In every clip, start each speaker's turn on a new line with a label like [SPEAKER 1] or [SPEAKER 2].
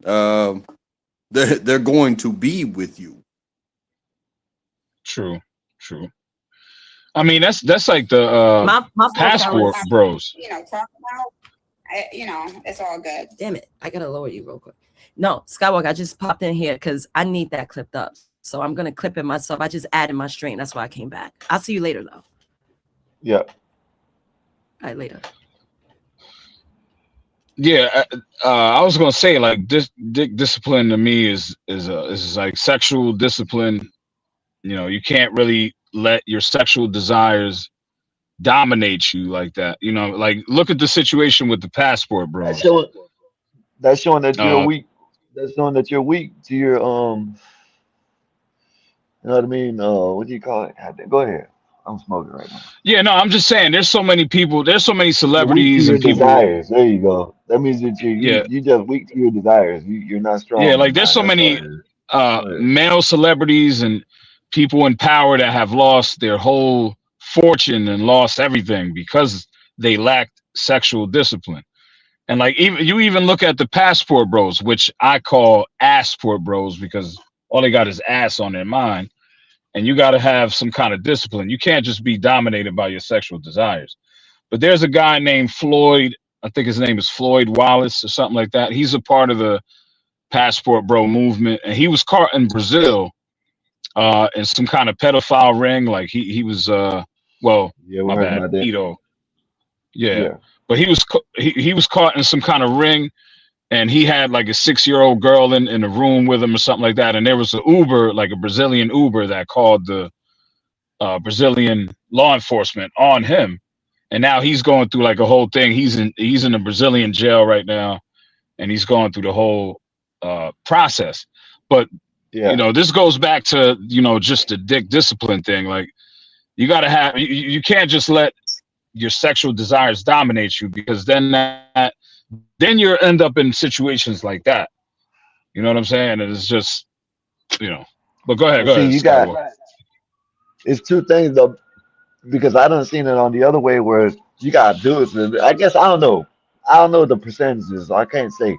[SPEAKER 1] um, they're going to be with you.
[SPEAKER 2] True, true. I mean, that's like the
[SPEAKER 3] My profile
[SPEAKER 2] passport
[SPEAKER 3] is,
[SPEAKER 2] bros.
[SPEAKER 4] Talk about, it's all good.
[SPEAKER 3] damn it, I gotta lower you real quick. No, Skywalker, I just popped in here because I need that clipped up. So I'm gonna clip it myself. I just added my stream. That's why I came back. I'll see you later though.
[SPEAKER 5] Yeah.
[SPEAKER 3] All right, later.
[SPEAKER 2] Yeah, I was gonna say like discipline to me is like sexual discipline. You can't really let your sexual desires dominate you like that. Like look at the situation with the passport
[SPEAKER 5] That's
[SPEAKER 2] bros.
[SPEAKER 5] showing. That's showing that you're
[SPEAKER 2] Uh,
[SPEAKER 5] weak. That's showing that you're weak to your You know what I mean? What do you call it? Go ahead. I'm smoking right now.
[SPEAKER 2] yeah, no, I'm just saying. There's so many people. There's so many
[SPEAKER 5] You're weak to
[SPEAKER 2] celebrities
[SPEAKER 5] your
[SPEAKER 2] and people.
[SPEAKER 5] desires. There you go. That means that
[SPEAKER 2] Yeah,
[SPEAKER 5] you just weak to your desires. You're not
[SPEAKER 2] yeah.
[SPEAKER 5] strong in
[SPEAKER 2] Like
[SPEAKER 5] your
[SPEAKER 2] there's
[SPEAKER 5] mind.
[SPEAKER 2] so
[SPEAKER 5] That's all
[SPEAKER 2] many
[SPEAKER 5] it is. Go ahead.
[SPEAKER 2] male celebrities and people in power that have lost their whole fortune and lost everything because they lacked sexual discipline. And like even look at the passport bros, which I call assport bros because all they got is ass on their mind. And you got to have some kind of discipline. You can't just be dominated by your sexual desires. But there's a guy named Floyd. I think his name is Floyd Wallace or something like that. He's a part of the passport bro movement, and he was caught in Brazil in some kind of pedophile ring. Like he was well,
[SPEAKER 5] You ever
[SPEAKER 2] my
[SPEAKER 5] heard
[SPEAKER 2] bad,
[SPEAKER 5] about that?
[SPEAKER 2] pedo. Yeah,
[SPEAKER 5] Yeah.
[SPEAKER 2] but he was caught in some kind of ring, and he had like a 6-year-old girl in a room with him or something like that. And there was an Uber, like a Brazilian Uber, that called the Brazilian law enforcement on him, and now he's going through like a whole thing. He's in a Brazilian jail right now, and he's going through the whole process. But
[SPEAKER 5] Yeah.
[SPEAKER 2] this goes back to just the dick discipline thing. Like you can't just let your sexual desires dominate you, because then you end up in situations like that. You know what I'm saying? And it's just you know. But go
[SPEAKER 5] But
[SPEAKER 2] ahead,
[SPEAKER 5] see, you got
[SPEAKER 2] Skywalker.
[SPEAKER 5] it's two things though, because I done seen it on the other way where you got dudes. I guess I don't know. I don't know the percentages. So I can't say.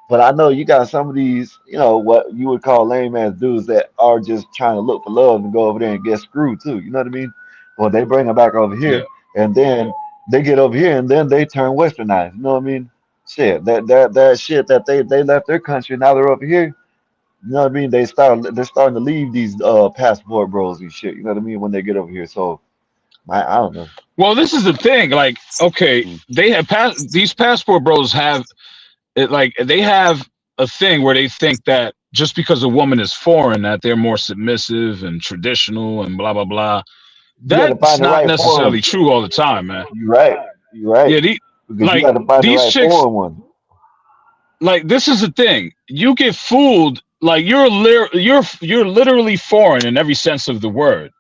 [SPEAKER 5] But I know you got some of these, what you would call lame ass dudes that are just trying to look for love and go over there and get screwed too. You know what I mean? Well, they bring them back over
[SPEAKER 2] Yeah.
[SPEAKER 5] here, and then they get over here, and then they turn westernized. You know what I mean? Shit, that shit that they left their country, now they're over here. You know what I mean? They're starting to leave these passport bros and shit. You know what I mean? When they get over here, so I don't know.
[SPEAKER 2] Well, this is the thing. Like, okay, they have these passport bros have it. Like, they have a thing where they think that just because a woman is foreign, that they're more submissive and traditional and blah blah blah.
[SPEAKER 5] You got to
[SPEAKER 2] That's
[SPEAKER 5] find the
[SPEAKER 2] not
[SPEAKER 5] right
[SPEAKER 2] necessarily
[SPEAKER 5] foreign.
[SPEAKER 2] true all the time, man.
[SPEAKER 5] You're right. You're right.
[SPEAKER 2] Yeah,
[SPEAKER 5] Because you
[SPEAKER 2] like
[SPEAKER 5] got to find the
[SPEAKER 2] these
[SPEAKER 5] right
[SPEAKER 2] chicks.
[SPEAKER 5] foreign one.
[SPEAKER 2] Like, this is the thing. You get fooled. Like, you're literally foreign in every sense of the word.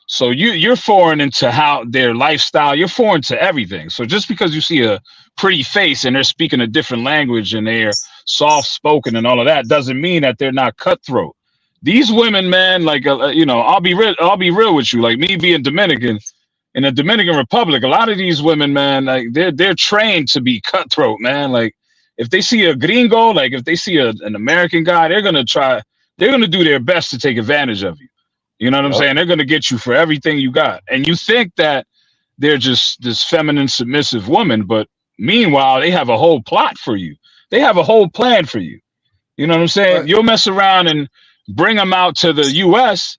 [SPEAKER 2] So you're foreign into how their lifestyle. You're foreign to everything. So just because you see a pretty face and they're speaking a different language and they're soft spoken and all of that, doesn't mean that they're not cutthroat. These women, man, like I'll be real. I'll be real with you. Like, me being Dominican, in the Dominican Republic, a lot of these women, man, like they're trained to be cutthroat, man. Like, if they see a gringo, like if they see an American guy, they're gonna do their best to take advantage of you. You know what I'm
[SPEAKER 5] Yep.
[SPEAKER 2] saying? They're gonna get you for everything you got. And you think that they're just this feminine, submissive woman, but meanwhile, they have a whole plot for you. They have a whole plan for you. You know what I'm saying?
[SPEAKER 1] But
[SPEAKER 2] You'll mess around and bring them out to the US,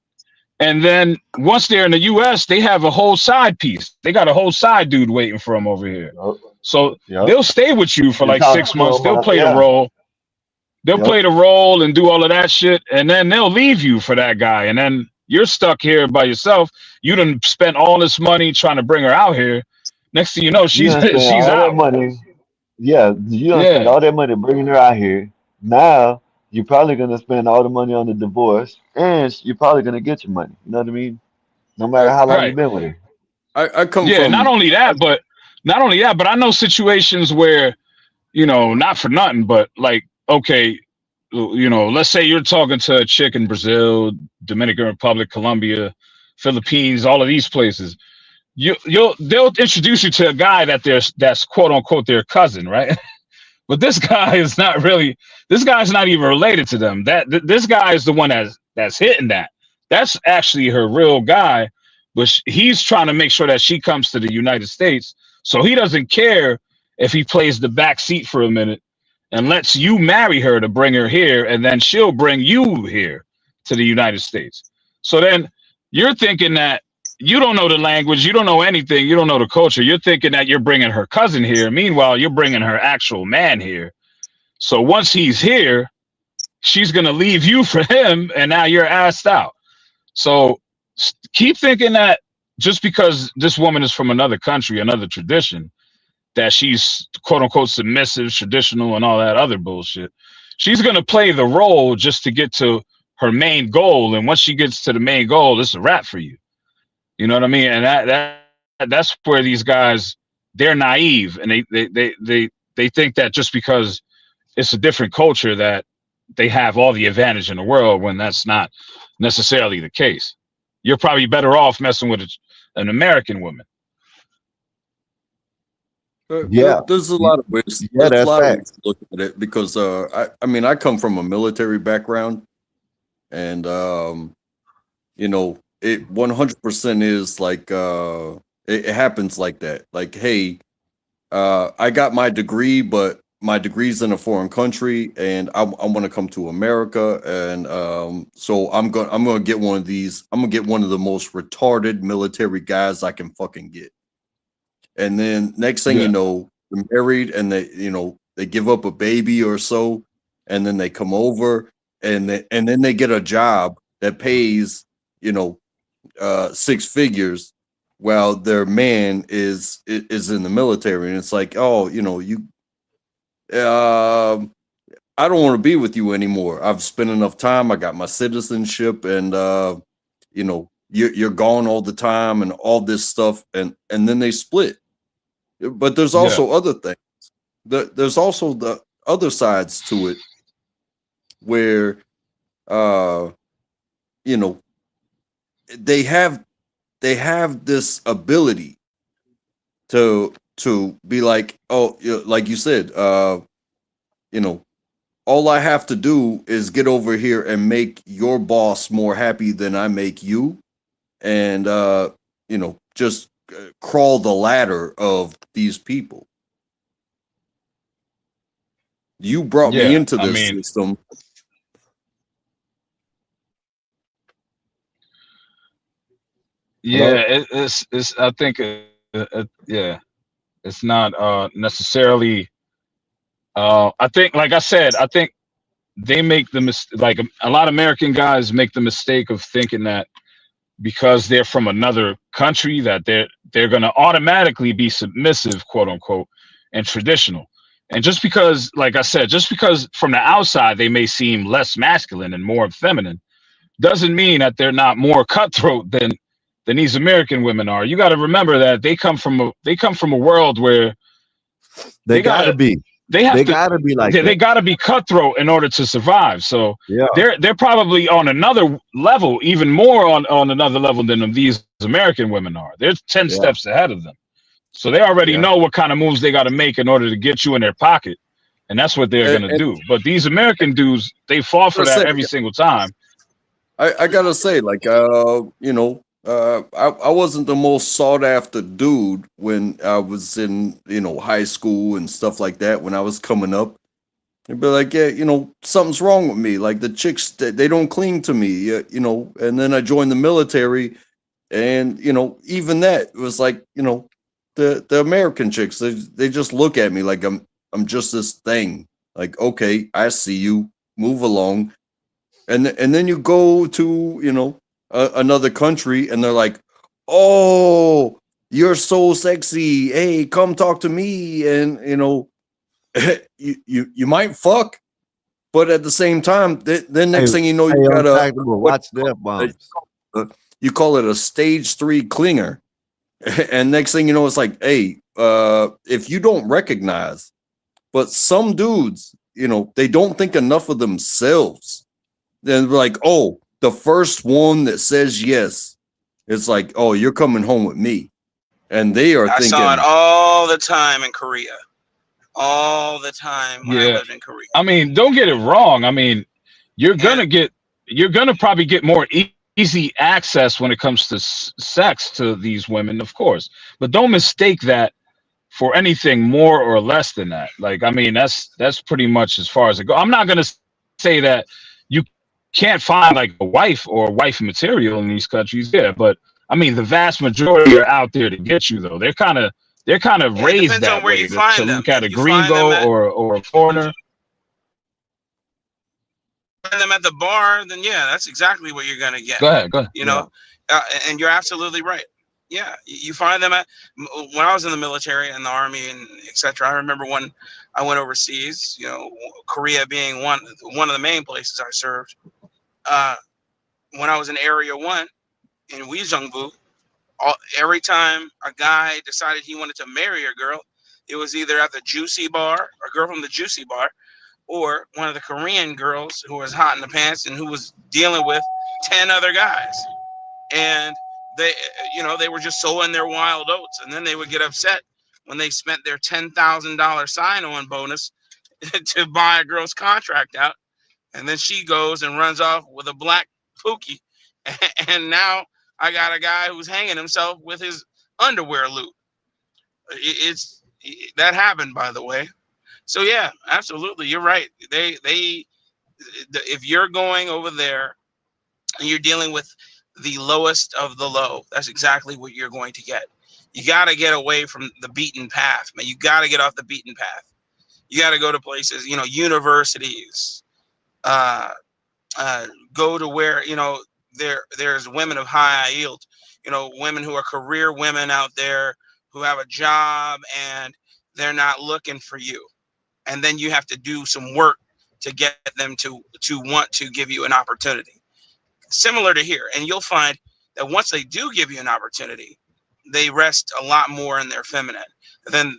[SPEAKER 2] and then once they're in the US, they have a whole side piece. They got a whole side dude waiting for them over here.
[SPEAKER 5] Yep.
[SPEAKER 2] So
[SPEAKER 5] Yep.
[SPEAKER 2] they'll stay with you for
[SPEAKER 5] You're
[SPEAKER 2] like
[SPEAKER 5] talking
[SPEAKER 2] 6 months.
[SPEAKER 5] to
[SPEAKER 2] They'll
[SPEAKER 5] them.
[SPEAKER 2] play the
[SPEAKER 5] Yeah.
[SPEAKER 2] role. They'll
[SPEAKER 5] Yep.
[SPEAKER 2] play the role and do all of that shit, and then they'll leave you for that guy, and then you're stuck here by yourself. You done spent all this money trying to bring her out here. Next thing you know,
[SPEAKER 5] You
[SPEAKER 2] she's
[SPEAKER 5] done spend
[SPEAKER 2] she's
[SPEAKER 5] all that
[SPEAKER 2] out.
[SPEAKER 5] money. Yeah, you done spend
[SPEAKER 2] Yeah,
[SPEAKER 5] all that money bringing her out here. Now you're probably gonna spend all the money on the divorce, and you're probably gonna get your money. You know what I mean? No matter
[SPEAKER 1] I
[SPEAKER 5] how long you've
[SPEAKER 2] right.
[SPEAKER 5] been with her.
[SPEAKER 1] I come
[SPEAKER 2] Yeah,
[SPEAKER 1] from.
[SPEAKER 2] not only that, but I know situations where, not for nothing, but like, okay, let's say you're talking to a chick in Brazil, Dominican Republic, Colombia, Philippines, all of these places. They'll introduce you to a guy that's quote unquote their cousin, right? But this guy is not really. This guy's not even related to them. This guy is the one that's hitting that. That's actually her real guy, but he's trying to make sure that she comes to the United States. So he doesn't care if he plays the back seat for a minute and lets you marry her to bring her here, and then she'll bring you here to the United States. So then you're thinking that you don't know the language, you don't know anything, you don't know the culture. You're thinking that you're bringing her cousin here. Meanwhile, you're bringing her actual man here. So once he's here, she's going to leave you for him, and now you're asked out. So keep thinking that just because this woman is from another country, another tradition, that she's quote unquote submissive, traditional, and all that other bullshit. She's going to play the role just to get to her main goal. And once she gets to the main goal, it's a wrap for you. You know what I mean? And that's where these guys, they're naive, and they think that just because it's a different culture that they have all the advantage in the world, when that's not necessarily the case. You're probably better off messing with an American woman.
[SPEAKER 5] Yeah.
[SPEAKER 1] There's a lot of ways.
[SPEAKER 5] Yeah,
[SPEAKER 1] There's a
[SPEAKER 5] that's
[SPEAKER 1] lot of
[SPEAKER 5] fact.
[SPEAKER 1] ways to look at it, because I mean, I come from a military background, and you know, it 100% is like it happens like that. Like, hey, I got my degree, but my degree's in a foreign country, and I want to come to America, and so I'm gonna get one of these. I'm gonna get one of the most retarded military guys I can fucking get. And then next thing you know, they're married, and they give up a baby or so, and then they come over, and then they get a job that pays, 6 figures, while their man is in the military, and it's like, oh, I don't want to be with you anymore. I've spent enough time. I got my citizenship, and you're gone all the time, and all this stuff, and then they split. But there's also other things. There's also the other sides to it, where they have this ability to be like, oh, like you said, all I have to do is get over here and make your boss more happy than I make you, and just crawl the ladder of these people. You brought me into this system.
[SPEAKER 2] Yeah, it's I think it's not necessarily. I think, like I said, I think they make the mistake. Like a lot of American guys make the mistake of thinking that because they're from another country, that they're going to automatically be submissive, quote unquote, and traditional. And just because, like I said, just because from the outside they may seem less masculine and more feminine, doesn't mean that they're not more cutthroat than these American women are. You got to remember that they come from a world where
[SPEAKER 5] they gotta be.
[SPEAKER 2] They
[SPEAKER 5] gotta be like
[SPEAKER 2] they gotta be cutthroat in order to survive. So
[SPEAKER 5] yeah,
[SPEAKER 2] they're probably on another level, even more on another level than these American women are. They're 10 steps ahead of them. So they already know what kind of moves they got to make in order to get you in their pocket, and that's what they're gonna do. But these American dudes, they fall for that every single time.
[SPEAKER 1] I gotta say, like, I wasn't the most sought after dude when I was in, high school and stuff like that. When I was coming up, they'd be like, yeah, something's wrong with me. Like, the chicks, they don't cling to me, and then I joined the military, and, even that was like, the American chicks, they just look at me like I'm just this thing. Like, okay, I see you, move along. And then you go to, another country, and they're like, oh, you're so sexy. Hey, come talk to me. And, you might fuck, but at the same time, then next thing you know, you gotta
[SPEAKER 5] watch their bombs.
[SPEAKER 1] You call it a stage 3 clinger. And next thing you know, it's like, hey, if you don't recognize, but some dudes, they don't think enough of themselves. Then we're like, oh, the first one that says yes, it's like, oh, you're coming home with me. And they are thinking,
[SPEAKER 6] I saw it all the time in Korea. all the time when I
[SPEAKER 2] Yeah.
[SPEAKER 6] lived in Korea.
[SPEAKER 2] I mean, don't get it wrong. I mean, you're
[SPEAKER 6] And
[SPEAKER 2] gonna probably get more easy access when it comes to sex to these women, of course. But don't mistake that for anything more or less than that. Like, I mean, that's pretty much as far as it goes. I'm not gonna say that you can't find like a wife or wife material in these countries. Yeah, but I mean, the vast majority are out there to get you, though. They're kind of
[SPEAKER 6] it
[SPEAKER 2] raised
[SPEAKER 6] depends on
[SPEAKER 2] that
[SPEAKER 6] where
[SPEAKER 2] way
[SPEAKER 6] you
[SPEAKER 2] to
[SPEAKER 6] find them.
[SPEAKER 2] look at a
[SPEAKER 6] If you find them
[SPEAKER 2] gringo
[SPEAKER 6] at
[SPEAKER 2] or a foreigner.
[SPEAKER 6] the bar, then yeah, that's exactly what you're gonna get.
[SPEAKER 2] Go ahead, go ahead.
[SPEAKER 6] You
[SPEAKER 5] Yeah.
[SPEAKER 6] know, and you're absolutely right. Yeah, you find them at when I was in the military and the army and etc. I remember when I went overseas. You know, Korea being one of the main places I served. Uh, when I was in Area 1 in Uijeongbu, every time a guy decided he wanted to marry a girl, it was either at the Juicy Bar, a girl from the Juicy Bar, or one of the Korean girls who was hot in the pants and who was dealing with 10 other guys. And they, they were just sowing their wild oats. And then they would get upset when they spent their $10,000 sign-on bonus to buy a girl's contract out. And then she goes and runs off with a black pookie. And now I got a guy who's hanging himself with his underwear loop. It's that happened, by the way. So yeah, absolutely, you're right. If you're going over there and you're dealing with the lowest of the low, that's exactly what you're going to get. You got to get away from the beaten path, man. You got to get off the beaten path. You got to go to places, universities. Uh, Go to where there's women of high yield, women who are career women out there who have a job and they're not looking for you, and then you have to do some work to get them to want to give you an opportunity similar to here. And you'll find that once they do give you an opportunity, they rest a lot more in their feminine than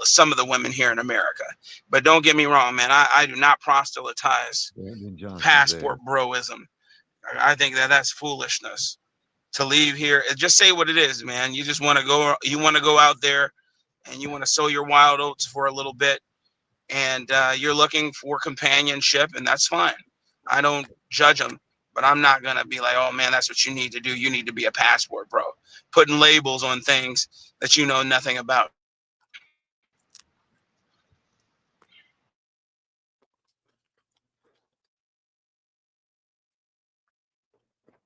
[SPEAKER 6] some of the women here in America. But don't get me wrong, man, I do not proselytize
[SPEAKER 5] Brandon Johnson's there.
[SPEAKER 6] passport broism. I think that's foolishness to leave here. Just say what it is, man. You just want to go. You want to go out there, and you want to sow your wild oats for a little bit, and you're looking for companionship, and that's fine. I don't judge them, but I'm not gonna be like, oh man, that's what you need to do. You need to be a passport bro, putting labels on things that you know nothing about.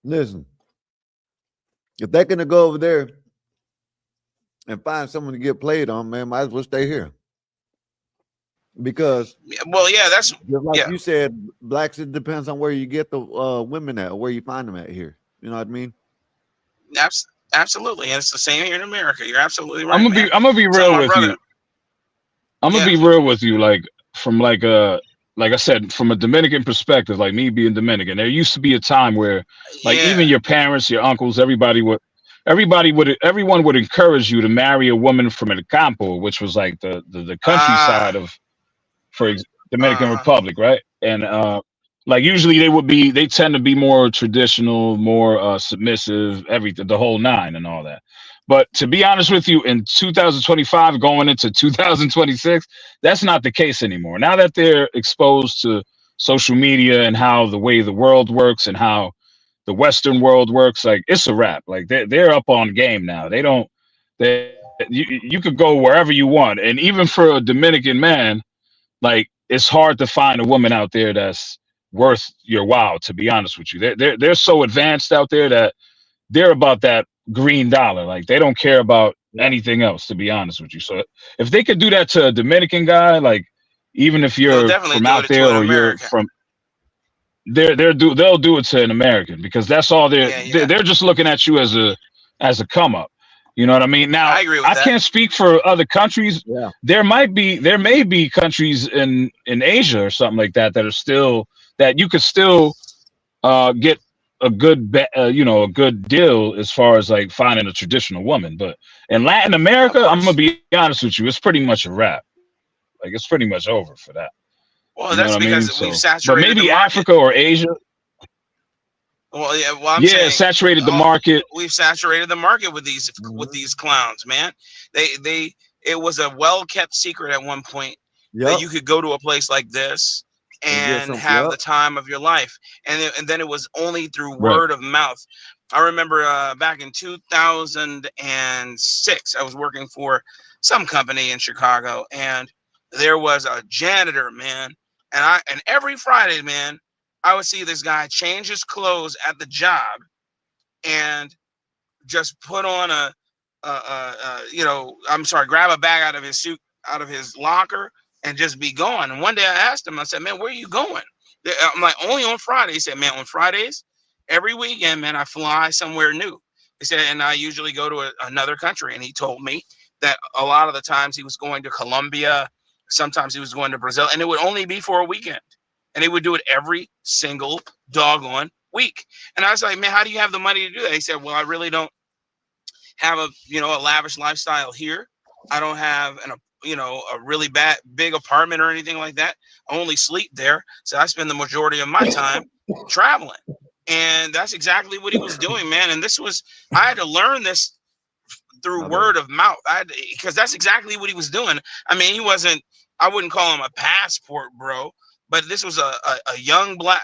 [SPEAKER 5] Listen, if they're gonna go over there and find someone to get played on, man, might as well stay here. Because
[SPEAKER 6] Well, yeah, that's
[SPEAKER 5] just like
[SPEAKER 6] yeah,
[SPEAKER 5] you said, blacks, it depends on where you get the women at, or where you find them at here. You know what I mean?
[SPEAKER 6] absolutely, and it's the same here in America. You're absolutely
[SPEAKER 2] I'm
[SPEAKER 6] right,
[SPEAKER 2] gonna
[SPEAKER 6] man.
[SPEAKER 2] be I'm gonna be
[SPEAKER 6] Tell
[SPEAKER 2] real
[SPEAKER 6] my
[SPEAKER 2] with
[SPEAKER 6] brother,
[SPEAKER 2] you. I'm gonna
[SPEAKER 6] yeah,
[SPEAKER 2] be real with you. Like from like I said, from a Dominican perspective, like me being Dominican, there used to be a time where like
[SPEAKER 6] yeah,
[SPEAKER 2] even your parents, your uncles, everyone would encourage you to marry a woman from El Campo, which was like the countryside
[SPEAKER 6] ah,
[SPEAKER 2] of Dominican
[SPEAKER 6] uh,
[SPEAKER 2] Republic, right? And like usually they tend to be more traditional, more submissive, everything, the whole nine and all that. But to be honest with you, in 2025 going into 2026, that's not the case anymore. Now that they're exposed to social media and how the way the world works and how the Western world works, like it's a wrap. Like they're up on game now. You could go wherever you want, and even for a Dominican man, like it's hard to find a woman out there that's worth your while. To be honest with you, they're so advanced out there that they're about that green dollar. Like they don't care about
[SPEAKER 5] Yeah.
[SPEAKER 2] anything else. To be honest with you, so if they could do that to a Dominican guy, like even if
[SPEAKER 6] they'll
[SPEAKER 2] you're
[SPEAKER 6] definitely
[SPEAKER 2] from
[SPEAKER 6] do
[SPEAKER 2] out
[SPEAKER 6] it to
[SPEAKER 2] there
[SPEAKER 6] an
[SPEAKER 2] or you're
[SPEAKER 6] American.
[SPEAKER 2] from they'll do it to an American because that's all
[SPEAKER 6] Yeah, yeah,
[SPEAKER 2] they're just looking at you as a come up. You know what I mean? Now
[SPEAKER 6] I agree with
[SPEAKER 2] I
[SPEAKER 6] that.
[SPEAKER 2] can't speak for other countries.
[SPEAKER 5] Yeah.
[SPEAKER 2] There may be countries in Asia or something like that that are still that you could still get a a good deal as far as like finding a traditional woman. But in Latin
[SPEAKER 6] Of
[SPEAKER 2] America, I'm gonna
[SPEAKER 6] course.
[SPEAKER 2] be honest with you, it's pretty much a wrap. Like it's pretty much over for that.
[SPEAKER 6] Well,
[SPEAKER 2] You know
[SPEAKER 6] that's
[SPEAKER 2] what I mean?
[SPEAKER 6] because we've
[SPEAKER 2] So, but
[SPEAKER 6] saturated the
[SPEAKER 2] maybe
[SPEAKER 6] market.
[SPEAKER 2] Africa or Asia,
[SPEAKER 6] Well, yeah. Well, I'm
[SPEAKER 2] yeah,
[SPEAKER 6] saying
[SPEAKER 2] saturated the
[SPEAKER 6] uh,
[SPEAKER 2] market.
[SPEAKER 6] we've saturated the market with
[SPEAKER 5] Mhm.
[SPEAKER 6] these clowns, man. They It was a well kept secret at one point that
[SPEAKER 5] Yep.
[SPEAKER 6] you could go to a place like this
[SPEAKER 5] And get
[SPEAKER 6] and
[SPEAKER 5] some.
[SPEAKER 6] have
[SPEAKER 5] Yep.
[SPEAKER 6] the time of your life. And then it was only through
[SPEAKER 2] Right.
[SPEAKER 6] word of mouth. I remember back in 2006, I was working for some company in Chicago, and there was a janitor, man. And every Friday, man, I would see this guy change his clothes at the job and just put on I'm sorry, grab a bag out of his suit, out of his locker, and just be gone. And one day I asked him, I said, man, where are you going? I'm like, only on Friday. He said, man, on Fridays, every weekend, man, I fly somewhere new. He said, and I usually go to another country. And he told me that a lot of the times he was going to Colombia, sometimes he was going to Brazil, and it would only be for a weekend. And he would do it every single doggone week. And I was like, man, how do you have the money to do that? He said, well, I really don't have a lavish lifestyle here. I don't have a really big apartment or anything like that. I only sleep there, so I spend the majority of my time traveling. And that's exactly what he was doing, man. And I had to learn this through
[SPEAKER 5] My bad.
[SPEAKER 6] word of mouth. Because that's exactly what he was doing. I mean, I wouldn't call him a passport bro, but this was a young black,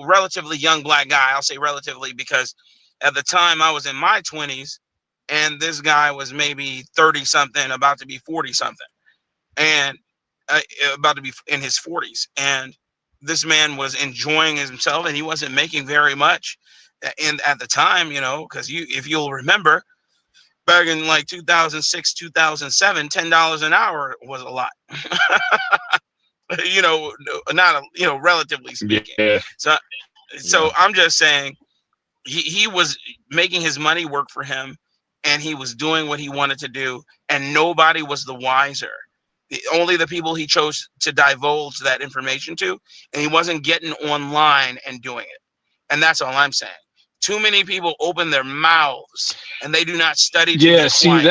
[SPEAKER 6] relatively young black guy. I'll say relatively because at the time I was in my 20s and this guy was maybe 30 something, about to be 40 something, and about to be in his 40s. And this man was enjoying himself and he wasn't making very much. And at the time, because if you'll remember, back in like 2006, 2007, $10 an hour was a lot. Not relatively speaking.
[SPEAKER 2] Yeah.
[SPEAKER 6] So
[SPEAKER 5] Yeah.
[SPEAKER 6] I'm just saying he was making his money work for him, and he was doing what he wanted to do, and nobody was the wiser. Only the people he chose to divulge that information to, and he wasn't getting online and doing it. And that's all I'm saying. Too many people open their mouths and they do not study to be
[SPEAKER 2] Yeah. See,
[SPEAKER 6] quiet.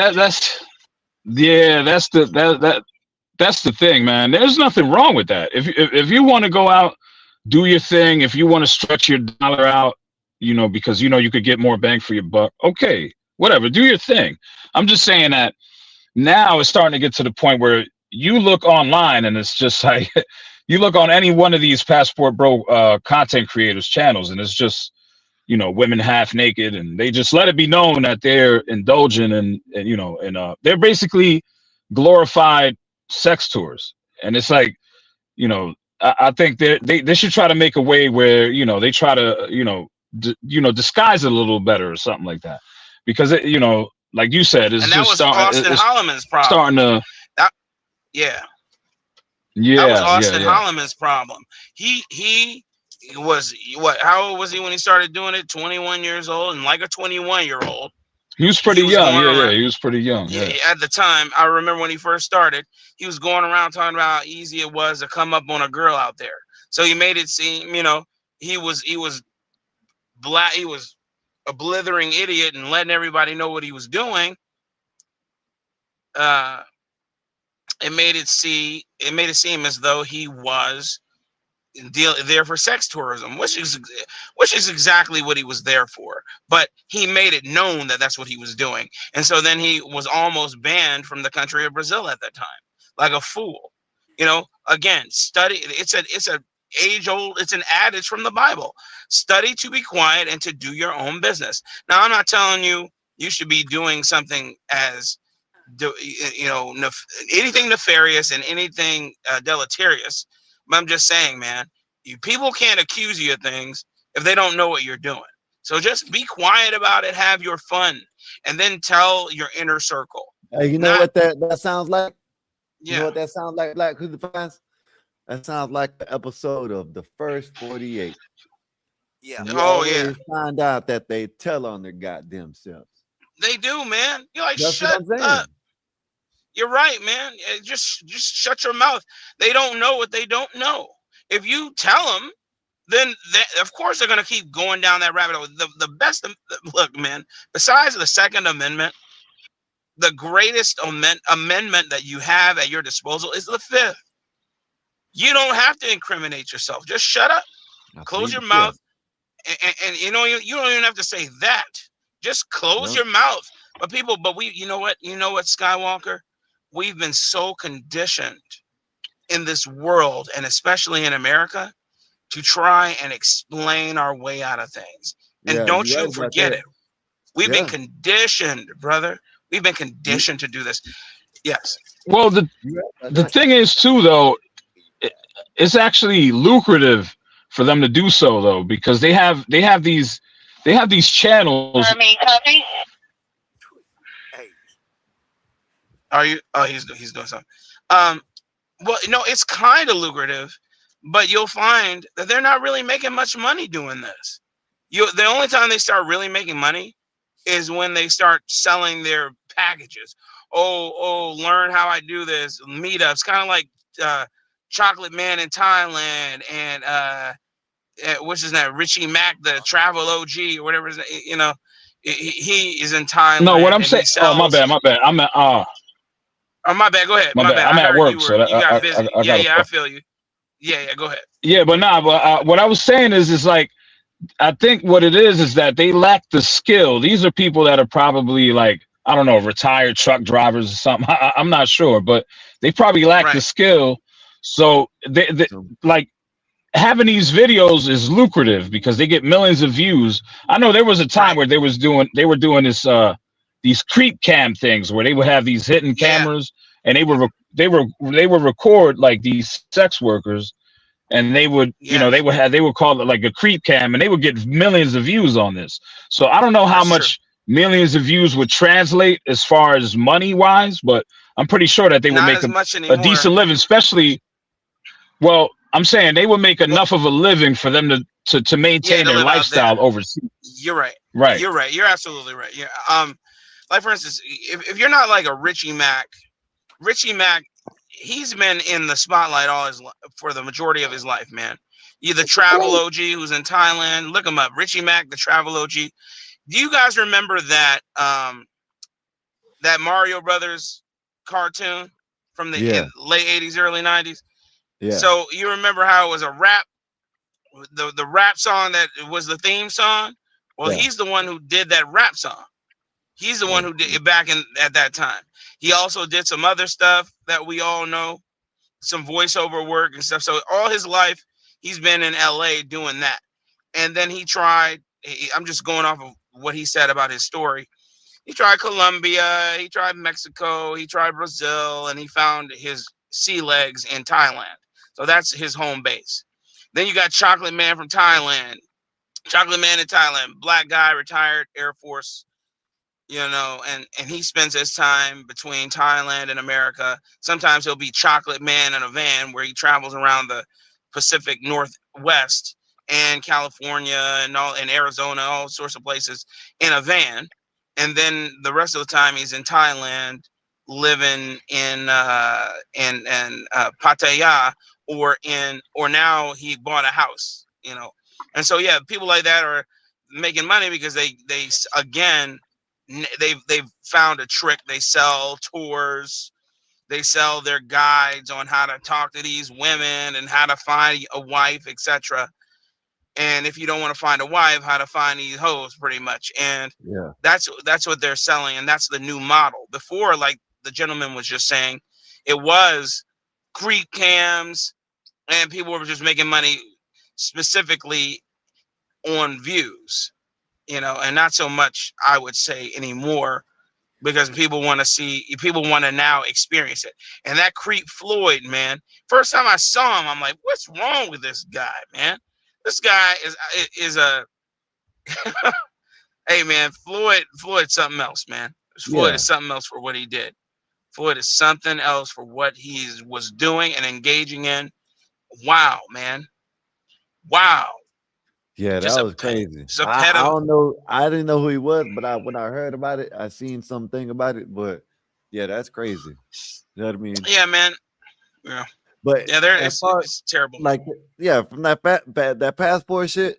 [SPEAKER 2] that's the thing, man. There's nothing wrong with that. If you want to go out, do your thing. If you want to stretch your dollar out, because you could get more bang for your buck. Okay, whatever. Do your thing. I'm just saying that now it's starting to get to the point where you look online and it's just like you look on any one of these passport bro content creators channels and it's just women half naked, and they just let it be known that they're indulging and they're basically glorified sex tours. And it's like, I think they should try to make a way where they try to disguise it a little better or something like that, because like you said, it's
[SPEAKER 6] And that
[SPEAKER 2] just
[SPEAKER 6] was Austin
[SPEAKER 2] it's
[SPEAKER 6] Holloman's problem.
[SPEAKER 2] starting to.
[SPEAKER 6] That yeah, that was
[SPEAKER 2] Yeah, yeah,
[SPEAKER 6] Austin
[SPEAKER 2] yeah.
[SPEAKER 6] Holloman's problem. He was what? How old was he when he started doing it? 21 years old, and like a 21-year-old,
[SPEAKER 2] He was
[SPEAKER 6] he
[SPEAKER 2] pretty
[SPEAKER 6] was
[SPEAKER 2] young.
[SPEAKER 6] going
[SPEAKER 2] Yeah,
[SPEAKER 6] around.
[SPEAKER 2] yeah, he was pretty young.
[SPEAKER 6] Yeah,
[SPEAKER 2] Yeah.
[SPEAKER 6] at the time, I remember when he first started, he was going around talking about how easy it was to come up on a girl out there. So he made it seem, he was black, he was a blithering idiot and letting everybody know what he was doing. Uh, it made it seem as though he was there for sex tourism, which is exactly what he was there for. But he made it known that that's what he was doing, and so then he was almost banned from the country of Brazil at that time, like a fool. Again, study. It's a age old. It's an adage from the Bible. Study to be quiet and to do your own business. Now, I'm not telling you you should be doing something as do anything nefarious and anything deleterious. But I'm just saying, man, people can't accuse you of things if they don't know what you're doing. So just be quiet about it, have your fun, and then tell your inner circle.
[SPEAKER 5] Hey, you know
[SPEAKER 6] Not
[SPEAKER 5] what that sounds like? You know
[SPEAKER 6] Yeah.
[SPEAKER 5] what that sounds like, Black Who Defines? That sounds like an episode of The First 48.
[SPEAKER 7] Yeah.
[SPEAKER 5] You
[SPEAKER 6] Oh yeah,
[SPEAKER 5] always find out that they tell on their goddamn selves.
[SPEAKER 6] they do, man. You're like,
[SPEAKER 5] That's what
[SPEAKER 6] shut
[SPEAKER 5] I'm saying.
[SPEAKER 6] up. You're right, man. Just shut your mouth. They don't know what they don't know. If you tell them, then of course they're going to keep going down that rabbit hole. The best look, man. Besides the Second Amendment, the greatest amendment that you have at your disposal is the Fifth. You don't have to incriminate yourself. Just shut up,
[SPEAKER 5] I
[SPEAKER 6] close
[SPEAKER 5] plead
[SPEAKER 6] your
[SPEAKER 5] the fifth.
[SPEAKER 6] mouth, and you don't even have to say that. Just close
[SPEAKER 5] Yep.
[SPEAKER 6] your mouth. But you know what, Skywalker, we've been so conditioned in this world, and especially in America, to try and explain our way out of things. And
[SPEAKER 7] Yeah,
[SPEAKER 6] don't
[SPEAKER 7] you're right
[SPEAKER 6] you
[SPEAKER 7] about
[SPEAKER 6] forget
[SPEAKER 7] that.
[SPEAKER 6] it. We've been
[SPEAKER 7] Yeah.
[SPEAKER 6] conditioned, brother. We've been conditioned to do this. Yes.
[SPEAKER 2] Well,
[SPEAKER 7] You're right about
[SPEAKER 2] the
[SPEAKER 7] that.
[SPEAKER 2] thing is too, though, it's actually lucrative for them to do so, though, because they have these channels.
[SPEAKER 6] Are you? Oh, he's doing something. Um, well, no, it's kind of lucrative, but you'll find that they're not really making much money doing this. The only time they start really making money is when they start selling their packages. Oh, learn how I do this. Meetups, kind of like uh, Chocolate Man in Thailand, and what's his name, Richie Mack, the travel OG or whatever. You know, he is in
[SPEAKER 2] No, what
[SPEAKER 6] Thailand
[SPEAKER 2] I'm
[SPEAKER 6] and he
[SPEAKER 2] saying. Oh, my
[SPEAKER 6] sells.
[SPEAKER 2] bad, my bad.
[SPEAKER 6] Oh, my bad. Go ahead.
[SPEAKER 2] My
[SPEAKER 6] My
[SPEAKER 2] bad.
[SPEAKER 6] bad.
[SPEAKER 2] I'm
[SPEAKER 6] I
[SPEAKER 2] at
[SPEAKER 6] heard
[SPEAKER 2] work, so
[SPEAKER 6] you got busy.
[SPEAKER 2] I
[SPEAKER 6] Yeah,
[SPEAKER 2] got
[SPEAKER 6] yeah. I
[SPEAKER 2] to.
[SPEAKER 6] feel you. Yeah. Go ahead.
[SPEAKER 2] Yeah, but nah. But what I was saying is like I think what it is that they lack the skill. These are people that are probably like, I don't know, retired truck drivers or something. I'm not sure, but they probably lack the
[SPEAKER 6] Right.
[SPEAKER 2] skill. So they
[SPEAKER 7] So,
[SPEAKER 2] like having these videos is lucrative because they get millions of views. I know there was a time
[SPEAKER 6] Right.
[SPEAKER 2] where they were doing this these creep cam things where they would have these hidden
[SPEAKER 6] Yeah.
[SPEAKER 2] cameras and they would record like these sex workers, and
[SPEAKER 6] Yes.
[SPEAKER 2] they would call it like a creep cam, and they would get millions of views on this. So I don't know how
[SPEAKER 6] That's true.
[SPEAKER 2] much millions of views would translate as far as money wise, but I'm pretty sure that they would
[SPEAKER 6] Not
[SPEAKER 2] make
[SPEAKER 6] as much
[SPEAKER 2] a
[SPEAKER 6] anymore.
[SPEAKER 2] decent living, especially, well, I'm saying they would make
[SPEAKER 6] Well,
[SPEAKER 2] enough of a living for them to
[SPEAKER 6] yeah,
[SPEAKER 2] maintain
[SPEAKER 6] to
[SPEAKER 2] their
[SPEAKER 6] live out there.
[SPEAKER 2] lifestyle overseas.
[SPEAKER 6] You're right.
[SPEAKER 2] Right.
[SPEAKER 6] You're right. You're absolutely right. Yeah. Like for instance, if you're not like a Richie Mack, he's been in the spotlight for the majority of his life, man. You the travel OG who's in Thailand. Look him up, Richie Mack, the travel OG. Do you guys remember that Mario Brothers cartoon from the
[SPEAKER 7] yeah,
[SPEAKER 6] late '80s, early '90s?
[SPEAKER 7] yeah,
[SPEAKER 6] So you remember how it was a rap, the rap song that was the theme song? Well,
[SPEAKER 7] yeah.
[SPEAKER 6] he's the one who did that rap song. He's the one who did
[SPEAKER 7] Okay.
[SPEAKER 6] it back in at that time. He also did some other stuff that we all know, some voiceover work and stuff. So all his life, he's been in LA doing that. And then he tried, I'm just going off of what he said about his story. He tried Colombia, he tried Mexico, he tried Brazil, and he found his sea legs in Thailand. So that's his home base. Then you got Chocolate Man from Thailand. Chocolate Man in Thailand, black guy, retired Air Force, and he spends his time between Thailand and America. Sometimes he'll be Chocolate Man in a van where he travels around the Pacific Northwest and California and Arizona, all sorts of places in a van. And then the rest of the time he's in Thailand, living in Pattaya, or now he bought a house. And so yeah, people like that are making money because they again they've found a trick. They sell tours, they sell their guides on how to talk to these women and how to find a wife, etc. And if you don't want to find a wife, how to find these hoes, pretty much. And
[SPEAKER 7] Yeah,
[SPEAKER 6] that's what they're selling, and that's the new model. Before, like the gentleman was just saying, it was creep cams, and people were just making money specifically on views, and not so much, I would say, anymore, because people want to now experience it. And that creep Floyd, man, first time I saw him, I'm like, what's wrong with this guy, man? This guy is a hey, man, Floyd's something else, man. Floyd
[SPEAKER 7] yeah,
[SPEAKER 6] is something else for what he did. Floyd is something else for what he was doing and engaging in. Wow, man. Wow.
[SPEAKER 7] yeah. That
[SPEAKER 6] Just a
[SPEAKER 7] was crazy.
[SPEAKER 6] just a
[SPEAKER 7] I
[SPEAKER 6] pet of
[SPEAKER 7] don't know. I didn't know who he was, but when I heard about it, I seen something about it. But yeah, that's crazy. You know what I mean?
[SPEAKER 6] yeah, man. Yeah.
[SPEAKER 7] But
[SPEAKER 6] Yeah, there
[SPEAKER 7] as
[SPEAKER 6] it's
[SPEAKER 7] far
[SPEAKER 6] it's terrible.
[SPEAKER 7] like yeah, from that passport shit,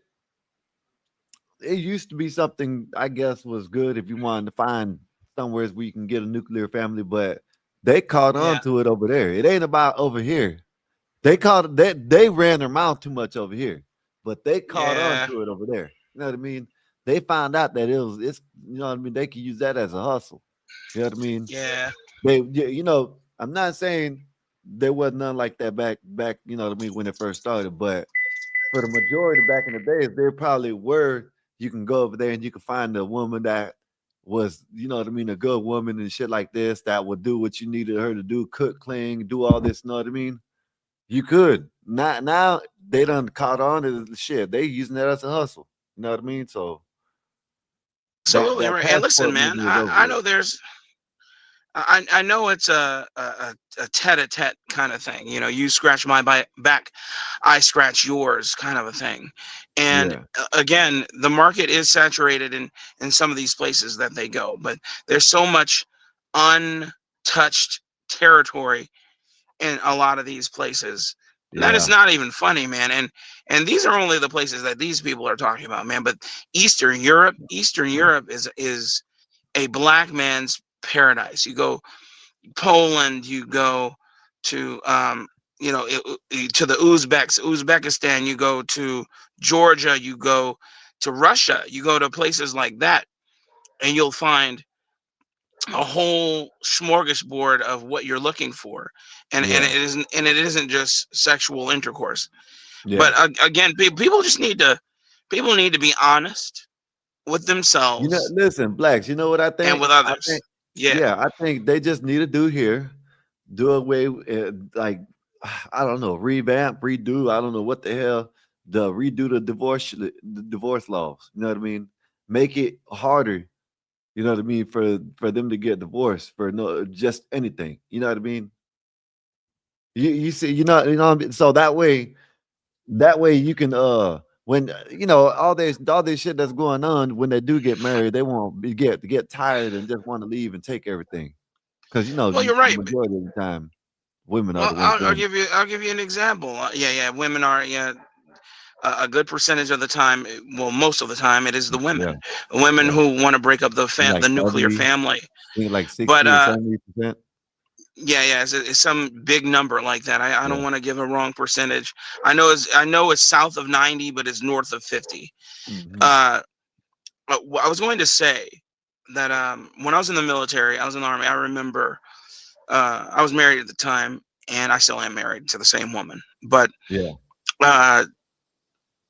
[SPEAKER 7] it used to be something I guess was good if you wanted to find somewhere where you can get a nuclear family, but they caught on
[SPEAKER 6] Yeah.
[SPEAKER 7] to it over there. It ain't about over here. They ran their mouth too much over here, but they caught on
[SPEAKER 6] Yeah.
[SPEAKER 7] to it over there. You know what I mean? They found out that it's you know what I mean. They could use that as a hustle. You know what I mean?
[SPEAKER 6] Yeah.
[SPEAKER 7] I'm not saying there was none like that back. You know what I mean, when it first started. But for the majority back in the days, there probably were. You can go over there and you can find a woman that was, you know what I mean, a good woman and shit like this that would do what you needed her to do, cook, clean, do all this. You know what I mean? You could. Not now. They done caught on to the shit. They using that as a hustle. You know what I mean? So
[SPEAKER 6] Absolutely
[SPEAKER 7] that
[SPEAKER 6] right. And listen,
[SPEAKER 7] passport
[SPEAKER 6] man,
[SPEAKER 7] movie is over
[SPEAKER 6] I
[SPEAKER 7] with.
[SPEAKER 6] know there's I know it's a tete-a-tete kind of thing. You know, you scratch my back, I scratch yours kind of a thing. And
[SPEAKER 7] Yeah,
[SPEAKER 6] again, the market is saturated in some of these places that they go, but there's so much untouched territory in a lot of these places. That is
[SPEAKER 7] yeah,
[SPEAKER 6] not even funny, man. And these are only the places that these people are talking about, man. But Eastern Europe is a black man's paradise. You go Poland, you go to to the Uzbekistan, you go to Georgia, you go to Russia, you go to places like that, and you'll find a whole smorgasbord of what you're looking for, and
[SPEAKER 7] yeah,
[SPEAKER 6] it isn't just sexual intercourse. But
[SPEAKER 7] yeah.
[SPEAKER 6] again, people need to be honest with
[SPEAKER 7] You know,
[SPEAKER 6] themselves
[SPEAKER 7] listen, blacks. You know what I
[SPEAKER 6] and
[SPEAKER 7] think?
[SPEAKER 6] with
[SPEAKER 7] I think,
[SPEAKER 6] others. Yeah.
[SPEAKER 7] yeah, I think they just need to do here, do away, like, I don't know, revamp, redo. I don't know what the hell, the redo the divorce laws. You know what I mean? Make it harder. You know what I mean, for them to get divorced for no just anything. You know what I mean? You see, what I mean? So that way you can when all this shit that's going on, when they do get married, they won't get tired and just want to leave and take everything. Because
[SPEAKER 6] Well, you're
[SPEAKER 7] the
[SPEAKER 6] right.
[SPEAKER 7] majority of the time women are
[SPEAKER 6] Well,
[SPEAKER 7] the ones doing
[SPEAKER 6] I'll give you an example. Yeah, women are, yeah, a good percentage of the time. Well, most of the time, it is the
[SPEAKER 7] it. Yeah,
[SPEAKER 6] women
[SPEAKER 7] yeah.
[SPEAKER 6] who want to break up
[SPEAKER 7] Like
[SPEAKER 6] the nuclear
[SPEAKER 7] 70,
[SPEAKER 6] family.
[SPEAKER 7] like
[SPEAKER 6] But
[SPEAKER 7] 60 or 70%.
[SPEAKER 6] yeah, it's some big number like that. I
[SPEAKER 7] Yeah.
[SPEAKER 6] don't want to give a wrong percentage. I know it's south of 90, but it's north of 50.
[SPEAKER 7] Hmm.
[SPEAKER 6] Uh, I was going to say that when I was in the military, I was in the army. I remember I was married at the time, and I still am married to the same woman. But
[SPEAKER 7] Yeah.
[SPEAKER 6] uh,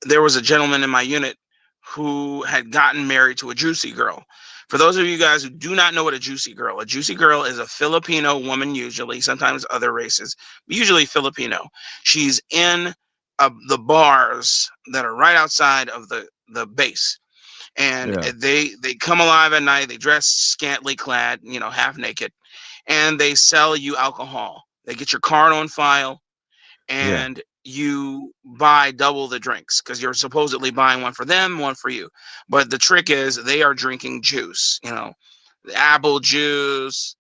[SPEAKER 6] there was a gentleman in my unit who had gotten married to a juicy girl. For those of you guys who do not know what a juicy girl is a Filipino woman, usually, sometimes other races, but usually Filipino. She's in the bars that are right outside of the base, and
[SPEAKER 7] Yeah.
[SPEAKER 6] they come alive at night. They dress scantily clad, half naked, and they sell you alcohol. They get your card on file,
[SPEAKER 7] Yeah.
[SPEAKER 6] and you buy double the drinks because you're supposedly buying one for them, one for you. But the trick is they are drinking juice, apple juice,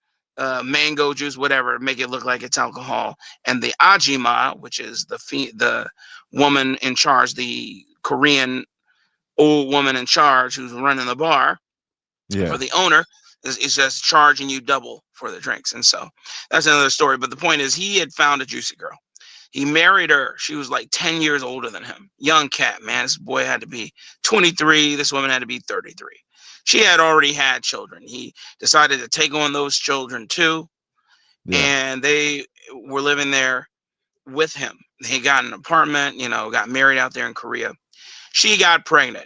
[SPEAKER 6] mango juice, whatever, make it look like it's alcohol. And the ajima, which is the woman in charge, the Korean old woman in charge who's running the bar for
[SPEAKER 7] Yeah.
[SPEAKER 6] the owner, is just charging you double for the drinks. And so that's another story. But the point is, he had found a juicy girl. He married her. She was like 10 years older than him. Young cat, man. This boy had to be 23. This woman had to be 33. She had already had children. He decided to take on those children too.
[SPEAKER 7] Yeah.
[SPEAKER 6] And they were living there with him. He got an apartment, got married out there in Korea. She got pregnant.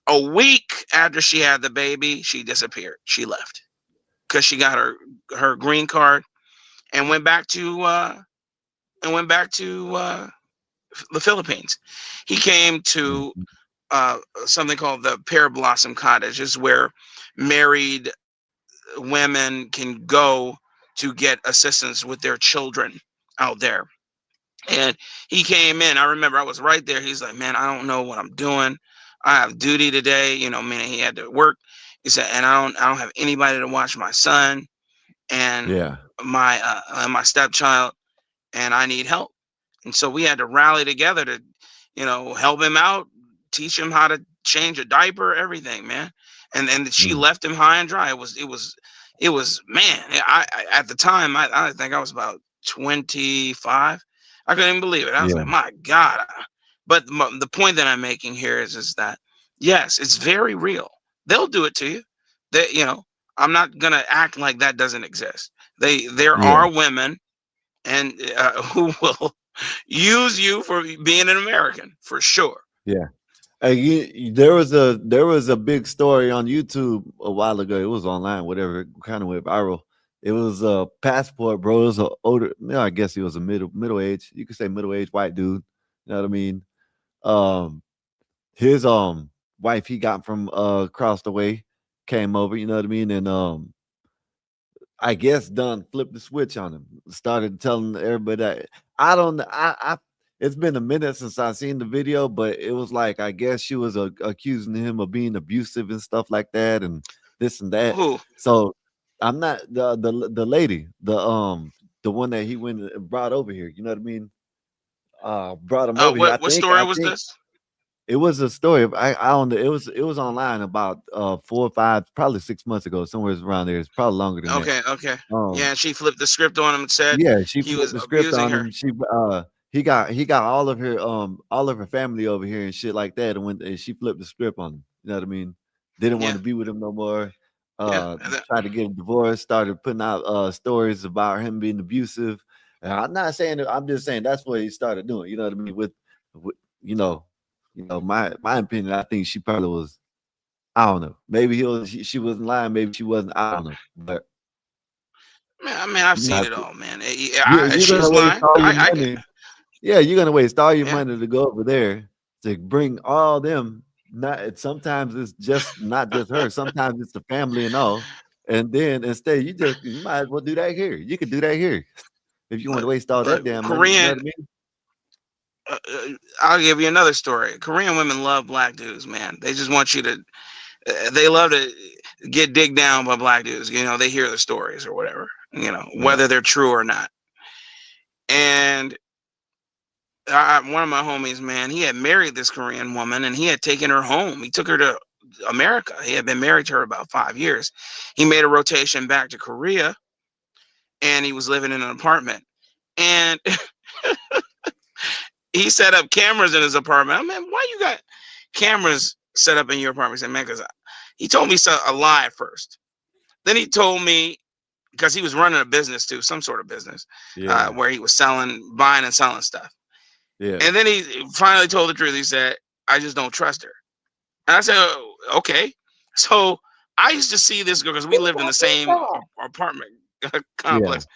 [SPEAKER 6] A week after she had the baby, she disappeared. She left because she got her green card and went back to the Philippines. He came to
[SPEAKER 7] Mhm.
[SPEAKER 6] something called the Pear Blossom Cottage, is where married women can go to get assistance with their children out there. And he came in. I remember I was right there. He's like, "Man, I don't know what I'm doing. I have duty today." Meaning he had to work. He said, "And I don't have anybody to watch my son and
[SPEAKER 7] Yeah.
[SPEAKER 6] my stepchild, and I need help." And so we had to rally together to, help him out, teach him how to change a diaper, everything, man. And she
[SPEAKER 7] Mm.
[SPEAKER 6] left him high and dry. It was man. I at the time I think I was about 25. I couldn't even believe it. I was
[SPEAKER 7] Yeah.
[SPEAKER 6] like, my God. But the point that I'm making here is that yes, it's very real. They'll do it to you. I'm not gonna act like that doesn't exist. There
[SPEAKER 7] Yeah.
[SPEAKER 6] are women and who will use you for being an American for sure.
[SPEAKER 7] Yeah. There was a big story on YouTube a while ago. It was online, whatever, it kind of went viral. It was a passport, bro. It was a older, I guess he was a middle age. You could say middle aged white dude. You know what I mean? Um, his wife he got from across the way came over. You know what I mean? And I guess Dunn flipped the switch on him. Started telling everybody that I don't. I it's been a minute since I seen the video, but it was like I guess she was accusing him of being abusive and stuff like that, and this and that.
[SPEAKER 6] Who?
[SPEAKER 7] So I'm not the lady, the one that he went and brought over here. You know what I mean? Brought him over here.
[SPEAKER 6] What story was this?
[SPEAKER 7] It was a story. I don't know. It was online about 4 or 5, probably 6 months ago, somewhere around there. It's probably longer than that.
[SPEAKER 6] Okay.
[SPEAKER 7] Um,
[SPEAKER 6] Yeah, and she flipped the script on him and said
[SPEAKER 7] yeah, she
[SPEAKER 6] he
[SPEAKER 7] flipped
[SPEAKER 6] was
[SPEAKER 7] the script
[SPEAKER 6] abusing
[SPEAKER 7] on
[SPEAKER 6] her.
[SPEAKER 7] him. He got all of her family over here and shit like that. And she flipped the script on him. You know what I mean? Didn't want
[SPEAKER 6] Yeah,
[SPEAKER 7] to be with him no more.
[SPEAKER 6] yeah.
[SPEAKER 7] Tried to get him divorced. Started putting out stories about him being abusive. And I'm not saying that. I'm just saying that's what he started doing. You know what I mean? With my opinion. I think she probably was. I don't know. Maybe she wasn't lying. Maybe she wasn't. I don't know. But
[SPEAKER 6] Man, I mean, I've
[SPEAKER 7] you
[SPEAKER 6] seen
[SPEAKER 7] know,
[SPEAKER 6] it all, man.
[SPEAKER 7] you're gonna
[SPEAKER 6] She's
[SPEAKER 7] waste
[SPEAKER 6] lying.
[SPEAKER 7] all your
[SPEAKER 6] I
[SPEAKER 7] money. Yeah, you're gonna waste all your
[SPEAKER 6] yeah.
[SPEAKER 7] money to go over there to bring all them. Sometimes it's just not just her. Sometimes it's the family and all. And then instead, you might as well do that here. You could do that here if you want to waste all that
[SPEAKER 6] Look,
[SPEAKER 7] damn money. You know
[SPEAKER 6] Korean.
[SPEAKER 7] what I mean?
[SPEAKER 6] I'll give you another story. Korean women love black dudes, man. They just want you to. They love to get digged down by black dudes. You know, they hear the stories or whatever. You know,
[SPEAKER 7] Yeah,
[SPEAKER 6] whether they're true or not. And one of my homies, man, he had married this Korean woman and he had taken her home. He took her to America. He had been married to her about 5 years. He made a rotation back to Korea and he was living in an apartment. And he set up cameras in his apartment. I mean, why you got cameras set up in your apartment? He said, man, because he told me a lie first. Then he told me, because he was running a business too, some sort of business,
[SPEAKER 7] yeah,
[SPEAKER 6] where he was buying and selling stuff.
[SPEAKER 7] yeah.
[SPEAKER 6] And then he finally told the truth. He said, I just don't trust her. And I said, oh, okay. So I used to see this girl because we lived in the same apartment
[SPEAKER 7] Yeah.
[SPEAKER 6] complex.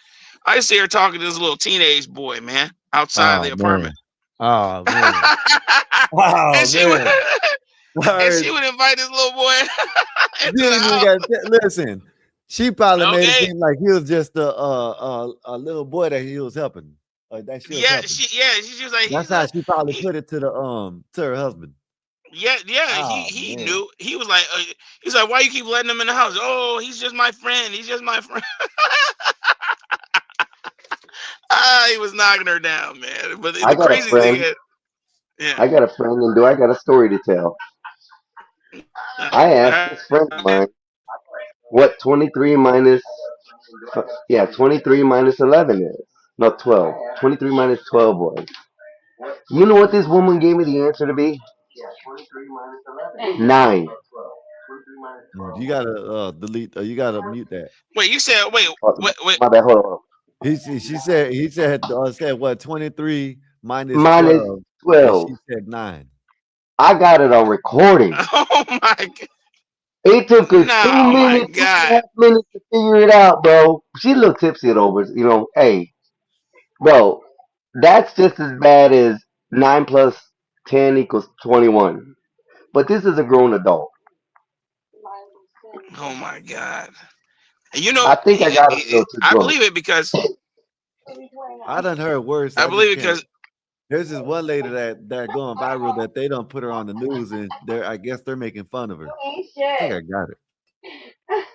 [SPEAKER 6] I used to see her talking to this little teenage boy, man, outside of
[SPEAKER 7] Oh
[SPEAKER 6] the apartment.
[SPEAKER 7] man. Oh man. Oh
[SPEAKER 6] and she would
[SPEAKER 7] man.
[SPEAKER 6] and
[SPEAKER 7] Word.
[SPEAKER 6] she would invite this little boy into
[SPEAKER 7] You
[SPEAKER 6] the
[SPEAKER 7] ain't even
[SPEAKER 6] house.
[SPEAKER 7] got listen. She probably made it
[SPEAKER 6] Okay.
[SPEAKER 7] seem like he was just a little boy that he was helping, or that she was
[SPEAKER 6] Yeah,
[SPEAKER 7] helping.
[SPEAKER 6] she was like,
[SPEAKER 7] That's how she probably put it to her husband.
[SPEAKER 6] yeah,
[SPEAKER 7] Oh
[SPEAKER 6] he
[SPEAKER 7] man.
[SPEAKER 6] knew. He's like, why you keep letting him in the house? Oh, he's just my friend. He's just my friend. He was knocking her down, man. But
[SPEAKER 8] I
[SPEAKER 6] the
[SPEAKER 8] got a
[SPEAKER 6] crazy thing
[SPEAKER 8] friend.
[SPEAKER 6] is, yeah,
[SPEAKER 8] I got a friend, and do I got a story to tell? I asked
[SPEAKER 6] uh,
[SPEAKER 8] this friend of mine what 23 minus, yeah, 23 minus 11 is. No, 12. 23 minus 12 was. You know what this woman gave me the answer to be? 9.
[SPEAKER 7] You gotta delete. You gotta mute that.
[SPEAKER 6] wait, you said,
[SPEAKER 8] Oh,
[SPEAKER 6] wait.
[SPEAKER 8] my bad, hold on.
[SPEAKER 7] He said what 23 minus
[SPEAKER 8] Minus
[SPEAKER 7] 12, and
[SPEAKER 8] 12.
[SPEAKER 7] she said 9.
[SPEAKER 8] I got it on recording.
[SPEAKER 6] Oh my god.
[SPEAKER 8] It took her
[SPEAKER 6] Nah,
[SPEAKER 8] two
[SPEAKER 6] oh my
[SPEAKER 8] minutes, two and a
[SPEAKER 6] god.
[SPEAKER 8] half minutes to figure it out, bro. She looked tipsy over, hey, bro, that's just as bad as 9 plus 10 equals 21. But this is a grown adult.
[SPEAKER 6] Oh my god. And you know,
[SPEAKER 8] I think I got it a little too
[SPEAKER 6] I
[SPEAKER 8] drunk.
[SPEAKER 6] believe it because
[SPEAKER 7] I done heard worse.
[SPEAKER 6] I
[SPEAKER 7] I just
[SPEAKER 6] believe it
[SPEAKER 7] can't.
[SPEAKER 6] because
[SPEAKER 7] There's this one lady that going viral that they don't put her on the news, and I guess they're making fun of her. I think I got it.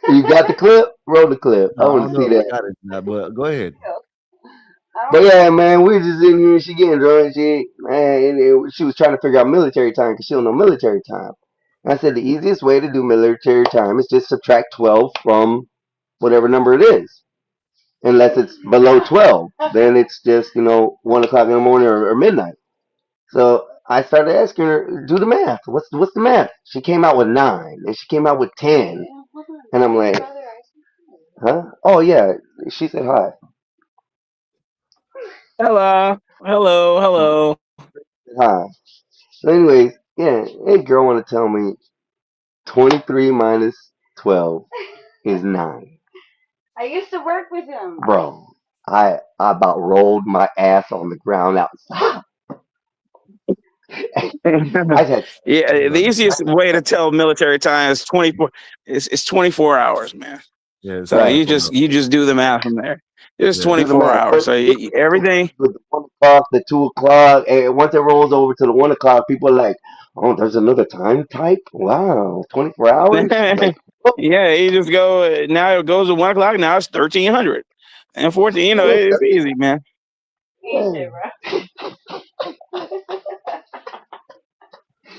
[SPEAKER 8] You got the clip? Roll the clip. I
[SPEAKER 7] No, I
[SPEAKER 8] want
[SPEAKER 7] don't
[SPEAKER 8] to
[SPEAKER 7] know
[SPEAKER 8] see
[SPEAKER 7] if I
[SPEAKER 8] that.
[SPEAKER 7] got it, or not, but go ahead.
[SPEAKER 8] But yeah, man, we were just in here. She getting drunk. She was trying to figure out military time because she don't know military time. And I said the easiest way to do military time is just subtract 12 from whatever number it is. Unless it's below 12, then it's just 1 o'clock in the morning or midnight. So I started asking her, do the math. What's the math? She came out with 9, and she came out with 10, and I'm like, huh? Oh yeah, she said hi.
[SPEAKER 9] Hello, hello, hello.
[SPEAKER 8] Hi. So, anyways, yeah, hey girl want to tell me 23 minus 12 is 9. I used to work with him. Bro, I about rolled my ass on the ground outside. I had
[SPEAKER 9] Yeah, the
[SPEAKER 7] Right.
[SPEAKER 9] easiest way to tell military time is 24. It's 24 hours, man.
[SPEAKER 7] Yeah, it's
[SPEAKER 9] So
[SPEAKER 8] right.
[SPEAKER 9] you
[SPEAKER 7] 24
[SPEAKER 9] just
[SPEAKER 7] hours.
[SPEAKER 9] you just do the math from there. It's
[SPEAKER 7] Yeah.
[SPEAKER 8] Do the
[SPEAKER 9] 24
[SPEAKER 8] math.
[SPEAKER 9] hours. So everything.
[SPEAKER 8] With the 1 o'clock, the 2 o'clock, and once it rolls over to the 1 o'clock, people are like, "Oh, there's another time type. Wow, 24 hours." Like, oh,
[SPEAKER 9] Yeah, you just go. Now it goes to 1 o'clock. Now it's 1300 and 14. You know,
[SPEAKER 8] yeah,
[SPEAKER 9] it's easy, man.
[SPEAKER 8] yeah.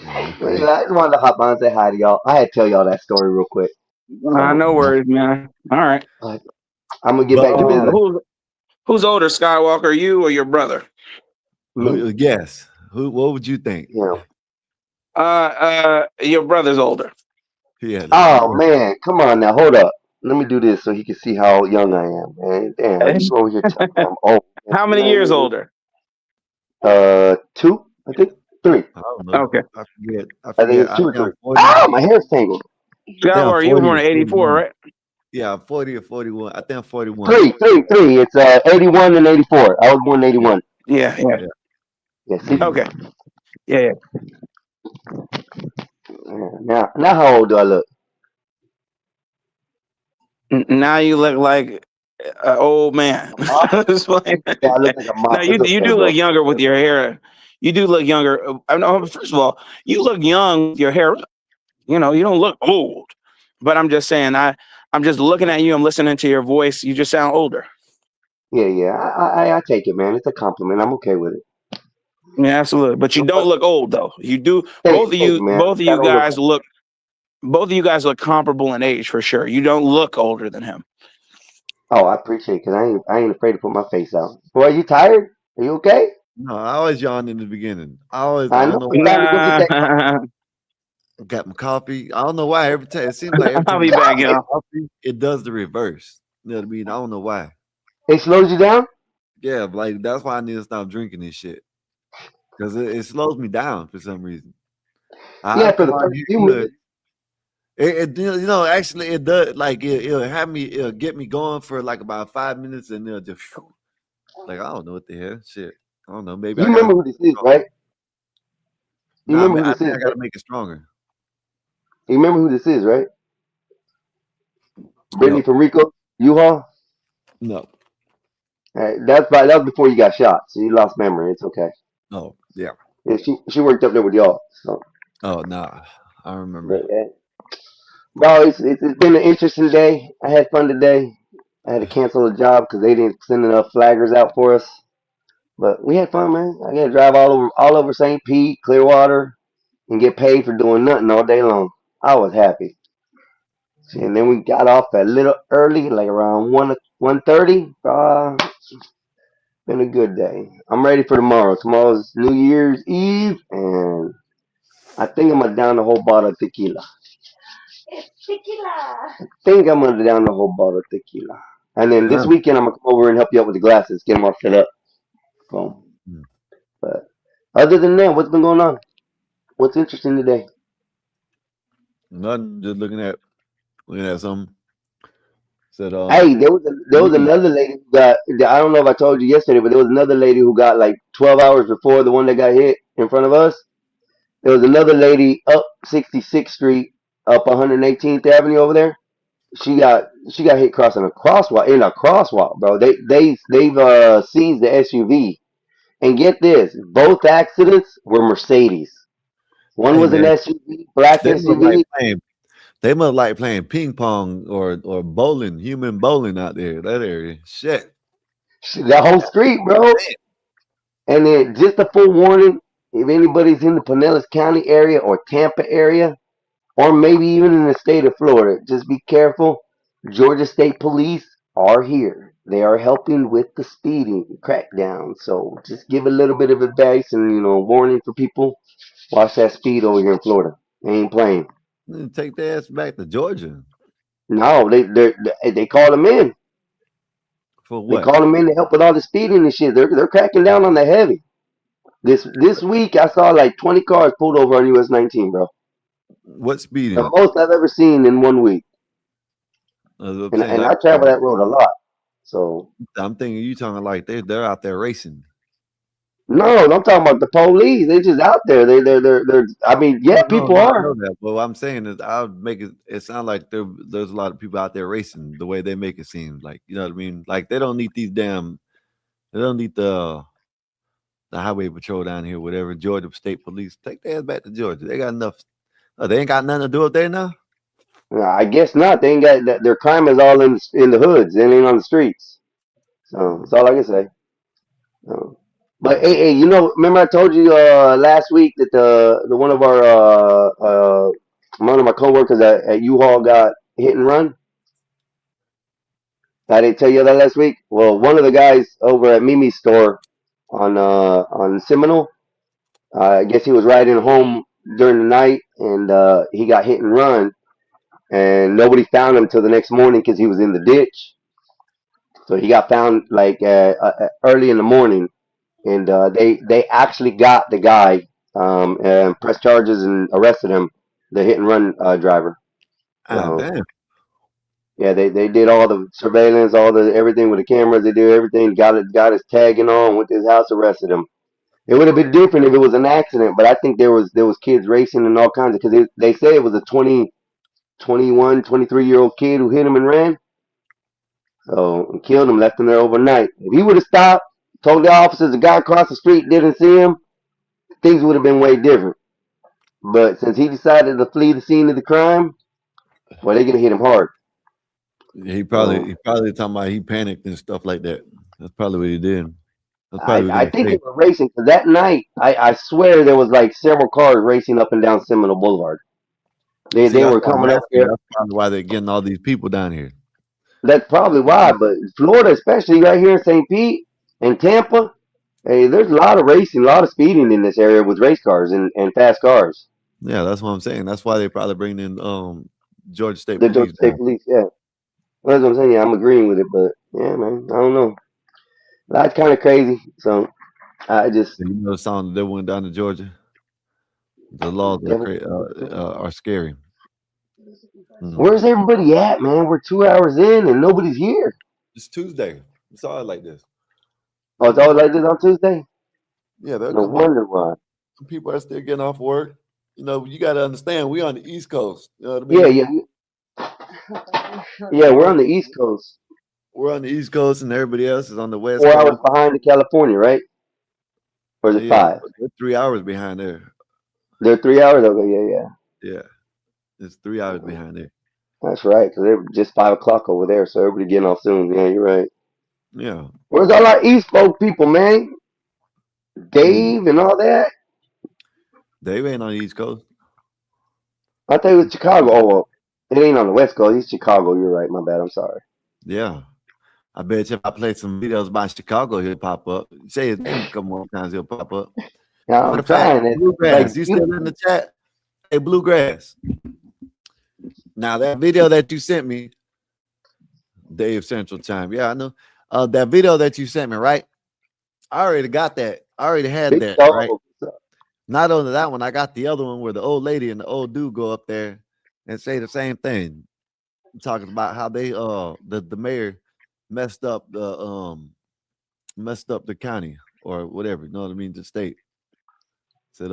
[SPEAKER 7] Yeah, it's
[SPEAKER 8] Anyway,
[SPEAKER 7] crazy.
[SPEAKER 8] I just wanted to hop on and say hi to y'all. I had to tell y'all that story real quick.
[SPEAKER 9] No
[SPEAKER 8] Um,
[SPEAKER 9] worries, man. All right.
[SPEAKER 8] but I'm gonna get
[SPEAKER 7] But
[SPEAKER 8] back to business.
[SPEAKER 9] Who's older, Skywalker? You or your brother?
[SPEAKER 8] Me,
[SPEAKER 7] yes. Who? What would you think?
[SPEAKER 8] you know.
[SPEAKER 9] Your brother's older.
[SPEAKER 7] Yeah.
[SPEAKER 8] Oh man, come on now, hold up. Let me do this so he can see how young I am, man. Damn, you over here telling me I'm old. Man.
[SPEAKER 9] How
[SPEAKER 8] I'm
[SPEAKER 9] many
[SPEAKER 8] not
[SPEAKER 9] years
[SPEAKER 8] even
[SPEAKER 9] older?
[SPEAKER 8] 2, I think 3.
[SPEAKER 7] I don't know.
[SPEAKER 9] Okay.
[SPEAKER 7] I forget. I
[SPEAKER 8] I think
[SPEAKER 7] forget.
[SPEAKER 8] it's
[SPEAKER 7] I
[SPEAKER 8] 2 or
[SPEAKER 7] think I'm
[SPEAKER 8] 3.
[SPEAKER 7] 40.
[SPEAKER 8] Ah, my hair's tangled.
[SPEAKER 7] I think I'm
[SPEAKER 9] Skywalker, you were
[SPEAKER 7] 40
[SPEAKER 9] born
[SPEAKER 7] or
[SPEAKER 9] in 84,
[SPEAKER 7] 41.
[SPEAKER 9] right?
[SPEAKER 7] Yeah, I'm 40 or 41. I think I'm 41.
[SPEAKER 8] 3. It's 81 and 84. I was born in
[SPEAKER 7] Yeah.
[SPEAKER 8] 81.
[SPEAKER 9] Yeah, yeah.
[SPEAKER 7] Yeah.
[SPEAKER 8] Yeah, see.
[SPEAKER 7] Hmm.
[SPEAKER 9] Okay. Yeah, yeah.
[SPEAKER 8] Yeah, now how old do I look?
[SPEAKER 9] Now you look like an old man.
[SPEAKER 8] A monster?
[SPEAKER 9] It's like-
[SPEAKER 8] Yeah, I look like a
[SPEAKER 9] no,
[SPEAKER 8] monster.
[SPEAKER 9] you
[SPEAKER 8] It's
[SPEAKER 9] you
[SPEAKER 8] okay,
[SPEAKER 9] do look
[SPEAKER 8] bro.
[SPEAKER 9] younger with your hair. You do look younger. I know. First of all, you look young with your hair up. You know, you don't look old. But I'm just saying, I'm just looking at you. I'm listening to your voice. You just sound older.
[SPEAKER 8] Yeah. I take it, man. It's a compliment. I'm okay with it.
[SPEAKER 9] Yeah, absolutely. But you don't look old though. You do.
[SPEAKER 8] Thank you, man.
[SPEAKER 9] Both of
[SPEAKER 8] I
[SPEAKER 9] you
[SPEAKER 8] don't look
[SPEAKER 9] guys look. Both of you guys look comparable in age for sure. You don't look older than him.
[SPEAKER 8] Oh, I appreciate it because I ain't afraid to put my face out. Boy, you tired? Are you okay?
[SPEAKER 7] No, I always yawn in the beginning. I
[SPEAKER 8] I
[SPEAKER 7] don't
[SPEAKER 8] know
[SPEAKER 7] know
[SPEAKER 8] it's
[SPEAKER 7] why.
[SPEAKER 8] time to go get that coffee.
[SPEAKER 9] Nah,
[SPEAKER 7] I got my coffee. I don't know why. Every time it seems like every
[SPEAKER 9] I'll
[SPEAKER 7] time
[SPEAKER 9] be
[SPEAKER 7] I
[SPEAKER 9] back,
[SPEAKER 7] drink
[SPEAKER 9] y'all.
[SPEAKER 7] coffee, it does the reverse. You know what I mean? I don't know why.
[SPEAKER 8] It slows you down?
[SPEAKER 7] Yeah, like that's why I need to stop drinking this shit because it slows me down for some reason. I
[SPEAKER 8] Yeah, for
[SPEAKER 7] come
[SPEAKER 8] the
[SPEAKER 7] out
[SPEAKER 8] first
[SPEAKER 7] here
[SPEAKER 8] few
[SPEAKER 7] good.
[SPEAKER 8] minutes.
[SPEAKER 7] Actually, it does. Like it'll have me. It'll get me going for like about 5 minutes, and it'll just like I don't know what the hell. Shit, I don't know. Maybe
[SPEAKER 8] You
[SPEAKER 7] I gotta
[SPEAKER 8] remember
[SPEAKER 7] make
[SPEAKER 8] who this
[SPEAKER 7] it
[SPEAKER 8] is,
[SPEAKER 7] stronger.
[SPEAKER 8] right? You
[SPEAKER 7] Nah,
[SPEAKER 8] remember
[SPEAKER 7] man,
[SPEAKER 8] who
[SPEAKER 7] I
[SPEAKER 8] this
[SPEAKER 7] think
[SPEAKER 8] is,
[SPEAKER 7] I
[SPEAKER 8] right?
[SPEAKER 7] gotta make it stronger.
[SPEAKER 8] You remember who this is, right? Brittany
[SPEAKER 7] No,
[SPEAKER 8] from Rico, U-Haul.
[SPEAKER 7] no,
[SPEAKER 8] That was before you got shot, so you lost memory. It's okay.
[SPEAKER 7] no. Yeah.
[SPEAKER 8] Yeah, she worked up there with y'all. So,
[SPEAKER 7] Oh, nah. I remember.
[SPEAKER 8] but, no, it's been an interesting day. I had fun today. I had to cancel a job because they didn't send enough flaggers out for us. But we had fun, man. I got to drive all over St. Pete, Clearwater, and get paid for doing nothing all day long. I was happy. And then we got off a little early, like around 1:30. Been a good day. I'm ready for tomorrow. Tomorrow's New Year's Eve, and I think I'm gonna down the whole bottle of tequila. I think I'm gonna down the whole bottle of tequila. And then this
[SPEAKER 7] Huh.
[SPEAKER 8] weekend I'm gonna come over and help you out with the glasses, get them all set up. Boom.
[SPEAKER 7] Hmm.
[SPEAKER 8] But other than that, what's been going on? What's interesting today?
[SPEAKER 7] Nothing. Just looking at something. Said
[SPEAKER 8] Hey, there was
[SPEAKER 7] weed.
[SPEAKER 8] another lady who got. I don't know if I told you yesterday, but there was another lady who got like 12 hours before the one that got hit in front of us. There was another lady up 66th Street, up 118th Avenue over there. She got hit crossing a crosswalk in a crosswalk, bro. They've seized the SUV, and get this, both accidents were Mercedes. One
[SPEAKER 7] Hey
[SPEAKER 8] was an
[SPEAKER 7] man,
[SPEAKER 8] SUV, black
[SPEAKER 7] they must like
[SPEAKER 8] SUV.
[SPEAKER 7] playing. They must like playing ping pong or bowling, human bowling out there. That area. Shit.
[SPEAKER 8] The whole street, bro. And then just a full warning: if anybody's in the Pinellas County area or Tampa area, or maybe even in the state of Florida, just be careful. Georgia State Police are here. They are helping with the speeding crackdown. So just give a little bit of advice and warning for people. Watch that speed over here in Florida. They ain't playing.
[SPEAKER 7] Take their ass back to Georgia.
[SPEAKER 8] No, they called them in.
[SPEAKER 7] For
[SPEAKER 8] They
[SPEAKER 7] what?
[SPEAKER 8] called them in to help with all the speeding and shit. They're cracking down on the heavy. This week I saw like 20 cars pulled over on US 19, bro.
[SPEAKER 7] What
[SPEAKER 8] The
[SPEAKER 7] speeding?
[SPEAKER 8] most I've ever seen in 1 week.
[SPEAKER 7] As I'm
[SPEAKER 8] And
[SPEAKER 7] saying,
[SPEAKER 8] I travel that road a lot. So
[SPEAKER 7] I'm thinking you talking like they're out there racing.
[SPEAKER 8] no, I'm talking about the police. They just out there. They're. I mean, yeah, people
[SPEAKER 7] I know
[SPEAKER 8] are.
[SPEAKER 7] that. But what I'm saying is, I'll make it sound like there's a lot of people out there racing the way they make it seem. Like, you know what I mean? Like they don't need they don't need the highway patrol down here, whatever. Georgia State Police, take their ass back to Georgia. They got enough. Oh, they ain't got nothing to do up there now.
[SPEAKER 8] I guess not. They ain't got that. Their crime is all in the hoods. It ain't on the streets. So that's all I can say. So, but
[SPEAKER 7] Mm.
[SPEAKER 8] hey, remember I told you last week that the one of our one of my coworkers at U-Haul got hit and run. I didn't tell you that last week. Well, one of the guys over at Mimi's store on Seminole, I guess he was riding home during the night and he got hit and run, and nobody found him till the next morning because he was in the ditch. So he got found like early in the morning, and they actually got the guy and pressed charges and arrested him, the hit and run driver.
[SPEAKER 7] Ah,
[SPEAKER 8] So
[SPEAKER 7] damn.
[SPEAKER 8] yeah, they did all the surveillance, all the everything with the cameras. They did everything. Got his tagging on, went to his house, arrested him. It would have been different if it was an accident, but I think there was kids racing and all kinds of because they say it was a 20, 21, 23-year-old kid who hit him and ran. So and killed him, left him there overnight. If he would have stopped, told the officers the guy across the street didn't see him, things would have been way different. But since he decided to flee the scene of the crime, well, they're gonna hit him hard. So
[SPEAKER 7] He probably talking about he panicked and stuff like that. That's probably what he did. That's
[SPEAKER 8] I,
[SPEAKER 7] probably what
[SPEAKER 8] I
[SPEAKER 7] he
[SPEAKER 8] think they
[SPEAKER 7] say.
[SPEAKER 8] were racing because that night I swear there was like several cars racing up and down Seminole Boulevard. They
[SPEAKER 7] See,
[SPEAKER 8] they
[SPEAKER 7] that's
[SPEAKER 8] were
[SPEAKER 7] why I'm
[SPEAKER 8] coming up
[SPEAKER 7] asking.
[SPEAKER 8] there.
[SPEAKER 7] That's probably why they're getting all these people down here.
[SPEAKER 8] That's probably why. But Florida, especially right here in St. Pete and Tampa, hey, there's a lot of racing, a lot of speeding in this area with race cars and fast cars.
[SPEAKER 7] Yeah, that's what I'm saying. That's why they probably bring in Georgia State
[SPEAKER 8] The Georgia
[SPEAKER 7] Police
[SPEAKER 8] State
[SPEAKER 7] down.
[SPEAKER 8] Police, yeah. Well, that's what I'm saying. Yeah, I'm agreeing with it, but yeah, man, I don't know. That's kind of crazy. So I just
[SPEAKER 7] You know the song that went down to Georgia. The laws are scary. Mhm.
[SPEAKER 8] where's everybody at, man? We're 2 hours in and nobody's here.
[SPEAKER 7] It's Tuesday. It's always like this.
[SPEAKER 8] Oh, it's
[SPEAKER 7] People
[SPEAKER 8] always
[SPEAKER 7] come.
[SPEAKER 8] like this on Tuesday.
[SPEAKER 7] Yeah, they'll
[SPEAKER 8] No
[SPEAKER 7] come up.
[SPEAKER 8] wonder why.
[SPEAKER 7] People are still getting off work. You know, you got to understand, we on the East Coast. You know what I
[SPEAKER 8] Yeah,
[SPEAKER 7] mean?
[SPEAKER 8] yeah, yeah. We're on the East Coast,
[SPEAKER 7] We're on the East Coast, and everybody else is on the West
[SPEAKER 8] 4 hours
[SPEAKER 7] Coast.
[SPEAKER 8] behind the California, right? Or is it
[SPEAKER 7] Yeah,
[SPEAKER 8] 5?
[SPEAKER 7] they're 3 hours behind there.
[SPEAKER 8] They're 3 hours. Okay, yeah,
[SPEAKER 7] Yeah, it's 3 hours
[SPEAKER 8] yeah.
[SPEAKER 7] behind there.
[SPEAKER 8] That's right, because they're just 5 o'clock over there, so everybody getting off soon. Yeah, you're right.
[SPEAKER 7] Yeah.
[SPEAKER 8] Where's all our East folk people, man?
[SPEAKER 7] Mm.
[SPEAKER 8] Dave and all that.
[SPEAKER 7] They ain't on the East Coast.
[SPEAKER 8] I thought it was Chicago. Oh, well, it ain't on the West Coast. It's Chicago. You're right. My bad. I'm sorry.
[SPEAKER 7] Yeah. I bet you if I play some videos about Chicago, he'll pop up. Say his name a couple more times, he'll pop up.
[SPEAKER 8] Yeah,
[SPEAKER 7] Matter
[SPEAKER 8] I'm
[SPEAKER 7] of fact,
[SPEAKER 8] trying it. Like
[SPEAKER 7] Bluegrass, you still in the chat? Hey, Bluegrass. Now that video that you sent me, Dave Central Time. Yeah, I know. That video that you sent me, right? I already got that. I already had
[SPEAKER 8] big
[SPEAKER 7] that, right?
[SPEAKER 8] dog.
[SPEAKER 7] Not only that one, I got the other one where the old lady and the old dude go up there and say the same thing, talking about how they the mayor messed up the county or whatever, you know what I mean, the state. Said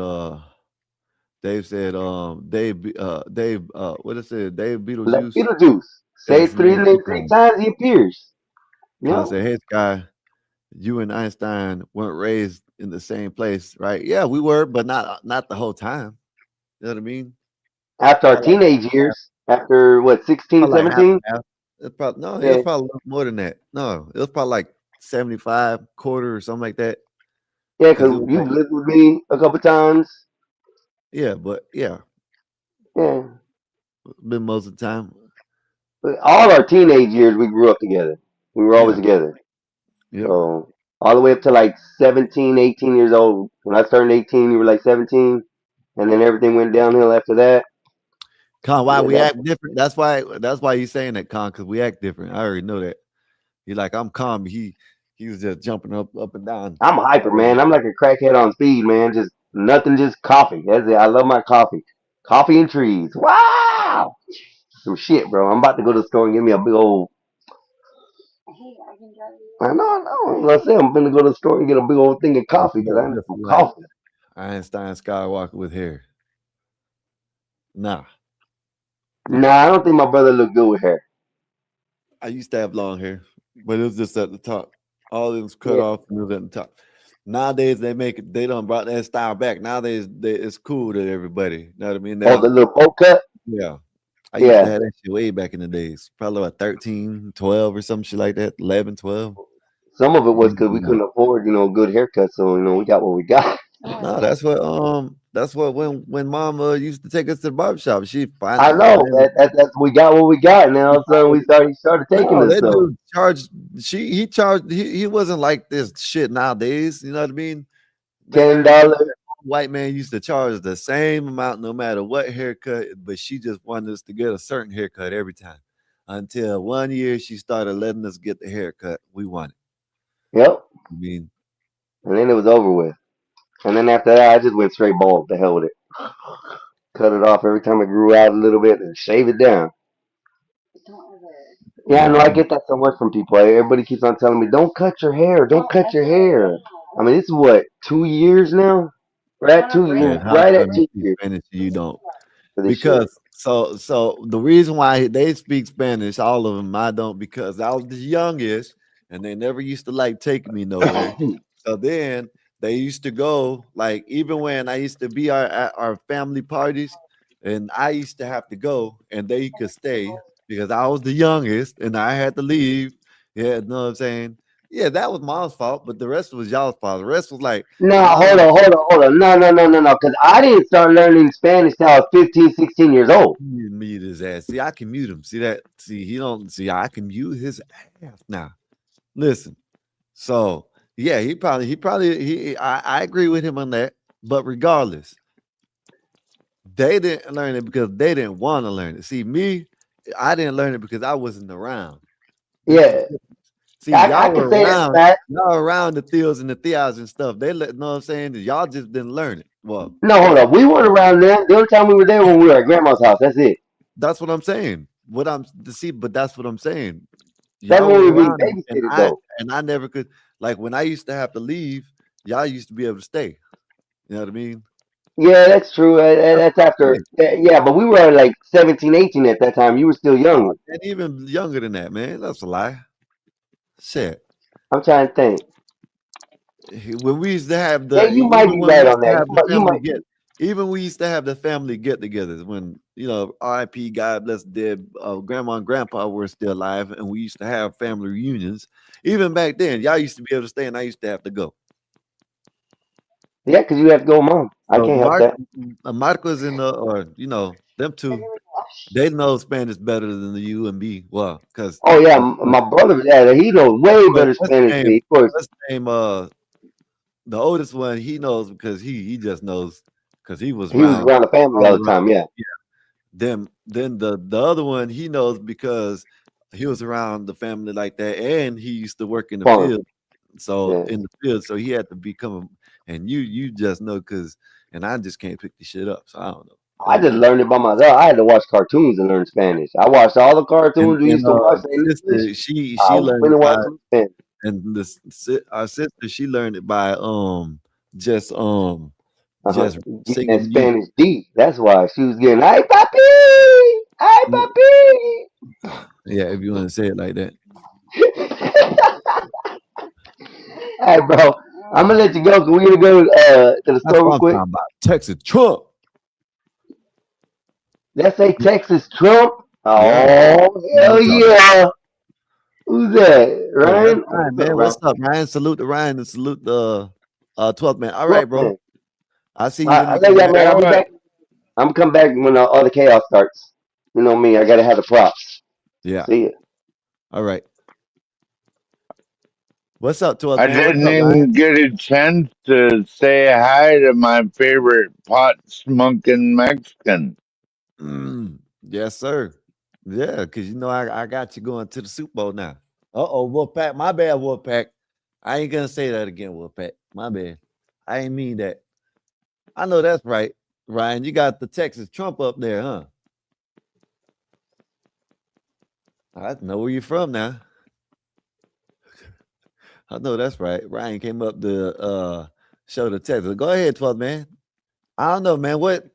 [SPEAKER 7] Dave said Dave what it said, Dave
[SPEAKER 8] Like
[SPEAKER 7] Beetlejuice
[SPEAKER 8] Beetlejuice.
[SPEAKER 7] said
[SPEAKER 8] Say
[SPEAKER 7] his
[SPEAKER 8] it three
[SPEAKER 7] name
[SPEAKER 8] names
[SPEAKER 7] three
[SPEAKER 8] three
[SPEAKER 7] times.
[SPEAKER 8] times, he appears.
[SPEAKER 7] Con said, hey Sky, you and Einstein weren't raised in the same place, right? Yeah, we were, but not the whole time. You know what I mean?
[SPEAKER 8] After our
[SPEAKER 7] Probably
[SPEAKER 8] teenage years, after what, 16,
[SPEAKER 7] like half
[SPEAKER 8] 17?
[SPEAKER 7] and half. It's probably no, it was
[SPEAKER 8] Yeah,
[SPEAKER 7] probably more than that. No, it was probably like 75 quarter or something like that.
[SPEAKER 8] yeah,
[SPEAKER 7] Because
[SPEAKER 8] because
[SPEAKER 7] it was like,
[SPEAKER 8] you've lived with me a couple times.
[SPEAKER 7] yeah, but yeah,
[SPEAKER 8] Yeah.
[SPEAKER 7] been most of the time.
[SPEAKER 8] But all our teenage years, we grew up together. We were always
[SPEAKER 7] Yeah,
[SPEAKER 8] together.
[SPEAKER 7] yep.
[SPEAKER 8] So all the way up to like 17, 18 years old. When I turned 18, you were like 17. And then everything went downhill after that.
[SPEAKER 7] Con, why
[SPEAKER 8] Yeah,
[SPEAKER 7] we act different? That's why you're saying that, Con, because we act different. I already know that. He like, I'm calm. He was just jumping up and down.
[SPEAKER 8] I'm hyper, man. I'm like a crackhead on speed, man. Just nothing, just coffee. That's it. I love my coffee. Coffee and trees. Wow. Some shit, bro. I'm about to go to the store and get me a big old. I know. I'm gonna say I'm gonna go to the store and get a big old thing of
[SPEAKER 7] Like,
[SPEAKER 8] coffee
[SPEAKER 7] you
[SPEAKER 8] because I
[SPEAKER 7] look
[SPEAKER 8] need
[SPEAKER 7] just
[SPEAKER 8] some
[SPEAKER 7] like
[SPEAKER 8] coffee.
[SPEAKER 7] Einstein Skywalker with hair. Nah, nah.
[SPEAKER 8] Nah, I don't think my brother look good with hair.
[SPEAKER 7] I used to have long hair, but it was just at the top. All it was cut
[SPEAKER 8] Yeah.
[SPEAKER 7] off and it was at the top. Nowadays they make it. They done brought that style back. Nowadays it's cool to everybody. You know what I mean?
[SPEAKER 8] Oh, the
[SPEAKER 7] Now,
[SPEAKER 8] little bowl cut.
[SPEAKER 7] yeah. I used to
[SPEAKER 8] Yeah.
[SPEAKER 7] have that shit way back in the days. Probably about 13, 12 or some shit like that. 11, 12.
[SPEAKER 8] Some of it was because we
[SPEAKER 7] No,
[SPEAKER 8] couldn't afford, good haircuts, so we got what we got.
[SPEAKER 7] that's what when mama used to take us to the barbershop. She
[SPEAKER 8] I
[SPEAKER 7] finally
[SPEAKER 8] know that's we got what we got. And now all of a sudden he started taking
[SPEAKER 7] no,
[SPEAKER 8] us.
[SPEAKER 7] that
[SPEAKER 8] So
[SPEAKER 7] dude charged. He charged. He wasn't like this shit nowadays. You know what I mean?
[SPEAKER 8] $10.
[SPEAKER 7] Man, white man used to charge the same amount no matter what haircut, but she just wanted us to get a certain haircut every time. Until one year she started letting us get the haircut we wanted.
[SPEAKER 8] Yep.
[SPEAKER 7] I mean,
[SPEAKER 8] And then it was over with. And then after that, I just went straight bald. The hell with it. Cut it off every time it grew out a little bit and shave it down. Yeah, I
[SPEAKER 7] yeah,
[SPEAKER 8] know. I get that so much from people. Everybody keeps on telling me, "Don't cut your hair. Don't cut your hair." I mean, this is what 2 years now.
[SPEAKER 7] yeah. How
[SPEAKER 8] Right at
[SPEAKER 7] come you
[SPEAKER 8] two
[SPEAKER 7] speak
[SPEAKER 8] years
[SPEAKER 7] Spanish and you don't?
[SPEAKER 8] for this shit.
[SPEAKER 7] Because so the reason why they speak Spanish, all of them, I don't, because I was the youngest and they never used to like taking me nowhere. So then they used to go like even when I used to be at our family parties, and I used to have to go and they could stay because I was the youngest and I had to leave. Yeah, you know what I'm saying? Yeah, that was mom's fault, but the rest was y'all's fault. The rest was like
[SPEAKER 8] No,
[SPEAKER 7] y'all
[SPEAKER 8] hold on. No. Because I didn't start learning Spanish till I was 15, 16 years old.
[SPEAKER 7] mute his ass. See, I can mute him. See that? See, he don't see. I can mute his ass now. Listen. So yeah, I agree with him on that. But regardless, they didn't learn it because they didn't want to learn it. See, me, I didn't learn it because I wasn't around. This is
[SPEAKER 8] Yeah,
[SPEAKER 7] different. See,
[SPEAKER 8] I can say that's that.
[SPEAKER 7] y'all around the Theos and the Theos and stuff. They let know what I'm saying. Y'all just didn't learn it. Well,
[SPEAKER 8] No, hold up. We weren't around then. The only time we were there when we were at grandma's house. That's it.
[SPEAKER 7] that's what I'm saying. What I'm to see, but that's what I'm saying.
[SPEAKER 8] That's
[SPEAKER 7] Y'all
[SPEAKER 8] when we
[SPEAKER 7] were
[SPEAKER 8] were being
[SPEAKER 7] around it,
[SPEAKER 8] babysitted though.
[SPEAKER 7] and I never could like when I used to have to leave, y'all used to be able to stay. You know what I mean?
[SPEAKER 8] Yeah, that's true.
[SPEAKER 7] That's
[SPEAKER 8] That's
[SPEAKER 7] what I'm
[SPEAKER 8] after.
[SPEAKER 7] saying.
[SPEAKER 8] Yeah, but we were like 17, 18 at that time. You were still
[SPEAKER 7] No,
[SPEAKER 8] younger.
[SPEAKER 7] and even younger than that, man. That's a lie. Shit.
[SPEAKER 8] I'm trying to think.
[SPEAKER 7] When we used to have
[SPEAKER 8] Yeah, you might
[SPEAKER 7] even
[SPEAKER 8] be
[SPEAKER 7] when we
[SPEAKER 8] right on
[SPEAKER 7] used to
[SPEAKER 8] that.
[SPEAKER 7] have the
[SPEAKER 8] You
[SPEAKER 7] family
[SPEAKER 8] might
[SPEAKER 7] get,
[SPEAKER 8] be.
[SPEAKER 7] even we used to have the family get-togethers when R.I.P. God bless dead grandma and grandpa were still alive, and we used to have family reunions. Even back then, y'all used to be able to stay, and I used to have to go.
[SPEAKER 8] Yeah, because you have to go, mom. I
[SPEAKER 7] So
[SPEAKER 8] can't help that.
[SPEAKER 7] Marcos in the or them two, they know Spanish better than the you and me. Well, because
[SPEAKER 8] Oh yeah, my brother. Yeah, he knows way better
[SPEAKER 7] what's
[SPEAKER 8] Spanish
[SPEAKER 7] the
[SPEAKER 8] than me.
[SPEAKER 7] name?
[SPEAKER 8] Of course,
[SPEAKER 7] What's the name? The oldest one, he knows because he just knows because he was
[SPEAKER 8] he was
[SPEAKER 7] around
[SPEAKER 8] around the family
[SPEAKER 7] all
[SPEAKER 8] all the
[SPEAKER 7] around.
[SPEAKER 8] time. Yeah,
[SPEAKER 7] Yeah. Then the other one, he knows because he was around the family like that, and he used to work in the
[SPEAKER 8] farm.
[SPEAKER 7] field. So
[SPEAKER 8] Yeah.
[SPEAKER 7] in the field, so he had to become. And you just know because, and I just can't pick the shit up. So I don't know.
[SPEAKER 8] I just learned it by myself. I had to watch cartoons and learn Spanish. I watched all the cartoons we
[SPEAKER 7] And
[SPEAKER 8] used to watch in English.
[SPEAKER 7] sister, she
[SPEAKER 8] I
[SPEAKER 7] learned
[SPEAKER 8] went
[SPEAKER 7] it
[SPEAKER 8] and
[SPEAKER 7] by,
[SPEAKER 8] watched them in Spanish.
[SPEAKER 7] and our sister, she learned it by just
[SPEAKER 8] Uh-huh.
[SPEAKER 7] just
[SPEAKER 8] Getting that
[SPEAKER 7] singing music.
[SPEAKER 8] Spanish D. That's why she was getting, "Ay papi, ay
[SPEAKER 7] Mm,
[SPEAKER 8] papi."
[SPEAKER 7] yeah, if you want to say it like that.
[SPEAKER 8] Hey, bro, I'm gonna let you go. Cause we're gonna go to the
[SPEAKER 7] That's
[SPEAKER 8] store
[SPEAKER 7] what
[SPEAKER 8] real
[SPEAKER 7] I'm
[SPEAKER 8] quick.
[SPEAKER 7] talking about. Texas Trump.
[SPEAKER 8] Let's say Texas Trump.
[SPEAKER 7] Yeah,
[SPEAKER 8] Oh
[SPEAKER 7] you know what
[SPEAKER 8] hell
[SPEAKER 7] I'm talking about.
[SPEAKER 8] yeah! Who's that?
[SPEAKER 7] Yeah, that's
[SPEAKER 8] Ryan?
[SPEAKER 7] Ryan,
[SPEAKER 8] What's up,
[SPEAKER 7] man.
[SPEAKER 8] Ryan?
[SPEAKER 7] What's up, Ryan? Salute to Ryan and salute the 12th man. All right,
[SPEAKER 8] Trump
[SPEAKER 7] bro.
[SPEAKER 8] man.
[SPEAKER 7] I'll see you when
[SPEAKER 8] I
[SPEAKER 7] you
[SPEAKER 8] love
[SPEAKER 7] come
[SPEAKER 8] y'all,
[SPEAKER 7] back.
[SPEAKER 8] man.
[SPEAKER 2] Yeah,
[SPEAKER 8] I'll be
[SPEAKER 2] what?
[SPEAKER 8] back. I'm gonna come back when all the chaos starts. You know me. I gotta have the props.
[SPEAKER 7] Yeah.
[SPEAKER 8] See ya.
[SPEAKER 7] All right. What's up, 12th
[SPEAKER 2] I
[SPEAKER 7] man? What's
[SPEAKER 2] didn't
[SPEAKER 7] up, Ryan?
[SPEAKER 2] even get a chance to say hi to my favorite pot smoking Mexican.
[SPEAKER 7] Yes, sir. Yeah, because I got you going to the Super Bowl now. Uh-oh, Wolfpack. My bad, Wolfpack. I ain't gonna say that again, Wolfpack. My bad. I ain't mean that. I know that's right, Ryan. You got the Texas Trump up there, huh? I know where you're from now. I know that's right. Ryan came up to show the Texas. Go ahead, 12 man. I don't know, man. What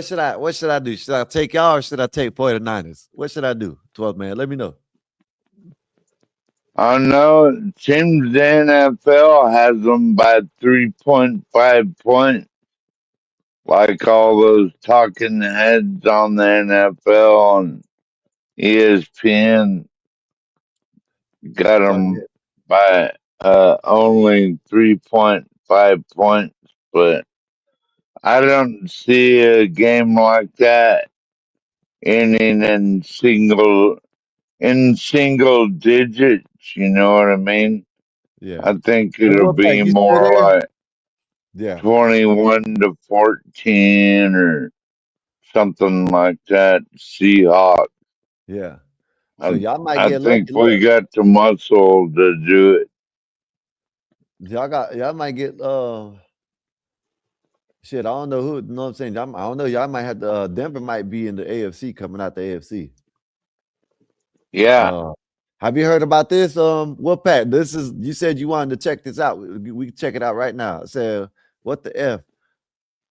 [SPEAKER 7] should I do? Should I take y'all or should I take 49ers? What should I do? 12 man. Let me know.
[SPEAKER 10] I know teams the NFL has them by 3.5 points, like all those talking heads on the NFL on ESPN got them by only 3.5 points, but I don't see a game like that ending in single digits. You know what I mean?
[SPEAKER 7] Yeah.
[SPEAKER 10] I think
[SPEAKER 7] Hey,
[SPEAKER 10] it'll
[SPEAKER 7] Wolfpack,
[SPEAKER 10] be
[SPEAKER 7] you still
[SPEAKER 10] more
[SPEAKER 7] there?
[SPEAKER 10] like
[SPEAKER 7] Yeah.
[SPEAKER 10] 21-14 or something like that. Seahawks.
[SPEAKER 7] Yeah. So
[SPEAKER 10] I
[SPEAKER 7] y'all might
[SPEAKER 10] I
[SPEAKER 7] get
[SPEAKER 10] think
[SPEAKER 7] lucky.
[SPEAKER 10] we
[SPEAKER 7] Look,
[SPEAKER 10] got the muscle to do it.
[SPEAKER 7] y'all might get shit. I don't know who. You know what I'm saying? I don't know. Y'all might have to. Denver might be in the AFC coming out the AFC.
[SPEAKER 10] Yeah.
[SPEAKER 7] Have you heard about this? Pat? This is you said you wanted to check this out. We can check it out right now. It said, what the F?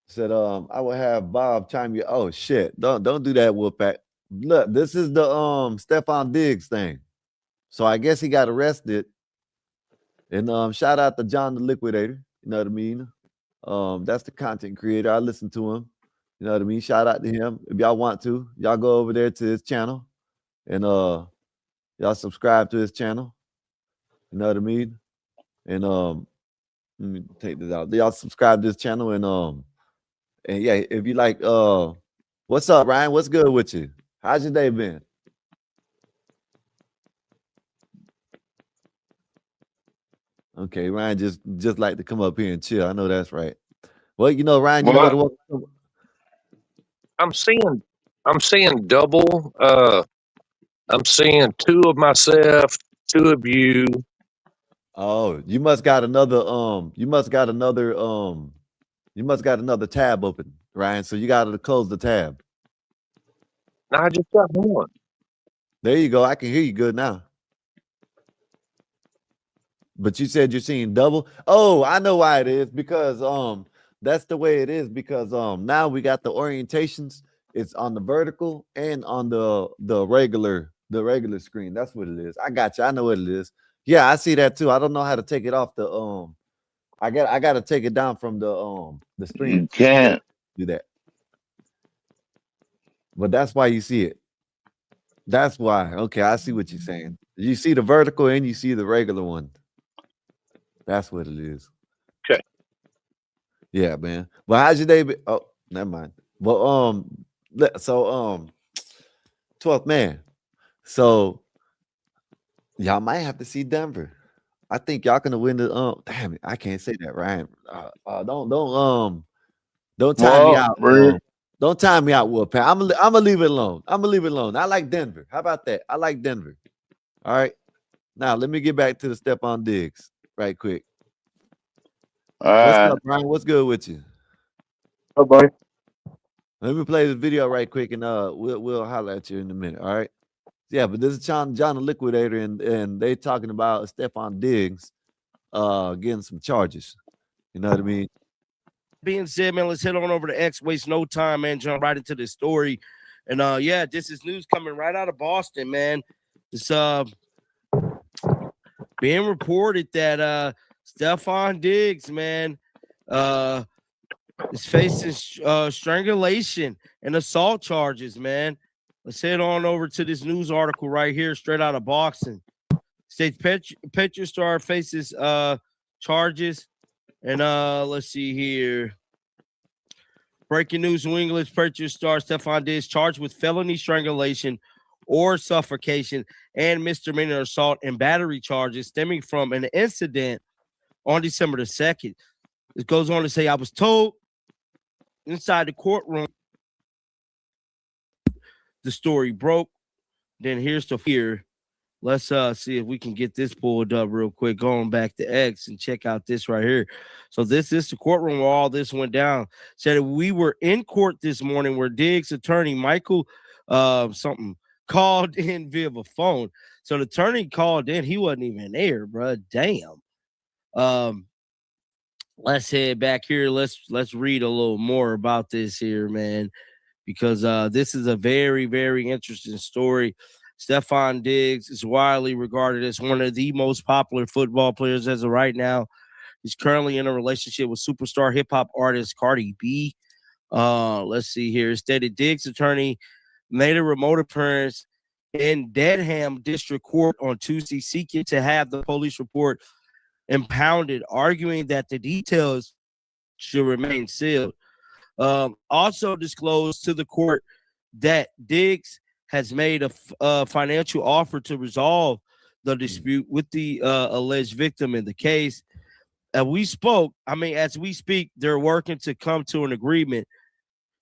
[SPEAKER 7] Said, I will have Bob chime you. Oh shit. Don't do that, Pat. Look, this is the Stephon Diggs thing. So I guess he got arrested. And shout out to John the Liquidator. You know what I mean? That's the content creator. I listen to him. You know what I mean? Shout out to him. If y'all want to, y'all go over there to his channel and y'all subscribe to his channel. You know what I mean? And let me take this out. Y'all subscribe to this channel and yeah, if you like what's up, Ryan? What's good with you? How's your day been? Okay, Ryan just like to come up here and chill. I know that's right. Well, you know, Ryan, you're more than
[SPEAKER 10] Well,
[SPEAKER 7] welcome.
[SPEAKER 11] I'm seeing double. I'm seeing two of myself, two of you.
[SPEAKER 7] Oh, you must got another you must got another tab open, Ryan. So you gotta close the tab.
[SPEAKER 11] No, I just got one.
[SPEAKER 7] There you go. I can hear you good now. But you said you're seeing double. Oh, I know why it is because that's the way it is because now we got the orientations. It's on the vertical and on the regular screen. That's what it is. I got you. I know what it is. Yeah, I see that too. I don't know how to take it off the I got to take it down from the
[SPEAKER 10] you
[SPEAKER 7] stream.
[SPEAKER 10] can't.
[SPEAKER 7] Do that. But that's why you see it. That's why. Okay, I see what you're saying. You see the vertical and you see the regular one. That's what it is.
[SPEAKER 11] Okay.
[SPEAKER 7] Yeah, man. Well, how's your day been? Oh, never mind. Well, so 12th man. So y'all might have to see Denver. I think y'all gonna win the damn it, I can't say that, Ryan. Don't time me
[SPEAKER 10] Well,
[SPEAKER 7] out. Don't time me out, Wolfpack. I'm gonna leave it alone. I'm gonna leave it alone. I like Denver. How about that? I like Denver. All right. Now let me get back to the Stephon Diggs right quick. What's up, Brian? What's good with you?
[SPEAKER 11] Oh, buddy.
[SPEAKER 7] Let me play this video right quick, and we'll holler at you in a minute. All right. Yeah, but this is John the Liquidator, and they talking about Stephon Diggs getting some charges. You know what I mean?
[SPEAKER 12] Being said, man, let's head on over to X. Waste no time, man. Jump right into this story. And yeah, this is news coming right out of Boston, man. It's being reported that Stephon Diggs, man, is facing strangulation and assault charges, man. Let's head on over to this news article right here, straight out of Boston. States Petro star faces charges. And let's see here. Breaking news: New England's Patriots star Stephon Diggs charged with felony strangulation or suffocation and misdemeanor assault and battery charges stemming from an incident on December the 2nd. It goes on to say, I was told inside the courtroom the story broke. Then here's the fear. Let's see if we can get this pulled up real quick. Going back to X and check out this right here. So this is the courtroom where all this went down. Said we were in court this morning where Diggs' attorney Michael something called in via the phone. So the attorney called in. He wasn't even there, bro. Damn. Let's head back here. Let's read a little more about this here, man, because this is a very, very interesting story. Stephon Diggs is widely regarded as one of the most popular football players as of right now. He's currently in a relationship with superstar hip hop artist Cardi B. Let's see here. Stated Diggs' attorney made a remote appearance in Dedham District Court on Tuesday, seeking to have the police report impounded, arguing that the details should remain sealed. Also disclosed to the court that Diggs has made a financial offer to resolve the dispute with the alleged victim in the case. As we speak, they're working to come to an agreement.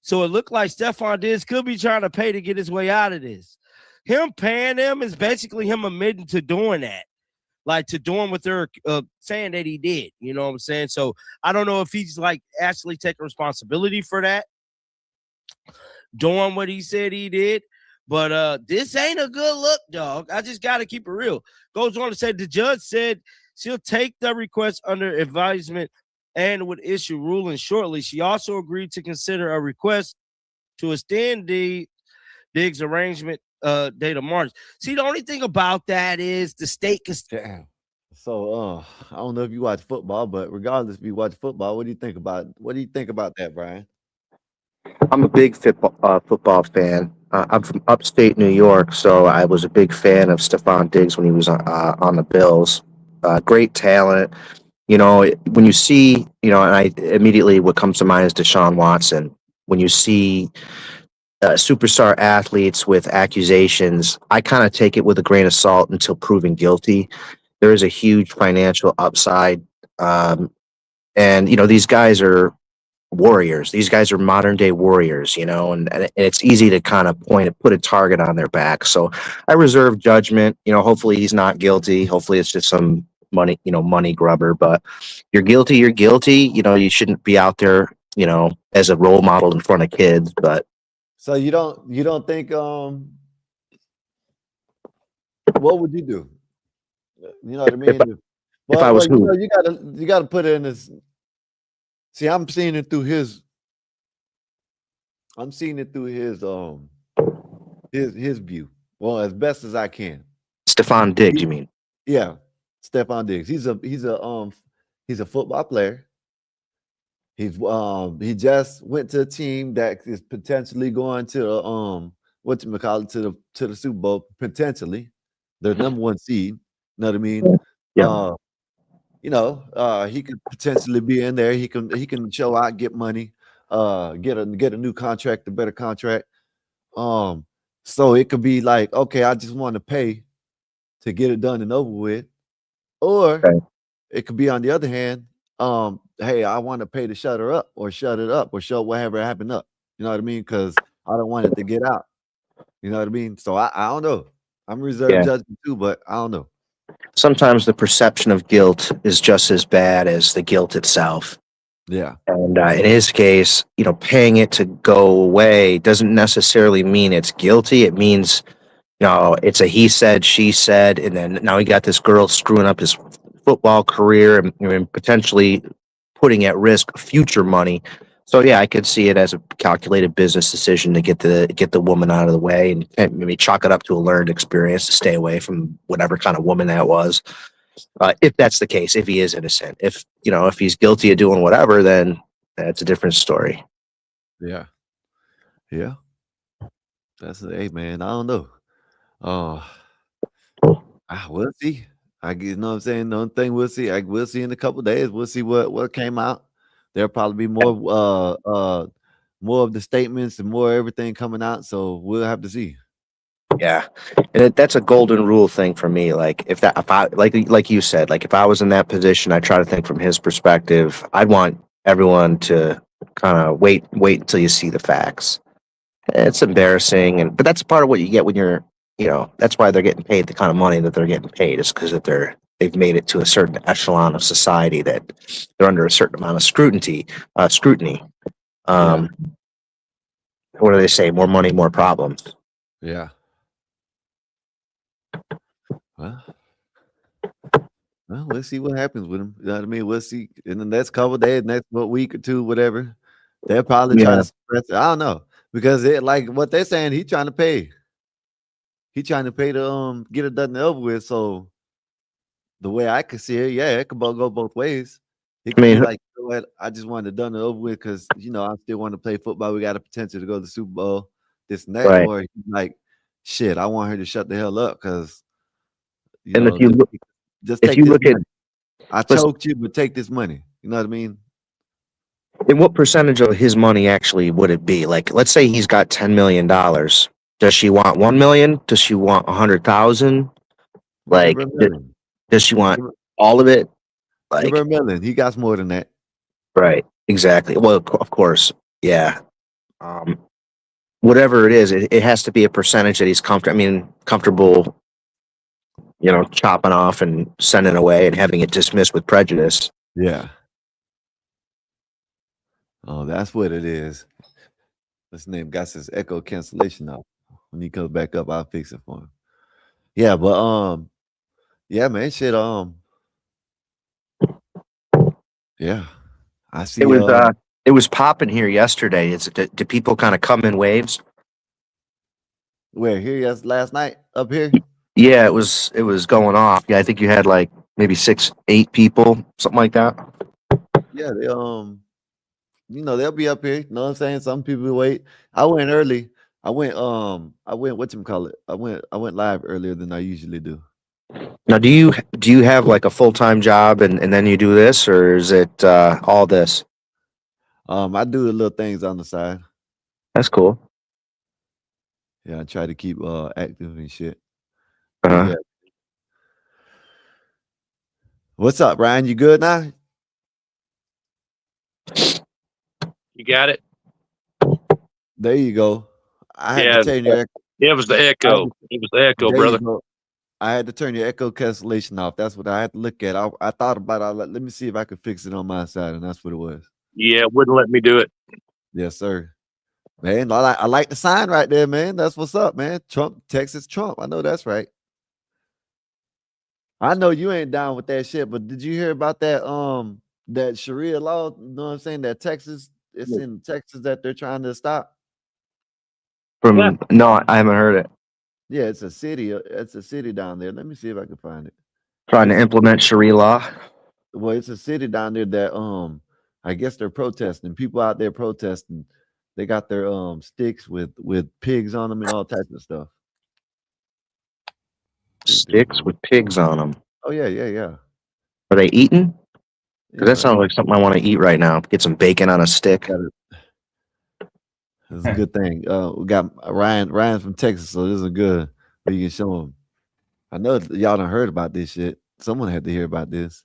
[SPEAKER 12] So it looked like Stephon Diggs could be trying to pay to get his way out of this. Him paying them is basically him admitting to doing that. Like to doing what they're saying that he did. You know what I'm saying? So I don't know if he's like actually taking responsibility for that, doing what he said he did. But this ain't a good look, dog. I just got to keep it real. Goes on to say the judge said she'll take the request under advisement and would issue ruling shortly. She also agreed to consider a request to extend the Diggs arrangement date of March. See, the only thing about that is the state can.
[SPEAKER 7] Damn. So I don't know if you watch football, but regardless if you watch football, what do you think about that, Brian?
[SPEAKER 13] I'm a big football fan. I'm from upstate New York, so I was a big fan of Stephon Diggs when he was on the Bills. Great talent. When you see, and I immediately what comes to mind is Deshaun Watson. When you see superstar athletes with accusations, I kind of take it with a grain of salt until proven guilty. There is a huge financial upside. And these guys are warriors. These guys are modern day warriors, and it's easy to kind of put a target on their back. So I reserve judgment. Hopefully he's not guilty. Hopefully it's just some money grubber. But you're guilty. You're guilty. You shouldn't be out there, as a role model in front of kids. But
[SPEAKER 7] so you don't think what would you do? You know what I mean?
[SPEAKER 13] If I was who?
[SPEAKER 7] You gotta put it in this. See, I'm seeing it through his his view. Well, as best as I can.
[SPEAKER 13] Stephon Diggs, you mean?
[SPEAKER 7] Yeah, Stephon Diggs. He's a football player. He just went to a team that is potentially going to to the Super Bowl potentially. Their number one seed. You know what I mean?
[SPEAKER 13] Yeah.
[SPEAKER 7] He could potentially be in there. He can show out, get money, get a new contract, a better contract. So it could be like, okay, I just want to pay to get it done and over with, or it could be on the other hand, hey, I want to pay to shut it up, or show whatever happened up. You know what I mean? Because I don't want it to get out. You know what I mean? So I don't know. I'm reserved judgment too, but I don't know.
[SPEAKER 13] Sometimes the perception of guilt is just as bad as the guilt itself.
[SPEAKER 7] Yeah.
[SPEAKER 13] And in his case, paying it to go away doesn't necessarily mean it's guilty. It means, it's a he said, she said, and then now he got this girl screwing up his football career and potentially putting at risk future money. So yeah, I could see it as a calculated business decision to get the woman out of the way and maybe chalk it up to a learned experience to stay away from whatever kind of woman that was. If that's the case, if he is innocent, if he's guilty of doing whatever, then that's a different story.
[SPEAKER 7] Yeah. That's hey man, I don't know. We'll see. You know what I'm saying? The only thing we'll see. We'll see in a couple of days. We'll see what came out. There'll probably be more of the statements and more everything coming out. So we'll have to see.
[SPEAKER 13] Yeah, and that's a golden rule thing for me. Like if I like you said, like if I was in that position, I try to think from his perspective. I'd want everyone to kind of wait until you see the facts. It's embarrassing, but that's part of what you get when you're you know, that's why they're getting paid the kind of money that they're getting paid, is because they've made it to a certain echelon of society that they're under a certain amount of scrutiny.
[SPEAKER 7] Yeah.
[SPEAKER 13] What do they say? More money, more problems.
[SPEAKER 7] Yeah. Well, well, let's see what happens with him. You know what I mean? We'll see in the next couple of days, next week or two, whatever. They'll probably try
[SPEAKER 13] Yeah.
[SPEAKER 7] to suppress it. I don't know. Because it, like what they're saying, he trying to pay. He trying to pay to get it done and over with. So the way I could see it, yeah, it could go both ways. It
[SPEAKER 13] I
[SPEAKER 7] could be
[SPEAKER 13] mean,
[SPEAKER 7] like, you know what, I just wanted it done and over with because you know I still want to play football. We got a potential to go to the Super Bowl, this and that.
[SPEAKER 13] right.
[SPEAKER 7] Or he's like, shit, I want her to shut the hell up because you
[SPEAKER 13] And
[SPEAKER 7] know, just
[SPEAKER 13] if
[SPEAKER 7] take
[SPEAKER 13] you
[SPEAKER 7] this
[SPEAKER 13] look at,
[SPEAKER 7] money. I
[SPEAKER 13] listen,
[SPEAKER 7] choked you, but take this money. You know what I mean?
[SPEAKER 13] and what percentage of his money actually would it be? Like, let's say he's got $10 million. Does she want 1 million? Does she want 100,000?
[SPEAKER 7] Give
[SPEAKER 13] Like,
[SPEAKER 7] her a million.
[SPEAKER 13] does she want
[SPEAKER 7] Give her,
[SPEAKER 13] all of it?
[SPEAKER 7] give her
[SPEAKER 13] Like,
[SPEAKER 7] a million. He got more than that.
[SPEAKER 13] right, exactly. Well, of course, yeah. Whatever it is, it has to be a percentage that he's comfortable, you know, chopping off and sending away and having it dismissed with prejudice.
[SPEAKER 7] Yeah. Oh, that's what it is. This name got his echo cancellation off. When he comes back up, I'll fix it for him. Yeah, but yeah, man, shit. Yeah, I
[SPEAKER 13] It
[SPEAKER 7] see.
[SPEAKER 13] was it was popping here yesterday. Do people kind of come in waves?
[SPEAKER 7] Where here? Yes, last night up here.
[SPEAKER 13] Yeah, it was going off. Yeah, I think you had like maybe 6, 8 people, something like that.
[SPEAKER 7] Yeah, they you know, they'll be up here. You know what I'm saying? Some people wait. I went early. I went whatchamacallit? I went live earlier than I usually do.
[SPEAKER 13] Now, do you have like a full-time job and then you do this, or is it all this?
[SPEAKER 7] I do the little things on the side.
[SPEAKER 13] That's cool.
[SPEAKER 7] Yeah, I try to keep active and shit. But
[SPEAKER 13] Uh-huh.
[SPEAKER 7] yeah. What's up, Ryan? You good now?
[SPEAKER 11] You got it?
[SPEAKER 7] There you go. I had to
[SPEAKER 11] Yeah,
[SPEAKER 7] turn your
[SPEAKER 11] it was the echo. It was the echo,
[SPEAKER 7] there
[SPEAKER 11] brother.
[SPEAKER 7] you go. I had to turn your echo cancellation off. That's what I had to look at. I thought about it. I was like, let me see if I could fix it on my side, and that's what it was.
[SPEAKER 11] Yeah, it wouldn't let me do it.
[SPEAKER 7] Yes, sir. Man, I like the sign right there, man. That's what's up, man. Trump, Texas, Trump. I know that's right. I know you ain't down with that shit, but did you hear about that Sharia law? You know what I'm saying? That Texas, it's in Texas that they're trying to stop.
[SPEAKER 13] No, I haven't heard it.
[SPEAKER 7] Yeah, it's a city. It's a city down there. Let me see if I can find it.
[SPEAKER 13] Trying to implement Sharia law.
[SPEAKER 7] Well, it's a city down there that I guess they're protesting. People out there protesting. They got their sticks with pigs on them and all types of stuff.
[SPEAKER 13] Sticks with pigs on them.
[SPEAKER 7] Oh yeah.
[SPEAKER 13] Are they eating? Because
[SPEAKER 7] Yeah,
[SPEAKER 13] that sounds like something I want to eat right now. Get some bacon on a stick.
[SPEAKER 7] It's a good thing. We got Ryan from Texas, so this is good. But you can show him. I know y'all done heard about this shit. Someone had to hear about this.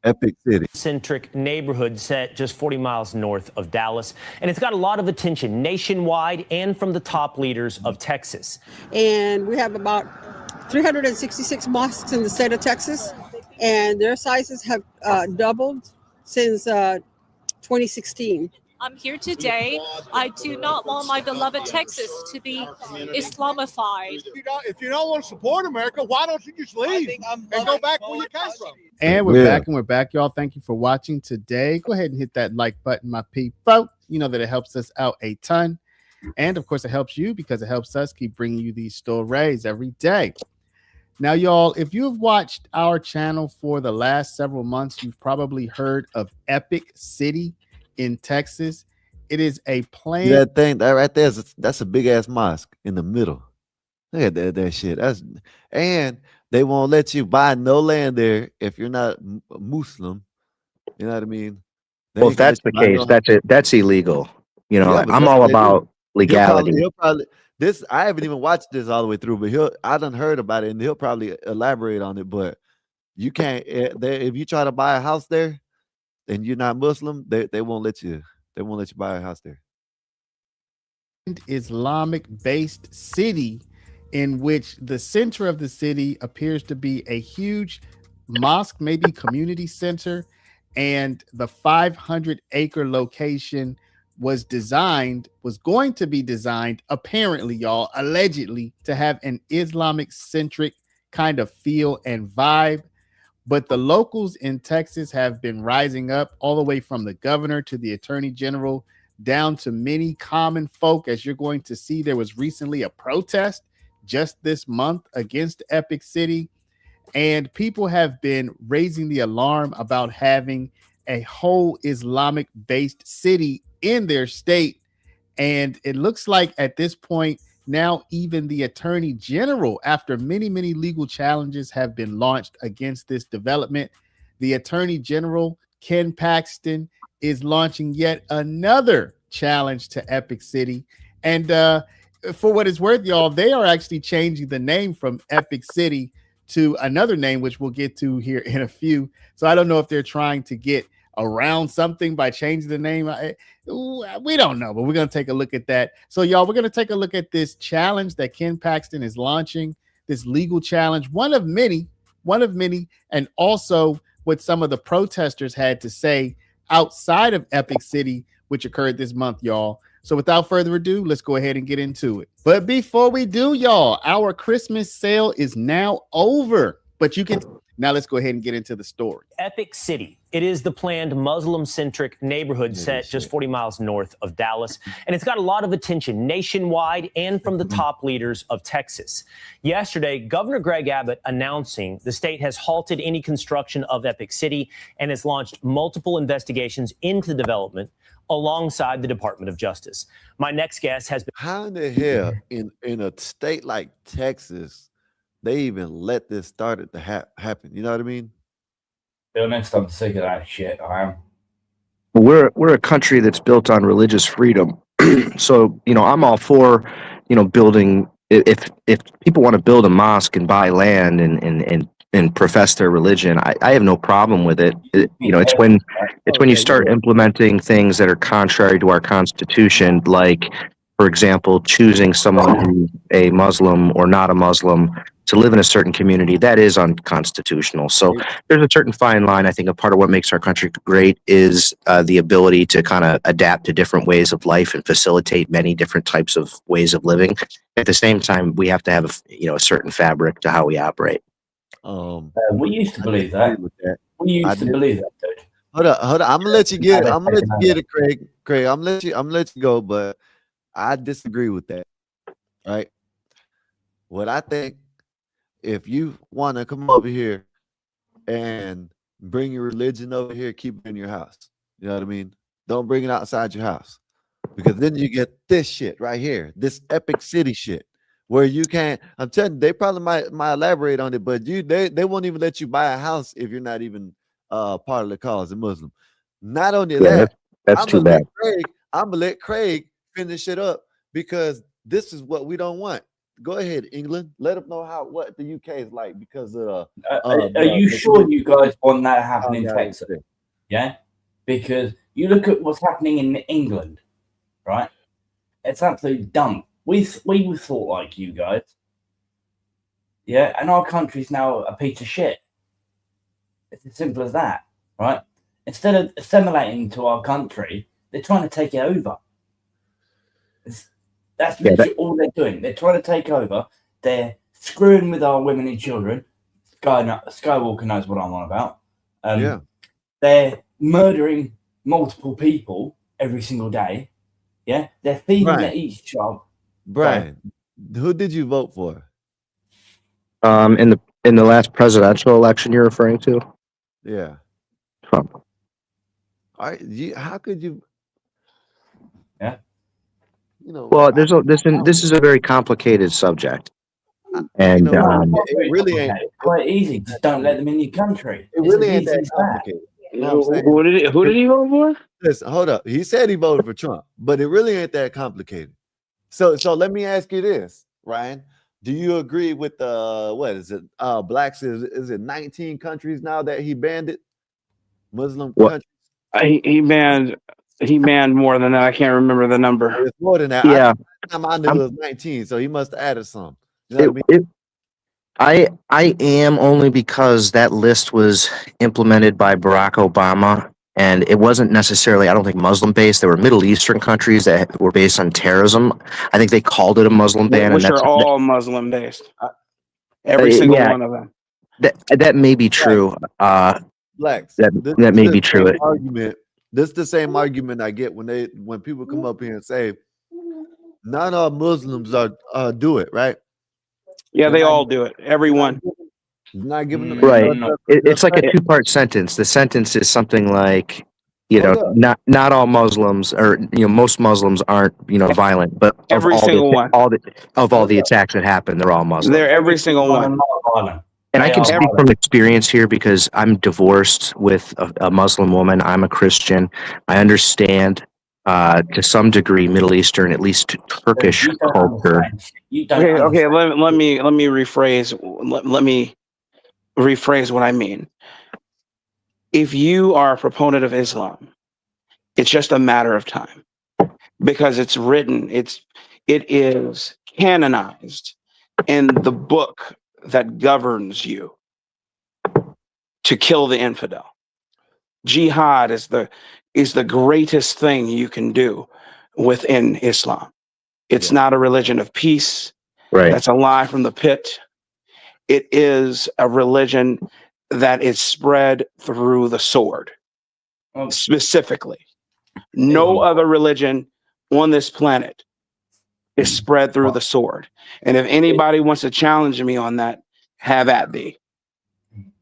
[SPEAKER 7] Epic City.
[SPEAKER 14] Centric neighborhood set just 40 miles north of Dallas. And it's got a lot of attention nationwide and from the top leaders of Texas.
[SPEAKER 15] And we have about 366 mosques in the state of Texas, and their sizes have doubled since 2016.
[SPEAKER 16] I'm here today. I do not want my beloved Texas to be Islamified.
[SPEAKER 17] If you don't want to support America, why don't you just leave and go back where you came from?
[SPEAKER 18] And we're back, y'all. Thank you for watching today. Go ahead and hit that like button, my people. You know that it helps us out a ton. And of course, it helps you because it helps us keep bringing you these stories every day. Now, y'all, if you've watched our channel for the last several months, you've probably heard of Epic City in Texas. It is a plan.
[SPEAKER 7] That thing that right there that's a big ass mosque in the middle. Look at that shit. And they won't let you buy no land there if you're not Muslim. You know what I mean?
[SPEAKER 13] Well, if that's the case, that's illegal. You know,
[SPEAKER 7] Yeah, but
[SPEAKER 13] I'm
[SPEAKER 7] that's
[SPEAKER 13] all
[SPEAKER 7] what they do.
[SPEAKER 13] about legality.
[SPEAKER 7] He'll probably this. I haven't even watched this all the way through, but I done heard about it, and he'll probably elaborate on it. But you can't if you try to buy a house there, and you're not Muslim, they won't let you. They won't let you buy a house there.
[SPEAKER 18] Islamic-based city in which the center of the city appears to be a huge mosque, maybe community center, and the 500-acre location was going to be designed, apparently, y'all, allegedly, to have an Islamic centric kind of feel and vibe. But the locals in Texas have been rising up, all the way from the governor to the attorney general down to many common folk. As you're going to see, there was recently a protest just this month against Epic City, and people have been raising the alarm about having a whole Islamic based city in their state. And it looks like at this point now, even the attorney general, after many, many legal challenges have been launched against this development, the attorney general, Ken Paxton, is launching yet another challenge to Epic City. And for what it's worth, y'all, they are actually changing the name from Epic City to another name, which we'll get to here in a few. So I don't know if they're trying to get around something by changing the name. We don't know, but we're going to take a look at that. So, y'all, we're going to take a look at this challenge that Ken Paxton is launching, this legal challenge, one of many, and also what some of the protesters had to say outside of Epic City, which occurred this month, y'all. So without further ado, let's go ahead and get into it. But before we do, y'all, our Christmas sale is now over, but you can now let's go ahead and get into the story.
[SPEAKER 14] Epic City. It is the planned Muslim-centric neighborhood set just 40 miles north of Dallas, and it's got a lot of attention nationwide and from the top leaders of Texas. Yesterday, Governor Greg Abbott announcing the state has halted any construction of Epic City and has launched multiple investigations into development alongside the Department of Justice. My next guest has been...
[SPEAKER 7] How in the hell in a state like Texas they even let this start to happen? You know what I mean?
[SPEAKER 19] Be honest, I'm sick of that shit. I am.
[SPEAKER 13] We're a country that's built on religious freedom. So, I'm all for, building. If people want to build a mosque and buy land and profess their religion, I have no problem with it. It's when you start implementing things that are contrary to our Constitution, like, for example, choosing someone who's a Muslim or not a Muslim to live in a certain community. That is unconstitutional. So there's a certain fine line. I think a part of what makes our country great is the ability to kind of adapt to different ways of life and facilitate many different types of ways of living. At the same time, we have to have a certain fabric to how we operate.
[SPEAKER 19] We used to believe that. We used to believe that, dude.
[SPEAKER 7] Hold on. I'm gonna let you get it, Craig. Craig, I'm gonna let you go, but I disagree with that. Right? What I think, if you want to come over here and bring your religion over here, keep it in your house. You know what I mean? Don't bring it outside your house, because then you get this shit right here, this Epic City shit, where you can't. I'm telling you, they probably might elaborate on it, but they won't even let you buy a house if you're not even part of the cause, a Muslim. Not only that,
[SPEAKER 13] that's too bad.
[SPEAKER 7] I'm gonna let Craig finish it up, because this is what we don't want. Go ahead, England. Let them know what the UK is like, because of.
[SPEAKER 19] Are you sure you guys want that to happen in Texas? Yeah, because you look at what's happening in England, right? It's absolutely dumb. We thought like you guys, yeah, and our country's now a piece of shit. It's as simple as that, right? Instead of assimilating to our country, they're trying to take it over. That's literally all they're doing. They're trying to take over. They're screwing with our women and children. Skywalker knows what I'm on about. They're murdering multiple people every single day. Yeah, they're feeding at each child.
[SPEAKER 7] Brian, who did you vote for?
[SPEAKER 13] In the last presidential election you're referring to?
[SPEAKER 7] Yeah.
[SPEAKER 13] Trump.
[SPEAKER 7] How could you?
[SPEAKER 19] Yeah.
[SPEAKER 13] Well, this is a very complicated subject, and
[SPEAKER 7] it really ain't
[SPEAKER 19] quite easy. Just don't let them in your country.
[SPEAKER 7] It really ain't that complicated. You know what I'm saying?
[SPEAKER 9] Who did he vote for?
[SPEAKER 7] Listen, hold up. He said he voted for Trump, but it really ain't that complicated. So let me ask you this, Ryan. Do you agree with what is it? Blacks is it 19 countries now that he banned it? Muslim countries.
[SPEAKER 9] He banned more than that. I can't remember the number.
[SPEAKER 7] It's more than that.
[SPEAKER 13] Yeah.
[SPEAKER 7] I knew it was 19, so he must have added some. You You know what I mean?
[SPEAKER 13] I am only because that list was implemented by Barack Obama, and it wasn't necessarily, I don't think, Muslim based. There were Middle Eastern countries that were based on terrorism. I think they called it a Muslim ban, and
[SPEAKER 9] which
[SPEAKER 13] that's
[SPEAKER 9] are all Muslim based. Every single
[SPEAKER 13] yeah,
[SPEAKER 9] one of them.
[SPEAKER 13] that may be true.
[SPEAKER 7] Blacks.
[SPEAKER 13] That
[SPEAKER 7] This
[SPEAKER 13] that
[SPEAKER 7] is
[SPEAKER 13] may
[SPEAKER 7] the
[SPEAKER 13] be true.
[SPEAKER 7] same argument. This is the same argument I get when people come up here and say, not all Muslims are do it, right?
[SPEAKER 9] Yeah,
[SPEAKER 7] They're
[SPEAKER 9] they
[SPEAKER 7] not
[SPEAKER 9] all do it. Everyone.
[SPEAKER 7] not giving them
[SPEAKER 13] Right.
[SPEAKER 7] just
[SPEAKER 13] It's like a
[SPEAKER 7] right.
[SPEAKER 13] two-part sentence. The sentence is something like,
[SPEAKER 7] Hold up.
[SPEAKER 13] not all Muslims, or most Muslims aren't violent, but of
[SPEAKER 9] Every
[SPEAKER 13] all
[SPEAKER 9] single one.
[SPEAKER 13] the attacks that happen, they're all Muslim.
[SPEAKER 9] They're every single one.
[SPEAKER 13] And I
[SPEAKER 19] They
[SPEAKER 13] can
[SPEAKER 19] are
[SPEAKER 13] speak
[SPEAKER 19] violent.
[SPEAKER 13] from experience here because I'm divorced with a Muslim woman. I'm a Christian. I understand to some degree Middle Eastern, at least Turkish
[SPEAKER 19] You don't
[SPEAKER 13] culture.
[SPEAKER 19] understand. You don't
[SPEAKER 9] Okay,
[SPEAKER 19] understand.
[SPEAKER 9] let me rephrase. Let me rephrase what I mean. If you are a proponent of Islam, it's just a matter of time because it's written. It is canonized in the book that governs you to kill the infidel. Jihad is the greatest thing you can do within Islam. It's not a religion of peace.
[SPEAKER 13] Right.
[SPEAKER 9] That's a lie from the pit. It is a religion that is spread through the sword, specifically. No other religion on this planet is spread through the sword. And if anybody wants to challenge me on that, have at thee.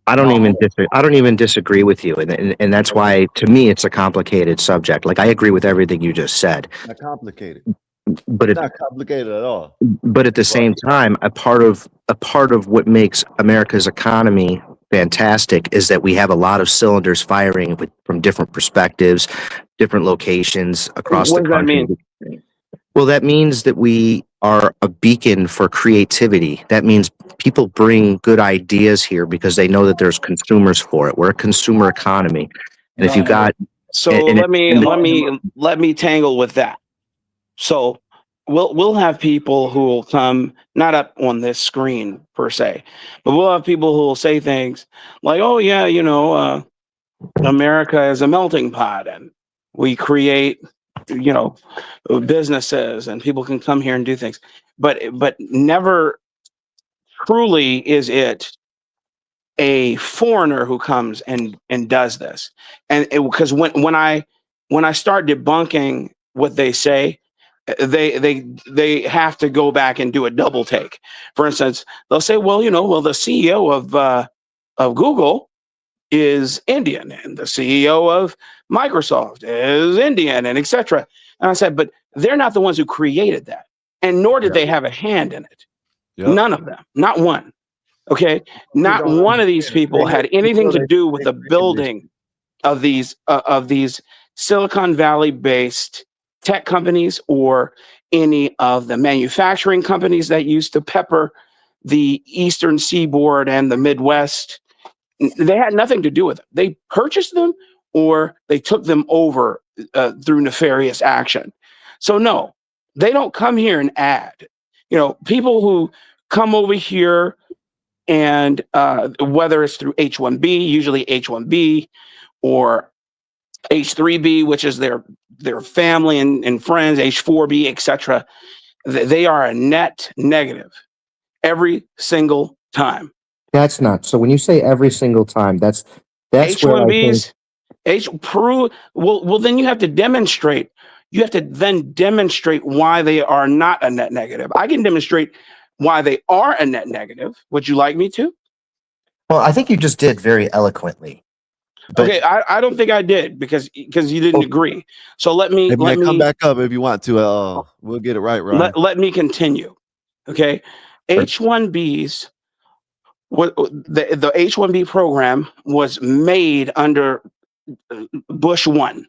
[SPEAKER 13] I don't even disagree with you, and that's why to me it's a complicated subject. Like I agree with everything you just said,
[SPEAKER 7] Not complicated.
[SPEAKER 13] but
[SPEAKER 7] It's not complicated at all.
[SPEAKER 13] But at the same time, a part of what makes America's economy fantastic is that we have a lot of cylinders firing from different perspectives, different locations across
[SPEAKER 9] What
[SPEAKER 13] the
[SPEAKER 9] does that
[SPEAKER 13] country.
[SPEAKER 9] mean?
[SPEAKER 13] Well, that means that we are a beacon for creativity. That means people bring good ideas here because they know that there's consumers for it. We're a consumer economy, and if you got
[SPEAKER 9] So
[SPEAKER 13] and
[SPEAKER 9] let me tangle with that. So we'll have people who will come not up on this screen per se, but we'll have people who will say things like, "Oh yeah, America is a melting pot, and we create, businesses, and people can come here and do things." But never truly is it a foreigner who comes and does this, and because when I start debunking what they say, they have to go back and do a double take. For instance, they'll say, well, the CEO of Google is Indian, and the CEO of Microsoft is Indian, and etc. And I said, but they're not the ones who created that, and nor did they have a hand in it. None of them, not one. Okay, not one of these people had anything to do with the building of these Silicon Valley based tech companies or any of the manufacturing companies that used to pepper the Eastern Seaboard and the Midwest. They had nothing to do with it. They purchased them or they took them over through nefarious action. So no, they don't come here and add. People who come over here and whether it's through H-1B, usually H-1B, or H-3B, which is their family and friends, H-4B, etc. They are a net negative every single time.
[SPEAKER 13] That's not so. When you say every single time, that's where I think
[SPEAKER 9] H-1Bs, well, then you have to demonstrate. You have to then demonstrate why they are not a net negative. I can demonstrate why they are a net negative. Would you like me to?
[SPEAKER 13] Well, I think you just did very eloquently. But,
[SPEAKER 9] okay, I don't think I did because you didn't agree. So let me
[SPEAKER 7] come back up if you want to. We'll get it right, Ryan.
[SPEAKER 9] Let me continue. Okay, H-1Bs. The H-1B program was made under Bush 1.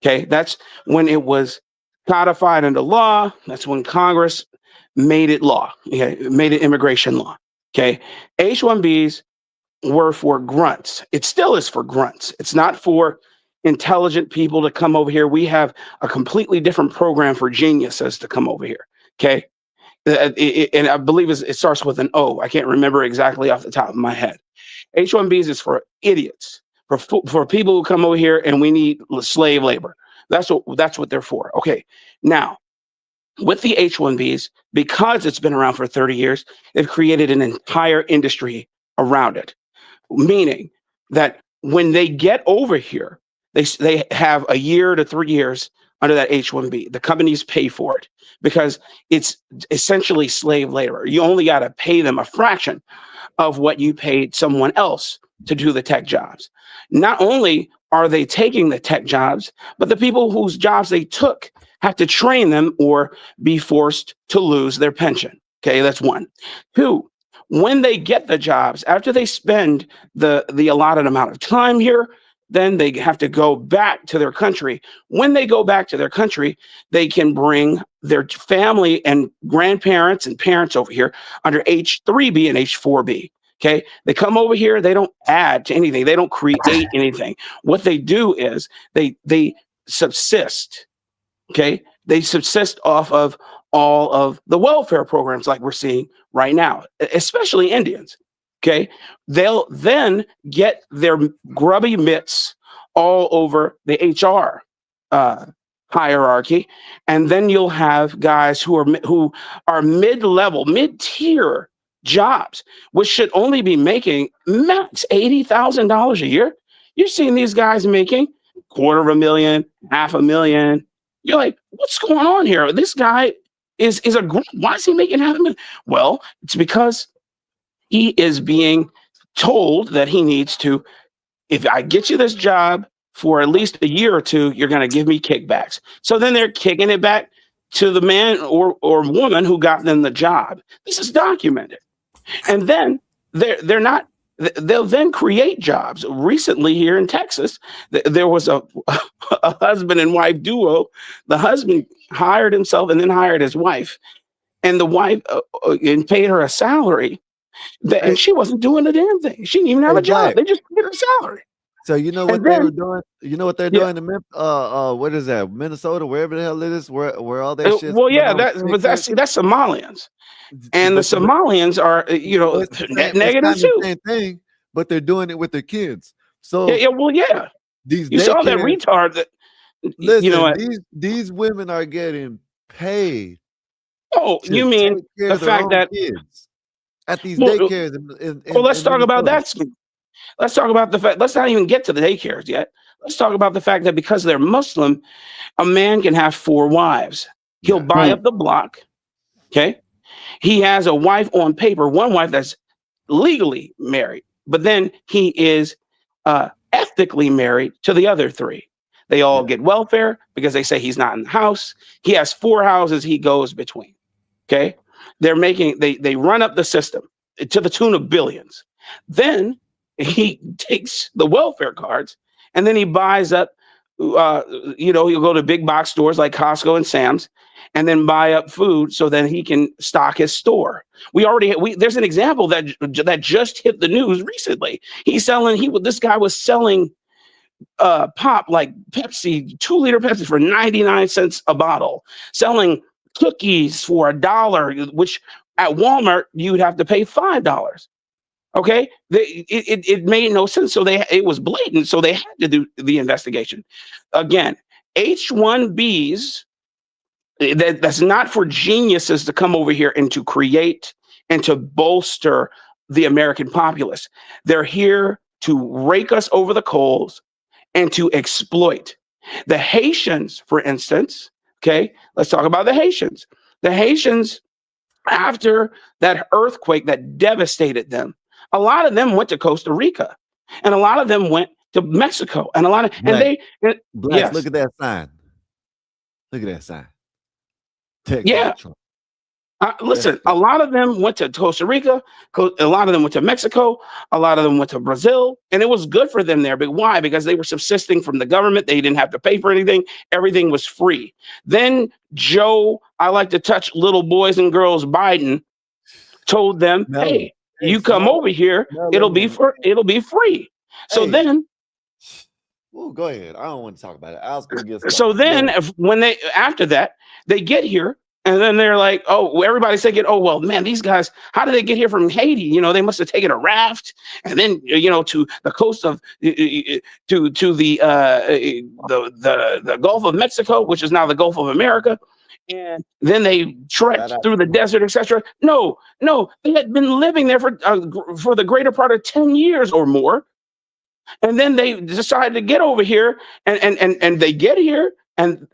[SPEAKER 9] Okay, that's when it was codified into law. That's when Congress made it law. Okay, made it immigration law. Okay, H-1Bs were for grunts. It still is for grunts. It's not for intelligent people to come over here. We have a completely different program for geniuses to come over here. Okay, and I believe it starts with an O. I can't remember exactly off the top of my head. H-1Bs is for idiots, for people who come over here and we need slave labor. That's what they're for. Okay, now with the H-1Bs, because it's been around for 30 years, they've created an entire industry around it, meaning that when they get over here, they have a year to 3 years under that H-1B. The companies pay for it because it's essentially slave labor. You only got to pay them a fraction of what you paid someone else to do the tech jobs. Not only are they taking the tech jobs, but the people whose jobs they took have to train them or be forced to lose their pension. Okay, that's one. Two, when they get the jobs, after they spend the allotted amount of time here, then they have to go back to their country. When they go back to their country, they can bring their family and grandparents and parents over here under H-3B and H-4B. Okay, they come over here, they don't add to anything, they don't create anything. What they do is they subsist. Okay, they subsist off of all of the welfare programs like we're seeing right now, especially Indians. Okay, they'll then get their grubby mitts all over the HR hierarchy, and then you'll have guys who are mid-level, mid-tier jobs, which should only be making max $80,000 a year. You're seeing these guys making $250,000, $500,000. You're like, what's going on here? This guy is a grunt. Why is he making $500,000? Well, it's because he is being told that he needs to, if I get you this job for at least a year or two, you're going to give me kickbacks. So then they're kicking it back to the man or woman who got them the job. This is documented. And then they're not, they'll then create jobs. Recently here in Texas, there was a husband and wife duo. The husband hired himself and then hired his wife, and the wife and paid her a salary. And she wasn't doing a damn thing. She didn't even have a job.
[SPEAKER 7] Black.
[SPEAKER 9] They just paid her salary.
[SPEAKER 7] So you know what
[SPEAKER 9] And
[SPEAKER 7] they
[SPEAKER 9] then-
[SPEAKER 7] were doing? You know what they're doing in what is that? Minnesota, wherever the hell it is, where all that shit.
[SPEAKER 9] Well, yeah, that's Somalians, and the Somalians are net negative too.
[SPEAKER 7] Same thing, but they're doing it with their kids. So
[SPEAKER 9] yeah.
[SPEAKER 7] These
[SPEAKER 9] You saw that
[SPEAKER 7] daycares-
[SPEAKER 9] retard that.
[SPEAKER 7] Listen,
[SPEAKER 9] you know what?
[SPEAKER 7] these women are getting paid.
[SPEAKER 9] Oh,
[SPEAKER 7] to
[SPEAKER 9] you mean
[SPEAKER 7] take care
[SPEAKER 9] the
[SPEAKER 7] of their
[SPEAKER 9] fact
[SPEAKER 7] own
[SPEAKER 9] that
[SPEAKER 7] kids at these
[SPEAKER 9] Well,
[SPEAKER 7] daycares?
[SPEAKER 9] Well, let's talk about
[SPEAKER 7] Minnesota.
[SPEAKER 9] that. Let's talk about the fact. Let's not even get to the daycares yet. Let's talk about the fact that because they're Muslim, a man can have 4 wives. He'll buy up the block. Okay, he has a wife on paper, one wife that's legally married, but then he is ethically married to the other 3. They all get welfare because they say he's not in the house. He has 4 houses he goes between. Okay, they run up the system to the tune of billions. Then he takes the welfare cards and then he buys up, he'll go to big box stores like Costco and Sam's and then buy up food so that he can stock his store. There's an example that just hit the news recently. This guy was selling pop like Pepsi, 2-liter Pepsi for 99 cents a bottle, selling cookies for $1, which at Walmart you'd have to pay $5. Okay, it made no sense. So it was blatant. So they had to do the investigation. Again, H-1Bs. That's not for geniuses to come over here and to create and to bolster the American populace. They're here to rake us over the coals and to exploit. The Haitians, for instance, okay, let's talk about the Haitians. The Haitians, after that earthquake that devastated them, a lot of them went to Costa Rica, and a lot of them went to Mexico, and
[SPEAKER 7] Blacks,
[SPEAKER 9] yes.
[SPEAKER 7] look at that sign. Look at that sign.
[SPEAKER 9] Yeah. Listen, a lot of them went to Costa Rica, a lot of them went to Mexico, a lot of them went to Brazil, and it was good for them there. But why? Because they were subsisting from the government. They didn't have to pay for anything. Everything was free. Then Joe, I like to touch little boys and girls, Biden, told them, hey, you come over here, it'll be free. So then
[SPEAKER 7] Oh, go ahead. I don't want to talk about it. I was gonna get
[SPEAKER 9] so then after that, they get here And then they're like, oh, everybody's thinking, oh, well, man, these guys, how did they get here from Haiti? You know, they must have taken a raft and then, you know, to the coast of to the Gulf of Mexico, which is now the Gulf of America. And then they trekked through the desert, etc. No, they had been living there for the greater part of 10 years or more. And then they decided to get over here and they get here and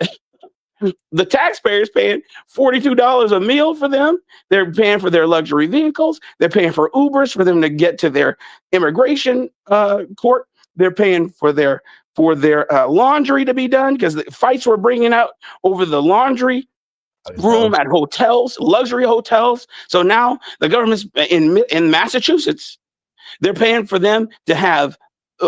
[SPEAKER 9] the taxpayers paying $42 a meal for them. They're paying for their luxury vehicles. They're paying for Ubers for them to get to their immigration court. They're paying for their laundry to be done because the fights were bringing out over the laundry room at hotels, luxury hotels. So now the government's in Massachusetts. They're paying for them to have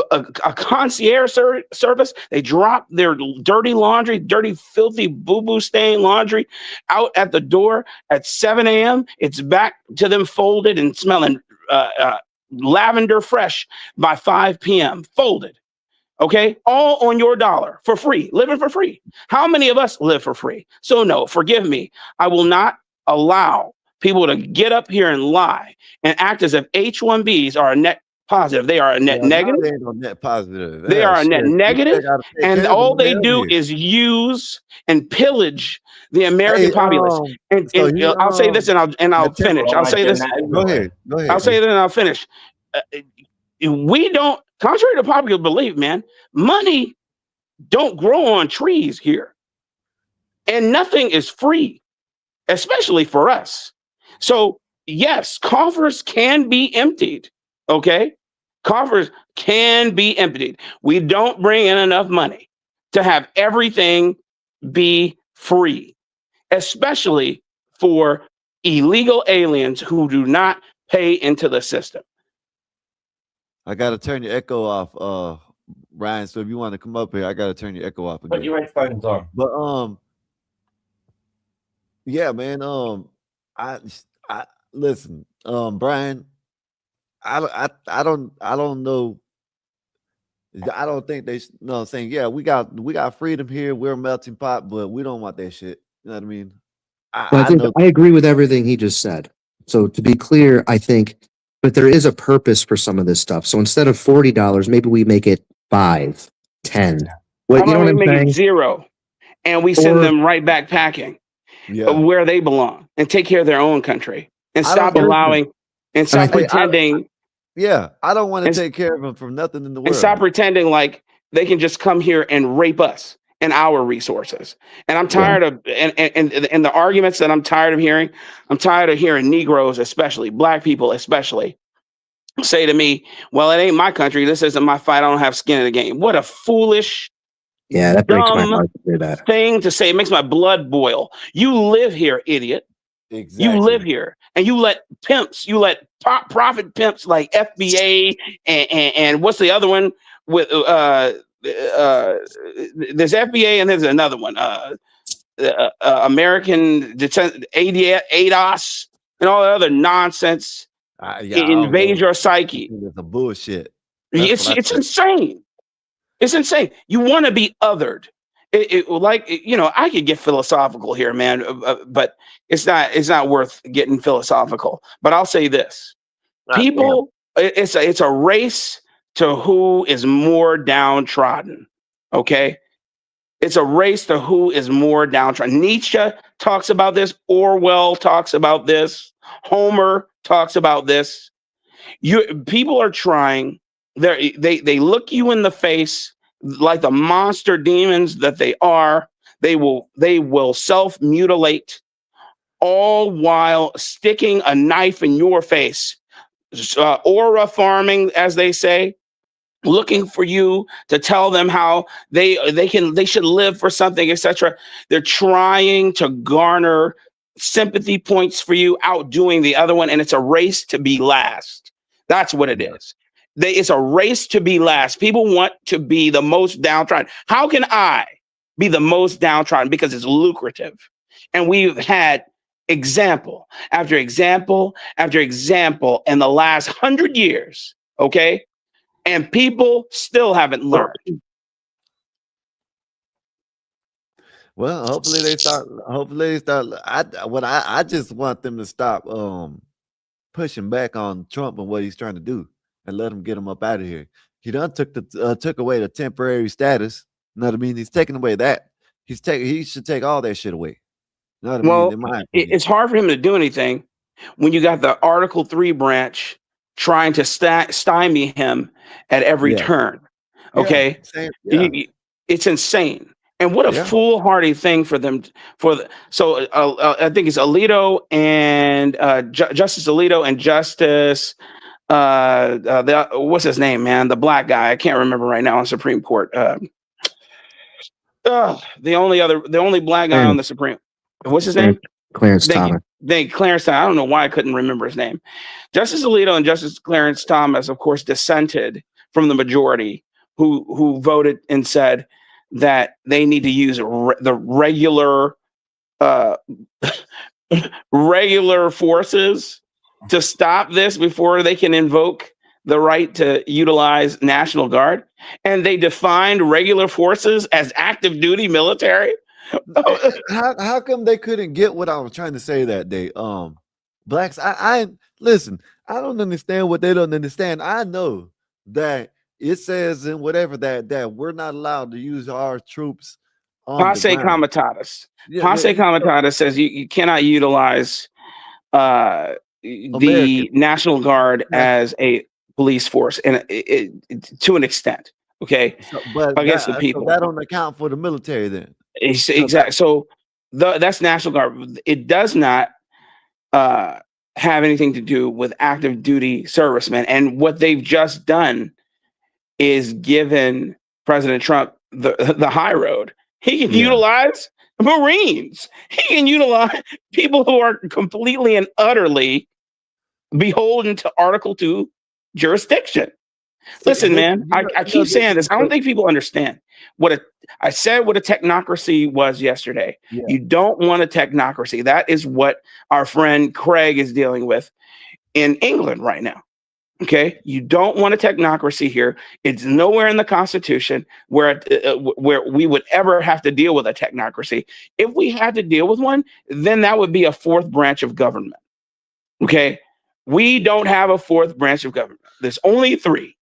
[SPEAKER 9] a concierge service. They drop their dirty laundry, dirty, filthy, boo-boo stained laundry out at the door at 7 a.m. It's back to them folded and smelling lavender fresh by 5 p.m. Folded. Okay, all on your dollar for free, living for free. How many of us live for free? So no, forgive me. I will not allow people to get up here and lie and act as if H-1Bs are a net positive. They are a net negative.
[SPEAKER 7] They ain't no net positive.
[SPEAKER 9] They are a net negative, and all they do
[SPEAKER 7] here.
[SPEAKER 9] is use and pillage the American populace. And I'll say this, and I'll finish. I'll say this.
[SPEAKER 7] Go ahead.
[SPEAKER 9] I'll say this, and I'll finish. We don't, contrary to popular belief, man, money don't grow on trees here, and nothing is free, especially for us. So yes, coffers can be emptied. Okay, coffers can be emptied. We don't bring in enough money to have everything be free, especially for illegal aliens who do not pay into the system.
[SPEAKER 7] I gotta turn your echo off, Ryan. So if you want to come up here, I gotta turn your echo off again.
[SPEAKER 19] Put your headphones on.
[SPEAKER 7] But yeah, man. I listen, Brian. I don't know. I don't think they. No, I'm saying yeah, we got freedom here. We're a melting pot, but we don't want that shit. You know what I mean?
[SPEAKER 13] I agree with everything he just said. So to be clear, I think, but there is a purpose for some of this stuff. So instead of $40, maybe we make it 5, 10.
[SPEAKER 9] How about we make it 0, and we send them right back packing where they belong and take care of their own country and stop allowing and stop pretending.
[SPEAKER 7] I don't want to take care of them from nothing in the world.
[SPEAKER 9] And stop pretending like they can just come here and rape us and our resources. And I'm tired of and the arguments that I'm tired of hearing. I'm tired of hearing Negroes, especially Black people, especially say to me, "Well, it ain't my country. This isn't my fight. I don't have skin in the game." What a foolish,
[SPEAKER 13] that breaks my
[SPEAKER 9] dumb
[SPEAKER 13] heart to hear that
[SPEAKER 9] thing to say. It makes my blood boil. You live here, idiot.
[SPEAKER 7] Exactly.
[SPEAKER 9] You live here, and you let pimps, you let profit pimps like FBA and what's the other one with there's FBA and there's another one American ADOS and all that other nonsense invade your psyche.
[SPEAKER 7] It's a bullshit.
[SPEAKER 9] It's insane. It's insane. You want to be othered. I could get philosophical here, man, but it's not worth getting philosophical. But I'll say this: people, it's a race to who is more downtrodden. Okay, it's a race to who is more downtrodden. Nietzsche talks about this. Orwell talks about this. Homer talks about this. People are trying. They look you in the face like the monster demons that they are. They will self-mutilate, all while sticking a knife in your face. Aura farming, as they say, looking for you to tell them how they should live for something, etc. They're trying to garner sympathy points for you, outdoing the other one, and it's a race to be last. That's what it is. It's a race to be last. People want to be the most downtrodden. How can I be the most downtrodden? Because it's lucrative. And we've had example after example after example in the last 100 years, okay? And people still haven't learned.
[SPEAKER 7] Well, hopefully they start. Hopefully they start. I just want them to stop pushing back on Trump and what he's trying to do, and let him get him up out of here. He done took away the temporary status. You know what I mean? He's taking away that. He should take all that shit away. You know what I mean?
[SPEAKER 9] Well,
[SPEAKER 7] In my opinion.
[SPEAKER 9] it's hard for him to do anything when you got the Article 3 branch trying to stymie him at every
[SPEAKER 7] Yeah.
[SPEAKER 9] turn.
[SPEAKER 7] Yeah,
[SPEAKER 9] Okay,
[SPEAKER 7] same. Yeah.
[SPEAKER 9] it's insane. And what a
[SPEAKER 7] Yeah.
[SPEAKER 9] foolhardy thing for them. I think it's Alito and Justice Alito and Justice what's his name, man? The black guy. I can't remember right now on Supreme Court. The only black guy on the Supreme. What's his name?
[SPEAKER 13] Clarence
[SPEAKER 9] Thank
[SPEAKER 13] Thomas.
[SPEAKER 9] you. Clarence Thomas. I don't know why I couldn't remember his name. Justice Alito and Justice Clarence Thomas, of course, dissented from the majority, who voted and said that they need to use the regular forces to stop this before they can invoke the right to utilize National Guard. And they defined regular forces as active duty military.
[SPEAKER 7] How come they couldn't get what I was trying to say that day? Blacks, I listen, I don't understand what they don't understand. I know that it says in whatever that we're not allowed to use our troops on
[SPEAKER 9] Passe
[SPEAKER 7] the ground.
[SPEAKER 9] Comitatus.
[SPEAKER 7] Yeah,
[SPEAKER 9] Passe Comitatus says you cannot utilize the
[SPEAKER 7] American.
[SPEAKER 9] National Guard as a police force, and to an extent, okay,
[SPEAKER 7] but
[SPEAKER 9] against the people.
[SPEAKER 7] So that don't account for the military then.
[SPEAKER 9] Exactly. So that's National Guard. It does not have anything to do with active duty servicemen. And what they've just done is given President Trump the high road. He can utilize Marines. He can utilize people who are completely and utterly beholden to Article 2 jurisdiction. Listen, man, I keep saying this. I don't think people understand I said what a technocracy was yesterday.
[SPEAKER 7] Yeah.
[SPEAKER 9] You don't want a technocracy. That is what our friend Craig is dealing with in England right now. Okay, you don't want a technocracy here. It's nowhere in the Constitution where we would ever have to deal with a technocracy. If we had to deal with one, then that would be a fourth branch of government. Okay, we don't have a fourth branch of government. There's only three.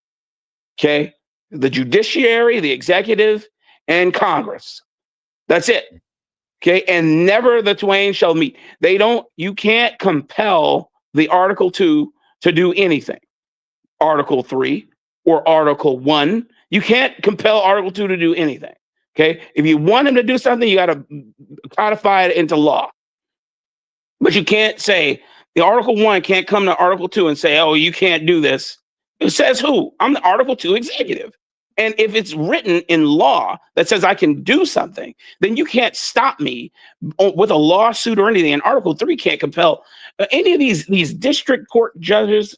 [SPEAKER 9] Okay, the judiciary, the executive, and Congress. That's it. Okay, and never the twain shall meet. You can't compel the Article 2 to do anything. Article 3 or Article 1. You can't compel Article 2 to do anything. Okay, if you want him to do something, you got to codify it into law. But you can't say the Article 1 can't come to Article 2 and say, oh, you can't do this. It says who? I'm the Article 2 executive. And if it's written in law that says I can do something, then you can't stop me with a lawsuit or anything. And Article 3 can't compel any of these district court judges,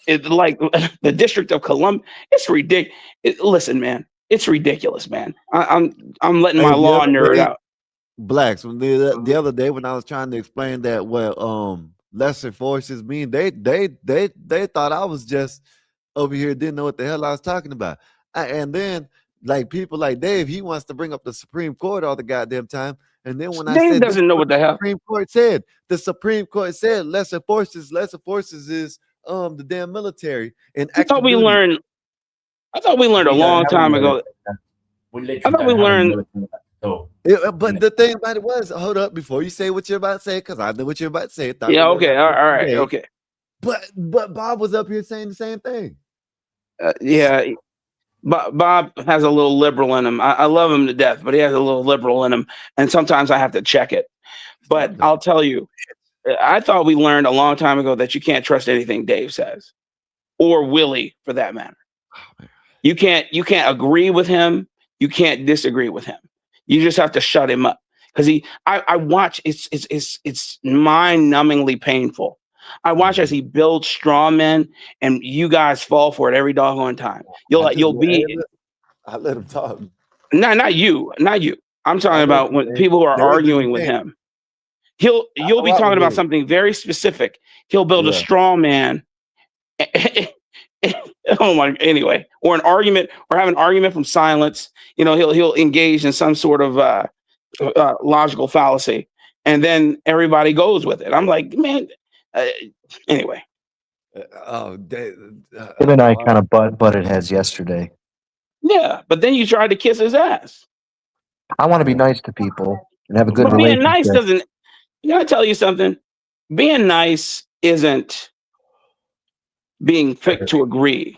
[SPEAKER 9] like the District of Columbia. It's ridiculous. Listen, man, it's ridiculous, man. I'm letting my law nerd out.
[SPEAKER 7] Blacks, when the other day when I was trying to explain that what lesser forces mean, they thought I was just over here, didn't know what the hell I was talking about. And then like people like Dave, he wants to bring up the Supreme Court all the goddamn time. And then when
[SPEAKER 9] Dave
[SPEAKER 7] I said
[SPEAKER 9] doesn't know what the hell
[SPEAKER 7] Supreme Court said, the Supreme Court said lesser forces is the damn military. And
[SPEAKER 9] I thought we learned a long time ago. I thought we learned.
[SPEAKER 7] But the thing about it was, hold up before you say what you're about to say, because I know what you're about to say.
[SPEAKER 9] Yeah, okay, all right, okay.
[SPEAKER 7] But Bob was up here saying the same thing.
[SPEAKER 9] Yeah, Bob has a little liberal in him. I love him to death, but he has a little liberal in him, and sometimes I have to check it. But I'll tell you, I thought we learned a long time ago that you can't trust anything Dave says, or Willie for that matter. You can't agree with him. You can't disagree with him. You just have to shut him up because I watch. It's mind-numbingly painful. I watch as he builds straw men, and you guys fall for it every doggone time. You'll be.
[SPEAKER 7] I let him talk.
[SPEAKER 9] Not you. I'm talking about when people are arguing with him. You'll be talking about something very specific. He'll build a straw man. Oh my! Anyway, or an argument, or have an argument from silence. He'll engage in some sort of logical fallacy, and then everybody goes with it. I'm like, man. Anyway.
[SPEAKER 13] Him and I kind of butted heads yesterday.
[SPEAKER 9] Yeah, but then you tried to kiss his ass.
[SPEAKER 13] I want to be nice to people and have a good
[SPEAKER 9] But being nice
[SPEAKER 13] relationship.
[SPEAKER 9] doesn't. You gotta tell you something. Being nice isn't being quick to agree.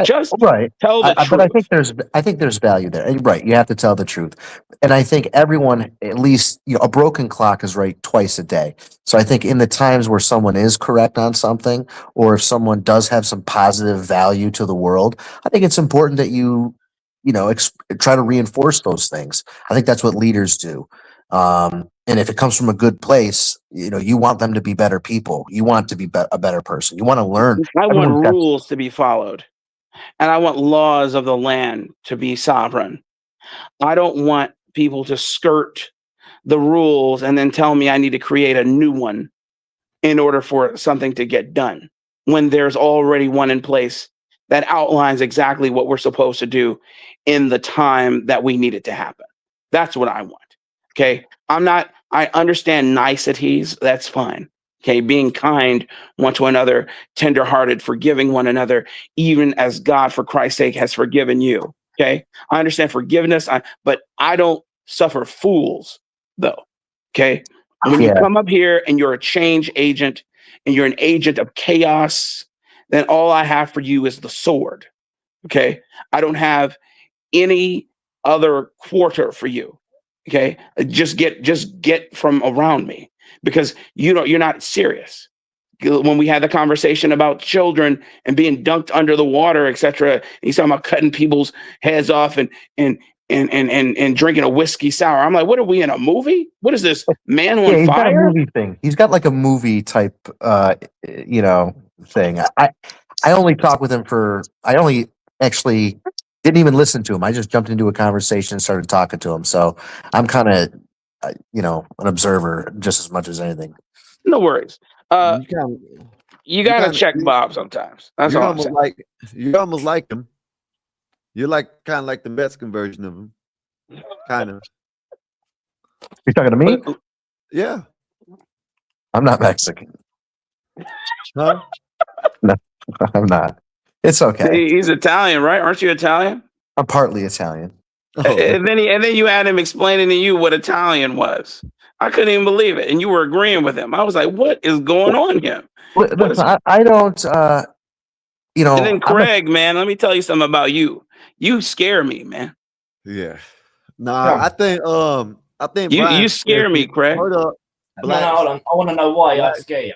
[SPEAKER 9] Just
[SPEAKER 13] right.
[SPEAKER 9] tell the truth.
[SPEAKER 13] But I think there's value there. And right, you have to tell the truth. And I think everyone, at least, a broken clock is right twice a day. So I think in the times where someone is correct on something, or if someone does have some positive value to the world, I think it's important that try to reinforce those things. I think that's what leaders do. And if it comes from a good place, you want them to be better people. You want to be a better person. You want to learn.
[SPEAKER 9] I want
[SPEAKER 13] Everyone's got
[SPEAKER 9] rules to be followed, and I want laws of the land to be sovereign. I don't want people to skirt the rules and then tell me I need to create a new one in order for something to get done when there's already one in place that outlines exactly what we're supposed to do in the time that we need it to happen. That's what I want. Okay. I understand niceties. That's fine. Okay. Being kind one to another, tenderhearted, forgiving one another, even as God, for Christ's sake, has forgiven you. Okay. I understand forgiveness, but I don't suffer fools though. Okay. When you come up here and you're a change agent and you're an agent of chaos, then all I have for you is the sword. Okay. I don't have any other quarter for you. Okay. Just get from around me, because you're not serious. When we had the conversation about children and being dunked under the water, etc., he's talking about cutting people's heads off and drinking a whiskey sour. I'm like, what are we in a movie? What is this, Man on
[SPEAKER 13] he's got a
[SPEAKER 9] Fire?
[SPEAKER 13] movie thing. He's got like a movie type, thing. I only talked with him I only actually didn't even listen to him. I just jumped into a conversation and started talking to him. So I'm kind of, an observer just as much as anything.
[SPEAKER 9] No worries. You gotta check Bob sometimes. That's all I'm saying.
[SPEAKER 7] You're almost like him. You're kind of like the Mexican version of him. Kind of.
[SPEAKER 13] You're talking to me?
[SPEAKER 7] Yeah.
[SPEAKER 13] I'm not Mexican.
[SPEAKER 7] Huh?
[SPEAKER 13] No, I'm not. It's okay.
[SPEAKER 9] He's Italian, right? Aren't you Italian?
[SPEAKER 13] I'm partly Italian.
[SPEAKER 9] And then you had him explaining to you what Italian was. I couldn't even believe it, and you were agreeing with him. I was like, "What is going on here?"
[SPEAKER 13] Listen, I don't.
[SPEAKER 9] And then Craig, man, let me tell you something about you. You scare me, man.
[SPEAKER 7] Yeah. Nah, I think
[SPEAKER 9] you scare me, Craig.
[SPEAKER 7] Hold up.
[SPEAKER 19] No, hold on. I want to know why I scare you.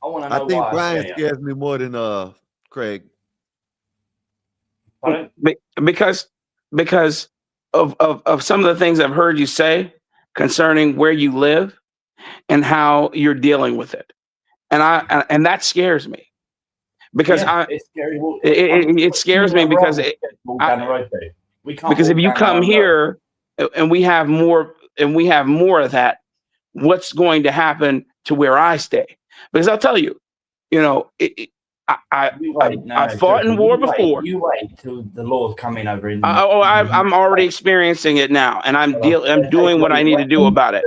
[SPEAKER 19] I want to know
[SPEAKER 7] I think
[SPEAKER 19] why
[SPEAKER 7] Brian
[SPEAKER 19] I scare you.
[SPEAKER 7] scares me more than Craig.
[SPEAKER 19] Pardon?
[SPEAKER 9] Because of some of the things I've heard you say concerning where you live and how you're dealing with it, and that scares me, because
[SPEAKER 19] it's scary.
[SPEAKER 9] It scares me because if you come here and we have more of that, what's going to happen to where I stay? Because I'll tell you, I fought in war before.
[SPEAKER 19] You wait till the laws come in over in.
[SPEAKER 9] I'm already experiencing it now, and I'm doing what I need to do about it.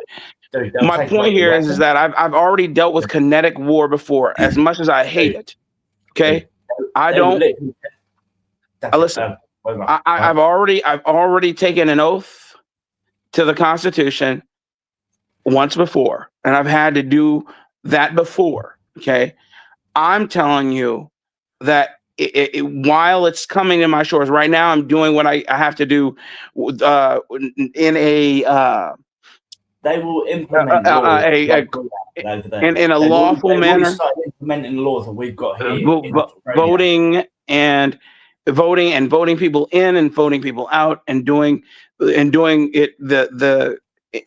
[SPEAKER 9] My point here is that I've already dealt with kinetic war before, as much as I hate it. Okay, I don't. Listen, I've already taken an oath to the Constitution once before, and I've had to do that before. Okay, I'm telling you that while it's coming to my shores right now, I'm doing what I have to do in a.
[SPEAKER 19] They will implement laws
[SPEAKER 9] in a lawful manner.
[SPEAKER 19] Start implementing laws that we've got here.
[SPEAKER 9] Voting people in and voting people out, and doing it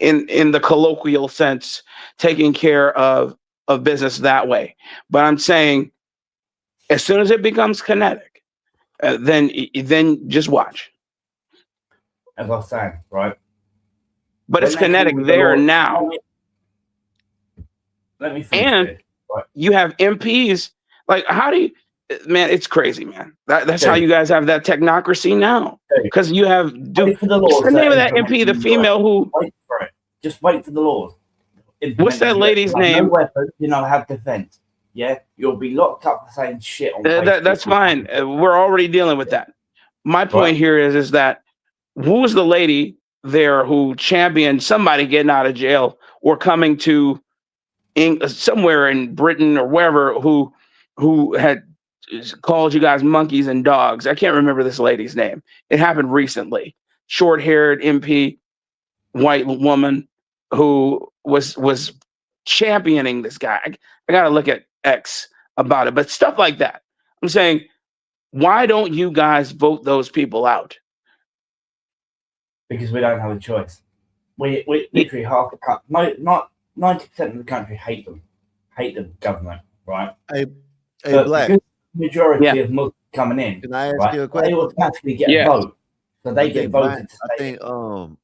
[SPEAKER 9] in the colloquial sense, taking care of business that way. But I'm saying, as soon as it becomes kinetic, then just watch.
[SPEAKER 19] As I was saying, right?
[SPEAKER 9] But it's kinetic there now.
[SPEAKER 19] Let me finish
[SPEAKER 9] and
[SPEAKER 19] this, right?
[SPEAKER 9] You have MPs. Like, how do you? Man, it's crazy, man. That's how you guys have that technocracy now. Because you have
[SPEAKER 19] Wait for the
[SPEAKER 9] what's
[SPEAKER 19] laws
[SPEAKER 9] the name of that
[SPEAKER 19] implement
[SPEAKER 9] MP,
[SPEAKER 19] in
[SPEAKER 9] the
[SPEAKER 19] New
[SPEAKER 9] female who
[SPEAKER 19] Wait for it. Just wait for the laws.
[SPEAKER 9] what's that lady's
[SPEAKER 19] You have
[SPEAKER 9] name?
[SPEAKER 19] no weapon, you know, have defense. Yeah, you'll be locked up for saying shit on Facebook.
[SPEAKER 9] That's fine. We're already dealing with that. My point
[SPEAKER 19] Right.
[SPEAKER 9] here is that who's the lady there who championed somebody getting out of jail or coming to somewhere in Britain or wherever who had called you guys monkeys and dogs? I can't remember this lady's name. It happened recently. Short-haired MP, white woman who was championing this guy. I got to look at X about it, but stuff like that. I'm saying, why don't you guys vote those people out?
[SPEAKER 19] Because we don't have a choice. We literally half the country, not 90% of the country hate the government, right?
[SPEAKER 7] Hey,
[SPEAKER 19] but
[SPEAKER 7] Black.
[SPEAKER 19] because the majority of Muslims coming in,
[SPEAKER 7] Can I ask
[SPEAKER 19] right,
[SPEAKER 7] you a question?
[SPEAKER 19] they automatically get a vote. So they get voted to stay.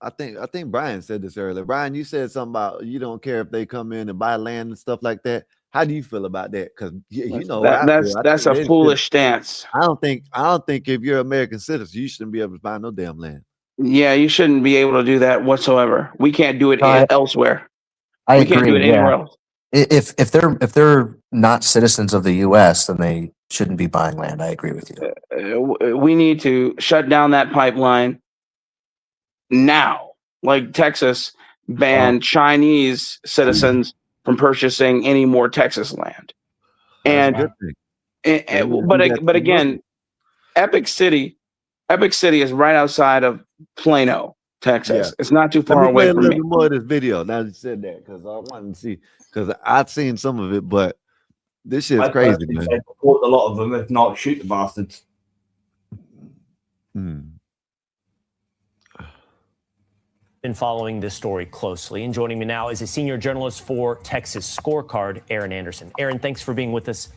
[SPEAKER 7] I think Brian said this earlier. Brian, you said something about you don't care if they come in and buy land and stuff like that. How do you feel about that? Because you know
[SPEAKER 9] that's a foolish stance.
[SPEAKER 7] I don't think if you're an American citizen, you shouldn't be able to buy no damn land.
[SPEAKER 9] Yeah, you shouldn't be able to do that whatsoever. We can't do it elsewhere.
[SPEAKER 13] I
[SPEAKER 9] we
[SPEAKER 13] agree.
[SPEAKER 9] Can't do it anywhere else.
[SPEAKER 13] If they're not citizens of the U.S., then they shouldn't be buying land. I agree with you.
[SPEAKER 9] We need to shut down that pipeline now. Like Texas banned Chinese citizens from purchasing any more Texas land. But again, Epic City is right outside of Plano, Texas.
[SPEAKER 7] Yeah.
[SPEAKER 9] It's not too
[SPEAKER 7] Let
[SPEAKER 9] far
[SPEAKER 7] me
[SPEAKER 9] away
[SPEAKER 7] play a
[SPEAKER 9] from
[SPEAKER 7] little
[SPEAKER 9] me.
[SPEAKER 7] bit more of this video. Now that you said that, because I wanted to see, because I've seen some of it, but this shit's crazy, man.
[SPEAKER 19] Say support a lot of them, if not shoot the bastards.
[SPEAKER 14] Been following this story closely, and joining me now is a senior journalist for Texas Scorecard, Aaron Anderson. Aaron, thanks for being with us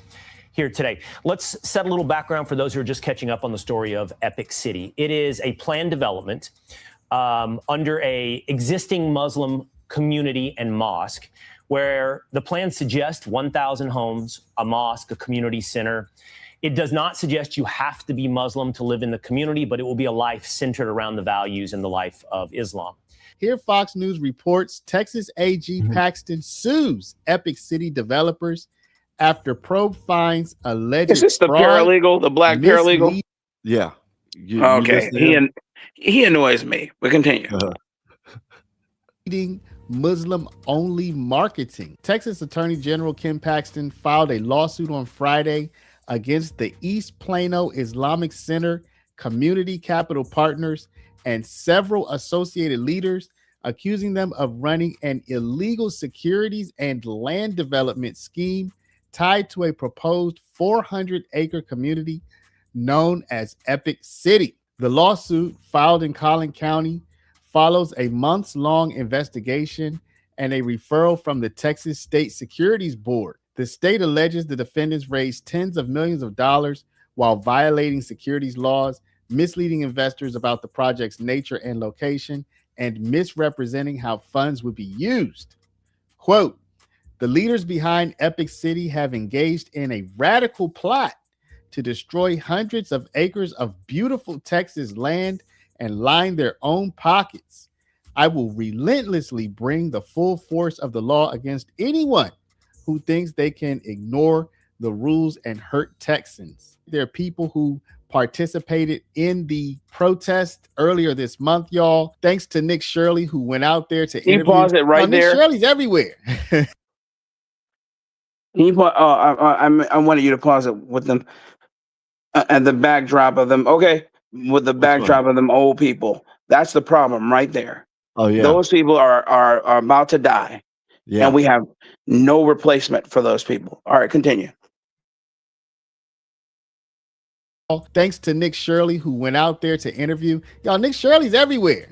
[SPEAKER 14] here today. Let's set a little background for those who are just catching up on the story of Epic City. It is a planned development under a existing Muslim community and mosque, where the plan suggests 1,000 homes, a mosque, a community center. It does not suggest you have to be Muslim to live in the community, but it will be a life centered around the values and the life of Islam.
[SPEAKER 18] Here, Fox News reports Texas AG Paxton sues Epic City developers after probe finds alleged
[SPEAKER 9] Is this the
[SPEAKER 18] fraud,
[SPEAKER 9] paralegal, the black paralegal?
[SPEAKER 7] Yeah.
[SPEAKER 9] Okay. He annoys me, but continue.
[SPEAKER 18] Muslim-only marketing. Texas Attorney General Ken Paxton filed a lawsuit on Friday against the East Plano Islamic Center, Community Capital Partners, and several associated leaders, accusing them of running an illegal securities and land development scheme tied to a proposed 400-acre community known as Epic City. The lawsuit, filed in Collin County, follows a months-long investigation and a referral from the Texas State Securities Board. The state alleges the defendants raised tens of millions of dollars while violating securities laws, misleading investors about the project's nature and location, and misrepresenting how funds would be used. Quote, the leaders behind Epic City have engaged in a radical plot to destroy hundreds of acres of beautiful Texas land and line their own pockets. I will relentlessly bring the full force of the law against anyone who thinks they can ignore the rules and hurt Texans. There are people who participated in the protest earlier this month, y'all. Thanks to Nick Shirley, who went out there to interview.
[SPEAKER 9] Pause it right there.
[SPEAKER 18] Nick Shirley's everywhere.
[SPEAKER 9] I wanted you to pause it with them and the backdrop of them. Okay, with the backdrop of them old people. That's the problem right there.
[SPEAKER 7] Oh yeah,
[SPEAKER 9] those people are about to die, and we have no replacement for those people. All right, continue.
[SPEAKER 18] Thanks to Nick Shirley, who went out there to interview. Y'all, Nick Shirley's everywhere.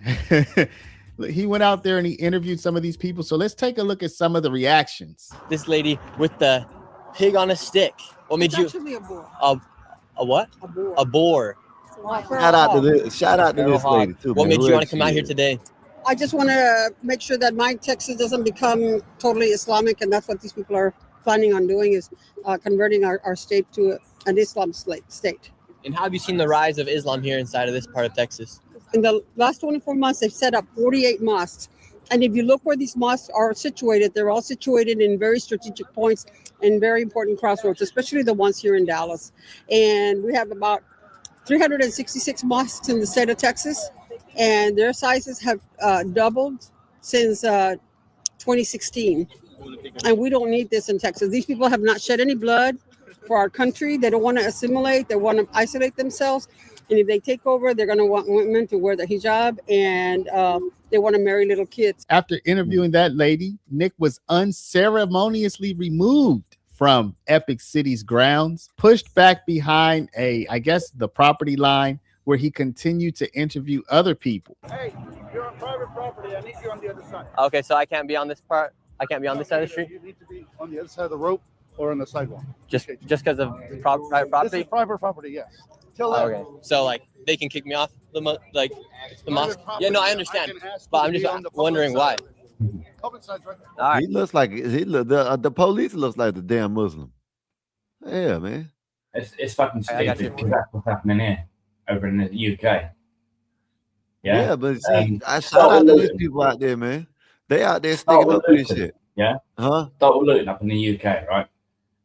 [SPEAKER 18] He went out there and he interviewed some of these people. So let's take a look at some of the reactions.
[SPEAKER 20] This lady with the pig on a stick. What made you?
[SPEAKER 15] Actually, a boar.
[SPEAKER 20] A what?
[SPEAKER 15] A boar.
[SPEAKER 20] A boar.
[SPEAKER 7] Shout out to this lady too.
[SPEAKER 20] What
[SPEAKER 7] man,
[SPEAKER 20] made you want to come out here today?
[SPEAKER 15] I just want to make sure that my Texas doesn't become totally Islamic, and that's what these people are planning on doing, is converting our state to an Islam state.
[SPEAKER 20] And how have you seen the rise of Islam here inside of this part of Texas?
[SPEAKER 15] In the last 24 months, they've set up 48 mosques. And if you look where these mosques are situated, they're all situated in very strategic points and very important crossroads, especially the ones here in Dallas. And we have about 366 mosques in the state of Texas, and their sizes have doubled since 2016. And we don't need this in Texas. These people have not shed any blood for our country. They don't want to assimilate. They want to isolate themselves. And if they take over, they're going to want women to wear the hijab, and they want to marry little kids.
[SPEAKER 18] After interviewing that lady, Nick was unceremoniously removed from Epic City's grounds, pushed back behind the property line, where he continued to interview other people.
[SPEAKER 17] Hey, you're on private property. I need you on the other side.
[SPEAKER 20] Okay, so I can't be on this part. I can't be on this side of the street.
[SPEAKER 17] You need to be on the other side of the rope or on the sidewalk.
[SPEAKER 20] Just because of private property.
[SPEAKER 17] This is private property, yes.
[SPEAKER 20] Okay, so like they can kick me off the mosque. Yeah, no, I understand, but I'm just wondering why.
[SPEAKER 17] Public side's right there.
[SPEAKER 20] All right.
[SPEAKER 7] He looks like the police looks like the damn Muslim. Yeah, man.
[SPEAKER 19] It's fucking
[SPEAKER 20] I got you.
[SPEAKER 19] stupid because that's what's happening here over in the UK.
[SPEAKER 7] Yeah, but see, I shout out to these people out there, man. They out there sticking up for this shit.
[SPEAKER 19] Yeah.
[SPEAKER 7] Huh?
[SPEAKER 19] Started looting up in the UK, right?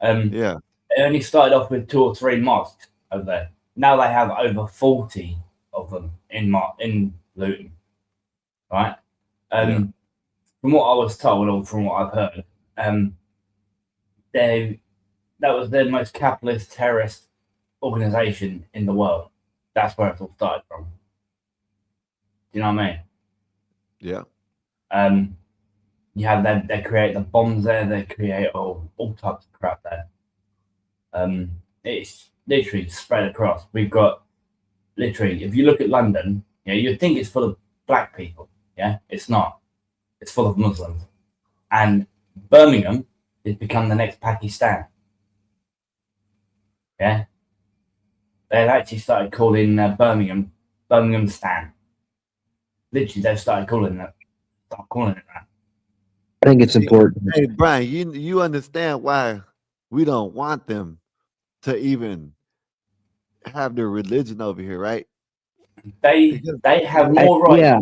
[SPEAKER 7] Yeah.
[SPEAKER 19] It only started off with 2 or 3 mosques over there. Now they have over 40 of them in Luton, right? From what I was told, or from what I've heard, that was the most capitalist terrorist organization in the world. That's where it all started from. Do you know what I mean?
[SPEAKER 7] Yeah.
[SPEAKER 19] You have them. They create the bombs there. They create all types of crap there. It's literally spread across. We've got literally. If you look at London, you'd think it's full of black people. Yeah, it's not. It's full of Muslims. And Birmingham has become the next Pakistan. Yeah, they've actually started calling Birmingham Stan. Literally, they've started calling it. Start calling it that.
[SPEAKER 13] I think it's important.
[SPEAKER 7] Hey, Brian, you understand why we don't want them to even have their religion over here, right?
[SPEAKER 19] They have more right.
[SPEAKER 13] Yeah,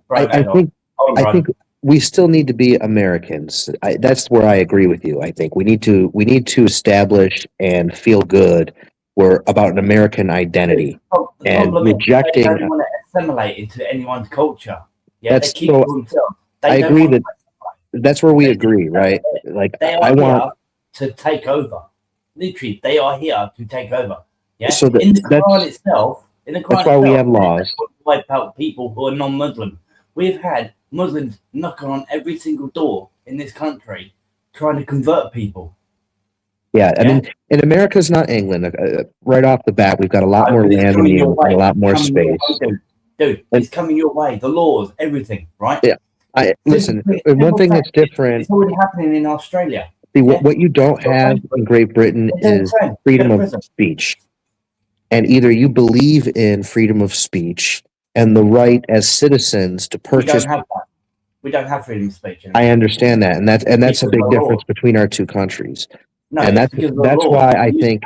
[SPEAKER 13] I think we still need to be Americans. That's where I agree with you. I think we need to establish and feel good. We're about an American identity and rejecting.
[SPEAKER 19] They don't want to assimilate into anyone's culture. Yeah,
[SPEAKER 13] That's
[SPEAKER 19] they keep
[SPEAKER 13] so.
[SPEAKER 19] to themselves.
[SPEAKER 13] I agree that that's where we agree, right? Like
[SPEAKER 19] They are
[SPEAKER 13] I want
[SPEAKER 19] to take over. Literally, they are here to take over. Yeah.
[SPEAKER 13] So
[SPEAKER 19] In the Quran itself,
[SPEAKER 13] that's why we have laws.
[SPEAKER 19] Wipe out people who are non-Muslim. We've had Muslims knocking on every single door in this country, trying to convert people.
[SPEAKER 13] Yeah, I mean, and America's not England. Right off the bat, we've got a lot more land than you and a lot more space.
[SPEAKER 19] Dude, it's coming your way. The laws, everything, right?
[SPEAKER 13] Yeah. Listen, one thing that's different.
[SPEAKER 19] It's already happening in Australia.
[SPEAKER 13] See, what you don't have in Great Britain is freedom of speech. And either you believe in freedom of speech and the right as citizens to purchase.
[SPEAKER 19] We don't have freedom of speech.
[SPEAKER 13] I understand that, and that's a big difference between our two countries.
[SPEAKER 19] No,
[SPEAKER 13] and that's why I think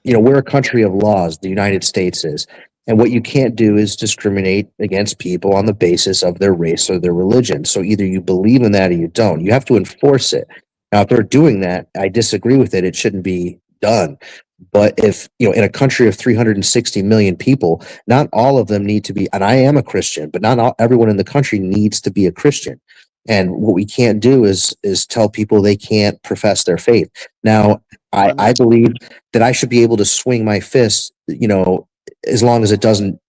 [SPEAKER 13] we're a country of laws. The United States is, and what you can't do is discriminate against people on the basis of their race or their religion. So either you believe in that or you don't. You have to enforce it. Now, if they're doing that, I disagree with it. It shouldn't be done. But if, in a country of 360 million people, not all of them need to be, and I am a Christian, but not everyone in the country needs to be a Christian. And what we can't do is tell people they can't profess their faith. Now, I believe that I should be able to swing my fist, as long as it doesn't,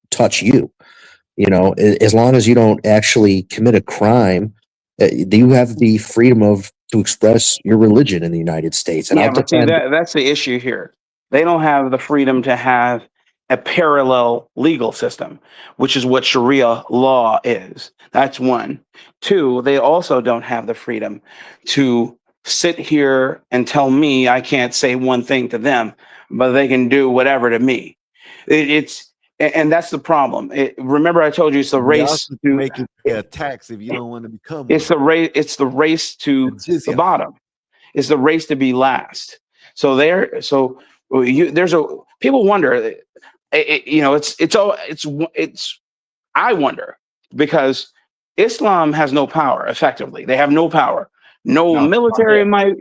[SPEAKER 13] touch you, as long as you don't actually commit a crime, you have the freedom to express your religion in the United States. And
[SPEAKER 9] but see, that's the issue here. They don't have the freedom to have a parallel legal system, which is what Sharia law is. That's one. Two, they also don't have the freedom to sit here and tell me I can't say one thing to them, but they can do whatever to me. And that's the problem. Remember, I told you it's the race
[SPEAKER 7] to make it a tax if you don't want to become.
[SPEAKER 9] It's the race. It's the race to the bottom. It's the race to be last. So People wonder. It's I wonder because Islam has no power. Effectively, they have no power, no military might,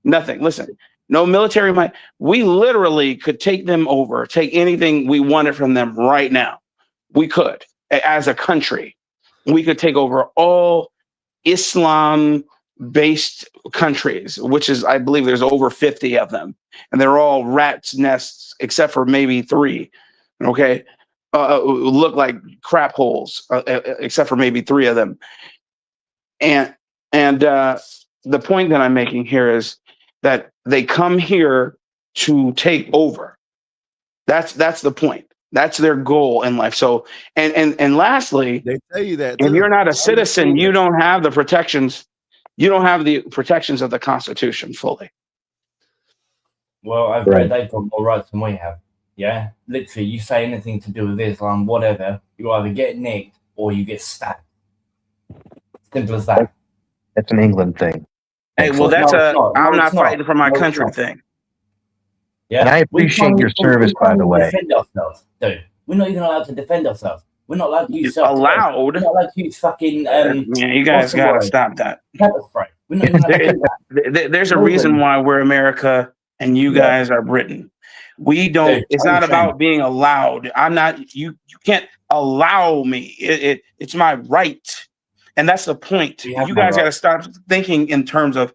[SPEAKER 9] nothing. Listen, no military might. We literally could take them over, take anything we wanted from them right now. We could, as a country, we could take over all Islam-based countries, which is, I believe, there's over 50 of them, and they're all rats' nests, except for maybe 3. Okay, look like crap holes, except for maybe 3 of them. And the point that I'm making here is that they come here to take over. That's the point. That's their goal in life. So, and lastly,
[SPEAKER 7] they tell you that
[SPEAKER 9] if
[SPEAKER 7] too.
[SPEAKER 9] you're not a citizen, you don't have the protections. You don't have the protections of the Constitution fully.
[SPEAKER 19] Well, I've read they've got more rights than we have. Yeah, literally, you say anything to do with Islam, whatever, you either get nicked or you get stabbed. Simple as that.
[SPEAKER 13] That's an England thing.
[SPEAKER 9] Hey, well,
[SPEAKER 19] No, it's not.
[SPEAKER 9] I'm
[SPEAKER 19] No,
[SPEAKER 9] not
[SPEAKER 19] it's not.
[SPEAKER 9] fighting for my
[SPEAKER 19] No, it's
[SPEAKER 9] country
[SPEAKER 19] not.
[SPEAKER 9] thing.
[SPEAKER 19] Yeah,
[SPEAKER 13] And I appreciate your service, by the way.
[SPEAKER 19] Defend ourselves, dude. We're not even allowed to defend ourselves. We're not allowed to use
[SPEAKER 9] allowed.
[SPEAKER 19] We're not allowed to use fucking.
[SPEAKER 9] Yeah, you guys gotta stop that.
[SPEAKER 19] Pepper spray. We're not even allowed to do that.
[SPEAKER 9] There's a reason why we're America and you guys are Britain. We don't.
[SPEAKER 19] Dude,
[SPEAKER 9] it's not about being allowed. I'm not. You can't allow me. It's my right, and that's the point. You guys got to stop thinking in terms of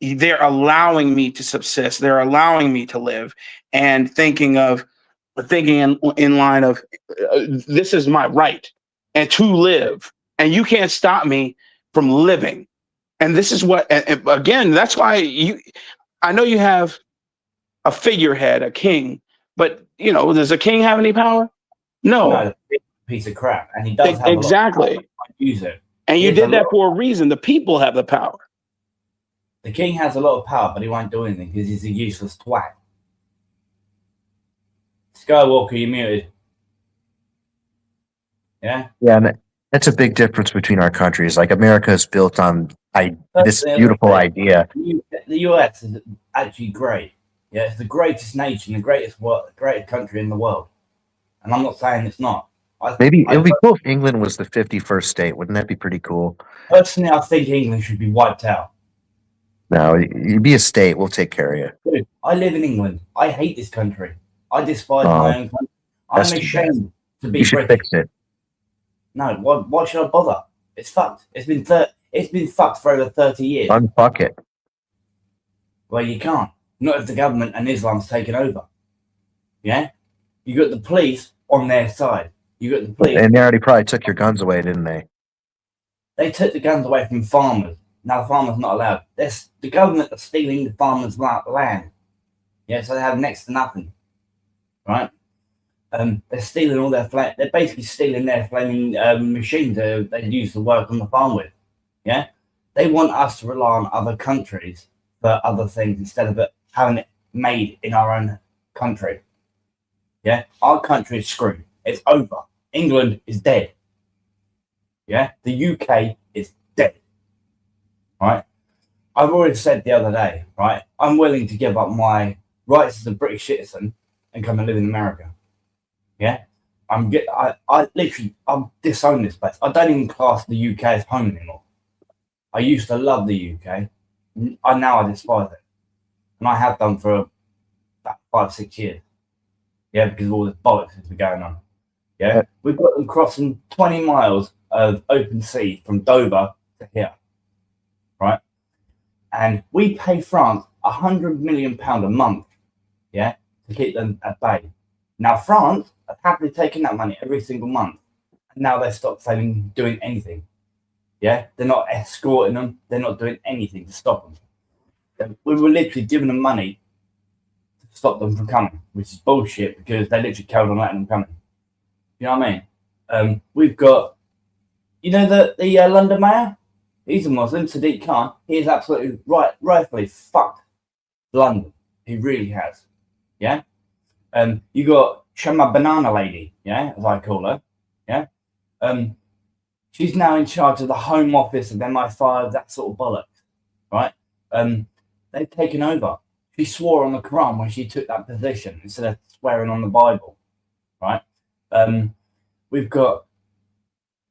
[SPEAKER 9] they're allowing me to subsist. They're allowing me to live, and thinking in line of this is my right and to live, and you can't stop me from living. And this is what. And again, that's why I know you have a figurehead, a king, but does a king have any power? No,
[SPEAKER 19] piece of crap, and he does have
[SPEAKER 9] exactly.
[SPEAKER 19] A lot of power. Use it,
[SPEAKER 9] and you did that for a reason. The people have the power.
[SPEAKER 19] The king has a lot of power, but he won't do anything because he's a useless twat. Skywalker, you muted. Yeah.
[SPEAKER 13] Yeah, and that's a big difference between our countries. Like America is built on this beautiful idea.
[SPEAKER 19] The US is actually great. Yeah, it's the greatest nation, the greatest country in the world. And I'm not saying it's not.
[SPEAKER 13] Maybe it would be cool if England was the 51st state. Wouldn't that be pretty cool?
[SPEAKER 19] Personally, I think England should be wiped out.
[SPEAKER 13] No, you be a state. We'll take care of you.
[SPEAKER 19] Dude, I live in England. I hate this country. I despise my own country. I'm ashamed to be
[SPEAKER 13] You should
[SPEAKER 19] British.
[SPEAKER 13] fix it.
[SPEAKER 19] No, why should I bother? It's fucked. It's been fucked for over 30 years.
[SPEAKER 13] Unfuck it.
[SPEAKER 19] Well, you can't. Not if the government and Islam's taken over. Yeah? You got the police on their side. You got the police.
[SPEAKER 13] And they already probably took your guns away, didn't they?
[SPEAKER 19] They took the guns away from farmers. Now the farmers not allowed. The government are stealing the farmers' land. Yeah, so they have next to nothing. Right? They're stealing all their they're basically stealing their flaming machines they use to work on the farm with. Yeah? They want us to rely on other countries for other things instead of having it made in our own country. Yeah? Our country is screwed. It's over. England is dead. Yeah? The UK is dead. Right? I've already said the other day, right? I'm willing to give up my rights as a British citizen and come and live in America. Yeah? I'm disown this place. I don't even class the UK as home anymore. I used to love the UK. Now I despise it. And I have done for about 5-6 years. Yeah, because of all this bollocks that's been going on. Yeah? We've got them crossing 20 miles of open sea from Dover to here. Right? And we pay France £100 million a month, yeah, to keep them at bay. Now France have happily taken that money every single month, and now they stopped doing anything. Yeah, they're not escorting them, they're not doing anything to stop them. We were literally giving them money to stop them from coming, which is bullshit because they literally carried on letting them come in. You know what I mean? We've got, the London mayor. He's a Muslim, Sadiq Khan. He is absolutely rightfully fucked London. He really has. Yeah? You got Shama Banana Lady, yeah, as I call her. Yeah? She's now in charge of the Home Office of MI5, that sort of bollocks. Right? They've taken over. She swore on the Quran when she took that position instead of swearing on the Bible, right? We've got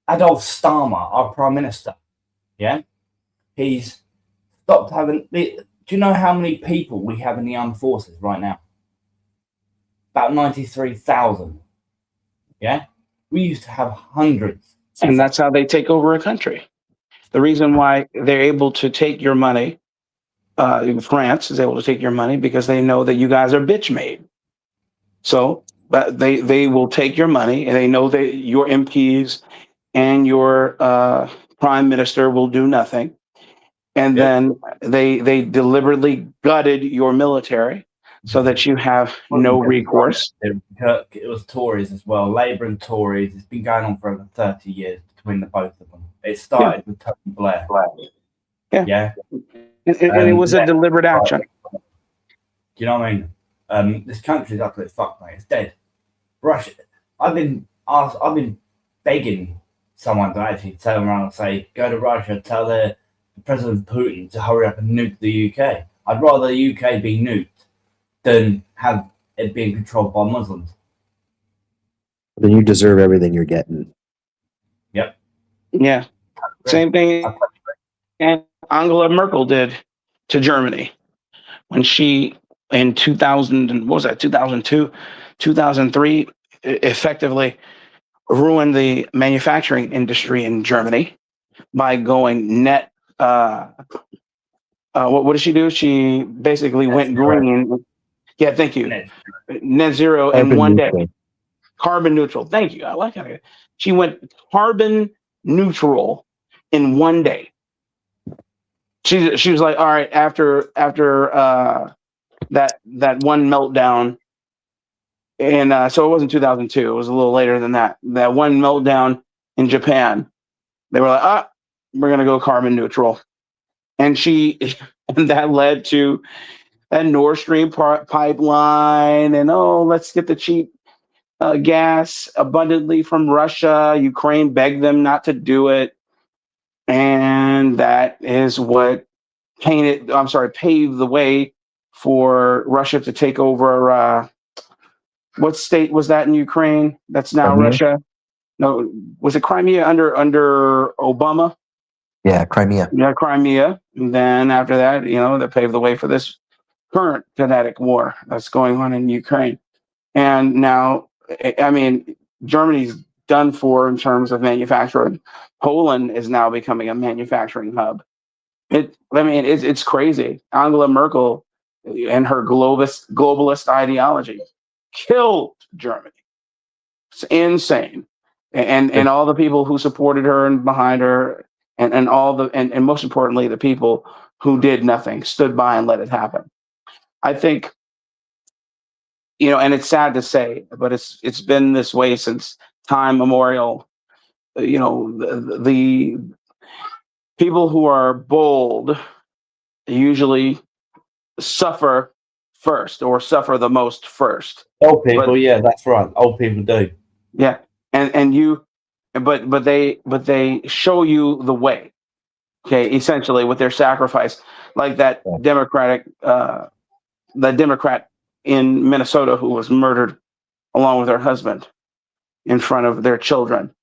[SPEAKER 19] Adolf Starmer, our Prime Minister. Yeah, he's stopped having. Do you know how many people we have in the armed forces right now? About 93,000. Yeah, we used to have hundreds.
[SPEAKER 9] And that's how they take over a country. The reason why they're able to take your money, France is able to take your money because they know that you guys are bitch made. So, but they will take your money, and they know that your MPs and your prime minister will do nothing. And then they deliberately gutted your military so that you have no recourse.
[SPEAKER 19] It was Tories as well, Labour and Tories. It's been going on for over 30 years between the both of them. It started with Tony Blair. Yeah.
[SPEAKER 9] And it was a deliberate action.
[SPEAKER 19] Do you know what I mean? This country's absolutely fucked, mate. It's dead. Russia. I've been begging someone to actually turn around and say, go to Russia, tell the President Putin to hurry up and nuke the UK. I'd rather the UK be nuked than have it being controlled by Muslims.
[SPEAKER 13] Then you deserve everything you're getting.
[SPEAKER 19] Yep.
[SPEAKER 9] Yeah. Same thing. And Angela Merkel did to Germany when she, in 2000, what was that, 2002, 2003, effectively ruined the manufacturing industry in Germany by going net. What did she do? She basically went green. Yeah, thank you. Net zero in one day. Carbon neutral. Thank you. I like it. She went carbon neutral in one day. She was like, all right, after that one meltdown, and so it wasn't 2002. It was a little later than that. That one meltdown in Japan, they were like, we're gonna go carbon neutral, and that led to that Nord Stream pipeline, and let's get the cheap gas abundantly from Russia. Ukraine begged them not to do it, and that is what paved the way for Russia to take over. What state was that in Ukraine? That's now
[SPEAKER 13] Crimea?
[SPEAKER 9] Russia. No, was it Crimea under Obama?
[SPEAKER 13] Yeah, Crimea.
[SPEAKER 9] Yeah, Crimea. And then after that, that paved the way for this current kinetic war that's going on in Ukraine. And now, I mean, Germany's done for in terms of manufacturing. Poland is now becoming a manufacturing hub. It's crazy. Angela Merkel and her globalist ideology killed Germany. It's insane. And all the people who supported her and behind her, and most importantly, the people who did nothing, stood by and let it happen. I think, and it's sad to say, but it's been this way since time memorial. The people who are bold usually suffer first, or suffer the most first.
[SPEAKER 19] Old people, yeah, that's right. Old people do.
[SPEAKER 9] Yeah, but they show you the way. Okay, essentially with their sacrifice, like that Democrat in Minnesota who was murdered along with her husband in front of their children.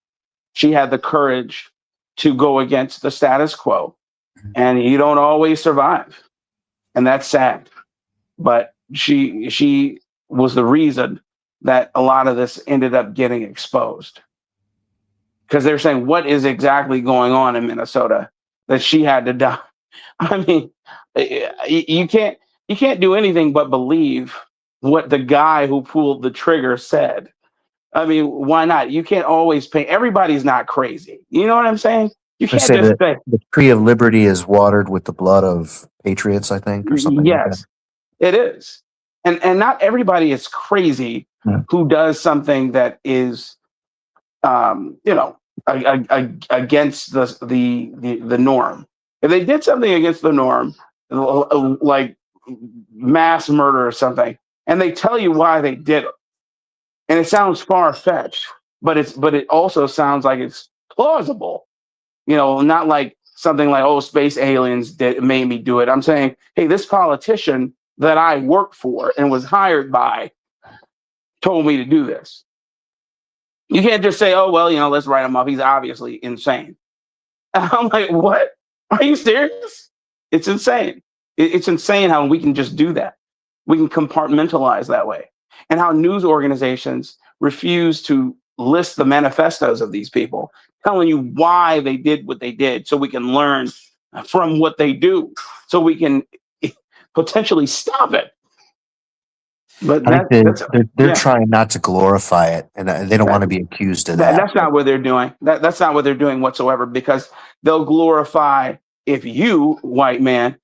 [SPEAKER 9] She had the courage to go against the status quo, and you don't always survive, and that's sad. But she was the reason that a lot of this ended up getting exposed, because they're saying, what is exactly going on in Minnesota that she had to die? I mean, you can't do anything but believe what the guy who pulled the trigger said. I mean, why not? You can't always paint. Everybody's not crazy. You know what I'm saying? You
[SPEAKER 13] I
[SPEAKER 9] can't
[SPEAKER 13] say
[SPEAKER 9] just
[SPEAKER 13] that
[SPEAKER 9] say,
[SPEAKER 13] the tree of liberty is watered with the blood of patriots, I think, or something like that.
[SPEAKER 9] yes, it is. And not everybody is crazy who does something that is, against the norm. If they did something against the norm, like mass murder or something, and they tell you why they did it, and it sounds far fetched, but it also sounds like it's plausible. Not like something like, space aliens made me do it. I'm saying, hey, this politician that I worked for and was hired by told me to do this. You can't just say, oh, well, let's write him up. He's obviously insane. I'm like, what? Are you serious? It's insane. It's insane how we can just do that. We can compartmentalize that way. And how news organizations refuse to list the manifestos of these people, telling you why they did what they did so we can learn from what they do, so we can potentially stop it. But
[SPEAKER 13] I think they're
[SPEAKER 9] yeah.
[SPEAKER 13] trying not to glorify it, and they don't want to be accused of that.
[SPEAKER 9] That's not what they're doing. That's not what they're doing whatsoever, because they'll glorify if you, white man,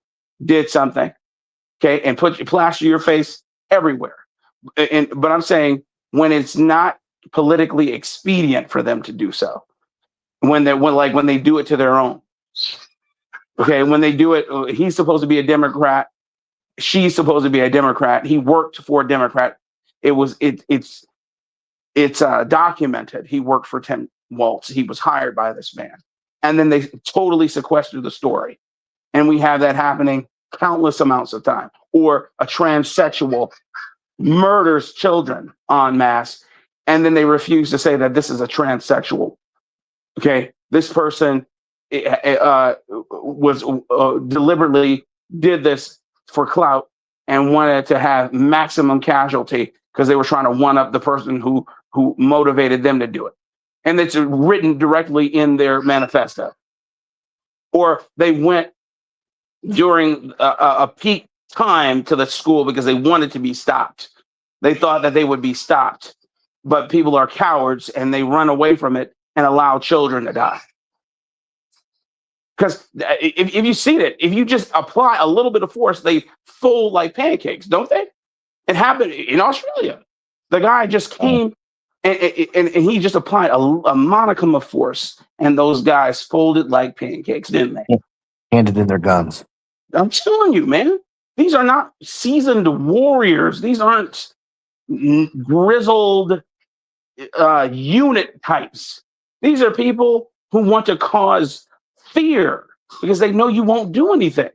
[SPEAKER 9] did something, okay, and plaster your face everywhere. But I'm saying when it's not politically expedient for them to do so, when they do it to their own, okay, when they do it, he's supposed to be a Democrat, she's supposed to be a Democrat. He worked for a Democrat. It's documented. He worked for Tim Walz. He was hired by this man. And then they totally sequester the story. And we have that happening countless amounts of time. Or a transsexual murders children en masse, and then they refuse to say that this is a transsexual. Okay, this person was deliberately did this for clout and wanted to have maximum casualty because they were trying to one up the person who motivated them to do it. And it's written directly in their manifesto. Or they went during a peak time to the school because they wanted to be stopped. They thought that they would be stopped, but people are cowards and they run away from it and allow children to die. Because if you see it, if you just apply a little bit of force, they fold like pancakes, don't they? It happened in Australia. The guy just came and he just applied a modicum of force, and those guys folded like pancakes, didn't they?
[SPEAKER 13] Handed in their guns.
[SPEAKER 9] I'm telling you, man, these are not seasoned warriors. These aren't grizzled unit types. These are people who want to cause fear because they know you won't do anything.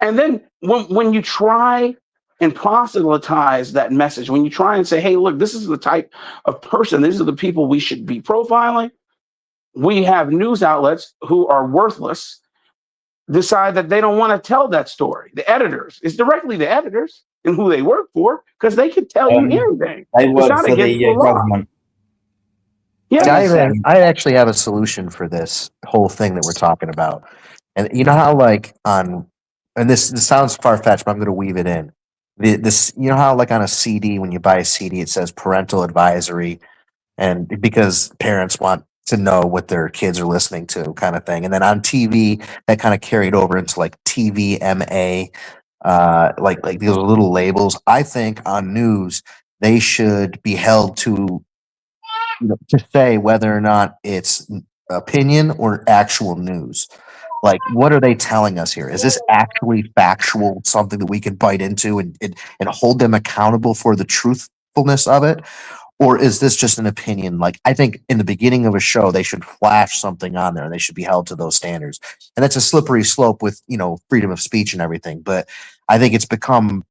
[SPEAKER 9] And then when you try and proselytize that message, when you try and say, hey, look, this is the type of person, these are the people we should be profiling, we have news outlets who are worthless decide that they don't want to tell that story. The editors, it's directly the editors and who they work for, because they can tell you anything.
[SPEAKER 19] They
[SPEAKER 9] It's
[SPEAKER 19] work
[SPEAKER 9] not
[SPEAKER 19] for
[SPEAKER 9] against
[SPEAKER 19] the
[SPEAKER 9] the law.
[SPEAKER 19] government.
[SPEAKER 9] Yeah,
[SPEAKER 13] I actually have a solution for this whole thing that we're talking about. And you know how and this sounds far fetched, but I'm going to weave it in. This, you know how like on a CD, when you buy a CD, it says parental advisory, and because parents want to know what their kids are listening to, kind of thing. And then on TV, that kind of carried over into like TVMA, like these little labels. I think on news they should be held to to say whether or not it's opinion or actual news. Like, what are they telling us here? Is this actually factual, something that we can bite into and hold them accountable for the truthfulness of it? Or is this just an opinion? Like, I think in the beginning of a show, they should flash something on there and they should be held to those standards. And that's a slippery slope with, freedom of speech and everything. But I think it's become,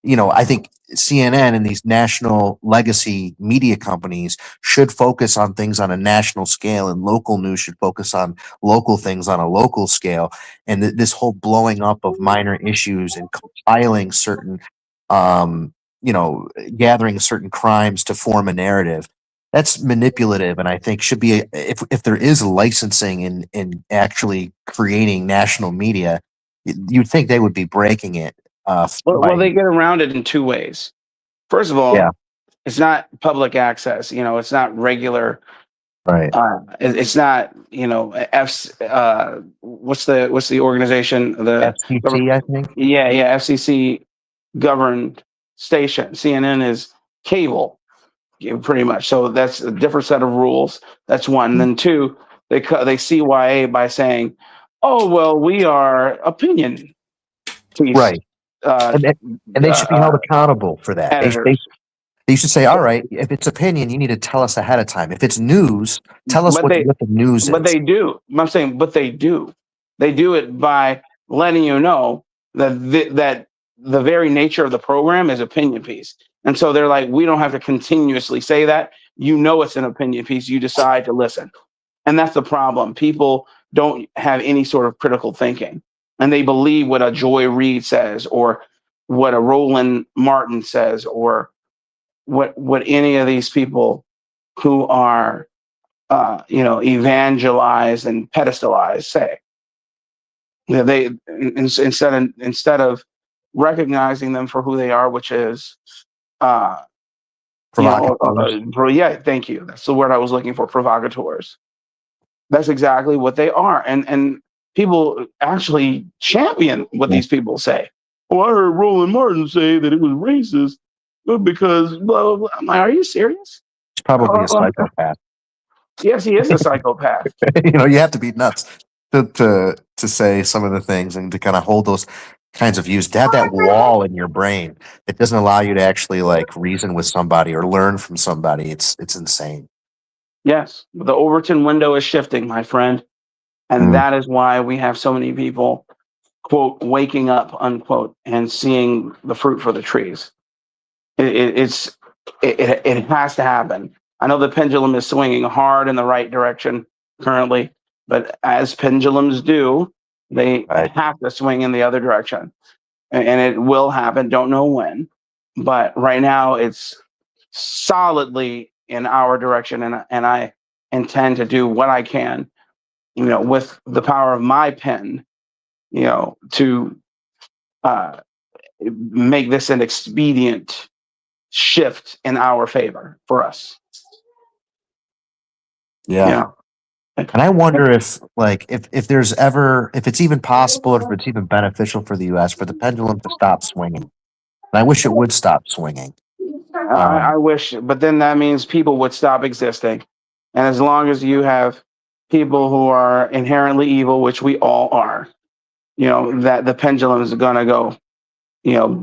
[SPEAKER 13] I think CNN and these national legacy media companies should focus on things on a national scale, and local news should focus on local things on a local scale. And this whole blowing up of minor issues and compiling certain, gathering certain crimes to form a narrative, that's manipulative. And I think should be if there is licensing in actually creating national media, you'd think they would be breaking it.
[SPEAKER 9] Well, they get around it in two ways. First of all, it's not public access. It's not regular.
[SPEAKER 13] Right.
[SPEAKER 9] It's not. What's the organization? The
[SPEAKER 13] FCC, I think.
[SPEAKER 9] Yeah, FCC governed station. CNN is cable, pretty much. So that's a different set of rules. That's one. And then two, they CYA by saying, "Oh well, we are opinion piece."
[SPEAKER 13] Right. And they should be held accountable for that. They should say, all right, if it's opinion, you need to tell us ahead of time. If it's news, tell us what the news is.
[SPEAKER 9] But they do. I'm saying, but they do. They do it by letting you know that the very nature of the program is opinion piece. And so they're like, we don't have to continuously say that. You know, it's an opinion piece. You decide to listen. And that's the problem. People don't have any sort of critical thinking, and they believe what a Joy Reid says, or what a Roland Martin says, or what any of these people who are evangelized and pedestalized say. Instead of recognizing them for who they are, which is thank you. That's the word I was looking for, provocateurs. That's exactly what they are. And people actually champion what these people say. Oh, I heard Roland Martin say that it was racist because blah, blah, blah. I'm like, are you serious?
[SPEAKER 13] He's probably a psychopath.
[SPEAKER 9] Yes, he is a psychopath.
[SPEAKER 13] You have to be nuts to say some of the things and to kind of hold those kinds of views. To have that wall in your brain that doesn't allow you to actually like reason with somebody or learn from somebody. It's insane.
[SPEAKER 9] Yes, the Overton window is shifting, my friend. And that is why we have so many people, quote, waking up, unquote, and seeing the fruit for the trees. It has to happen. I know the pendulum is swinging hard in the right direction currently, but as pendulums do, they have to swing in the other direction. And it will happen. Don't know when. But right now, it's solidly in our direction. And I intend to do what I can, with the power of my pen, to make this an expedient shift in our favor for us.
[SPEAKER 13] Yeah. And I wonder if there's ever, if it's even possible, or if it's even beneficial for the U.S. for the pendulum to stop swinging. And I wish it would stop swinging.
[SPEAKER 9] I wish, but then that means people would stop existing. And as long as you have people who are inherently evil, which we all are, that the pendulum is going to go,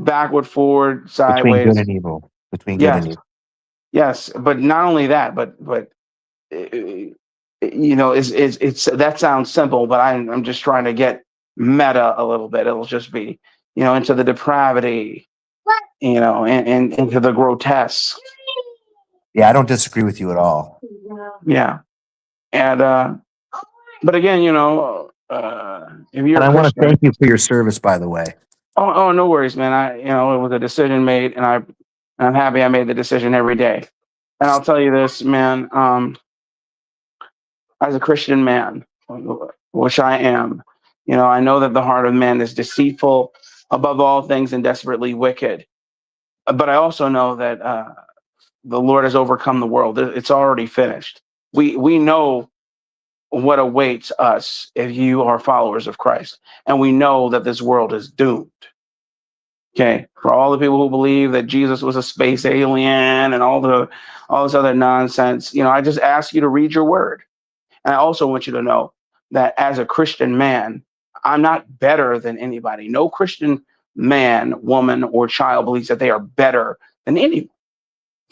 [SPEAKER 9] backward, forward, sideways.
[SPEAKER 13] Between good and evil. Between good and evil.
[SPEAKER 9] Yes, but not only that, but it's that sounds simple, but I'm just trying to get meta a little bit. It'll just be, into the depravity, and into the grotesque.
[SPEAKER 13] Yeah, I don't disagree with you at all.
[SPEAKER 9] Yeah, and but again, if you're
[SPEAKER 13] and I want to thank you for your service, by the way.
[SPEAKER 9] Oh, no worries, man. It was a decision made, and I'm happy I made the decision every day. And I'll tell you this, man. As a Christian man, which I am, I know that the heart of man is deceitful above all things and desperately wicked. But I also know that the Lord has overcome the world. It's already finished. We know what awaits us if you are followers of Christ, and we know that this world is doomed. Okay, for all the people who believe that Jesus was a space alien and all this other nonsense, I just ask you to read your word. And I also want you to know that as a Christian man, I'm not better than anybody. No Christian man, woman, or child believes that they are better than anyone.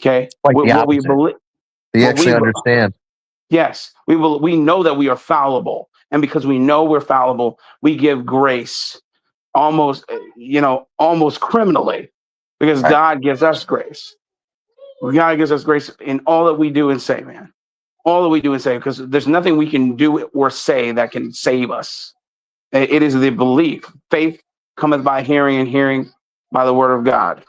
[SPEAKER 9] Okay,
[SPEAKER 13] what we believe, they actually understand.
[SPEAKER 9] Yes, we know that we are fallible, and because we know we're fallible, we give grace almost criminally, because God gives us grace. God gives us grace in all that we do and say, man. All that we do and say, because there's nothing we can do or say that can save us. It is the belief. Faith cometh by hearing, and hearing by the word of God.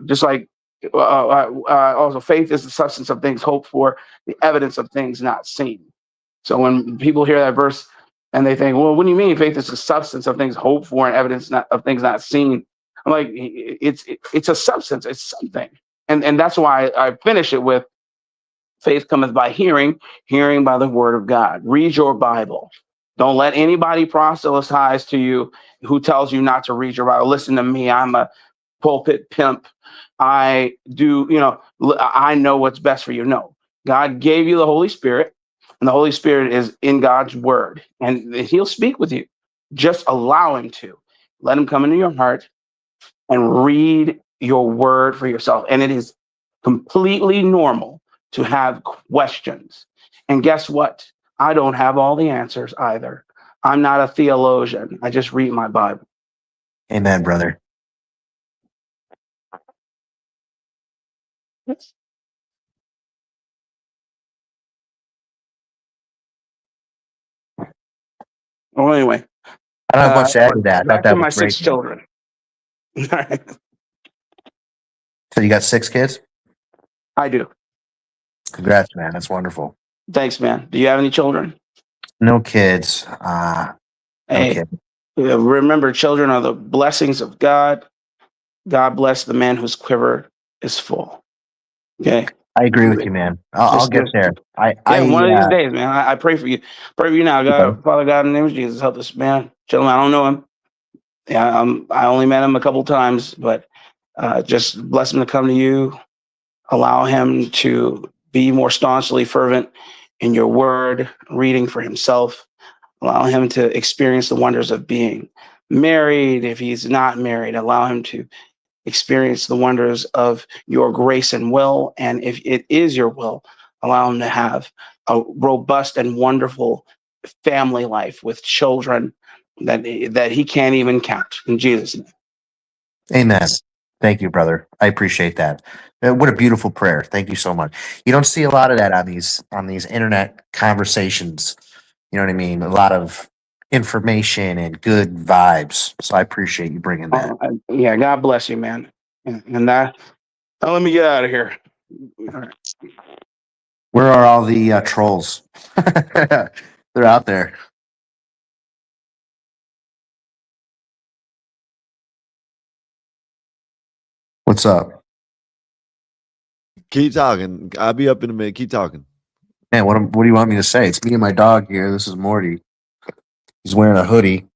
[SPEAKER 9] Just like also faith is the substance of things hoped for, the evidence of things not seen. So when people hear that verse and they think, well, what do you mean faith is the substance of things hoped for and evidence of things not seen? I'm like, it's a substance, it's something. And that's why I finish it with, faith cometh by hearing, hearing by the word of God. Read your Bible. Don't let anybody proselytize to you who tells you not to read your Bible. Listen to me. I'm a pulpit pimp. I do, I know what's best for you. No, God gave you the Holy Spirit, and the Holy Spirit is in God's word, and he'll speak with you. Just allow him to. Let him come into your heart and read your word for yourself. And it is completely normal to have questions. And guess what? I don't have all the answers either. I'm not a theologian. I just read my Bible.
[SPEAKER 13] Amen, brother.
[SPEAKER 9] Well, anyway,
[SPEAKER 13] I don't have much to add to that. I thought
[SPEAKER 9] back to
[SPEAKER 13] that
[SPEAKER 9] my
[SPEAKER 13] was great.
[SPEAKER 9] 6 children.
[SPEAKER 13] So you got 6 kids?
[SPEAKER 9] I do.
[SPEAKER 13] Congrats, man. That's wonderful.
[SPEAKER 9] Thanks, man. Do you have any children?
[SPEAKER 13] No kids. No
[SPEAKER 9] Hey,
[SPEAKER 13] kids.
[SPEAKER 9] remember, children are the blessings of God. God bless the man whose quiver is full. Okay.
[SPEAKER 13] I agree with you, man. I'll get there.
[SPEAKER 9] One of these days, man. I pray for you. Pray for you now, God, Father God, in the name of Jesus, help this man, gentleman. I don't know him. Yeah, I only met him a couple times, but just bless him to come to you. Allow him to be more staunchly fervent in your word, reading for himself. Allow him to experience the wonders of being married. If he's not married, allow him to experience the wonders of your grace and will. And if it is your will, allow him to have a robust and wonderful family life with children that he can't even count. In Jesus' name.
[SPEAKER 13] Amen. Thank you, brother. I appreciate that. What a beautiful prayer. Thank you so much. You don't see a lot of that on these internet conversations. You know what I mean? A lot of information and good vibes. So I appreciate you bringing that.
[SPEAKER 9] Yeah, God bless you, man. And that. Now let me get out of here. All right.
[SPEAKER 13] Where are all the trolls? They're out there. What's up?
[SPEAKER 7] Keep talking. I'll be up in a minute. Keep talking.
[SPEAKER 13] Man, what do you want me to say? It's me and my dog here. This is Morty. He's wearing a hoodie.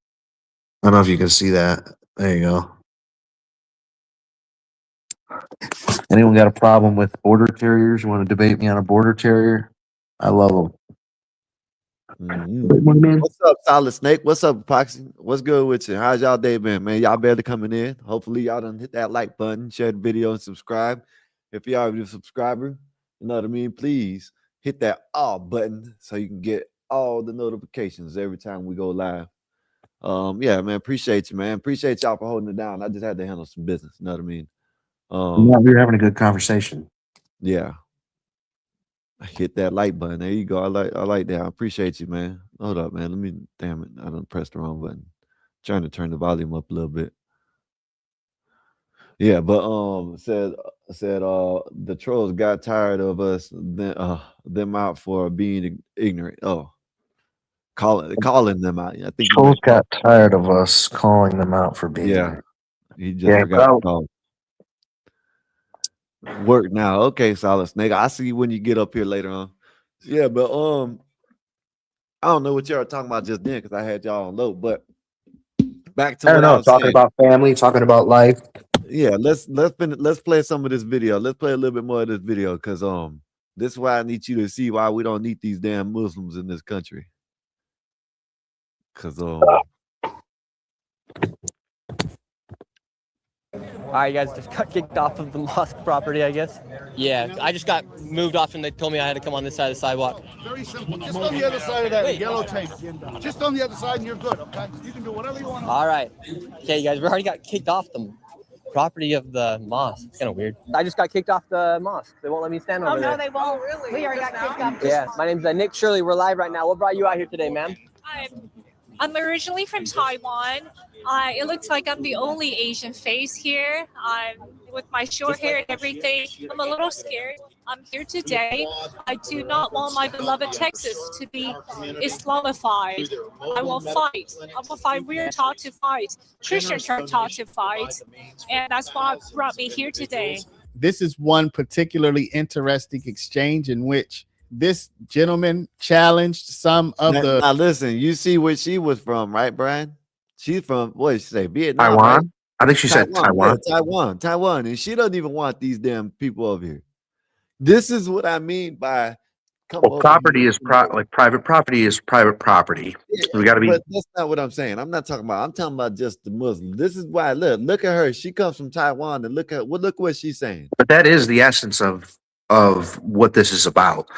[SPEAKER 13] I don't know if you can see that. There you go. Anyone got a problem with border terriers? You want to debate me on a border terrier? I love them.
[SPEAKER 7] What's up, Solid Snake? What's up, Epoxy? What's good with you? How's y'all day been, man? Y'all barely coming in. Hopefully, y'all done hit that like button, share the video, and subscribe. If you already a subscriber, you know what I mean? Please hit that all button so you can get all the notifications every time we go live. Yeah, man. Appreciate you, man. Appreciate y'all for holding it down. I just had to handle some business. You know what I mean?
[SPEAKER 13] Yeah, we were having a good conversation.
[SPEAKER 7] Yeah. Hit that like button. There you go. I like that. I appreciate you, man. Hold up, man. Let me damn it. I done pressed the wrong button. Trying to turn the volume up a little bit. Yeah, but said the trolls got tired of us them out for being ignorant. Oh, calling them out. I think
[SPEAKER 13] Trolls got tired of us calling them out for being.
[SPEAKER 7] Yeah, he just forgot to call. Work now. Okay, Solid Snake. I see you when you get up here later on. Yeah, but I don't know what y'all were talking about just then because I had y'all on low. But back to
[SPEAKER 13] I don't
[SPEAKER 7] what I
[SPEAKER 13] know.
[SPEAKER 7] was
[SPEAKER 13] Talking
[SPEAKER 7] saying.
[SPEAKER 13] about family, talking about life.
[SPEAKER 7] Yeah, let's play some of this video. Let's play a little bit more of this video because this is why I need you to see why we don't need these damn Muslims in this country. Because
[SPEAKER 20] All right, you guys just got kicked off of the mosque property, I guess. Yeah, I just got moved off and they told me I had to come on this side of the sidewalk.
[SPEAKER 17] Very simple. Just on the other side of that yellow tape. Just on the other side and you're good, okay? You can do whatever you want.
[SPEAKER 20] All right. Okay, you guys, we already got kicked off the property of the mosque. It's kind of weird. I just got kicked off the mosque. They won't let me stand over there.
[SPEAKER 16] Oh, no, they won't. Really? We already got kicked off.
[SPEAKER 20] Yeah, my name's Nick Shirley. We're live right now. What brought you out here today, ma'am?
[SPEAKER 16] I'm originally from Taiwan. It looks like I'm the only Asian face here. With my short hair and everything. I'm a little scared. I'm here today. I do not want my beloved Texas to be Islamified. I will fight. I will fight. We are taught to fight. Christians are taught to fight. And that's what brought me here today.
[SPEAKER 18] This is one particularly interesting exchange in which this gentleman challenged some of the.
[SPEAKER 7] Now listen, you see where she was from, right, Brian? She's from what did she say? Vietnam,
[SPEAKER 13] Taiwan.
[SPEAKER 7] right?
[SPEAKER 13] I think she said Taiwan.
[SPEAKER 7] Yeah, Taiwan, and she doesn't even want these damn people over here. This is what I mean by
[SPEAKER 13] property is private property is private property. We got to be.
[SPEAKER 7] But that's not what I'm saying. I'm not talking about. I'm talking about just the Muslim. This is why. Look at her. She comes from Taiwan, and look what she's saying.
[SPEAKER 13] But that is the essence of what this is about.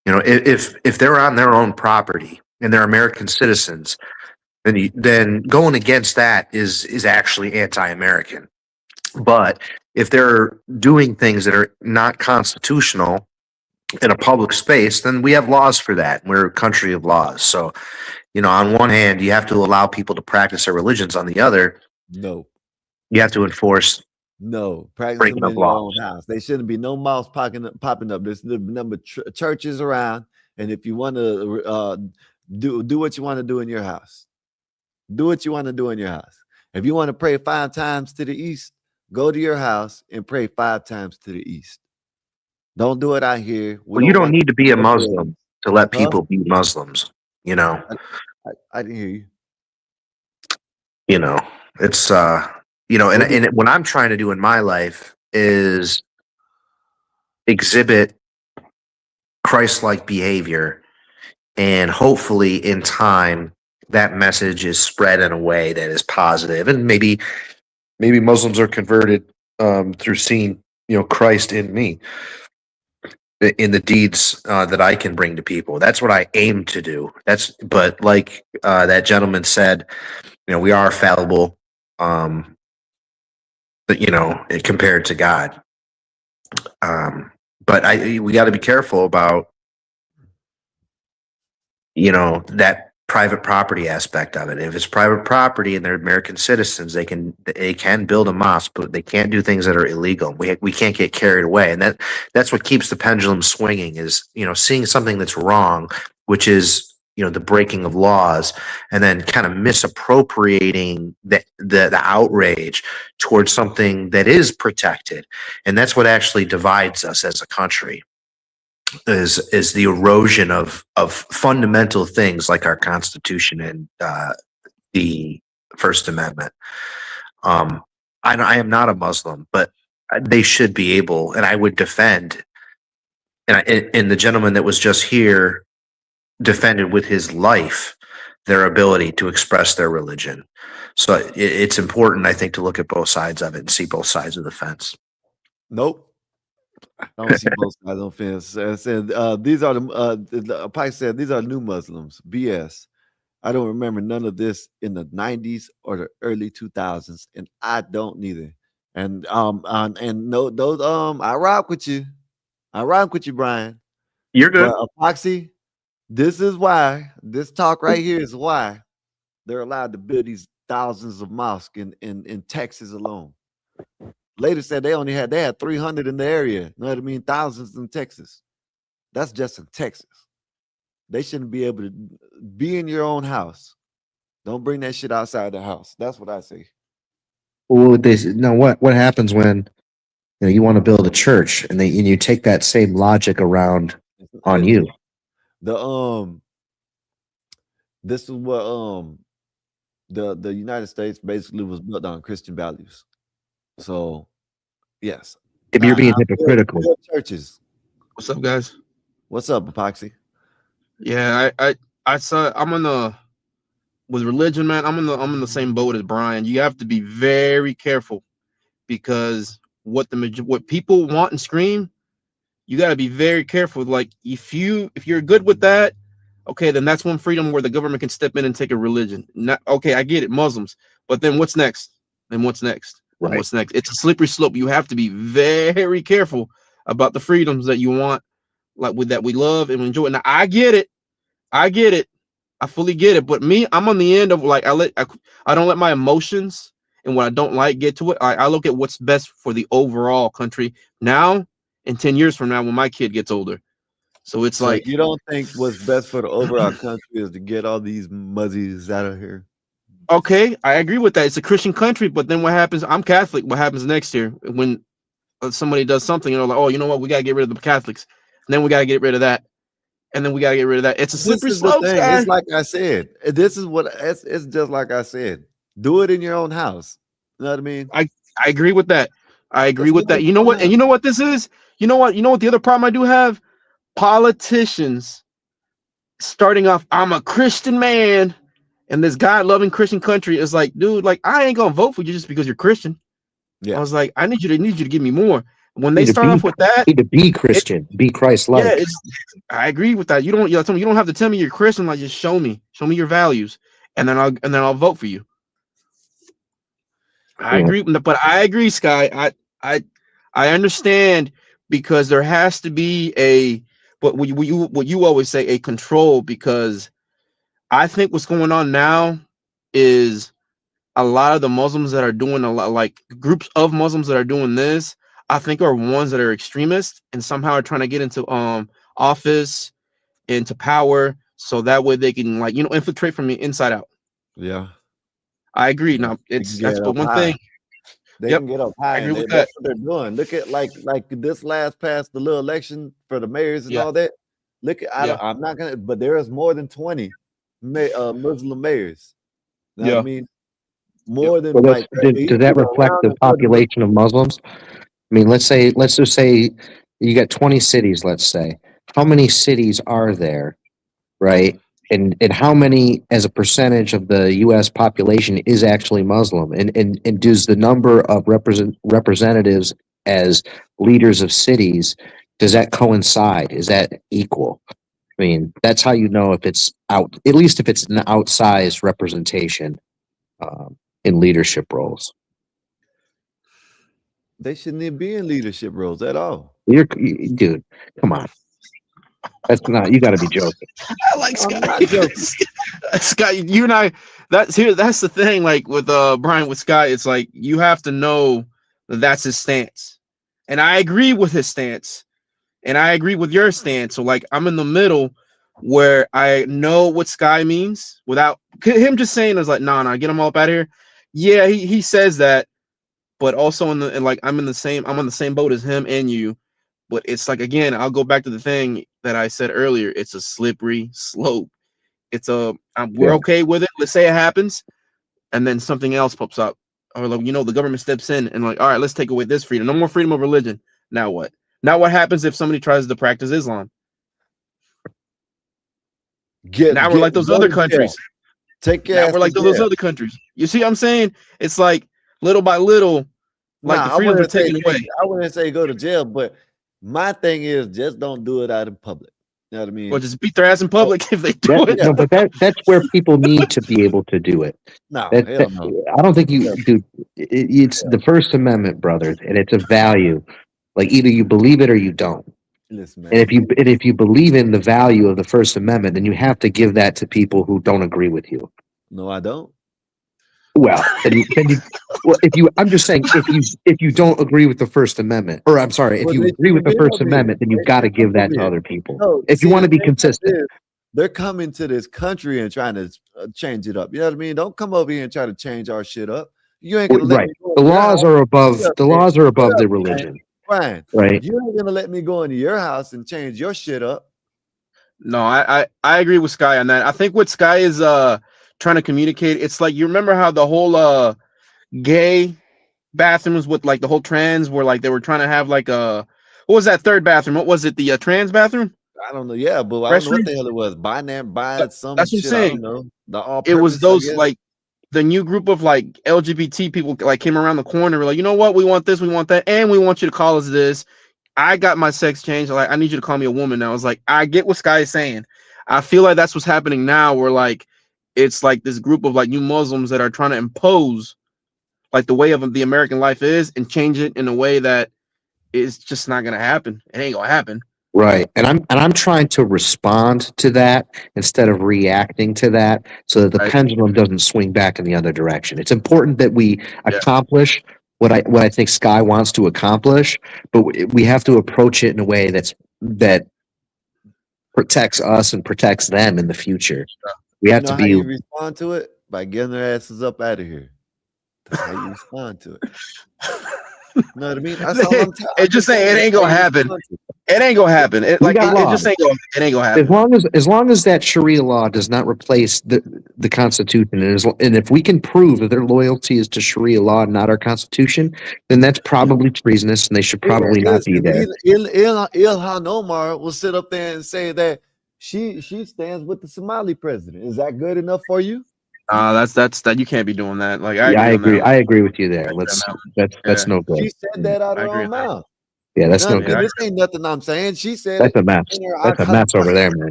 [SPEAKER 13] You know, if they're on their own property and they're American citizens, then going against that is actually anti-American. But if they're doing things that are not constitutional in a public space, then we have laws for that. We're a country of laws. So, on one hand, you have to allow people to practice their religions. On the other,
[SPEAKER 7] No.
[SPEAKER 13] you have to enforce
[SPEAKER 7] No, practice
[SPEAKER 13] breaking
[SPEAKER 7] them
[SPEAKER 13] of
[SPEAKER 7] in your
[SPEAKER 13] laws.
[SPEAKER 7] own house. They shouldn't be no mosques popping up. There's the number of churches around, and if you want to do what you want to do in your house, do what you want to do in your house. If you want to pray 5 times to the east, go to your house and pray 5 times to the east. Don't do it out here.
[SPEAKER 13] Well, you don't need to be a
[SPEAKER 7] your buildings.
[SPEAKER 13] Muslim to let
[SPEAKER 7] Huh?
[SPEAKER 13] people be Muslims.
[SPEAKER 7] I didn't hear you.
[SPEAKER 13] It's and what I'm trying to do in my life is exhibit Christ-like behavior, and hopefully in time that message is spread in a way that is positive, and maybe Muslims are converted through seeing Christ in me, in the deeds that I can bring to people. That's what I aim to do. But like that gentleman said, we are fallible, but compared to God. But we got to be careful about that private property aspect of it. If it's private property and they're American citizens, they can build a mosque, but they can't do things that are illegal. We can't get carried away, and that's what keeps the pendulum swinging. Is seeing something that's wrong, which is the breaking of laws, and then kind of misappropriating the outrage towards something that is protected, and that's what actually divides us as a country. Is the erosion of fundamental things like our Constitution and the First Amendment. I am not a Muslim, but they should be able, and I would defend. And the gentleman that was just here defended with his life their ability to express their religion. So it's important, I think, to look at both sides of it and see both sides of the fence.
[SPEAKER 7] Nope. I don't see both sides on fence. I said these are the Pike said these are new Muslims. BS. I don't remember none of this in the 90s or the early 2000s, and I don't neither. And no, those I rock with you. I rock with you, Brian.
[SPEAKER 13] You're good.
[SPEAKER 7] But Epoxy, this is why this talk right here is why they're allowed to build these thousands of mosques in Texas alone. Later said they had 300 in the area. You know what I mean? Thousands in Texas. That's just in Texas. They shouldn't be able to be in your own house. Don't bring that shit outside the house. That's what I say.
[SPEAKER 13] Well, what happens when you want to build a church and you take that same logic around on you?
[SPEAKER 7] This is what the United States basically was built on Christian values. So, yes.
[SPEAKER 13] If you're being hypocritical.
[SPEAKER 7] Churches.
[SPEAKER 21] What's up, guys?
[SPEAKER 7] What's up, Epoxy?
[SPEAKER 21] Yeah, I saw with religion, man. I'm in the same boat as Brian. You have to be very careful because what people want and scream, you got to be very careful. Like if you're good with that, okay, then that's one freedom where the government can step in and take a religion. Okay, I get it, Muslims, but then what's next? Then what's next? Right. What's next? It's a slippery slope. You have to be very careful about the freedoms that you want, like that we love and enjoy. Now I get it. I fully get it. But me, I'm on the end of like I don't let my emotions and what I don't like get to it. I look at what's best for the overall country now and 10 years from now when my kid gets older. So it's like
[SPEAKER 7] you don't think what's best for the overall country is to get all these muzzies out of here?
[SPEAKER 21] Okay, I agree with that. It's a Christian country, but then what happens? I'm Catholic. What happens next year when somebody does something? Like, oh, you know what? We gotta get rid of the Catholics, and then we gotta get rid of that, and then we gotta get rid of that. It's a slippery slope.
[SPEAKER 7] It's like I said. This is what it's just like I said. Do it in your own house. You know what I mean?
[SPEAKER 21] I agree with that. I agree with that. You know what? And you know what this is? You know what? The other problem I do have? Politicians starting off, I'm a Christian man, and this God-loving Christian country is like, dude, like I ain't gonna vote for you just because you're Christian. Yeah. I was like, I need you to give me more. When they start off with that,
[SPEAKER 13] need to be Christian, be Christ-like.
[SPEAKER 21] Yeah, I agree with that. You don't have to tell me you're Christian. Like, just show me your values, and then I'll vote for you. I agree, but I agree, Sky. I understand because there has to be what you always say, a control, because I think what's going on now is a lot of the Muslims that are doing a lot, like groups of Muslims that are doing this, I think are ones that are extremists and somehow are trying to get into office, into power, so that way they can, like, infiltrate from the inside out.
[SPEAKER 7] Yeah.
[SPEAKER 21] I agree.
[SPEAKER 7] Yeah.
[SPEAKER 21] Now
[SPEAKER 7] They
[SPEAKER 21] that's
[SPEAKER 7] can get
[SPEAKER 21] but
[SPEAKER 7] up
[SPEAKER 21] one
[SPEAKER 7] high.
[SPEAKER 21] thing.
[SPEAKER 7] They
[SPEAKER 21] Yep,
[SPEAKER 7] can get up
[SPEAKER 21] I
[SPEAKER 7] high,
[SPEAKER 21] agree
[SPEAKER 7] and
[SPEAKER 21] with that.
[SPEAKER 7] that's what they're doing. Look at like this last past the little election for the mayors and
[SPEAKER 21] Yeah.
[SPEAKER 7] all that. Look at
[SPEAKER 21] Yeah.
[SPEAKER 7] I'm not gonna, but there is more than 20 Muslim mayors. You know what I
[SPEAKER 21] Yeah.
[SPEAKER 7] mean? More
[SPEAKER 13] So
[SPEAKER 7] than like
[SPEAKER 13] does that
[SPEAKER 7] either
[SPEAKER 13] reflect
[SPEAKER 7] around
[SPEAKER 13] the
[SPEAKER 7] or more than Muslim.
[SPEAKER 13] population of Muslims? I mean, let's just say you got 20 cities, let's say. How many cities are there, right? And how many as a percentage of the US population is actually Muslim? And does the number of representatives as leaders of cities, does that coincide? Is that equal? I mean, that's how you know if it's out, at least if it's an outsized representation in leadership roles.
[SPEAKER 7] They shouldn't even be in leadership roles at all.
[SPEAKER 13] Dude, come on. That's not, you got to be joking.
[SPEAKER 21] I like
[SPEAKER 7] I'm
[SPEAKER 21] Sky.
[SPEAKER 7] not joking.
[SPEAKER 21] Sky, you and I. That's the thing. Like with Brian, with Sky, it's like you have to know that that's his stance, and I agree with his stance, and I agree with your stance. So like I'm in the middle, where I know what Sky means without him just saying is like, nah, get him all up out of here. Yeah, he says that, but also and like I'm on the same boat as him and you. But it's like, again, I'll go back to the thing that I said earlier. It's a slippery slope. We're okay with it. Let's say it happens, and then something else pops up, or like, the government steps in and like, all right, let's take away this freedom. No more freedom of religion. Now what? Now what happens if somebody tries to practice Islam? Now we're like those
[SPEAKER 7] Go
[SPEAKER 21] other
[SPEAKER 7] to jail.
[SPEAKER 21] countries.
[SPEAKER 7] Take your
[SPEAKER 21] Now
[SPEAKER 7] ass
[SPEAKER 21] we're
[SPEAKER 7] to
[SPEAKER 21] like those
[SPEAKER 7] jail.
[SPEAKER 21] other countries. You see what I'm saying? It's like little by little, like the
[SPEAKER 7] Nah,
[SPEAKER 21] freedoms are taken away.
[SPEAKER 7] I wouldn't say go to jail, but my thing is just don't do it out in public. You know what I mean?
[SPEAKER 21] Or just beat their ass in public if they do it.
[SPEAKER 13] No, but that's where people need to be able to do it.
[SPEAKER 7] No, hell no.
[SPEAKER 13] I don't think dude. It's the First Amendment, brother, and it's a value. Like either you believe it or you don't.
[SPEAKER 7] Listen, man.
[SPEAKER 13] And if you believe in the value of the First Amendment, then you have to give that to people who don't agree with you.
[SPEAKER 7] No, I don't.
[SPEAKER 13] Well, I'm just saying, if you don't agree with the First Amendment, or I'm sorry, if
[SPEAKER 7] Well,
[SPEAKER 13] you
[SPEAKER 7] they
[SPEAKER 13] agree with
[SPEAKER 7] shouldn't
[SPEAKER 13] the
[SPEAKER 7] have
[SPEAKER 13] First
[SPEAKER 7] been over here.
[SPEAKER 13] Amendment, then you've
[SPEAKER 7] They
[SPEAKER 13] got to
[SPEAKER 7] shouldn't have
[SPEAKER 13] give
[SPEAKER 7] come
[SPEAKER 13] that
[SPEAKER 7] over
[SPEAKER 13] to
[SPEAKER 7] here.
[SPEAKER 13] other people.
[SPEAKER 7] No,
[SPEAKER 13] If you
[SPEAKER 7] see,
[SPEAKER 13] want to
[SPEAKER 7] the
[SPEAKER 13] be
[SPEAKER 7] thing
[SPEAKER 13] consistent.
[SPEAKER 7] is, they're coming to this country and trying to change it up. You know what I mean? Don't come over here and try to change our shit up. You ain't gonna let
[SPEAKER 13] Right.
[SPEAKER 7] me go
[SPEAKER 13] The
[SPEAKER 7] in your
[SPEAKER 13] laws
[SPEAKER 7] house.
[SPEAKER 13] are above
[SPEAKER 7] Shut up,
[SPEAKER 13] the
[SPEAKER 7] man.
[SPEAKER 13] laws are above
[SPEAKER 7] Shut
[SPEAKER 13] the
[SPEAKER 7] up, man.
[SPEAKER 13] religion.
[SPEAKER 7] Fine.
[SPEAKER 13] Right.
[SPEAKER 7] You ain't gonna let me go into your house and change your shit up.
[SPEAKER 21] No, I agree with Sky on that. I think what Sky is trying to communicate, it's like, you remember how the whole gay bathrooms with like the whole trans, where like they were trying to have like what was that third bathroom? What was it? The trans bathroom?
[SPEAKER 7] I don't know. Yeah, but I don't know what the hell it was. Buy some
[SPEAKER 21] That's what I'm
[SPEAKER 7] shit. I
[SPEAKER 21] saying.
[SPEAKER 7] don't know. The all
[SPEAKER 21] It was
[SPEAKER 7] purpose, I
[SPEAKER 21] those
[SPEAKER 7] guess.
[SPEAKER 21] like the new group of like LGBT people like came around the corner, were like, you know what, we want this, we want that, and we want you to call us this. I got my sex changed. Like, I need you to call me a woman now. I was like, I get what Sky is saying. I feel like that's what's happening now, where like it's like this group of like new Muslims that are trying to impose like the way of the American life is and change it in a way that is just not gonna happen. It ain't gonna happen.
[SPEAKER 13] Right. And I'm trying to respond to that instead of reacting to that so that the
[SPEAKER 21] Right.
[SPEAKER 13] pendulum doesn't swing back in the other direction. It's important that we accomplish what I think Sky wants to accomplish, but we have to approach it in a way that protects us and protects them in the future. We have to
[SPEAKER 7] How
[SPEAKER 13] be
[SPEAKER 7] you respond to it? By getting their asses up out of here. That's how you respond to it. You know what I mean? That's all I'm
[SPEAKER 21] It just saying, it ain't gonna happen. It ain't gonna happen. It
[SPEAKER 13] We got
[SPEAKER 21] just
[SPEAKER 13] laws.
[SPEAKER 21] it ain't gonna happen.
[SPEAKER 13] As long as that Sharia law does not replace the Constitution, and if we can prove that their loyalty is to Sharia law and not our Constitution, then that's probably treasonous, and they should probably not be there.
[SPEAKER 7] Ilhan Omar will sit up there and say that she stands with the Somali president. Is that good enough for you?
[SPEAKER 21] That's you can't be doing that. Like,
[SPEAKER 13] I agree.
[SPEAKER 21] On that.
[SPEAKER 13] I agree with you there. That's no good.
[SPEAKER 7] She said that out of her own mouth.
[SPEAKER 13] Yeah, that's no
[SPEAKER 7] I mean,
[SPEAKER 13] good.
[SPEAKER 7] this ain't nothing I'm saying. She said
[SPEAKER 13] That's
[SPEAKER 7] it.
[SPEAKER 13] a mess. That's a mess over there, man.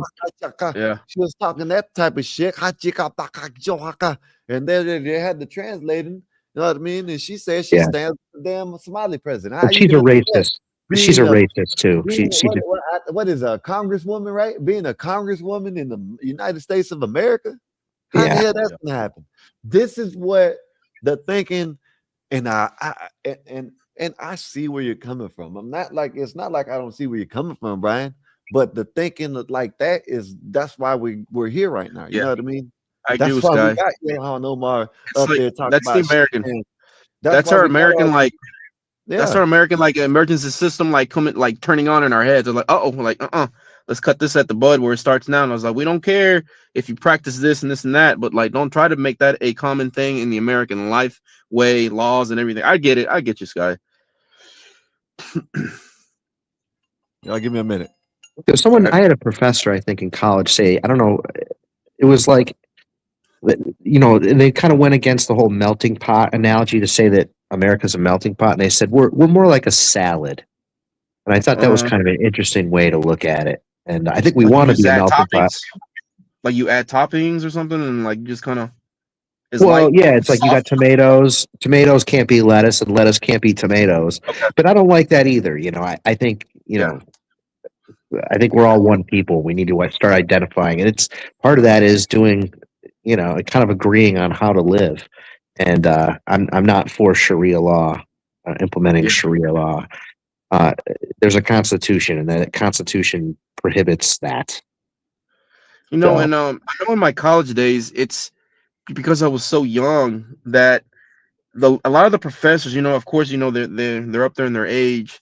[SPEAKER 21] Yeah.
[SPEAKER 7] She was talking that type of shit. And then they had the translating, You know what I mean? And she says she
[SPEAKER 13] Yeah.
[SPEAKER 7] stands with the damn Somali president. How
[SPEAKER 13] But
[SPEAKER 7] you
[SPEAKER 13] she's a
[SPEAKER 7] gonna do that?
[SPEAKER 13] racist. She's a racist too.
[SPEAKER 7] Being what is a congresswoman, right? Being a congresswoman in the United States of America. How in the hell that's gonna happen? This is what the thinking, and and I see where you're coming from. I'm not like it's not like I don't see where you're coming from, Brian. But the thinking like that that's why we're here right now. You know what I mean?
[SPEAKER 21] I agree
[SPEAKER 7] That's
[SPEAKER 21] with
[SPEAKER 7] why we
[SPEAKER 21] Sky.
[SPEAKER 7] got Ilhan Omar
[SPEAKER 21] It's
[SPEAKER 7] up
[SPEAKER 21] like
[SPEAKER 7] there talking
[SPEAKER 21] that's the
[SPEAKER 7] about shit.
[SPEAKER 21] American.
[SPEAKER 7] And
[SPEAKER 21] That's
[SPEAKER 7] why
[SPEAKER 21] our
[SPEAKER 7] we got
[SPEAKER 21] American
[SPEAKER 7] all
[SPEAKER 21] like. That's
[SPEAKER 7] yeah.
[SPEAKER 21] our American like emergency system like coming like turning on in our heads. They're like, like let's cut this at the bud where it starts now. And I was like, we don't care if you practice this and this and that, but like don't try to make that a common thing in the American life way, laws and everything. I get it. I get you, Sky.
[SPEAKER 7] Y'all give me a minute.
[SPEAKER 13] I had a professor, I think, in college say, I don't know, it was like, you know, they kind of went against the whole melting pot analogy to say that America's a melting pot, and they said we're more like a salad. And I thought that was kind of an interesting way to look at it. And I think we
[SPEAKER 21] Like you
[SPEAKER 13] want to
[SPEAKER 21] just
[SPEAKER 13] be a
[SPEAKER 21] add
[SPEAKER 13] melting pot.
[SPEAKER 21] toppings, like you add toppings or something, and like just kind of is
[SPEAKER 13] Well,
[SPEAKER 21] light.
[SPEAKER 13] yeah, it's like you got tomatoes. Tomatoes can't be lettuce, and lettuce can't be tomatoes. But I don't like that either. You know, I think, you know, I think we're all one people. We need to start identifying, and it's part of that is doing, you know, kind of agreeing on how to live. And I'm not for Sharia law, implementing Sharia law. There's a constitution, and that constitution prohibits that.
[SPEAKER 21] You know,
[SPEAKER 13] So,
[SPEAKER 21] and I know in my college days, it's because I was so young that a lot of the professors, you know, of course, you know, they're up there in their age,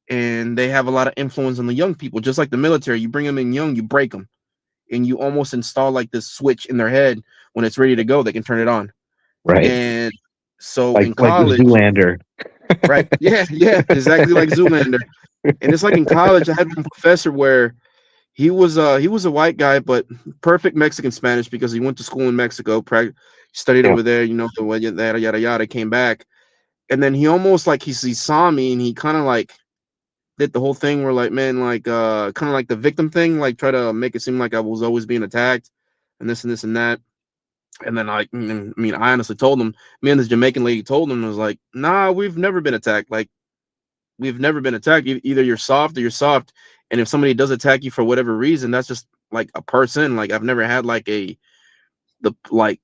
[SPEAKER 21] and they have a lot of influence on the young people. Just like the military, you bring them in young, you break them, and you almost install like this switch in their head. When it's ready to go, they can turn it on.
[SPEAKER 13] right,
[SPEAKER 21] And so
[SPEAKER 13] like
[SPEAKER 21] in college,
[SPEAKER 13] Zoolander.
[SPEAKER 21] right? Yeah, exactly like Zoolander. And it's like in college, I had one professor where he was a white guy, but perfect Mexican Spanish because he went to school in Mexico, studied
[SPEAKER 13] Yeah.
[SPEAKER 21] over there, you know, the way yada yada yada, came back, and then he almost like he saw me and he kind of like did the whole thing where like man like kind of like the victim thing, like try to make it seem like I was always being attacked, and this and this and that. And then I mean, I honestly told him, me and this Jamaican lady told him, I was like, nah, we've never been attacked. Like, we've never been attacked. Either you're soft or you're soft. And if somebody does attack you for whatever reason, that's just like a person. Like I've never had like like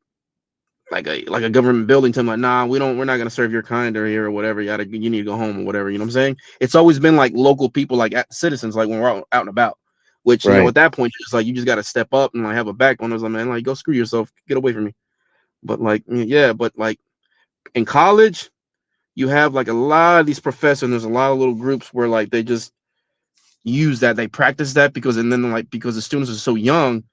[SPEAKER 21] a government building to them like, nah, we're not gonna serve your kind or here or whatever. You need to go home or whatever. You know what I'm saying? It's always been like local people, like citizens, like when we're out and about. Which you know,
[SPEAKER 13] Right.
[SPEAKER 21] at that point, it's like you just got to step up and like have a backbone. I was like, man, like go screw yourself, get away from me. But like, yeah, but like in college, you have like a lot of these professors, and there's a lot of little groups where like they just use that, they practice that because the students are so young,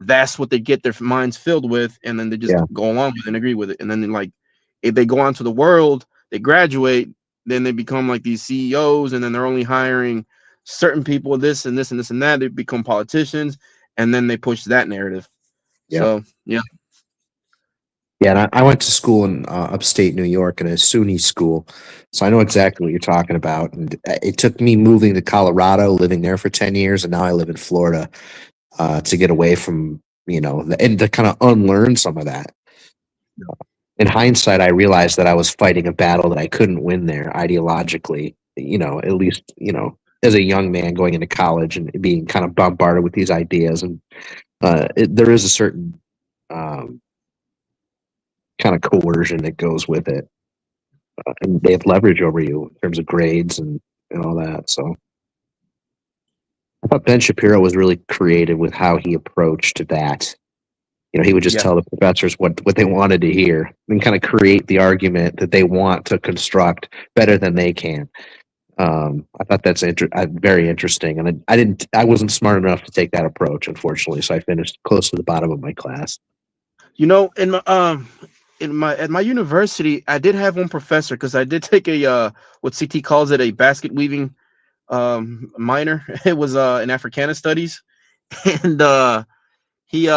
[SPEAKER 21] that's what they get their minds filled with, and then they just go along with it and agree with it. And then like if they go on to the world, they graduate, then they become like these CEOs, and then they're only hiring certain people, this and this and this and that. They become politicians, and then they push that narrative.
[SPEAKER 13] Yeah.
[SPEAKER 21] So yeah.
[SPEAKER 13] Yeah, and I went to school in upstate New York in a SUNY school, so I know exactly what you're talking about. And it took me moving to Colorado, living there for 10 years, and now I live in Florida to get away from, you know, and to kind of unlearn some of that. In hindsight, I realized that I was fighting a battle that I couldn't win there ideologically, you know, at least, you know, as a young man going into college and being kind of bombarded with these ideas. And there is a certain kind of coercion that goes with it. And they have leverage over you in terms of grades and all that. So I thought Ben Shapiro was really creative with how he approached that. You know, he would just tell the professors what they wanted to hear and kind of create the argument that they want to construct better than they can. I thought that's very interesting, and I wasn't smart enough to take that approach, unfortunately. So I finished close to the bottom of my class.
[SPEAKER 21] You know, at my university, I did have one professor because I did take a what CT calls it, a basket weaving minor. It was in Africana studies, and he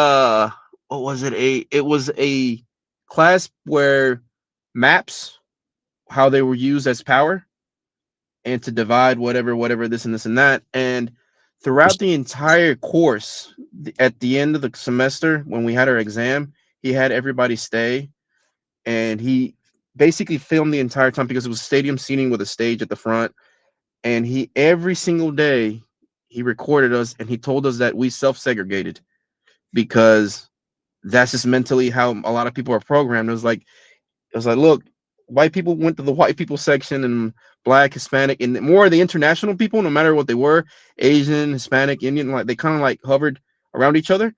[SPEAKER 21] what was it? It was a class where maps, how they were used as power and to divide whatever this and this and that. And throughout the entire course, at the end of the semester when we had our exam, he had everybody stay, and he basically filmed the entire time because it was stadium seating with a stage at the front. And he every single day he recorded us and he told us that we self-segregated because that's just mentally how a lot of people are programmed. It was like, look, white people went to the white people section and black, Hispanic, and more of the international people, no matter what they were, Asian, Hispanic, Indian, like they kind of like hovered around each other.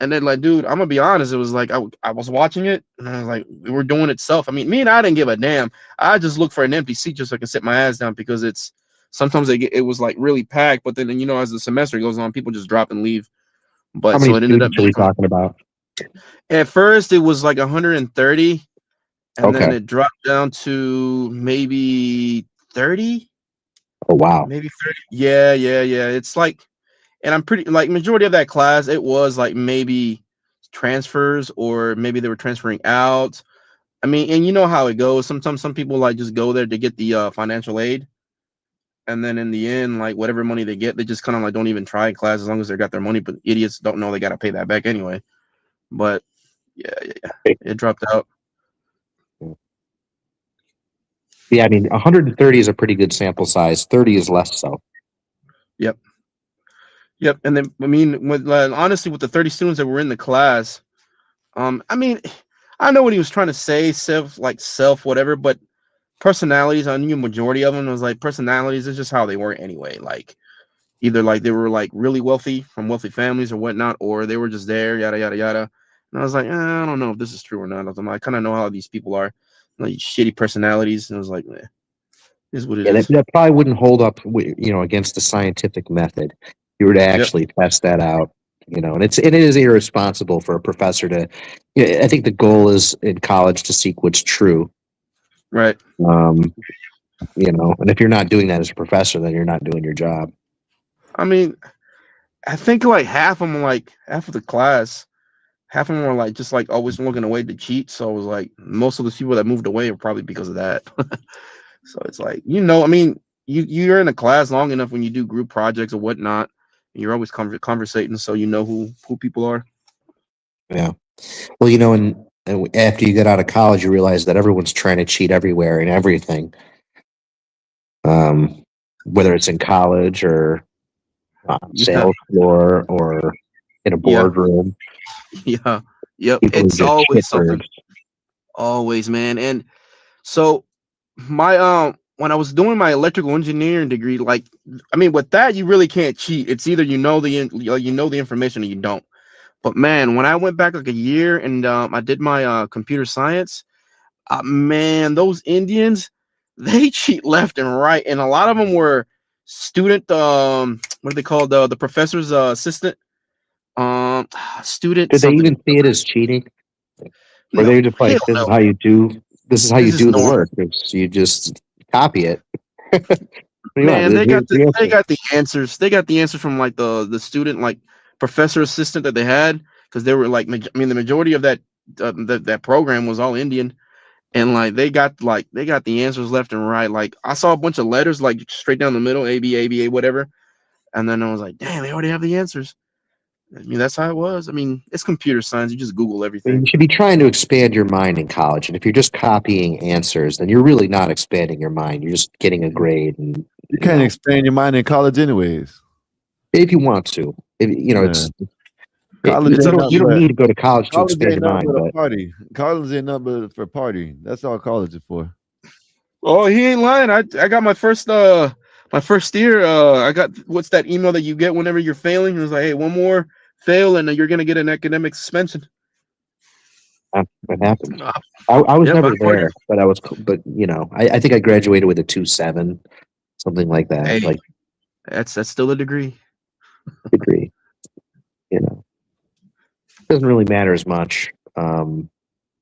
[SPEAKER 21] And then, like, dude, I'm gonna be honest, it was like I was watching it and I was like, we were doing it self. I mean, me and I didn't give a damn. I just looked for an empty seat just so I can sit my ass down because it's sometimes it was like really packed, but then as the semester goes on, people just drop and leave.
[SPEAKER 13] How
[SPEAKER 21] But
[SPEAKER 13] many
[SPEAKER 21] so it ended up
[SPEAKER 13] students are we talking about?
[SPEAKER 21] at first it was like 130, and
[SPEAKER 13] Okay.
[SPEAKER 21] then it dropped down to maybe 30,
[SPEAKER 13] Oh wow.
[SPEAKER 21] maybe 30. Yeah, yeah, yeah. It's like, and I'm pretty like majority of that class, it was like maybe transfers or maybe they were transferring out. I mean, and you know how it goes. Sometimes some people like just go there to get the financial aid, and then in the end, like whatever money they get, they just kind of like don't even try class as long as they got their money. But idiots don't know they got to pay that back anyway. But yeah, it dropped out.
[SPEAKER 13] Yeah, I mean, 130 is a pretty good sample size. 30 is less so.
[SPEAKER 21] Yep. Yep. And then I mean, honestly, with the 30 students that were in the class, I mean, I know what he was trying to say, self, whatever, but personalities, I knew majority of them was like personalities is just how they were anyway. Like either like they were like really wealthy from wealthy families or whatnot, or they were just there, yada yada yada. And I was like, I don't know if this is true or not. I kind of know how these people are, like shitty personalities. And I was like, is what it
[SPEAKER 13] Yeah,
[SPEAKER 21] is.
[SPEAKER 13] that probably wouldn't hold up, against the scientific method. If you were to actually test that out, and it is irresponsible for a professor to. I think the goal is in college to seek what's true.
[SPEAKER 21] Right.
[SPEAKER 13] And if you're not doing that as a professor, then you're not doing your job.
[SPEAKER 21] I mean, I think like half of them, like half of the class, half of them were like just like always looking away to cheat. So it was like most of the people that moved away were probably because of that. So it's like, I mean, you're in a class long enough when you do group projects or whatnot, and you're always conversating, so you know who people are.
[SPEAKER 13] Yeah. Well, and after you get out of college, you realize that everyone's trying to cheat everywhere and everything. Whether it's in college or sales floor or in a boardroom.
[SPEAKER 21] Yeah. Yep.
[SPEAKER 13] People are
[SPEAKER 21] It's
[SPEAKER 13] just
[SPEAKER 21] always something.
[SPEAKER 13] shitbirds.
[SPEAKER 21] Always, man. And so my when I was doing my electrical engineering degree, like I mean, with that you really can't cheat. It's either you know the information or you don't. But man, when I went back like a year and I did my computer science, man, those Indians, they cheat left and right, and a lot of them were student what are they called, the professor's assistant student
[SPEAKER 13] Did they
[SPEAKER 21] something.
[SPEAKER 13] even see it as cheating? Or
[SPEAKER 21] No,
[SPEAKER 13] they just
[SPEAKER 21] hell
[SPEAKER 13] like, this is
[SPEAKER 21] no.
[SPEAKER 13] how you do
[SPEAKER 21] This is
[SPEAKER 13] the
[SPEAKER 21] normal.
[SPEAKER 13] work. You just copy it.
[SPEAKER 21] Man, they got the answers. They got the answers from like the student like professor assistant that they had, because they were like, I mean, the majority of that program was all Indian, and like they got the answers left and right. Like I saw a bunch of letters like straight down the middle, ABA, whatever, and then I was like, damn, they already have the answers. I mean, that's how it was. I mean, it's computer science. You just Google everything.
[SPEAKER 13] You should be trying to expand your mind in college. And if you're just copying answers, then you're really not expanding your mind. You're just getting a grade. And
[SPEAKER 7] you can't expand your mind in college, anyways.
[SPEAKER 13] If you want to, it's
[SPEAKER 7] college.
[SPEAKER 13] You don't need to go to college to expand
[SPEAKER 7] ain't
[SPEAKER 13] your
[SPEAKER 7] nothing
[SPEAKER 13] mind.
[SPEAKER 7] but a
[SPEAKER 13] But
[SPEAKER 7] party. College ain't nothing but for party. That's all college is for.
[SPEAKER 21] Oh, he ain't lying. I got my first year. I got, what's that email that you get whenever you're failing? It was like, hey, one more fail and you're gonna get an academic suspension.
[SPEAKER 13] that happens. I was
[SPEAKER 21] Yep,
[SPEAKER 13] never there, but I think I graduated with a 2.7, something like that.
[SPEAKER 21] Hey,
[SPEAKER 13] Like
[SPEAKER 21] that's still a degree.
[SPEAKER 13] degree. Doesn't really matter as much in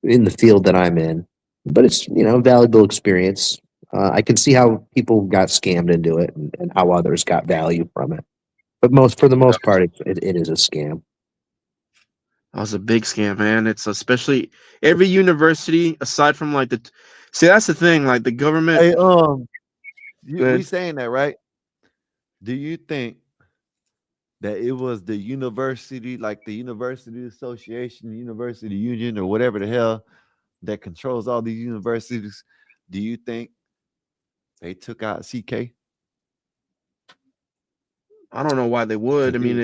[SPEAKER 13] the field that I'm in, but it's valuable experience. I can see how people got scammed into it and how others got value from it. But for the most part, it is a scam.
[SPEAKER 21] That was a big scam, man. It's especially every university aside from like see, that's the thing, like the government.
[SPEAKER 7] Hey, we saying that, right? Do you think that it was the university, like the university association, university union, or whatever the hell, that controls all these universities, do you think they took out CK?
[SPEAKER 21] I don't know why they would. I mean,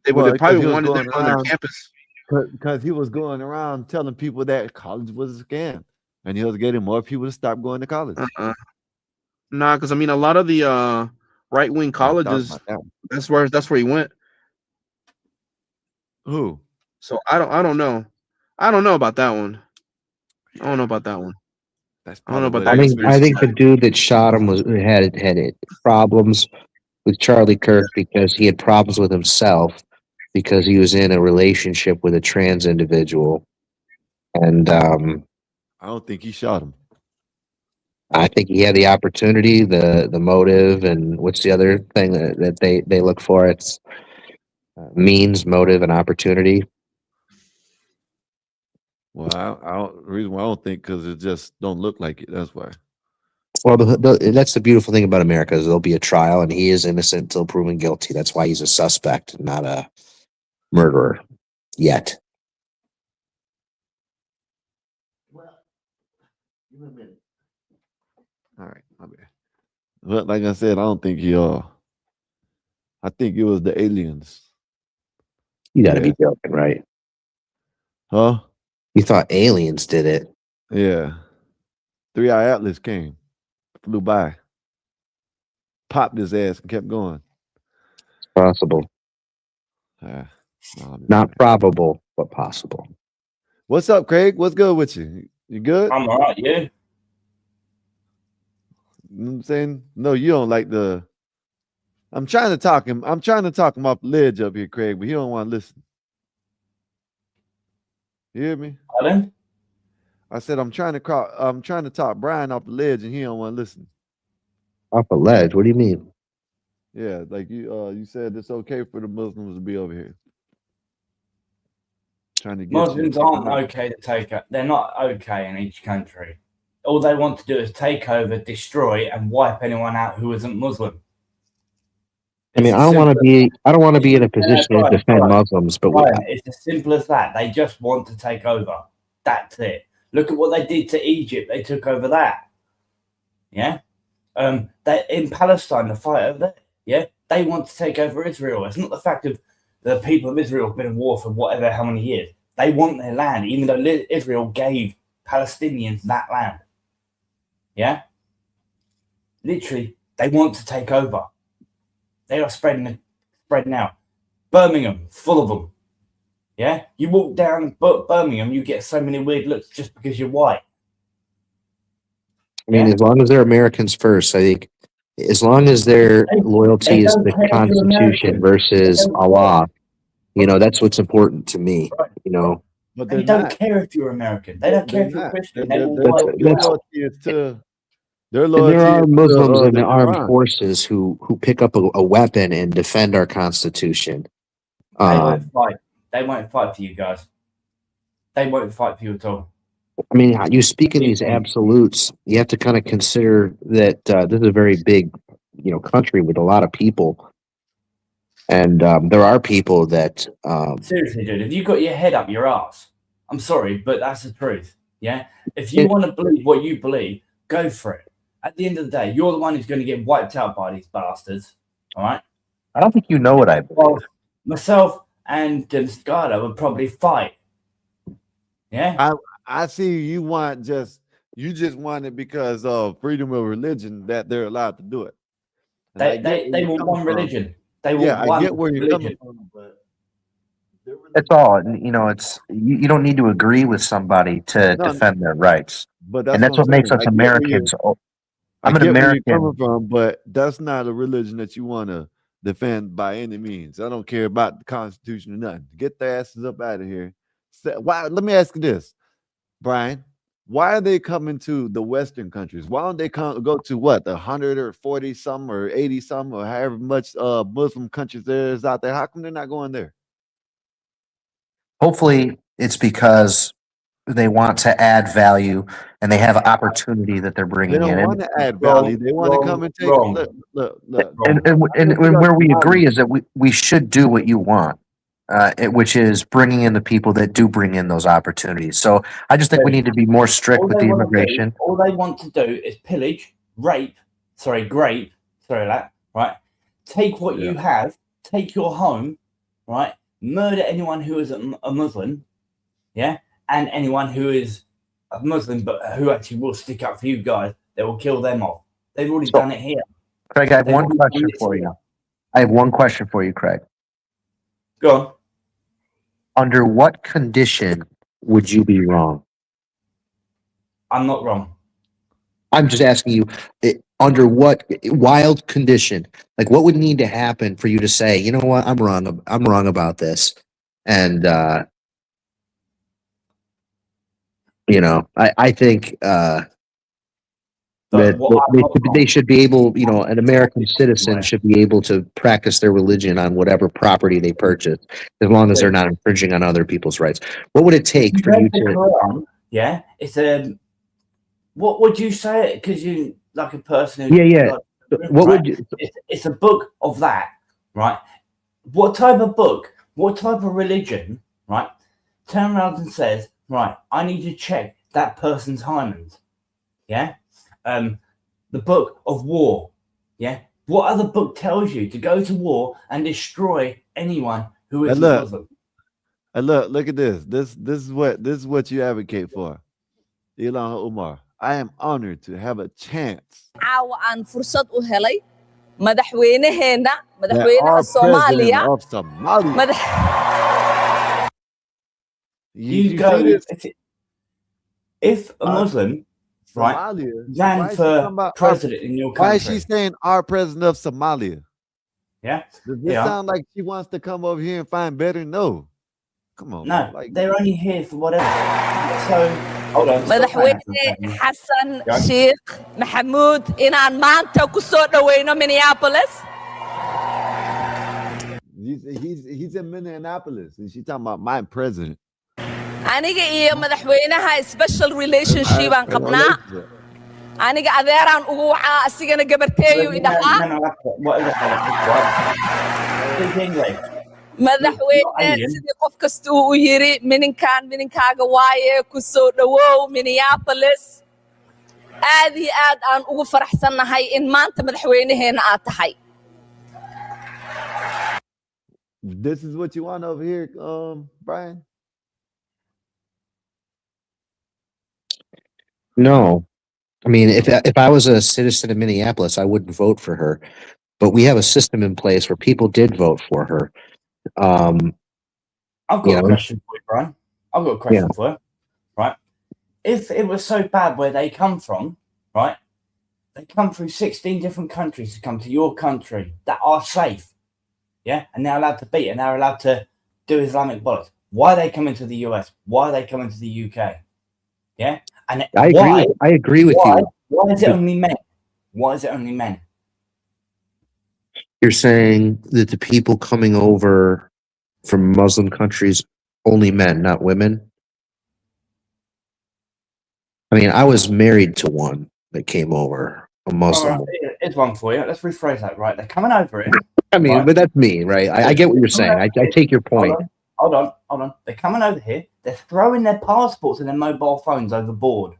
[SPEAKER 21] they
[SPEAKER 7] Well, because
[SPEAKER 21] probably
[SPEAKER 7] he was
[SPEAKER 21] wanted them
[SPEAKER 7] going
[SPEAKER 21] on their
[SPEAKER 7] around,
[SPEAKER 21] campus.
[SPEAKER 7] because he was going around telling people that college was a scam, and he was getting more people to stop going to college.
[SPEAKER 21] Nah, because I mean, a lot of the right wing colleges, that's where he went.
[SPEAKER 7] Who?
[SPEAKER 21] So I don't know. I don't know about that one. I don't know about that one.
[SPEAKER 7] That's
[SPEAKER 21] I don't know about
[SPEAKER 13] I
[SPEAKER 21] that
[SPEAKER 13] think
[SPEAKER 21] conspiracy
[SPEAKER 13] the
[SPEAKER 21] side.
[SPEAKER 13] dude that shot him had problems with Charlie Kirk because he had problems with himself because he was in a relationship with a trans individual, and
[SPEAKER 7] I don't think he shot him.
[SPEAKER 13] I think he had the opportunity, the motive, and what's the other thing that they look for? It's means, motive, and opportunity.
[SPEAKER 7] Well, the reason why I don't think because it just don't look like it. That's why.
[SPEAKER 13] Well, that's the beautiful thing about America is there'll be a trial, and he is innocent until proven guilty. That's why he's a suspect, not a murderer yet.
[SPEAKER 7] All right, my bad. But like I said, I don't think he. I think it was the aliens.
[SPEAKER 13] You got to be joking, right?
[SPEAKER 7] Huh?
[SPEAKER 13] You thought aliens did it?
[SPEAKER 7] Yeah. 3-Eye Atlas came, flew by, popped his ass, and kept going.
[SPEAKER 13] It's possible. Not probable, but possible.
[SPEAKER 7] What's up, Craig? What's good with you? You good?
[SPEAKER 19] I'm all right, you?
[SPEAKER 7] You know what I'm saying? No, you don't like the. I'm trying to talk him off the ledge up here, Craig, but he don't want to listen. You hear me?
[SPEAKER 19] Pardon?
[SPEAKER 7] I said I'm trying to talk Brian off the ledge, and he don't want to listen.
[SPEAKER 13] Off a ledge? What do you mean?
[SPEAKER 7] Yeah, like you said it's okay for the Muslims to be over here. Trying to get
[SPEAKER 19] Muslims
[SPEAKER 7] you.
[SPEAKER 19] aren't okay to take up. They're not okay in each country. All they want to do is take over, destroy, and wipe anyone out who isn't Muslim.
[SPEAKER 13] I mean, I don't want to be in a position to defend Muslims, but
[SPEAKER 19] Brian, it's as simple as that. They just want to take over. That's it. Look at what they did to Egypt. They took over that. Yeah. They in Palestine, the fight over there. Yeah, they want to take over Israel. It's not the fact of the people of Israel have been in war for whatever how many years. They want their land, even though Israel gave Palestinians that land. Yeah. Literally, they want to take over. They are spreading out. Birmingham, full of them. Yeah, you walk down Birmingham, you get so many weird looks just because you're white.
[SPEAKER 13] I mean, as long as they're Americans first, I think, as long as their loyalty is the Constitution versus Allah, that's what's important to me.
[SPEAKER 7] But
[SPEAKER 19] they don't care if you're American. They don't care if you're Christian. They will wipe you out.
[SPEAKER 7] Their
[SPEAKER 13] And
[SPEAKER 7] loyalty
[SPEAKER 13] there are
[SPEAKER 7] is
[SPEAKER 13] Muslims
[SPEAKER 7] to
[SPEAKER 13] in the armed
[SPEAKER 7] Quran.
[SPEAKER 13] forces who pick up a weapon and defend our Constitution.
[SPEAKER 19] They won't fight. They won't fight for you guys. They won't fight for you at all.
[SPEAKER 13] I mean, you speak in these absolutes. You have to kind of consider that this is a very big, country with a lot of people, and there are people that.
[SPEAKER 19] Seriously, dude, if you got your head up your ass, I'm sorry, but that's the truth. Yeah, if you want to believe what you believe, go for it. At the end of the day, you're the one who's going to get wiped out by these bastards. All right.
[SPEAKER 13] I don't think you know what I believe.
[SPEAKER 19] Well, myself and Scarla would probably fight. Yeah.
[SPEAKER 7] I see you just want it because of freedom of religion that they're allowed to do it. And
[SPEAKER 19] they want one religion. They want one
[SPEAKER 7] I get where you're
[SPEAKER 19] religion.
[SPEAKER 7] coming from, but
[SPEAKER 13] That's all. It's you don't need to agree with somebody to defend their rights.
[SPEAKER 7] But
[SPEAKER 13] and that's what makes us Americans. I'm an
[SPEAKER 7] Where you're
[SPEAKER 13] American.
[SPEAKER 7] coming from, but that's not a religion that you want to defend by any means. I don't care about the Constitution or nothing. Get their asses up out of here. Why? Let me ask you this, Brian. Why are they coming to the Western countries? Why don't they go to what, 100 or 40 some or 80 some or however much Muslim countries there is out there? How come they're not going there?
[SPEAKER 13] Hopefully, it's because they want to add value and they have opportunity that they're bringing
[SPEAKER 7] They don't
[SPEAKER 13] in.
[SPEAKER 7] want to add value. They want to come and take look.
[SPEAKER 13] And where we agree is that we should do what you want. which is bringing in the people that do bring in those opportunities. So I just think we need to be more strict with the immigration.
[SPEAKER 19] All they want to do is pillage, grape, that, right? Take what you have, take your home, right? Murder anyone who is a Muslim, yeah? And anyone who is a Muslim but who actually will stick up for you guys, they will kill them off. They've already done it here.
[SPEAKER 13] Craig, I have one question for you. I have one question for you, Craig.
[SPEAKER 19] Go on.
[SPEAKER 13] Under what condition would you be wrong?
[SPEAKER 19] I'm not wrong.
[SPEAKER 13] I'm just asking you, under what wild condition? Like, what would need to happen for you to say, you know what, I'm wrong. I'm wrong about this, and I think that they should be able, an American citizen should be able to practice their religion on whatever property they purchase, as long as they're not infringing on other people's rights. What would it take for you to?
[SPEAKER 19] Quran, yeah, it's what would you say? Because you like a person who
[SPEAKER 13] What would you?
[SPEAKER 19] It's a book of that, right? What type of book? What type of religion, right? Turn around and says, right, I need to check that person's hymens, yeah. The book of war, yeah. What other book tells you to go to war and destroy anyone who is Muslim?
[SPEAKER 7] Look at this. This is what you advocate for, Ilhan Umar. I am honored to have a chance.
[SPEAKER 4] caawa aan fursad u helay madaxweynaheena madaxweynaha Soomaaliya
[SPEAKER 19] You go if a Muslim, right, ran for president in your country.
[SPEAKER 7] Why is she saying our president of Somalia?
[SPEAKER 19] Yeah.
[SPEAKER 7] Does this sound like she wants to come over here and find better? No. Come on.
[SPEAKER 19] No, they're only here for whatever. So hold on.
[SPEAKER 4] madaxweyne Xasan Sheikh Maxamuud inaan maanta ku soo dhaweyno Minneapolis.
[SPEAKER 7] He's in Minneapolis and she's talking about my president.
[SPEAKER 4] aniga iyo madaxweynaha special relationship aan qabnaa. aniga adeeraan ugu wacaa asigana gabarteeyu idhahaa. madaxweyne sidii qof kasta uu yiri mininkaaga waaye ku soo dhawow Minneapolis. aad iyo aad aan ugu faraxsanahay in maanta madaxweynaheena aad tahay.
[SPEAKER 7] This is what you want over here, Brian?
[SPEAKER 13] No, I mean, if I was a citizen of Minneapolis, I wouldn't vote for her. But we have a system in place where people did vote for her.
[SPEAKER 19] I've got a question for you, Brian. I've got a question for you, right? If it was so bad where they come from, right? They come through 16 different countries to come to your country that are safe, yeah? And they're allowed to beat and they're allowed to do Islamic bollocks. Why are they coming to the US? Why are they coming to the UK? Yeah? And
[SPEAKER 13] I agree with you.
[SPEAKER 19] Why is it only men? Why is it only men?
[SPEAKER 13] You're saying that the people coming over from Muslim countries, only men, not women? I mean, I was married to one that came over, a Muslim.
[SPEAKER 19] Right, here's one for you. Let's rephrase that, right? They're coming over it.
[SPEAKER 13] I mean, but that's me, right? I get what you're saying. I take your point.
[SPEAKER 19] Hold on. They're coming over here. They're throwing their passports and their mobile phones overboard.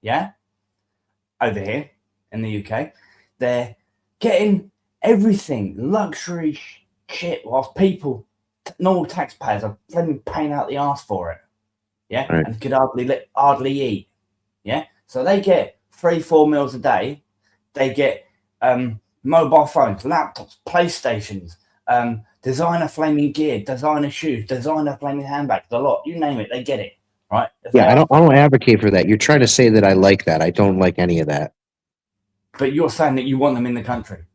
[SPEAKER 19] Yeah? Over here in the UK. They're getting everything, luxury shit, whilst people, normal taxpayers, are paying out the arse for it. Yeah? Right. And could hardly eat. Yeah? So they get 3-4 meals a day. They get mobile phones, laptops, PlayStations, designer flaming gear, designer shoes, designer flaming handbags, a lot. You name it, they get it. Right?
[SPEAKER 13] Yeah, I don't advocate for that. You're trying to say that I like that. I don't like any of that.
[SPEAKER 19] But you're saying that you want them in the country.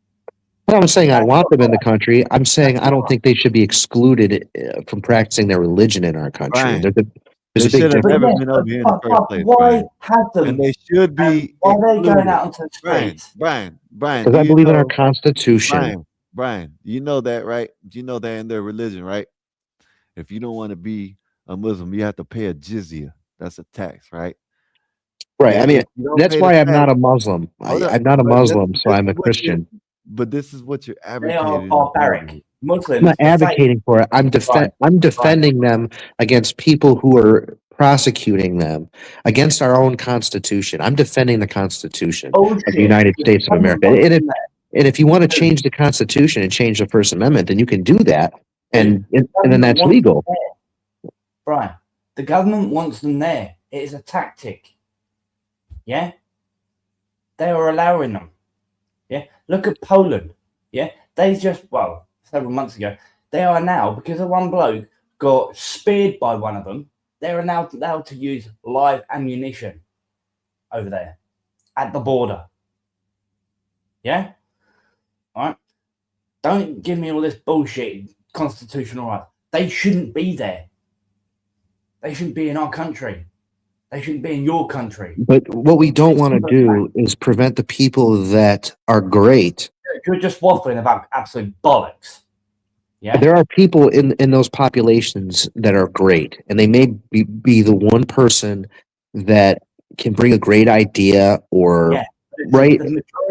[SPEAKER 13] I'm saying I want them in the country. I'm saying I don't think they should be excluded from practicing their religion in our country.
[SPEAKER 7] Right.
[SPEAKER 13] There's
[SPEAKER 7] a big
[SPEAKER 13] difference.
[SPEAKER 7] Never been over here in the first place.
[SPEAKER 19] Why have them?
[SPEAKER 7] And they should be.
[SPEAKER 19] Why are they going out into the streets?
[SPEAKER 7] Brian.
[SPEAKER 13] Because I believe in our Constitution.
[SPEAKER 7] Brian, you know that, right? You know that in their religion, right? If you don't want to be a Muslim, you have to pay a jizya. That's a tax, right?
[SPEAKER 13] Right. I mean, that's why I'm not a Muslim. I'm not a Muslim, so I'm a Christian.
[SPEAKER 7] But this is what you're advocating.
[SPEAKER 19] They are barbaric.
[SPEAKER 13] I'm not advocating for it. I'm defending them against people who are prosecuting them against our own Constitution. I'm defending the Constitution of the United States of America. And if you want to change the Constitution and change the First Amendment, then you can do that, and then that's legal.
[SPEAKER 19] Brian, the government wants them there. It is a tactic. Yeah? They are allowing them. Yeah? Look at Poland. Yeah? They just, well, several months ago, they are now, because of one bloke got speared by one of them, they are now allowed to use live ammunition over there at the border. Yeah? All right? Don't give me all this bullshit constitutional rights. They shouldn't be there. They shouldn't be in our country. They shouldn't be in your country.
[SPEAKER 13] But what we don't want to do is prevent the people that are great.
[SPEAKER 19] You're just waffling about absolute bollocks. Yeah.
[SPEAKER 13] There are people in those populations that are great, and they may be the one person that can bring a great idea or right.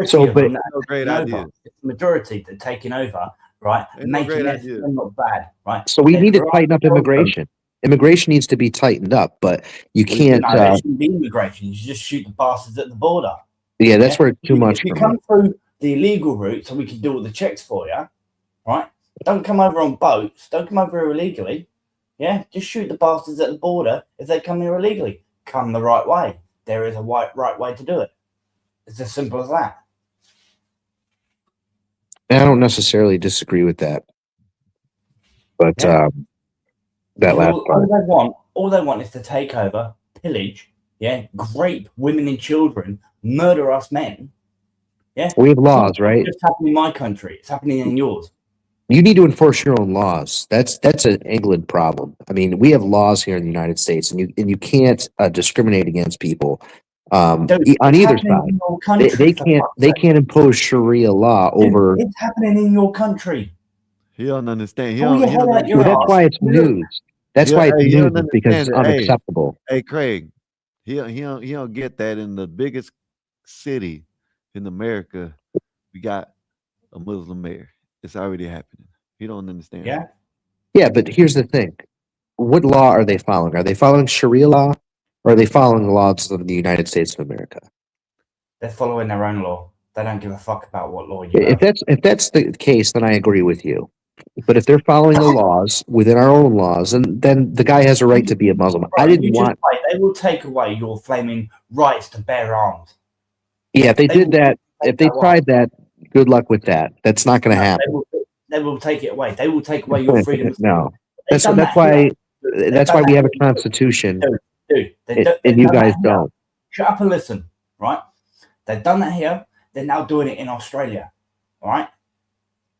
[SPEAKER 19] So, but
[SPEAKER 7] no great ideas.
[SPEAKER 19] It's the majority that are taking over, right? Making it not bad, right?
[SPEAKER 13] So we need to tighten up immigration. Immigration needs to be tightened up, but you can't.
[SPEAKER 19] No, it shouldn't be immigration. You should just shoot the bastards at the border.
[SPEAKER 13] Yeah, that's where it's too much.
[SPEAKER 19] If you come through the illegal route, so we can do all the checks for you, right? Don't come over on boats. Don't come over here illegally. Yeah, just shoot the bastards at the border if they come here illegally. Come the right way. There is a right way to do it. It's as simple as that.
[SPEAKER 13] I don't necessarily disagree with that, but that last part.
[SPEAKER 19] All they want is to take over, pillage, yeah, rape women and children, murder us men. Yeah,
[SPEAKER 13] we have laws, right?
[SPEAKER 19] It's happening in my country. It's happening in yours.
[SPEAKER 13] You need to enforce your own laws. That's an England problem. I mean, we have laws here in the United States, and you can't discriminate against people on either side. They can't impose Sharia law over.
[SPEAKER 19] It's happening in your country.
[SPEAKER 7] He don't understand.
[SPEAKER 13] That's why it's news. That's why it's news because it's unacceptable.
[SPEAKER 7] Hey, Craig, he don't get that in the biggest city in America. We got a Muslim mayor. It's already happening. You don't understand.
[SPEAKER 19] Yeah.
[SPEAKER 13] Yeah, but here's the thing. What law are they following? Are they following Sharia law or are they following the laws of the United States of America?
[SPEAKER 19] They're following their own law. They don't give a fuck about what law you have.
[SPEAKER 13] If that's the case, then I agree with you. But if they're following the laws within our own laws, then the guy has a right to be a Muslim.
[SPEAKER 19] Right, they will take away your flaming rights to bear arms.
[SPEAKER 13] Yeah, if they did that, if they tried that, good luck with that. That's not going to happen.
[SPEAKER 19] They will take it away. They will take away your freedom.
[SPEAKER 13] No, that's why we have a constitution.
[SPEAKER 19] Dude,
[SPEAKER 13] and you guys don't.
[SPEAKER 19] Shut up and listen, right? They've done that here. They're now doing it in Australia, all right?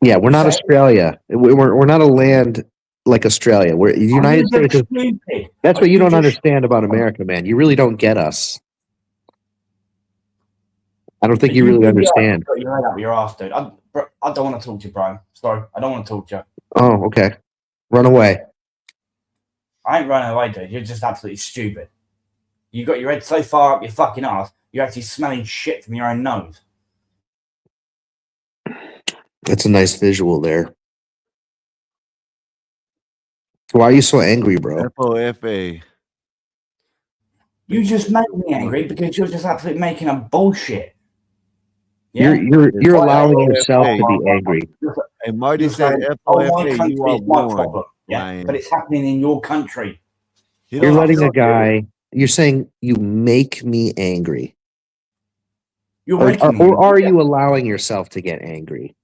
[SPEAKER 13] Yeah, we're not Australia. We're not a land like Australia. We're the United States. That's what you don't understand about America, man. You really don't get us. I don't think you really understand.
[SPEAKER 19] You're right up your ass, dude. I don't want to talk to you, Brian. Sorry, I don't want to talk to you.
[SPEAKER 13] Oh, okay. Run away.
[SPEAKER 19] I ain't running away, dude. You're just absolutely stupid. You got your head so far up your fucking ass, you're actually smelling shit from your own nose.
[SPEAKER 13] That's a nice visual there. Why are you so angry, bro?
[SPEAKER 7] FOFA.
[SPEAKER 19] You just made me angry because you're just absolutely making a bullshit. Yeah?
[SPEAKER 13] You're allowing yourself to be angry.
[SPEAKER 7] And Marty said,
[SPEAKER 19] FOFA, you are warned. Yeah, but it's happening in your country.
[SPEAKER 13] You're letting a guy. You're saying you make me angry. Or are you allowing yourself to get angry?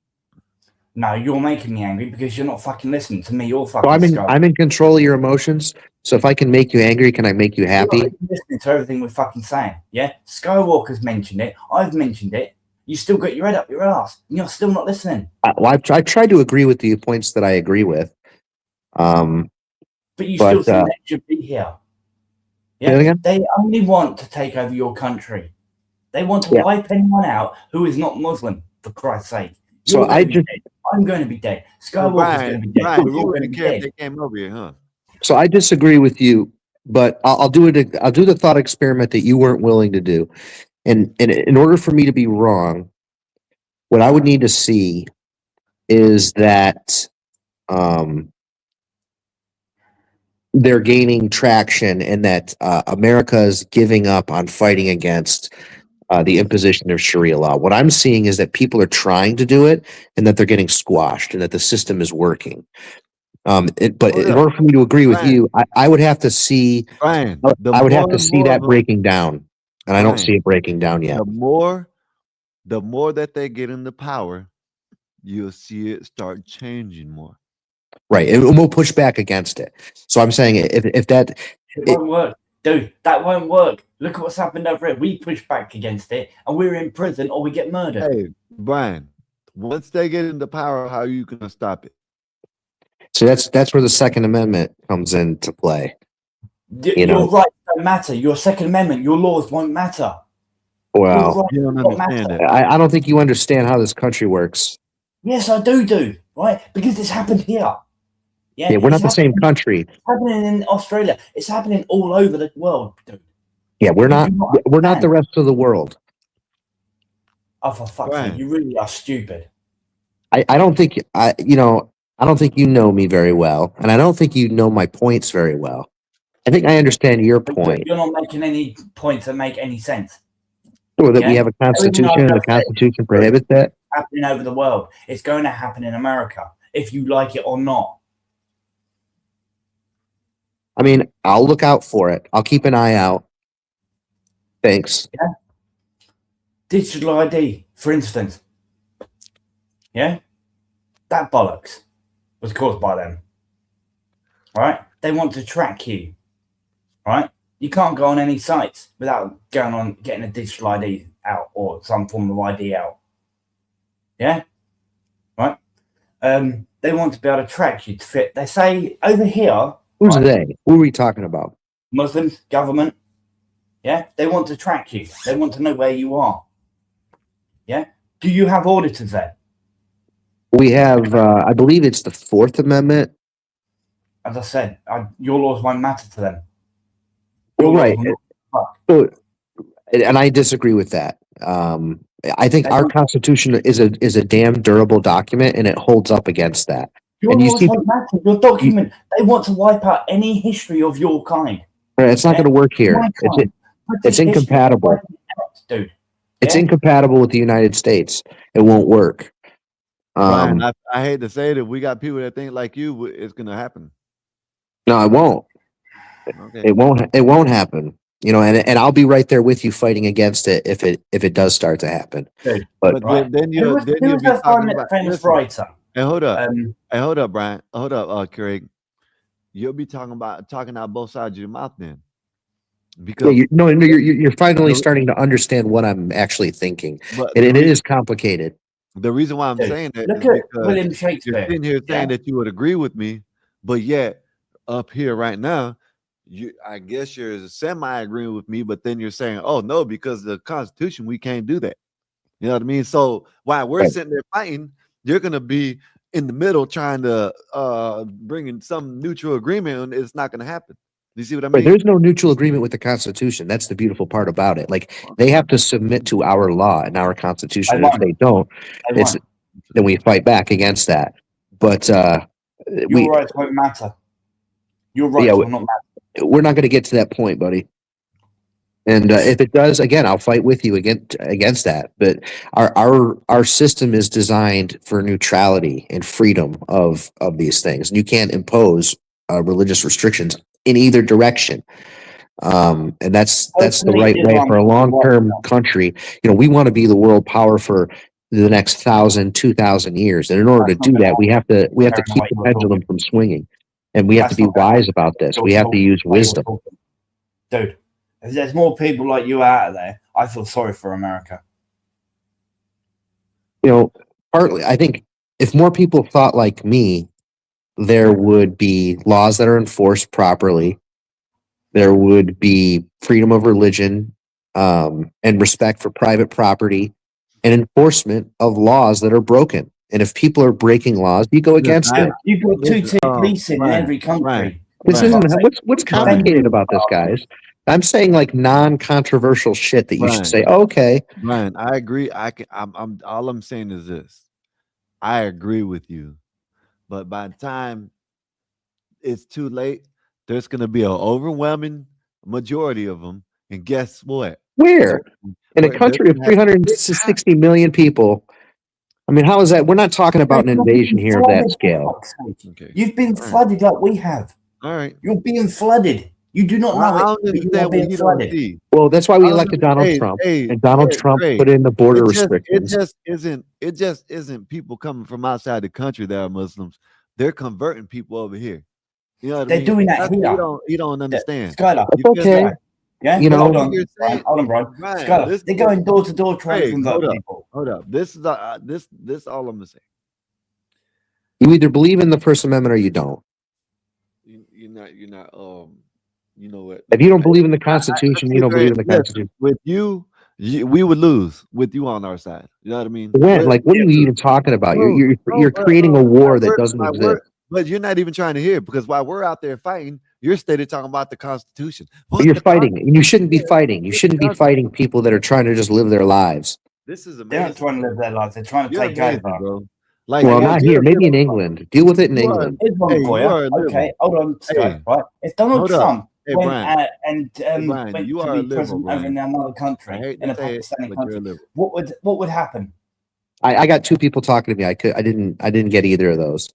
[SPEAKER 19] No, you're making me angry because you're not fucking listening to me. You're fucking.
[SPEAKER 13] So I'm in control of your emotions. So if I can make you angry, can I make you happy?
[SPEAKER 19] You're not listening to everything we're fucking saying. Yeah, Skywalker's mentioned it. I've mentioned it. You still got your head up your ass, and you're still not listening.
[SPEAKER 13] I've tried to agree with the points that I agree with.
[SPEAKER 19] But you still think they should be here. Yeah, they only want to take over your country. They want to wipe anyone out who is not Muslim. For Christ's sake.
[SPEAKER 13] So
[SPEAKER 19] I'm going to be dead. Skywalker's going to be dead. We're all going to be dead.
[SPEAKER 7] They came over here, huh?
[SPEAKER 13] So I disagree with you, but I'll do it. I'll do the thought experiment that you weren't willing to do. And in order for me to be wrong, what I would need to see is that they're gaining traction and that America's giving up on fighting against the imposition of Sharia law. What I'm seeing is that people are trying to do it and that they're getting squashed and that the system is working. But in order for me to agree with you, I would have to see
[SPEAKER 7] Brian,
[SPEAKER 13] I would have to see that breaking down, and I don't see it breaking down yet.
[SPEAKER 7] The more that they get into power, you'll see it start changing more.
[SPEAKER 13] Right, and we'll push back against it. So I'm saying if that
[SPEAKER 19] it won't work, dude. That won't work. Look at what's happened over it. We push back against it, and we're in prison or we get murdered.
[SPEAKER 7] Hey, Brian, once they get into power, how are you gonna stop it?
[SPEAKER 13] So that's where the Second Amendment comes into play.
[SPEAKER 19] Your rights don't matter. Your Second Amendment, your laws won't matter.
[SPEAKER 13] Well,
[SPEAKER 7] you don't understand it.
[SPEAKER 13] I don't think you understand how this country works.
[SPEAKER 19] Yes, I do, right? Because it's happened here.
[SPEAKER 13] Yeah, we're not the same country.
[SPEAKER 19] It's happening in Australia. It's happening all over the world, dude.
[SPEAKER 13] Yeah, we're not the rest of the world.
[SPEAKER 19] Oh, for fuck's sake, you really are stupid.
[SPEAKER 13] I don't think I don't think you know me very well, and I don't think you know my points very well. I think I understand your point.
[SPEAKER 19] You're not making any points that make any sense.
[SPEAKER 13] Well, that we have a constitution, and the Constitution prohibits that.
[SPEAKER 19] Happening over the world. It's going to happen in America, if you like it or not.
[SPEAKER 13] I mean, I'll look out for it. I'll keep an eye out. Thanks.
[SPEAKER 19] Yeah. Digital ID, for instance. Yeah? That bollocks was caused by them. Right? They want to track you. Right? You can't go on any sites without getting a digital ID out or some form of ID out. Yeah? Right? They want to be able to track you to fit. They say over here.
[SPEAKER 13] Who's they? Who are we talking about?
[SPEAKER 19] Muslims, government. Yeah? They want to track you. They want to know where you are. Yeah? Do you have auditors there?
[SPEAKER 13] We have, I believe it's the Fourth Amendment.
[SPEAKER 19] As I said, your laws won't matter to them.
[SPEAKER 13] Well, right. And I disagree with that. I think our Constitution is a damn durable document, and it holds up against that.
[SPEAKER 19] Your laws won't matter. Your document, they want to wipe out any history of your kind.
[SPEAKER 13] It's not going to work here. It's incompatible.
[SPEAKER 19] Dude.
[SPEAKER 13] It's incompatible with the United States. It won't work.
[SPEAKER 7] Brian, I hate to say that we got people that think like you. It's going to happen.
[SPEAKER 13] No, it won't. Okay. It won't happen. You know, and I'll be right there with you fighting against it if it does start to happen.
[SPEAKER 19] Okay.
[SPEAKER 13] But
[SPEAKER 7] then you'll be talking about
[SPEAKER 19] famous writer.
[SPEAKER 7] Hey, hold up. Hey, hold up, Brian. Hold up, Craig. You'll be talking out both sides of your mouth then. Because
[SPEAKER 13] you're finally starting to understand what I'm actually thinking. And it is complicated.
[SPEAKER 7] The reason why I'm saying that
[SPEAKER 19] look
[SPEAKER 7] is
[SPEAKER 19] at
[SPEAKER 7] because
[SPEAKER 19] William Shakespeare.
[SPEAKER 7] you're sitting here saying that you would agree with me, but yet up here right now, I guess you're semi-agreeing with me, but then you're saying, oh no, because the Constitution, we can't do that. You know what I mean? So while we're sitting there fighting, you're gonna be in the middle trying to bring in some neutral agreement, and it's not gonna happen. You see what I mean?
[SPEAKER 13] There's no neutral agreement with the Constitution. That's the beautiful part about it. Like they have to submit to our law and our Constitution. And if they don't, then we fight back against that. But
[SPEAKER 19] your rights won't matter. Your rights will not matter.
[SPEAKER 13] We're not going to get to that point, buddy. And if it does, again, I'll fight with you against that. But our system is designed for neutrality and freedom of these things. And you can't impose religious restrictions in either direction. And that's the right way for a long-term country. You know, we want to be the world power for the next 1,000, 2,000 years. And in order to do that, we have to keep the pendulum from swinging. And we have to be wise about this. We have to use wisdom.
[SPEAKER 19] Dude, if there's more people like you out there, I feel sorry for America.
[SPEAKER 13] You know, partly, I think if more people thought like me, there would be laws that are enforced properly. There would be freedom of religion and respect for private property and enforcement of laws that are broken. And if people are breaking laws, you go against it.
[SPEAKER 19] You've got two-tier policing in every country.
[SPEAKER 13] This isn't what's complicated about this, guys. I'm saying like non-controversial shit that you should say, okay.
[SPEAKER 7] Brian, I agree. I'm all I'm saying is this. I agree with you. but by the time it's too late, there's going to be an overwhelming majority of them. And guess what?
[SPEAKER 13] Where? In a
[SPEAKER 7] They're
[SPEAKER 13] country of
[SPEAKER 7] gonna have
[SPEAKER 13] 360 million people. I mean, how is that? We're not talking about an
[SPEAKER 19] You're
[SPEAKER 13] invasion
[SPEAKER 19] being
[SPEAKER 13] here of that
[SPEAKER 19] flooded, for
[SPEAKER 13] scale.
[SPEAKER 19] fuck's sake.
[SPEAKER 7] Okay.
[SPEAKER 19] You've been
[SPEAKER 7] All right.
[SPEAKER 19] flooded like we have.
[SPEAKER 7] All right.
[SPEAKER 19] You're being flooded. You do not know
[SPEAKER 7] I
[SPEAKER 19] it,
[SPEAKER 7] don't
[SPEAKER 19] but you are
[SPEAKER 7] understand what
[SPEAKER 19] being
[SPEAKER 7] you don't
[SPEAKER 19] flooded.
[SPEAKER 7] see.
[SPEAKER 13] Well, that's why we
[SPEAKER 7] I don't
[SPEAKER 13] elected Donald
[SPEAKER 7] hey,
[SPEAKER 13] Trump,
[SPEAKER 7] hey,
[SPEAKER 13] and Donald
[SPEAKER 7] hey,
[SPEAKER 13] Trump
[SPEAKER 7] Craig,
[SPEAKER 13] put in the border
[SPEAKER 7] it
[SPEAKER 13] restrictions.
[SPEAKER 7] just isn't people coming from outside the country that are Muslims. They're converting people over here. You know what I
[SPEAKER 19] They're
[SPEAKER 7] mean?
[SPEAKER 19] doing that
[SPEAKER 7] That's what
[SPEAKER 19] here.
[SPEAKER 7] you don't understand.
[SPEAKER 19] Skylar,
[SPEAKER 13] That's
[SPEAKER 7] You feel
[SPEAKER 13] okay.
[SPEAKER 7] me?
[SPEAKER 19] yeah,
[SPEAKER 13] You
[SPEAKER 19] hold
[SPEAKER 13] know,
[SPEAKER 19] on,
[SPEAKER 7] You're
[SPEAKER 19] Brian,
[SPEAKER 7] saying,
[SPEAKER 19] hold on, Brian.
[SPEAKER 7] Brian,
[SPEAKER 19] Skylar,
[SPEAKER 7] this
[SPEAKER 19] they're
[SPEAKER 7] is what
[SPEAKER 19] going door to door trying to
[SPEAKER 7] Craig,
[SPEAKER 19] convert
[SPEAKER 7] hold up.
[SPEAKER 19] people.
[SPEAKER 7] Hold up. This is this all I'm gonna say.
[SPEAKER 13] you either believe in the First Amendment or you don't.
[SPEAKER 7] You're not you know what?
[SPEAKER 13] If you don't believe in the
[SPEAKER 7] I
[SPEAKER 13] Constitution, you
[SPEAKER 7] see,
[SPEAKER 13] don't
[SPEAKER 7] Craig,
[SPEAKER 13] believe in the
[SPEAKER 7] listen,
[SPEAKER 13] Constitution.
[SPEAKER 7] with you, we would lose with you on our side. You know what I mean?
[SPEAKER 13] When? Like, what are you even talking about? You're creating a war that doesn't exist.
[SPEAKER 7] But you're not even trying to hear it because while we're out there fighting, you're steady talking about the Constitution.
[SPEAKER 13] But you're fighting, and you shouldn't be fighting. You shouldn't be fighting people that are trying to just live their lives.
[SPEAKER 7] This is amazing.
[SPEAKER 19] They're not trying to live their lives. They're trying to
[SPEAKER 7] You're
[SPEAKER 19] take
[SPEAKER 7] amazing,
[SPEAKER 19] over.
[SPEAKER 7] bro. Like,
[SPEAKER 13] Well,
[SPEAKER 7] you're
[SPEAKER 13] not here.
[SPEAKER 7] a
[SPEAKER 13] Maybe in
[SPEAKER 7] liberal.
[SPEAKER 13] England. Deal with it in
[SPEAKER 7] You are,
[SPEAKER 13] England.
[SPEAKER 19] Here's one
[SPEAKER 7] hey,
[SPEAKER 19] for
[SPEAKER 7] you
[SPEAKER 19] you.
[SPEAKER 7] are a liberal.
[SPEAKER 19] Okay, hold on, Scott.
[SPEAKER 7] Hey,
[SPEAKER 19] Right? If Donald
[SPEAKER 7] hold up.
[SPEAKER 19] Trump
[SPEAKER 7] Hey,
[SPEAKER 19] went
[SPEAKER 7] Brian.
[SPEAKER 19] and
[SPEAKER 7] Hey, Brian,
[SPEAKER 19] went
[SPEAKER 7] you
[SPEAKER 19] to
[SPEAKER 7] are a
[SPEAKER 19] be
[SPEAKER 7] liberal,
[SPEAKER 19] president over in
[SPEAKER 7] Brian.
[SPEAKER 19] another
[SPEAKER 7] I
[SPEAKER 19] country,
[SPEAKER 7] hate
[SPEAKER 19] in
[SPEAKER 7] to
[SPEAKER 19] a
[SPEAKER 7] say it,
[SPEAKER 19] Pakistani
[SPEAKER 7] but you're a
[SPEAKER 19] country,
[SPEAKER 7] liberal.
[SPEAKER 19] what would happen?
[SPEAKER 13] I got two people talking to me. I didn't get either of those.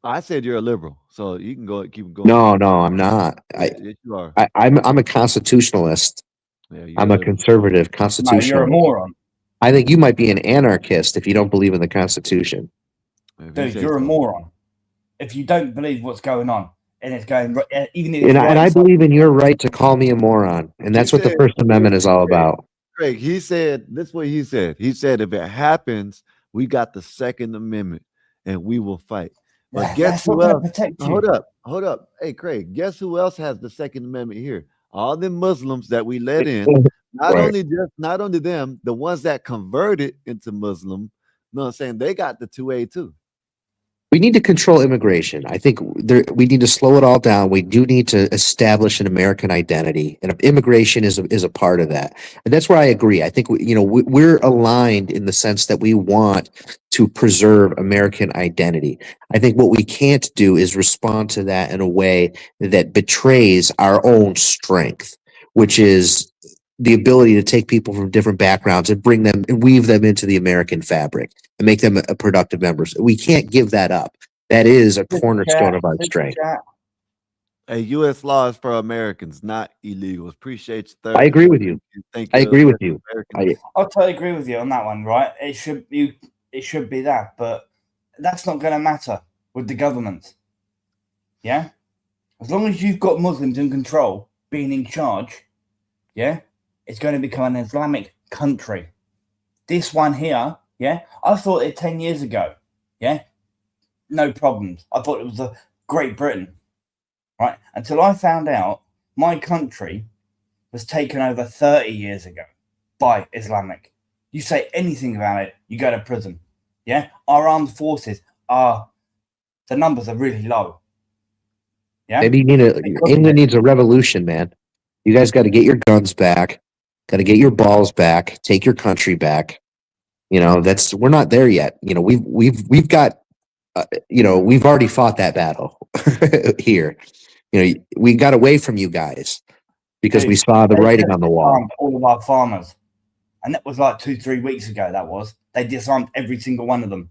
[SPEAKER 7] I said you're a liberal, so you can keep going.
[SPEAKER 13] No, I'm not.
[SPEAKER 7] Yes, you are.
[SPEAKER 13] I'm a constitutionalist.
[SPEAKER 7] Yeah,
[SPEAKER 13] I'm a conservative
[SPEAKER 19] No,
[SPEAKER 13] constitutionalist.
[SPEAKER 19] you're a moron.
[SPEAKER 13] I think you might be an anarchist if you don't believe in the Constitution.
[SPEAKER 19] Dude, you're a moron. If you don't believe what's going on, and it's going, even if
[SPEAKER 13] And
[SPEAKER 19] it's
[SPEAKER 13] I believe in your right to call me a moron, and that's what the First Amendment is all about.
[SPEAKER 7] Craig, he said, this is what he said. He said, if it happens, we got the Second Amendment and we will fight. But guess who else? Hold up. Hey, Craig, guess who else has the Second Amendment here? All the Muslims that we let in. Not only them, the ones that converted into Muslim, you know what I'm saying? They got the 2A too.
[SPEAKER 13] We need to control immigration. I think we need to slow it all down. We do need to establish an American identity, and immigration is a part of that. And that's where I agree. I think we're aligned in the sense that we want to preserve American identity. I think what we can't do is respond to that in a way that betrays our own strength, which is the ability to take people from different backgrounds and bring them and weave them into the American fabric and make them a productive members. We can't give that up. That is a cornerstone of our strength.
[SPEAKER 7] A U.S. law is for Americans, not illegals. Appreciate you, Third.
[SPEAKER 13] I agree with you. I agree with you.
[SPEAKER 19] I'll totally agree with you on that one, right? It should be that, but that's not going to matter with the government. Yeah? As long as you've got Muslims in control, being in charge, yeah, it's going to become an Islamic country. This one here, yeah, I thought it 10 years ago, yeah, no problems. I thought it was a Great Britain, right? Until I found out my country was taken over 30 years ago by Islamic. You say anything about it, you go to prison, yeah? Our armed forces the numbers are really low. Yeah?
[SPEAKER 13] Maybe England needs a revolution, man. You guys got to get your guns back, got to get your balls back, take your country back. We're not there yet. We've got, we've already fought that battle here. We got away from you guys because we saw the writing on the wall.
[SPEAKER 19] All of our farmers, and that was like 2-3 weeks ago. They disarmed every single one of them.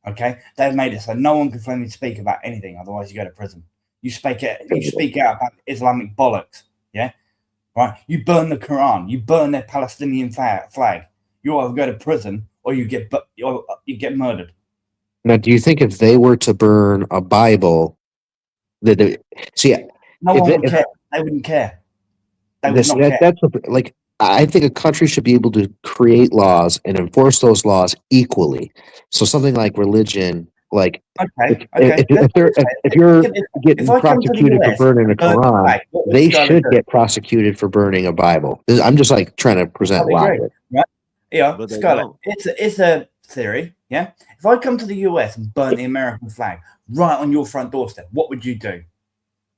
[SPEAKER 19] Okay, they've made it so no one can freely speak about anything, otherwise you go to prison. You speak out about Islamic bollocks. Yeah, right. You burn the Quran. You burn their Palestinian flag. You either go to prison or you get murdered.
[SPEAKER 13] Now, do you think if they were to burn a Bible, no
[SPEAKER 19] one would care. They wouldn't care. They would not care.
[SPEAKER 13] I think a country should be able to create laws and enforce those laws equally. So something like religion, if you're getting prosecuted for burning a Quran, they should get prosecuted for burning a Bible. I'm just trying to present logic.
[SPEAKER 19] Right? Yeah, Scarlett, it's a theory. Yeah, if I come to the US and burn the American flag right on your front doorstep, what would you do?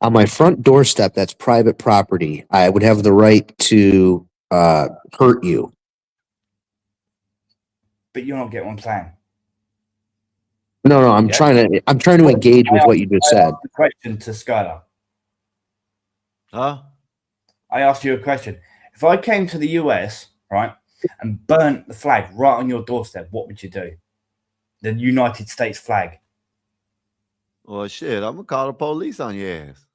[SPEAKER 13] On my front doorstep, that's private property. I would have the right to hurt you.
[SPEAKER 19] But you don't get what I'm saying.
[SPEAKER 13] No, I'm
[SPEAKER 19] Yeah.
[SPEAKER 13] trying to engage with what you just
[SPEAKER 19] I
[SPEAKER 13] said.
[SPEAKER 19] asked the question to Skylar.
[SPEAKER 7] Huh?
[SPEAKER 19] I asked you a question. If I came to the US, right, and burnt the flag right on your doorstep, what would you do? The United States flag.
[SPEAKER 7] Well, shit, I'm gonna call the police on your ass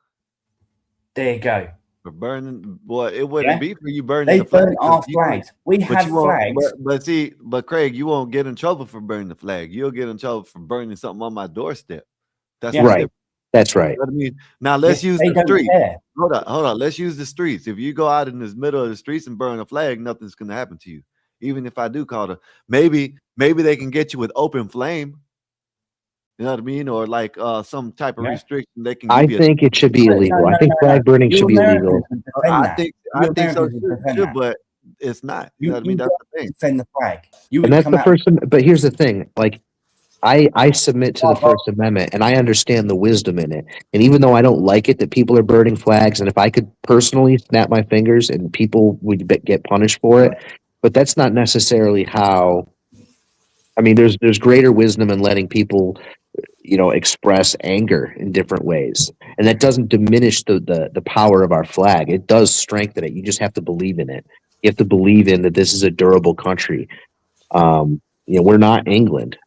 [SPEAKER 19] There you go.
[SPEAKER 7] for burning. Well, it wouldn't
[SPEAKER 19] Yeah?
[SPEAKER 7] be for you burning
[SPEAKER 19] They
[SPEAKER 7] the flag.
[SPEAKER 19] burnt our
[SPEAKER 7] You won't-
[SPEAKER 19] flags. We
[SPEAKER 7] but
[SPEAKER 19] had
[SPEAKER 7] you won't.
[SPEAKER 19] flags.
[SPEAKER 7] But Craig, you won't get in trouble for burning the flag. You'll get in trouble for burning something on my doorstep. That's
[SPEAKER 19] Yeah.
[SPEAKER 7] what's
[SPEAKER 13] Right.
[SPEAKER 7] different.
[SPEAKER 13] That's right.
[SPEAKER 7] You know what I mean? Now let's use
[SPEAKER 19] They
[SPEAKER 7] the
[SPEAKER 19] don't
[SPEAKER 7] streets.
[SPEAKER 19] care.
[SPEAKER 7] Hold on. Let's use the streets. If you go out in the middle of the streets and burn a flag, nothing's gonna happen to you. Even if I do call the maybe they can get you with open flame. You know what I mean? Or like some type of
[SPEAKER 19] Yeah.
[SPEAKER 7] restriction they can
[SPEAKER 13] I
[SPEAKER 7] give you.
[SPEAKER 13] think it should be illegal. I think flag burning
[SPEAKER 19] You
[SPEAKER 13] should be
[SPEAKER 19] Americans
[SPEAKER 13] illegal.
[SPEAKER 19] would defend
[SPEAKER 7] I
[SPEAKER 19] that.
[SPEAKER 7] think
[SPEAKER 19] You
[SPEAKER 7] so
[SPEAKER 19] Americans would defend
[SPEAKER 7] too,
[SPEAKER 19] that.
[SPEAKER 7] but it's not. You know what I mean? That's the thing.
[SPEAKER 19] Defend the flag. You
[SPEAKER 13] And
[SPEAKER 19] would
[SPEAKER 13] that's
[SPEAKER 19] come
[SPEAKER 13] the
[SPEAKER 19] out.
[SPEAKER 13] first. But here's the thing: like, I submit to the First Amendment, and I understand the wisdom in it. And even though I don't like it that people are burning flags, and if I could personally snap my fingers and people would get punished for it, but that's not necessarily how. I mean, there's greater wisdom in letting people, express anger in different ways, and that doesn't diminish the power of our flag. It does strengthen it. You just have to believe in it. You have to believe in that this is a durable country. We're not England.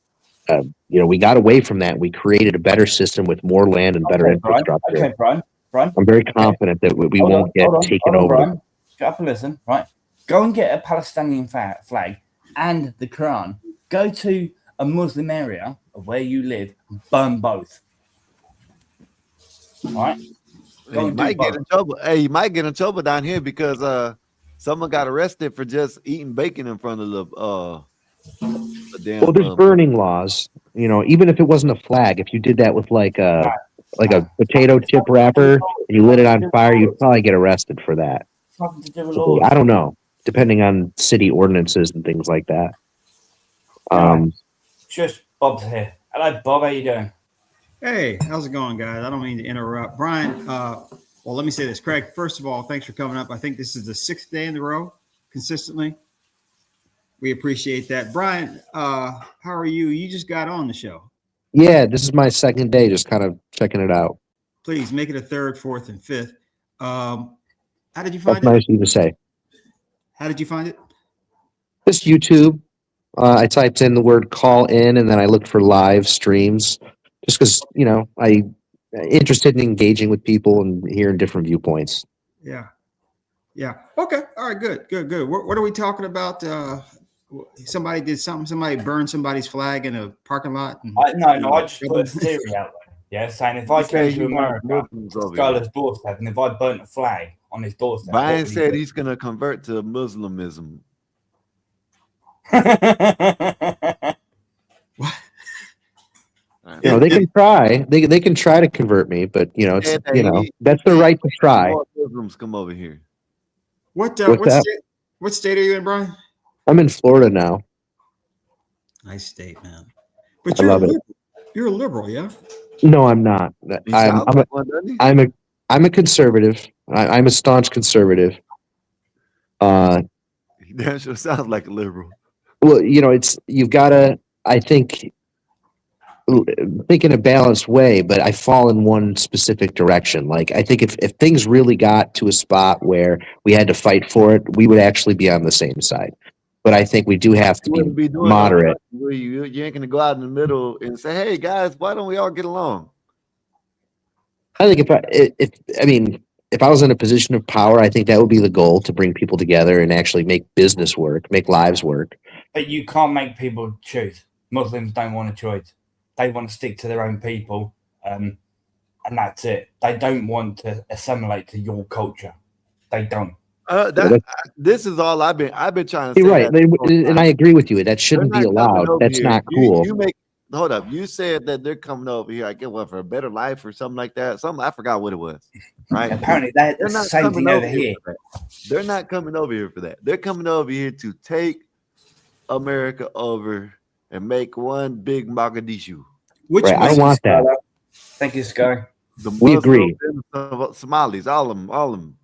[SPEAKER 13] We got away from that. We created a better system with more land and better infrastructure.
[SPEAKER 19] Okay, Brian.
[SPEAKER 13] I'm very confident that we won't get taken over.
[SPEAKER 19] Brian. Shut up and listen. Right. Go and get a Palestinian flag and the Quran. Go to a Muslim area of where you live and burn both. All right.
[SPEAKER 7] You might get in trouble. Hey, you might get in trouble down here because someone got arrested for just eating bacon in front of the damn.
[SPEAKER 13] Well, there's burning laws. Even if it wasn't a flag, if you did that with like a potato chip wrapper and you lit it on fire, you'd probably get arrested for that. I don't know, depending on city ordinances and things like that.
[SPEAKER 19] Just Bob's here. Hello, Bob. How you doing?
[SPEAKER 3] Hey, how's it going, guys? I don't mean to interrupt. Brian, well, let me say this. Craig, first of all, thanks for coming up. I think this is the 6th day in a row consistently. We appreciate that. Brian, how are you? You just got on the show.
[SPEAKER 13] Yeah, this is my second day, just kind of checking it out.
[SPEAKER 3] Please make it a 3rd, 4th, and 5th. How did you find
[SPEAKER 13] That's nice of you to say.
[SPEAKER 3] How did you find it?
[SPEAKER 13] Just YouTube. I typed in the word call in and then I looked for live streams just because, I'm interested in engaging with people and hearing different viewpoints.
[SPEAKER 3] Yeah. Okay. All right. Good. What are we talking about? Somebody did something. Somebody burned somebody's flag in a parking lot.
[SPEAKER 19] No. I just put a theory out there. Yeah, saying if I came to America, Skylar's doorstep, and if I burnt a flag on his doorstep,
[SPEAKER 7] Brian said he's going to convert to Muslimism.
[SPEAKER 13] They can try. They can try to convert me, but that's their right to try.
[SPEAKER 7] Muslims come over here.
[SPEAKER 3] What state are you in, Brian?
[SPEAKER 13] I'm in Florida now.
[SPEAKER 3] Nice state, man. But you're a liberal, yeah?
[SPEAKER 13] No, I'm not. I'm a conservative. I'm a staunch conservative.
[SPEAKER 7] That sure sounds like a liberal.
[SPEAKER 13] Well, you've got to, I think in a balanced way, but I fall in one specific direction. Like, I think if things really got to a spot where we had to fight for it, we would actually be on the same side. But I think we do have to be moderate.
[SPEAKER 7] You ain't going to go out in the middle and say, hey, guys, why don't we all get along?
[SPEAKER 13] I think if I was in a position of power, I think that would be the goal, to bring people together and actually make business work, make lives work.
[SPEAKER 19] But you can't make people choose. Muslims don't want to choose. They want to stick to their own people, and that's it. They don't want to assimilate to your culture. They don't.
[SPEAKER 7] This is all I've been trying to say.
[SPEAKER 13] You're right, and I agree with you. That shouldn't be allowed. That's not cool.
[SPEAKER 7] Hold up. You said that they're coming over here. I get for a better life or something like that. I forgot what it was. Right?
[SPEAKER 19] Apparently, that's the same thing over here.
[SPEAKER 7] They're not coming over here for that. They're coming over here to take America over and make one big Mogadishu.
[SPEAKER 13] I don't want that.
[SPEAKER 19] Thank you, Sky.
[SPEAKER 13] We agree.
[SPEAKER 7] Somalis, all of them.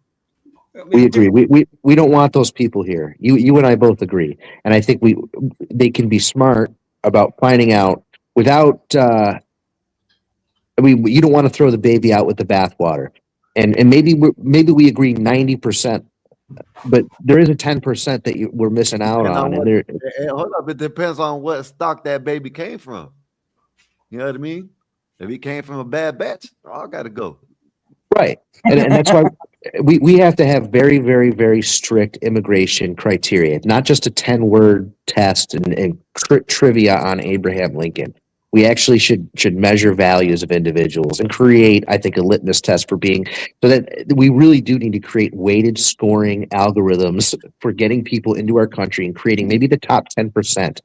[SPEAKER 13] We agree. We don't want those people here. You and I both agree, and I think they can be smart about finding out without. I mean, you don't want to throw the baby out with the bathwater, and maybe we agree 90%, but there is a 10% that we're missing out
[SPEAKER 7] Depends
[SPEAKER 13] on,
[SPEAKER 7] on
[SPEAKER 13] and
[SPEAKER 7] what, hold up, it depends on what stock that baby came from. You know what I mean? If he came from a bad batch, all got to go.
[SPEAKER 13] right, and that's why we have to have very, very, very strict immigration criteria, not just a 10-word test and trivia on Abraham Lincoln. We actually should measure values of individuals and create, I think, a litmus test for being, so that we really do need to create weighted scoring algorithms for getting people into our country and creating maybe the top 10%.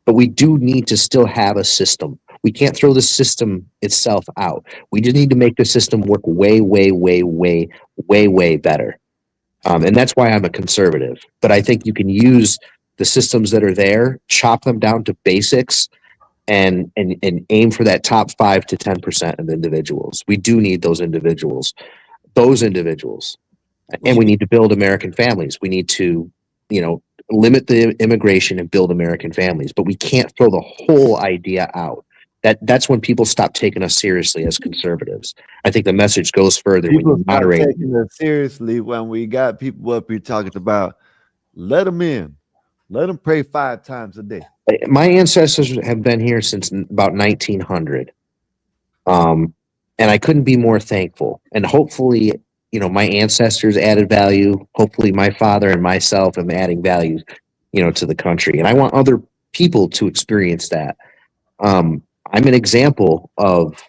[SPEAKER 13] But we do need to still have a system. We can't throw the system itself out. We just need to make the system work way, way, way, way, way, way better. And that's why I'm a conservative. But I think you can use the systems that are there, chop them down to basics, and aim for that top 5 to 10% of individuals. We do need those individuals, and we need to build American families. We need to, limit the immigration and build American families. But we can't throw the whole idea out. That's when people stop taking us seriously as conservatives. I think the message goes further when
[SPEAKER 7] People
[SPEAKER 13] you
[SPEAKER 7] start
[SPEAKER 13] moderate.
[SPEAKER 7] taking us seriously when we got people up here talking about let them in, let them pray 5 times a day.
[SPEAKER 13] My ancestors have been here since about 1900. And I couldn't be more thankful. And hopefully, my ancestors added value. Hopefully my father and myself am adding value, to the country. And I want other people to experience that. I'm an example of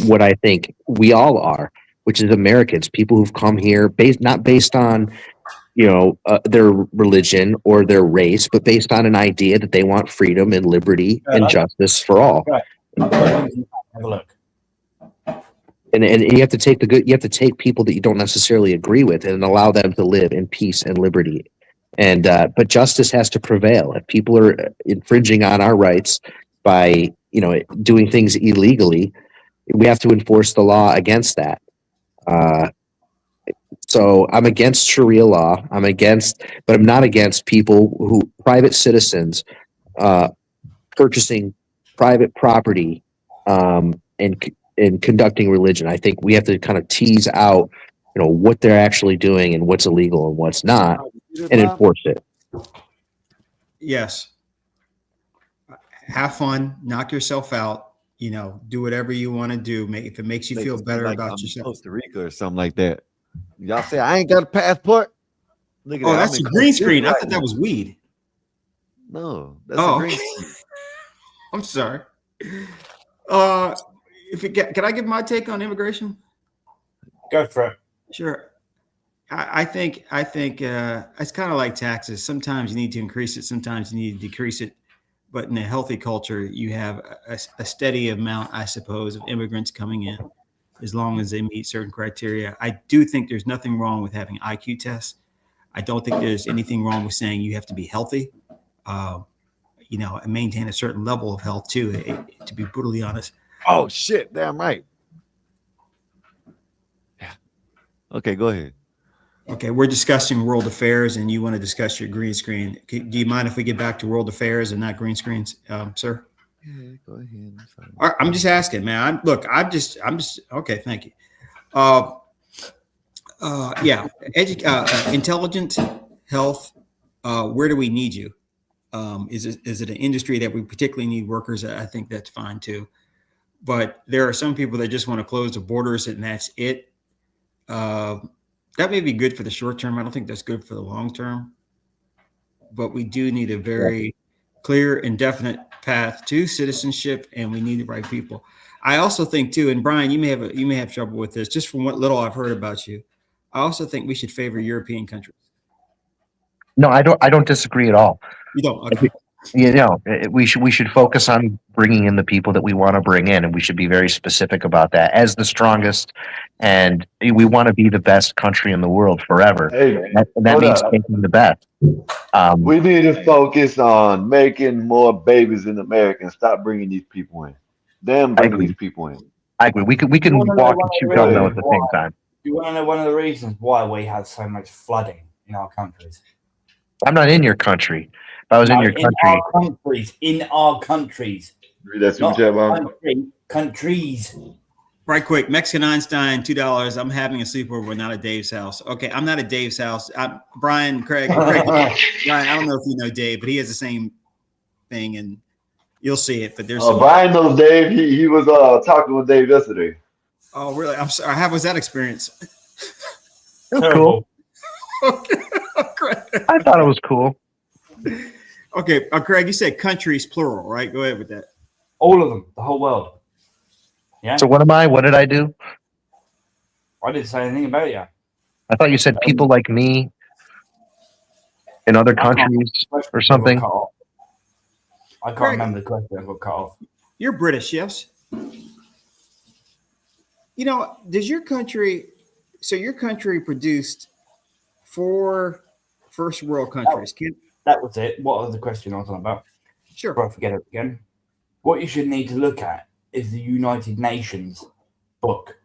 [SPEAKER 13] what I think we all are, which is Americans, people who've come here not based on, their religion or their race, but based on an idea that they want freedom and liberty and justice for all.
[SPEAKER 19] Have a look.
[SPEAKER 13] And you have to take you have to take people that you don't necessarily agree with and allow them to live in peace and liberty. And but justice has to prevail. If people are infringing on our rights by doing things illegally, we have to enforce the law against that. So I'm against Sharia law. But I'm not against private citizens purchasing private property and conducting religion. I think we have to kind of tease out, what they're actually doing and what's illegal and what's not, and enforce it.
[SPEAKER 3] Yes. Have fun, knock yourself out, do whatever you want to do. If it makes you feel better about yourself.
[SPEAKER 7] Costa Rica or something like that. Y'all say I ain't got a passport. Look at
[SPEAKER 3] that.
[SPEAKER 7] That's
[SPEAKER 3] a green screen. I thought that was weed.
[SPEAKER 7] No, that's a green screen.
[SPEAKER 3] I'm sorry. Can I give my take on immigration?
[SPEAKER 19] Go for it.
[SPEAKER 3] Sure. I think it's kind of like taxes. Sometimes you need to increase it. Sometimes you need to decrease it. But in a healthy culture, you have a steady amount, I suppose, of immigrants coming in, as long as they meet certain criteria. I do think there's nothing wrong with having IQ tests. I don't think there's anything wrong with saying you have to be healthy, and maintain a certain level of health too, to be brutally honest.
[SPEAKER 7] Oh, shit. Damn right. Yeah. Okay, go ahead.
[SPEAKER 3] Okay, we're discussing world affairs, and you want to discuss your green screen. Do you mind if we get back to world affairs and not green screens, sir?
[SPEAKER 7] Yeah, go ahead.
[SPEAKER 3] I'm just asking, man. I'm just okay. Thank you. Yeah, intelligent health. Where do we need you? Is it an industry that we particularly need workers? I think that's fine too. But there are some people that just want to close the borders and that's it. That may be good for the short term. I don't think that's good for the long term. But we do need a very clear and definite path to citizenship, and we need the right people. I also think too, and Brian, you may have trouble with this, just from what little I've heard about you. I also think we should favor European countries.
[SPEAKER 13] No, I don't disagree at all.
[SPEAKER 3] You don't? Okay.
[SPEAKER 13] We should focus on bringing in the people that we want to bring in, and we should be very specific about that as the strongest. And we want to be the best country in the world forever.
[SPEAKER 5] Hey,
[SPEAKER 13] that means taking the best.
[SPEAKER 5] We need to focus on making more babies in America and stop bringing these people in. Bringing these people in.
[SPEAKER 13] I agree. We can walk and chew gum though at the same time.
[SPEAKER 19] You want to know one of the reasons why we have so much flooding in our countries?
[SPEAKER 13] I'm not in your country. If I was in your country,
[SPEAKER 19] in our countries,
[SPEAKER 5] Read that super
[SPEAKER 19] Not
[SPEAKER 5] chat, Bob.
[SPEAKER 19] country, countries.
[SPEAKER 3] Right quick, Mexican Einstein, $2. I'm having a sleepover, not at Dave's house. Okay, I'm not at Dave's house. Brian, Craig, Brian, I don't know if you know Dave, but he has the same thing, and you'll see it. But there's some.
[SPEAKER 5] Brian knows Dave. He was talking with Dave yesterday.
[SPEAKER 3] Oh, really? I'm sorry. How was that experience?
[SPEAKER 13] It was cool.
[SPEAKER 3] Okay.
[SPEAKER 13] I thought it was cool.
[SPEAKER 3] Okay, Craig, you said countries plural, right? Go ahead with that.
[SPEAKER 19] All of them, the whole world. Yeah.
[SPEAKER 13] So what am I? What did I do?
[SPEAKER 19] I didn't say anything about you.
[SPEAKER 13] I thought you said people like me in other countries or something.
[SPEAKER 19] I can't remember the question. I got cut off.
[SPEAKER 3] You're British, yes? You know, does your country? So your country produced 4 first world countries.
[SPEAKER 19] That was it. What was the question I was on about?
[SPEAKER 3] Sure.
[SPEAKER 19] Before I forget it again. What you should need to look at is the United Nations book.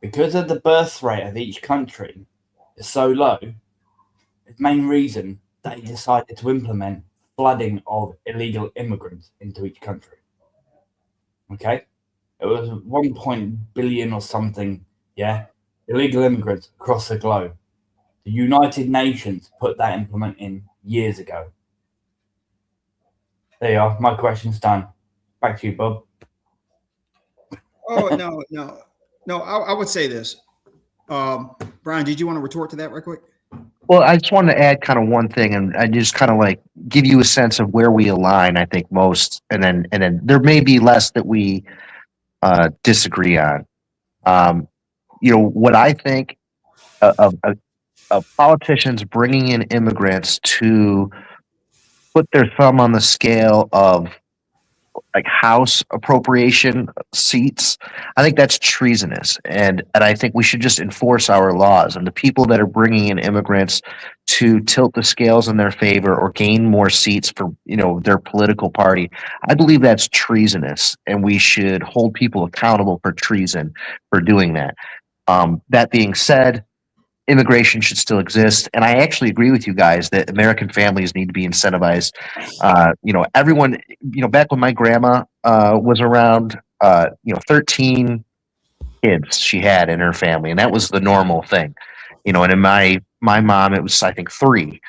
[SPEAKER 19] Because of the birth rate of each country is so low, the main reason they decided to implement flooding of illegal immigrants into each country. Okay? It was 1 billion or something, yeah? Illegal immigrants across the globe. The United Nations put that implement in years ago. There you are. My question's done. Back to you, Bob.
[SPEAKER 3] Oh, no. I would say this. Brian, did you want to retort to that right quick?
[SPEAKER 13] Well, I just wanted to add kind of one thing and just kind of like give you a sense of where we align, I think, most, and then there may be less that we disagree on. What I think of politicians bringing in immigrants to put their thumb on the scale of like House appropriation seats, I think that's treasonous, and I think we should just enforce our laws. And the people that are bringing in immigrants to tilt the scales in their favor or gain more seats for their political party, I believe that's treasonous, and we should hold people accountable for treason for doing that. That being said, immigration should still exist, and I actually agree with you guys that American families need to be incentivized. Everyone, back when my grandma was around, 13 kids she had in her family, and that was the normal thing. And in my mom, it was I think 3,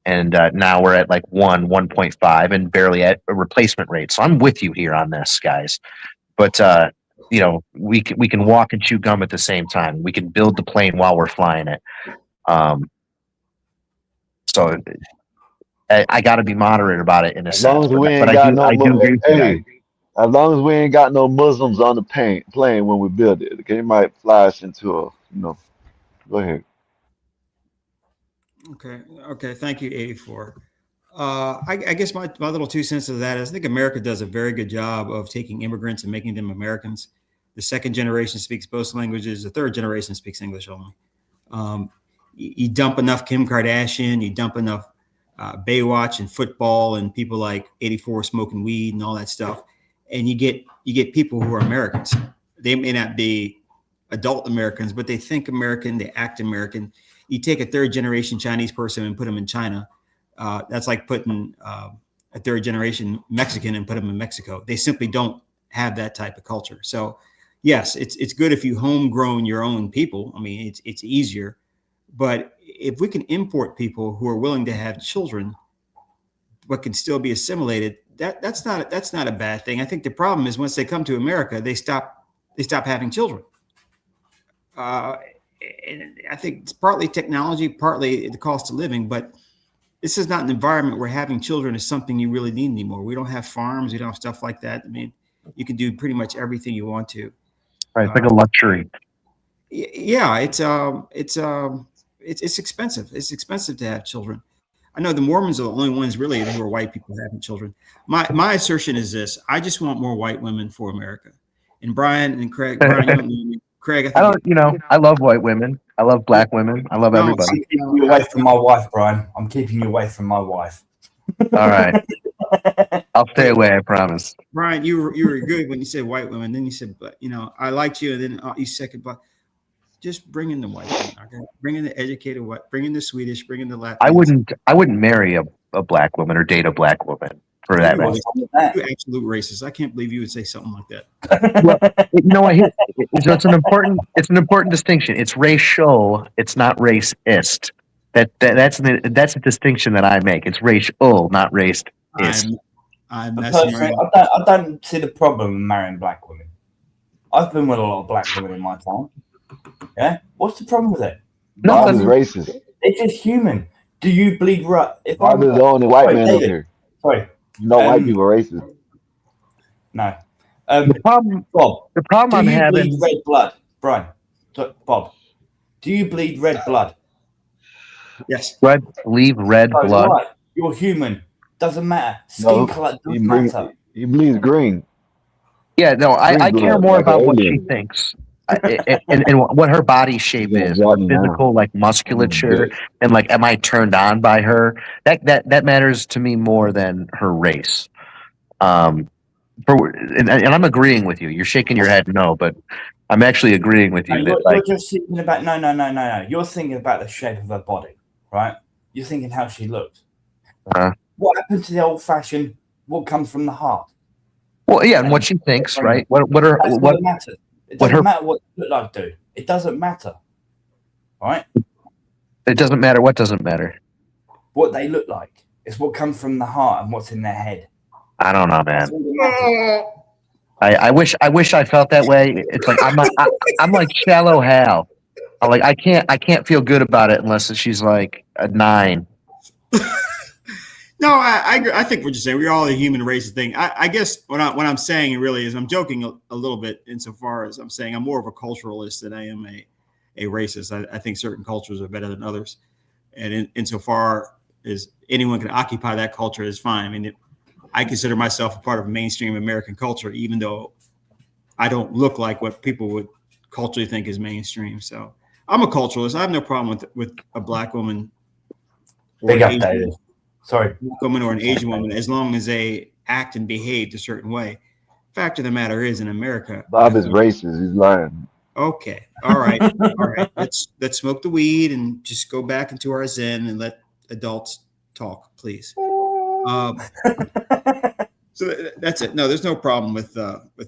[SPEAKER 13] and now we're at like 1.5, and barely at a replacement rate. So I'm with you here on this, guys. But we can walk and chew gum at the same time. We can build the plane while we're flying it. So I got to be moderate about it in a
[SPEAKER 5] As
[SPEAKER 13] sense.
[SPEAKER 5] long as we ain't
[SPEAKER 13] But
[SPEAKER 5] got
[SPEAKER 13] I do agree with you guys.
[SPEAKER 5] as long as we ain't got no Muslims on the plane when we build it, okay, it might fly us into a, Go ahead.
[SPEAKER 3] Okay. Thank you, 84. I guess my little 2 cents of that is I think America does a very good job of taking immigrants and making them Americans. The second generation speaks both languages. The third generation speaks English only. You dump enough Kim Kardashian, you dump enough Baywatch and football and people like 84 smoking weed and all that stuff, and you get people who are Americans. They may not be adult Americans, but they think American, they act American. You take a third generation Chinese person and put them in China. That's like putting a third generation Mexican and put them in Mexico. They simply don't have that type of culture. So yes, it's good if you homegrown your own people. I mean, it's easier. But if we can import people who are willing to have children, but can still be assimilated, that's not a bad thing. I think the problem is once they come to America, they stop having children. And I think it's partly technology, partly the cost of living, but this is not an environment where having children is something you really need anymore. We don't have farms, we don't have stuff like that. I mean, you can do pretty much everything you want to.
[SPEAKER 13] Right, it's like a luxury.
[SPEAKER 3] Yeah, it's expensive. It's expensive to have children. I know the Mormons are the only ones really who are white people having children. My assertion is this: I just want more white women for America. And Brian and Craig, Craig,
[SPEAKER 13] I love white women. I love black women. I love everybody.
[SPEAKER 19] I'm keeping you away from my wife, Brian. I'm keeping you away from my wife.
[SPEAKER 13] All right. I'll stay away, I promise.
[SPEAKER 3] Brian, you were good when you said white women. Then you said, but I liked you, and then you second black. Just bring in the white women. Okay? Bring in the educated white. Bring in the Swedish. Bring in the Latin.
[SPEAKER 13] I wouldn't marry a black woman or date a black woman. for
[SPEAKER 3] Oh,
[SPEAKER 13] that
[SPEAKER 3] you are
[SPEAKER 13] matter.
[SPEAKER 3] you absolute racist. I can't believe you would say something like that.
[SPEAKER 13] Well, you know what? So it's an important distinction. It's racial. It's not racist. That's a distinction that I make. It's racial, not racist.
[SPEAKER 3] I'm
[SPEAKER 19] And
[SPEAKER 3] messing
[SPEAKER 19] personally,
[SPEAKER 3] around.
[SPEAKER 19] I don't see the problem in marrying black women. I've been with a lot of black women in my time. Yeah, what's the problem with it?
[SPEAKER 5] Bob is racist.
[SPEAKER 19] It's just human. Do you bleed right? If
[SPEAKER 5] Bob
[SPEAKER 19] I'm
[SPEAKER 5] is the only white
[SPEAKER 19] sorry,
[SPEAKER 5] man up
[SPEAKER 19] David,
[SPEAKER 5] here.
[SPEAKER 19] sorry,
[SPEAKER 5] No white people are racist.
[SPEAKER 19] no.
[SPEAKER 13] The problem
[SPEAKER 19] do
[SPEAKER 13] I'm
[SPEAKER 19] you
[SPEAKER 13] having.
[SPEAKER 19] bleed red blood, Brian? Bob, do you bleed red blood?
[SPEAKER 3] Yes.
[SPEAKER 13] Bleed red
[SPEAKER 19] So
[SPEAKER 13] blood.
[SPEAKER 19] do I. You're human. Doesn't matter. Skin color doesn't matter.
[SPEAKER 5] He bleeds green.
[SPEAKER 13] Yeah, no, I
[SPEAKER 5] Green
[SPEAKER 13] care
[SPEAKER 5] blood,
[SPEAKER 13] more
[SPEAKER 5] like an
[SPEAKER 13] about what she
[SPEAKER 5] alien.
[SPEAKER 13] thinks and what her body shape is, and the physical like musculature, and like am I turned on by her? That matters to me more than her race. And I'm agreeing with you. You're shaking your head no, but I'm actually agreeing with you
[SPEAKER 19] No,
[SPEAKER 13] that
[SPEAKER 19] you're
[SPEAKER 13] like
[SPEAKER 19] just thinking about no. You're thinking about the shape of her body, right? You're thinking how she looks. What happened to the old-fashioned? What comes from the heart?
[SPEAKER 13] well, yeah, and what she thinks, right? What
[SPEAKER 19] That's what it matters. It
[SPEAKER 13] what
[SPEAKER 19] doesn't
[SPEAKER 13] her
[SPEAKER 19] matter what you look like, dude. It doesn't matter, right?
[SPEAKER 13] it doesn't matter. What doesn't matter?
[SPEAKER 19] What they look like. It's what comes from the heart and what's in their head.
[SPEAKER 13] I don't know,
[SPEAKER 19] That's
[SPEAKER 13] man.
[SPEAKER 19] all that matters.
[SPEAKER 13] I wish I felt that way. It's like I'm like shallow Hal. I can't feel good about it unless she's like a 9.
[SPEAKER 3] No, I agree. I think what you're saying, we're all a human race thing. I guess what I'm saying really is I'm joking a little bit insofar as I'm saying I'm more of a culturalist than I am a racist. I think certain cultures are better than others. And insofar as anyone can occupy that culture is fine. I mean, I consider myself a part of mainstream American culture, even though I don't look like what people would culturally think is mainstream. So I'm a culturalist. I have no problem with a black woman or
[SPEAKER 19] Big
[SPEAKER 3] an
[SPEAKER 19] up,
[SPEAKER 3] Asian
[SPEAKER 19] David. Sorry.
[SPEAKER 3] woman or an Asian woman, as long as they act and behave a certain way. Fact of the matter is, in America,
[SPEAKER 5] Bob is racist. He's lying.
[SPEAKER 3] okay, all right, all right. Let's smoke the weed and just go back into our zen and let adults talk, please. So that's it. No, there's no problem with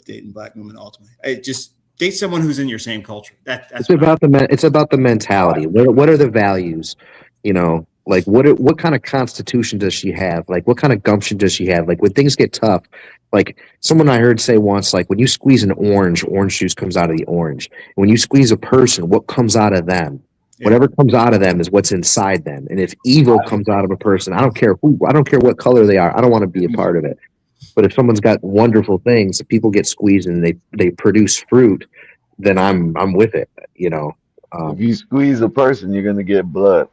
[SPEAKER 3] dating black women. Ultimately, just date someone who's in your same culture. That's
[SPEAKER 13] It's about the mentality. What are the values? You know, like what kind of constitution does she have? Like what kind of gumption does she have? Like when things get tough, like someone I heard say once, like when you squeeze an orange juice comes out of the orange. When you squeeze a person, what comes out of them? Yeah. Whatever comes out of them is what's inside them. And if evil comes out of a person, I don't care what color they are. I don't want to be a part of it. But if someone's got wonderful things, people get squeezed and they produce fruit, then I'm with it. You know,
[SPEAKER 5] if you squeeze a person, you're gonna get blood.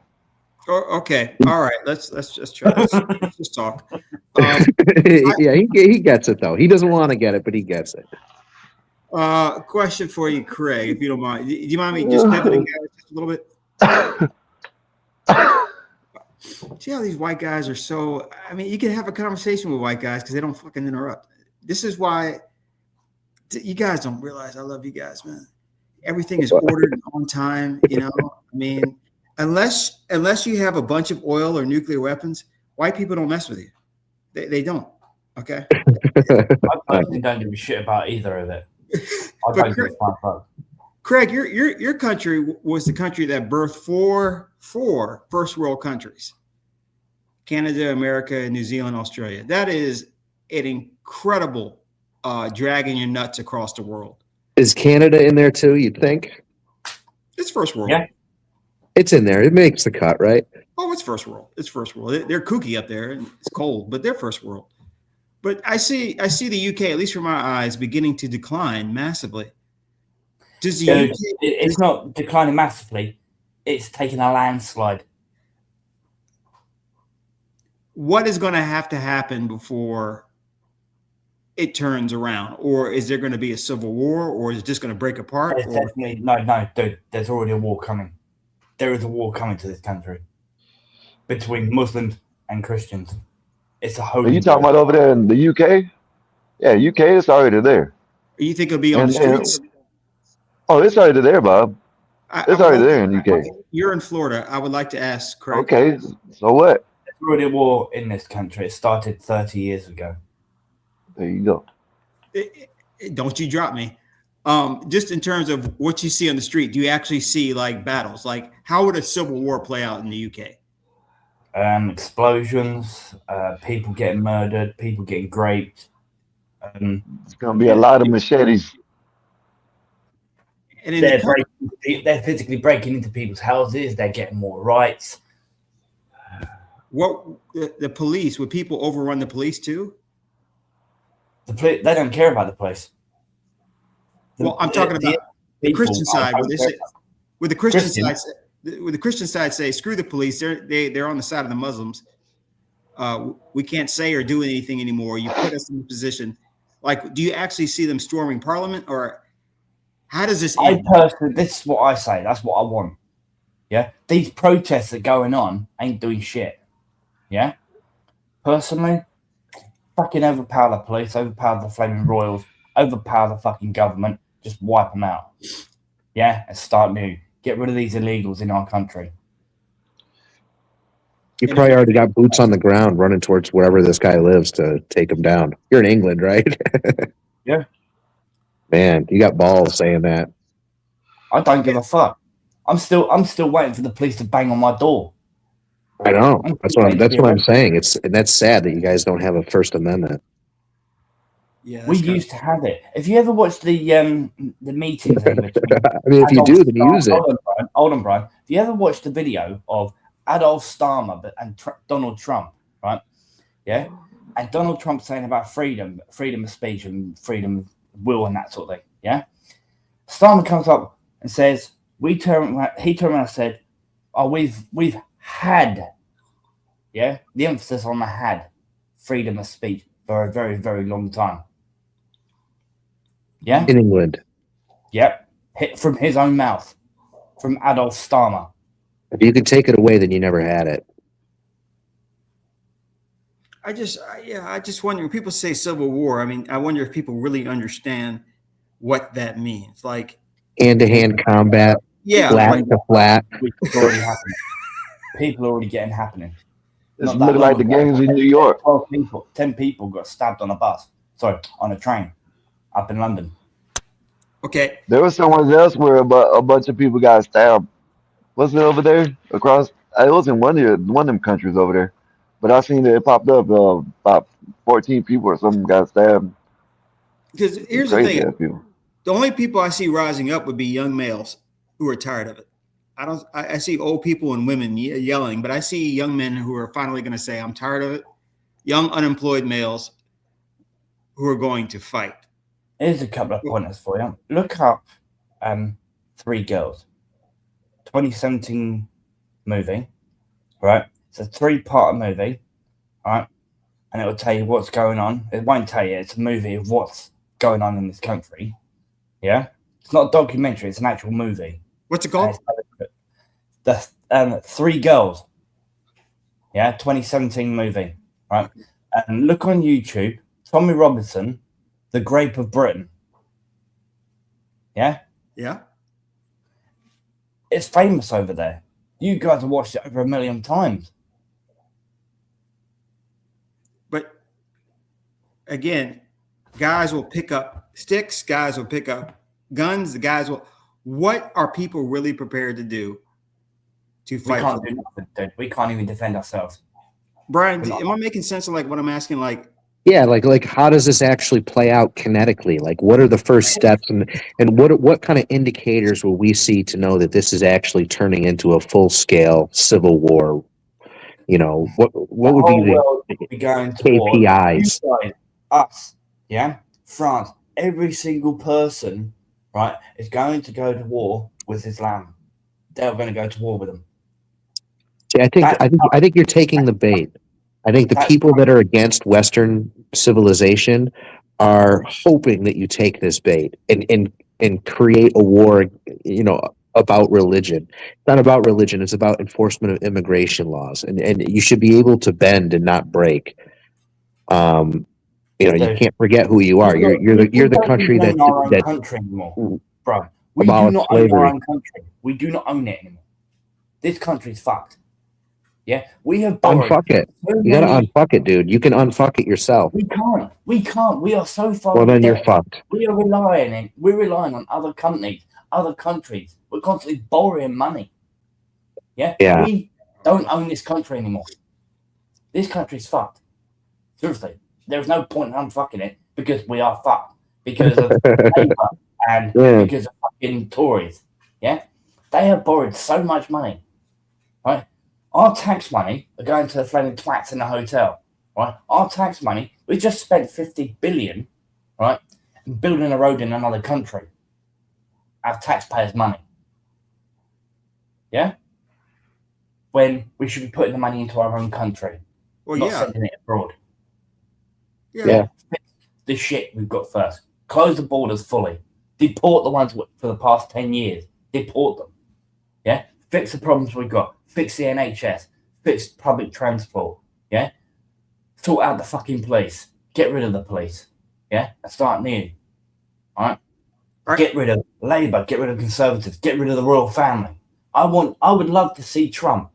[SPEAKER 3] Oh, okay, all right. Let's just try. Let's just talk.
[SPEAKER 13] Yeah, he gets it though. He doesn't want to get it, but he gets it.
[SPEAKER 3] Question for you, Craig, if you don't mind. Do you mind me just pivoting just a little bit? See how these white guys are so. I mean, you can have a conversation with white guys because they don't fucking interrupt. This is why you guys don't realize I love you guys, man. Everything is ordered on time. You know, I mean, unless you have a bunch of oil or nuclear weapons, white people don't mess with you. They don't. Okay.
[SPEAKER 19] I personally don't give a shit about either of it. I don't give a fuck.
[SPEAKER 3] Craig, your country was the country that birthed four first world countries: Canada, America, New Zealand, Australia. That is an incredible dragging your nuts across the world.
[SPEAKER 13] Is Canada in there too? You'd think
[SPEAKER 3] it's first world.
[SPEAKER 19] Yeah,
[SPEAKER 13] it's in there. It makes the cut, right?
[SPEAKER 3] Oh, it's first world. It's first world. They're kooky up there. And it's cold, but they're first world. But I see the UK, at least from my eyes, beginning to decline massively.
[SPEAKER 19] It's not declining massively. It's taking a landslide.
[SPEAKER 3] What is going to have to happen before it turns around? Or is there going to be a civil war? Or is it just going to break apart?
[SPEAKER 19] Definitely, no, dude. There's already a war coming. There is a war coming to this country between Muslims and Christians. It's a whole.
[SPEAKER 5] Are you talking about over there in the UK? Yeah, UK is already there.
[SPEAKER 3] You think it'll be on the streets?
[SPEAKER 5] Oh, it's already there, Bob. It's already there in the UK.
[SPEAKER 3] You're in Florida. I would like to ask Craig.
[SPEAKER 5] Okay, so what?
[SPEAKER 19] already a war in this country. It started 30 years ago.
[SPEAKER 5] There you go.
[SPEAKER 3] Don't you drop me. Just in terms of what you see on the street, do you actually see like battles? Like, how would a civil war play out in the UK?
[SPEAKER 19] Explosions, people getting murdered, people getting raped.
[SPEAKER 5] It's gonna be a lot of machetes.
[SPEAKER 3] And in
[SPEAKER 19] they're physically breaking into people's houses. They're getting more rights.
[SPEAKER 3] What the police? Would people overrun the police too?
[SPEAKER 19] They don't care about the police.
[SPEAKER 3] Well, I'm talking about the Christian side. Would the Christian side say, "Screw the police"? They're on the side of the Muslims. We can't say or do anything anymore. You put us in a position. Like, do you actually see them storming Parliament, or how does this end?
[SPEAKER 19] This is what I say. That's what I want. Yeah, these protests that are going on ain't doing shit. Yeah, personally, fucking overpower the police, overpower the flaming royals, overpower the fucking government. Just wipe them out. Yeah, and start new. Get rid of these illegals in our country.
[SPEAKER 13] You probably already got boots on the ground running towards wherever this guy lives to take him down. You're in England, right?
[SPEAKER 19] Yeah.
[SPEAKER 13] Man, you got balls saying that.
[SPEAKER 19] I don't give a fuck. I'm still waiting for the police to bang on my door.
[SPEAKER 13] I know. That's what I'm saying. That's sad that you guys don't have a First Amendment.
[SPEAKER 3] Yeah,
[SPEAKER 19] we used to have it. If you ever watched the meetings,
[SPEAKER 13] I mean, if you do, then use it.
[SPEAKER 19] Hold on, Brian. If you ever watched the video of Adolf Starmer and Donald Trump, right? Yeah, and Donald Trump saying about freedom of speech and freedom of will and that sort of thing. Yeah, Starmer comes up and says, he turned around and said, "Oh, we've had, yeah, the emphasis on the had freedom of speech for a very, very long time." Yeah,
[SPEAKER 13] in England.
[SPEAKER 19] Yep, hit from his own mouth, from Adolf Starmer.
[SPEAKER 13] If you could take it away, then you never had it.
[SPEAKER 3] I just wonder when people say civil war. I mean, I wonder if people really understand what that means. Like
[SPEAKER 13] hand-to-hand combat, flat to flat.
[SPEAKER 19] It's already happening. People are already getting happening.
[SPEAKER 5] It's looking like the gangs in New York.
[SPEAKER 19] 10 people got stabbed on a bus. Sorry, on a train up in London.
[SPEAKER 3] Okay.
[SPEAKER 5] There was somewhere else where a bunch of people got stabbed. Wasn't it over there across? It was in one of them countries over there. But I seen it popped up. About 14 people or something got stabbed.
[SPEAKER 3] Because here's the thing: the only people I see rising up would be young males who are tired of it. I see old people and women yelling, but I see young men who are finally going to say, "I'm tired of it." Young unemployed males who are going to fight.
[SPEAKER 19] Here's a couple of pointers for you. Look up Three Girls, 2017 movie, right? It's a 3-part movie, right? And it will tell you what's going on. It won't tell you. It's a movie of what's going on in this country. Yeah? It's not a documentary. It's an actual movie.
[SPEAKER 3] What's it called?
[SPEAKER 19] The Three Girls. Yeah? 2017 movie, right? And look on YouTube, Tommy Robinson, The Grape of Britain. Yeah?
[SPEAKER 3] Yeah.
[SPEAKER 19] It's famous over there. You guys have watched it over 1 million times.
[SPEAKER 3] But again, guys will pick up sticks, guys will pick up guns, the guys will. What are people really prepared to do to fight?
[SPEAKER 19] We can't do nothing, dude. We can't even defend ourselves.
[SPEAKER 3] Brian, am I making sense of like what I'm asking? Like,
[SPEAKER 13] yeah, like how does this actually play out kinetically? Like, what are the first steps, and what kind of indicators will we see to know that this is actually turning into a full scale civil war? You know, what would be the KPIs?
[SPEAKER 19] You guys, us, yeah, France, every single person, right, is going to go to war with Islam. They're going to go to war with them.
[SPEAKER 13] See, I think you're taking the bait. I think the people that are against Western civilization are hoping that you take this bait and create a war, you know, about religion. It's not about religion. It's about enforcement of immigration laws, and you should be able to bend and not break. You know, you can't forget who you are. You're the country that
[SPEAKER 19] country anymore, bro. We do not own our own country. We do not own it anymore. This country's fucked. Yeah, we have borrowed.
[SPEAKER 13] Unfuck it.
[SPEAKER 19] so
[SPEAKER 13] You gotta
[SPEAKER 19] many-
[SPEAKER 13] unfuck it, dude. You can unfuck it yourself.
[SPEAKER 19] We can't. We can't. We are so far.
[SPEAKER 13] Well,
[SPEAKER 19] in
[SPEAKER 13] then you're
[SPEAKER 19] debt.
[SPEAKER 13] fucked.
[SPEAKER 19] We're relying on other companies, other countries. We're constantly borrowing money. Yeah.
[SPEAKER 13] Yeah.
[SPEAKER 19] We don't own this country anymore. This country's fucked. Seriously, there's no point in unfucking it because we are fucked because of Labour and because of fucking Tories. Yeah, they have borrowed so much money. Right, our tax money are going to the flaming twats in the hotel. Right, our tax money, we just spent 50 billion, right, building a road in another country. Our taxpayers' money. Yeah, when we should be putting the money into our own country, not sending it abroad.
[SPEAKER 3] Yeah.
[SPEAKER 19] Fix the shit we've got first. Close the borders fully. Deport the ones for the past 10 years. Deport them. Yeah. Fix the problems we've got. Fix the NHS. Fix public transport. Yeah. Sort out the fucking police. Get rid of the police. Yeah. And start new. All right. Get rid of Labour. Get rid of Conservatives. Get rid of the royal family. I would love to see Trump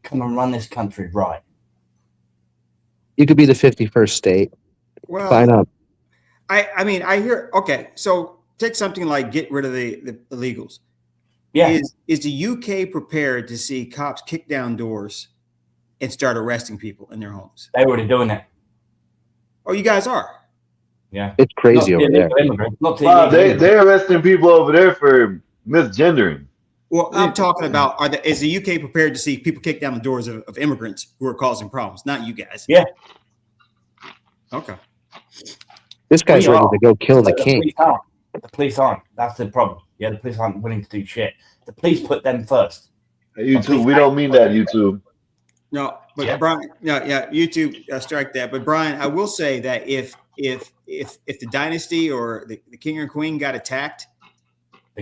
[SPEAKER 19] come and run this country right.
[SPEAKER 13] You could be the 51st state.
[SPEAKER 3] Well,
[SPEAKER 13] sign up.
[SPEAKER 3] I mean, I hear. Okay, so take something like get rid of the illegals.
[SPEAKER 19] Yeah.
[SPEAKER 3] Is the UK prepared to see cops kick down doors and start arresting people in their homes?
[SPEAKER 19] They're already doing it.
[SPEAKER 3] Oh, you guys are?
[SPEAKER 19] Yeah.
[SPEAKER 13] It's crazy over there.
[SPEAKER 5] They're arresting people over there for misgendering.
[SPEAKER 3] Well, I'm talking about is the UK prepared to see people kick down the doors of immigrants who are causing problems? Not you guys.
[SPEAKER 19] Yeah.
[SPEAKER 3] Okay.
[SPEAKER 13] This guy's ready to go kill the king.
[SPEAKER 19] The police aren't. That's the problem. Yeah, the police aren't willing to do shit. The police put them first.
[SPEAKER 5] Hey, YouTube, we don't mean that, YouTube.
[SPEAKER 3] No, but Brian, YouTube, strike that. But Brian, I will say that if the dynasty or the king or queen got attacked,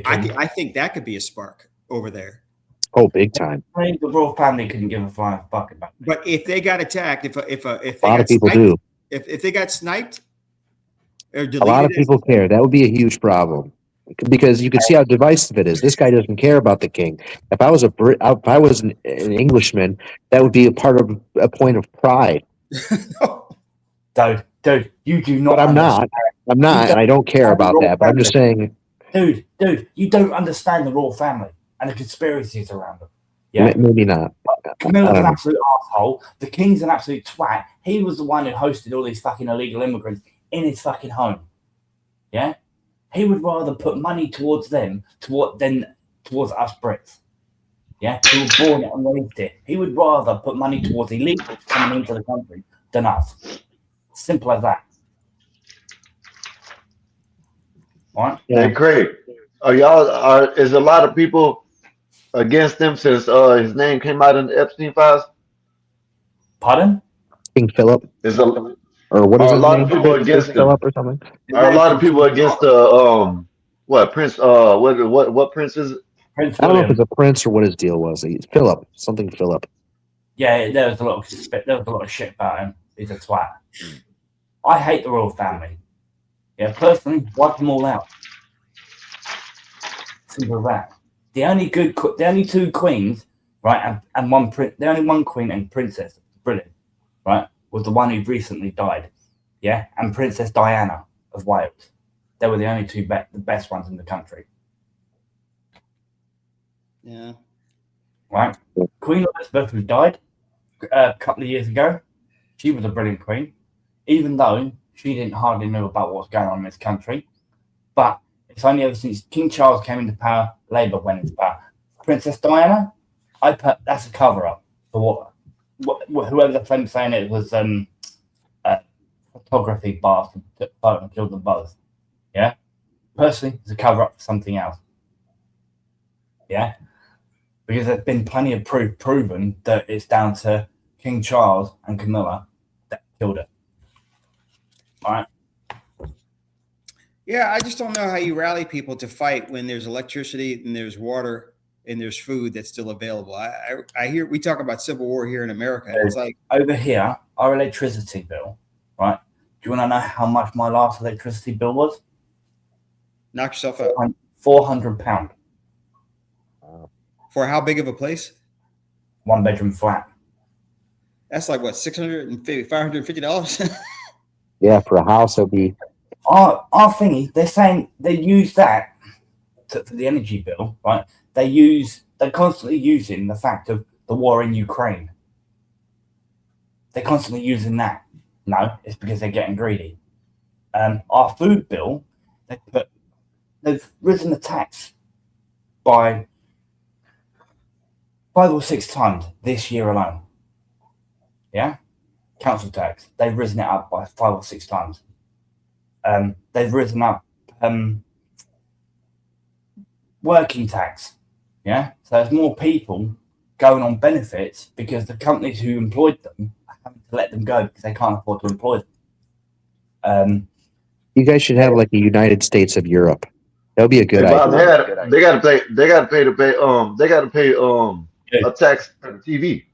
[SPEAKER 3] I think that could be a spark over there.
[SPEAKER 13] Oh, big time.
[SPEAKER 19] I think the royal family couldn't give a flying fuck about it.
[SPEAKER 3] But if they got attacked, if
[SPEAKER 13] A lot of people do.
[SPEAKER 3] If they got sniped or deleted,
[SPEAKER 13] A lot of people care. That would be a huge problem because you can see how divisive it is. This guy doesn't care about the king. If I was if I was an Englishman, that would be a point of pride.
[SPEAKER 19] Dude, you do not.
[SPEAKER 13] But I'm not. I'm not, and I don't care about that. But I'm just saying.
[SPEAKER 19] Dude, you don't understand the royal family and the conspiracies around them. Yeah,
[SPEAKER 13] maybe not.
[SPEAKER 19] Camilla's an absolute asshole. The king's an absolute twat. He was the one who hosted all these fucking illegal immigrants in his fucking home. Yeah, he would rather put money towards them than towards us Brits. Yeah, who were born and raised it. He would rather put money towards illegals coming into the country than us. Simple as that. Right?
[SPEAKER 5] Hey, Craig, is a lot of people against him since his name came out in the Epstein files?
[SPEAKER 19] Pardon?
[SPEAKER 13] King Philip. Or what is
[SPEAKER 5] a
[SPEAKER 13] his
[SPEAKER 5] lot
[SPEAKER 13] name?
[SPEAKER 5] of people against him?
[SPEAKER 13] Philip or something?
[SPEAKER 5] Are a lot of people against the what prince? What prince is it?
[SPEAKER 19] Prince
[SPEAKER 13] I don't know if
[SPEAKER 19] William.
[SPEAKER 13] it's a prince or what his deal was. He's Philip, something Philip.
[SPEAKER 19] Yeah, there was a lot of shit about him. He's a twat. I hate the royal family. Yeah, personally, wipe them all out. Simple as that. The only two queens, right, and one prince. The only one queen and princess, brilliant, right, was the one who recently died. Yeah, and Princess Diana of Wales. They were the only two the best ones in the country.
[SPEAKER 3] Yeah.
[SPEAKER 19] Right. Queen Elizabeth, who died a couple of years ago, she was a brilliant queen, even though she didn't hardly know about what's going on in this country. But it's only ever since King Charles came into power, Labour went into power. Princess Diana, that's a cover-up for whoever the friend saying it was a photography bastard took a photo and killed them both. Yeah? Personally, it's a cover-up for something else. Yeah? Because there's been plenty of proof proven that it's down to King Charles and Camilla that killed her. All right.
[SPEAKER 3] Yeah, I just don't know how you rally people to fight when there's electricity and there's water and there's food that's still available. I hear we talk about civil war here in America. It's like
[SPEAKER 19] over here, our electricity bill, right? Do you want to know how much my last electricity bill was?
[SPEAKER 3] Knock yourself out.
[SPEAKER 19] £400.
[SPEAKER 3] For how big of a place?
[SPEAKER 19] 1 bedroom flat.
[SPEAKER 3] That's like what, $550?
[SPEAKER 13] Yeah, for a house, it'll be.
[SPEAKER 19] Our thingy, they're saying they use that for the energy bill, right? They're constantly using the fact of the war in Ukraine. They're constantly using that. No, it's because they're getting greedy. Our food bill, they've risen the tax by 5 or 6 times this year alone. Yeah, council tax. They've risen it up by 5 or 6 times. They've risen up working tax. Yeah, so there's more people going on benefits because the companies who employed them are having to let them go because they can't afford to employ them.
[SPEAKER 13] You guys should have like a United States of Europe. That would be a good
[SPEAKER 5] Hey, Bob,
[SPEAKER 13] idea.
[SPEAKER 5] they gotta pay a tax for the TV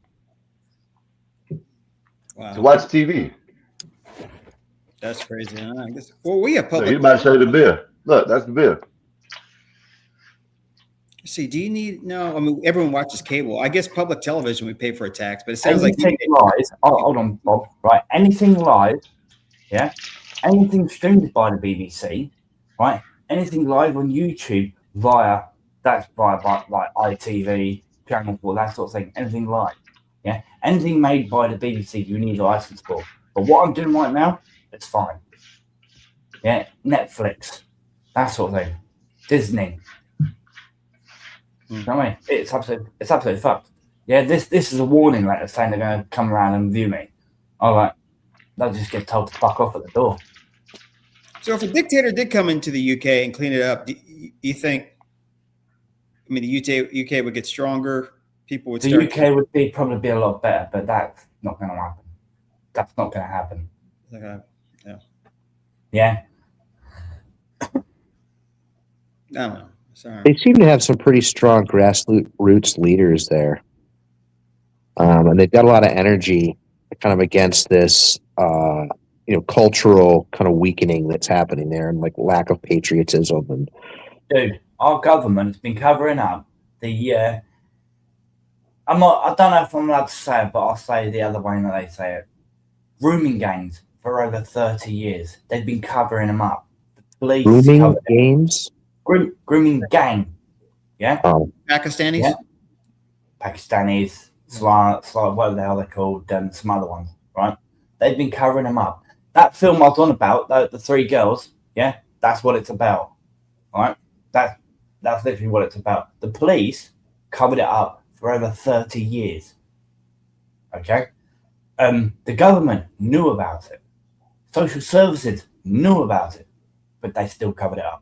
[SPEAKER 5] to watch TV.
[SPEAKER 3] That's crazy. I guess, well, we have
[SPEAKER 5] Look,
[SPEAKER 3] public.
[SPEAKER 5] he's about to show you the bill. Look, that's the bill.
[SPEAKER 3] See, do you need no? I mean, everyone watches cable. I guess public television we pay for a tax, but it sounds like
[SPEAKER 19] anything live. Hold on, Bob. Right, anything live, yeah, anything streamed by the BBC, right, anything live on YouTube via like ITV, Channel 4, that sort of thing. Anything live, yeah, anything made by the BBC, you need a license for. But what I'm doing right now, it's fine. Yeah, Netflix, that sort of thing, Disney. You know what I mean? It's absolutely fucked. Yeah, this is a warning letter saying they're going to come around and view me. All right, they'll just get told to fuck off at the door.
[SPEAKER 3] So if a dictator did come into the UK and clean it up, do you think? I mean, the UK would get stronger. People would.
[SPEAKER 19] The UK would probably be a lot better, but that's not going to happen. That's not going to happen.
[SPEAKER 3] Yeah.
[SPEAKER 19] Yeah.
[SPEAKER 3] I don't know. Sorry.
[SPEAKER 13] They seem to have some pretty strong grassroots leaders there, and they've got a lot of energy, kind of against this, cultural kind of weakening that's happening there, and like lack of patriotism. And
[SPEAKER 19] dude, our government's been covering up the. I don't know if I'm allowed to say it, but I'll say it the other way that they say it. Grooming gangs for over 30 years. They've been covering them up. The police
[SPEAKER 13] grooming games.
[SPEAKER 19] Grooming gang, yeah.
[SPEAKER 3] Pakistanis,
[SPEAKER 19] yeah? Pakistanis, whatever the hell they're called, some other ones, right? They've been covering them up. That film I was on about, the 3 girls, yeah, that's what it's about, all right? That's literally what it's about. The police covered it up for over 30 years. Okay, the government knew about it. Social services knew about it, but they still covered it up.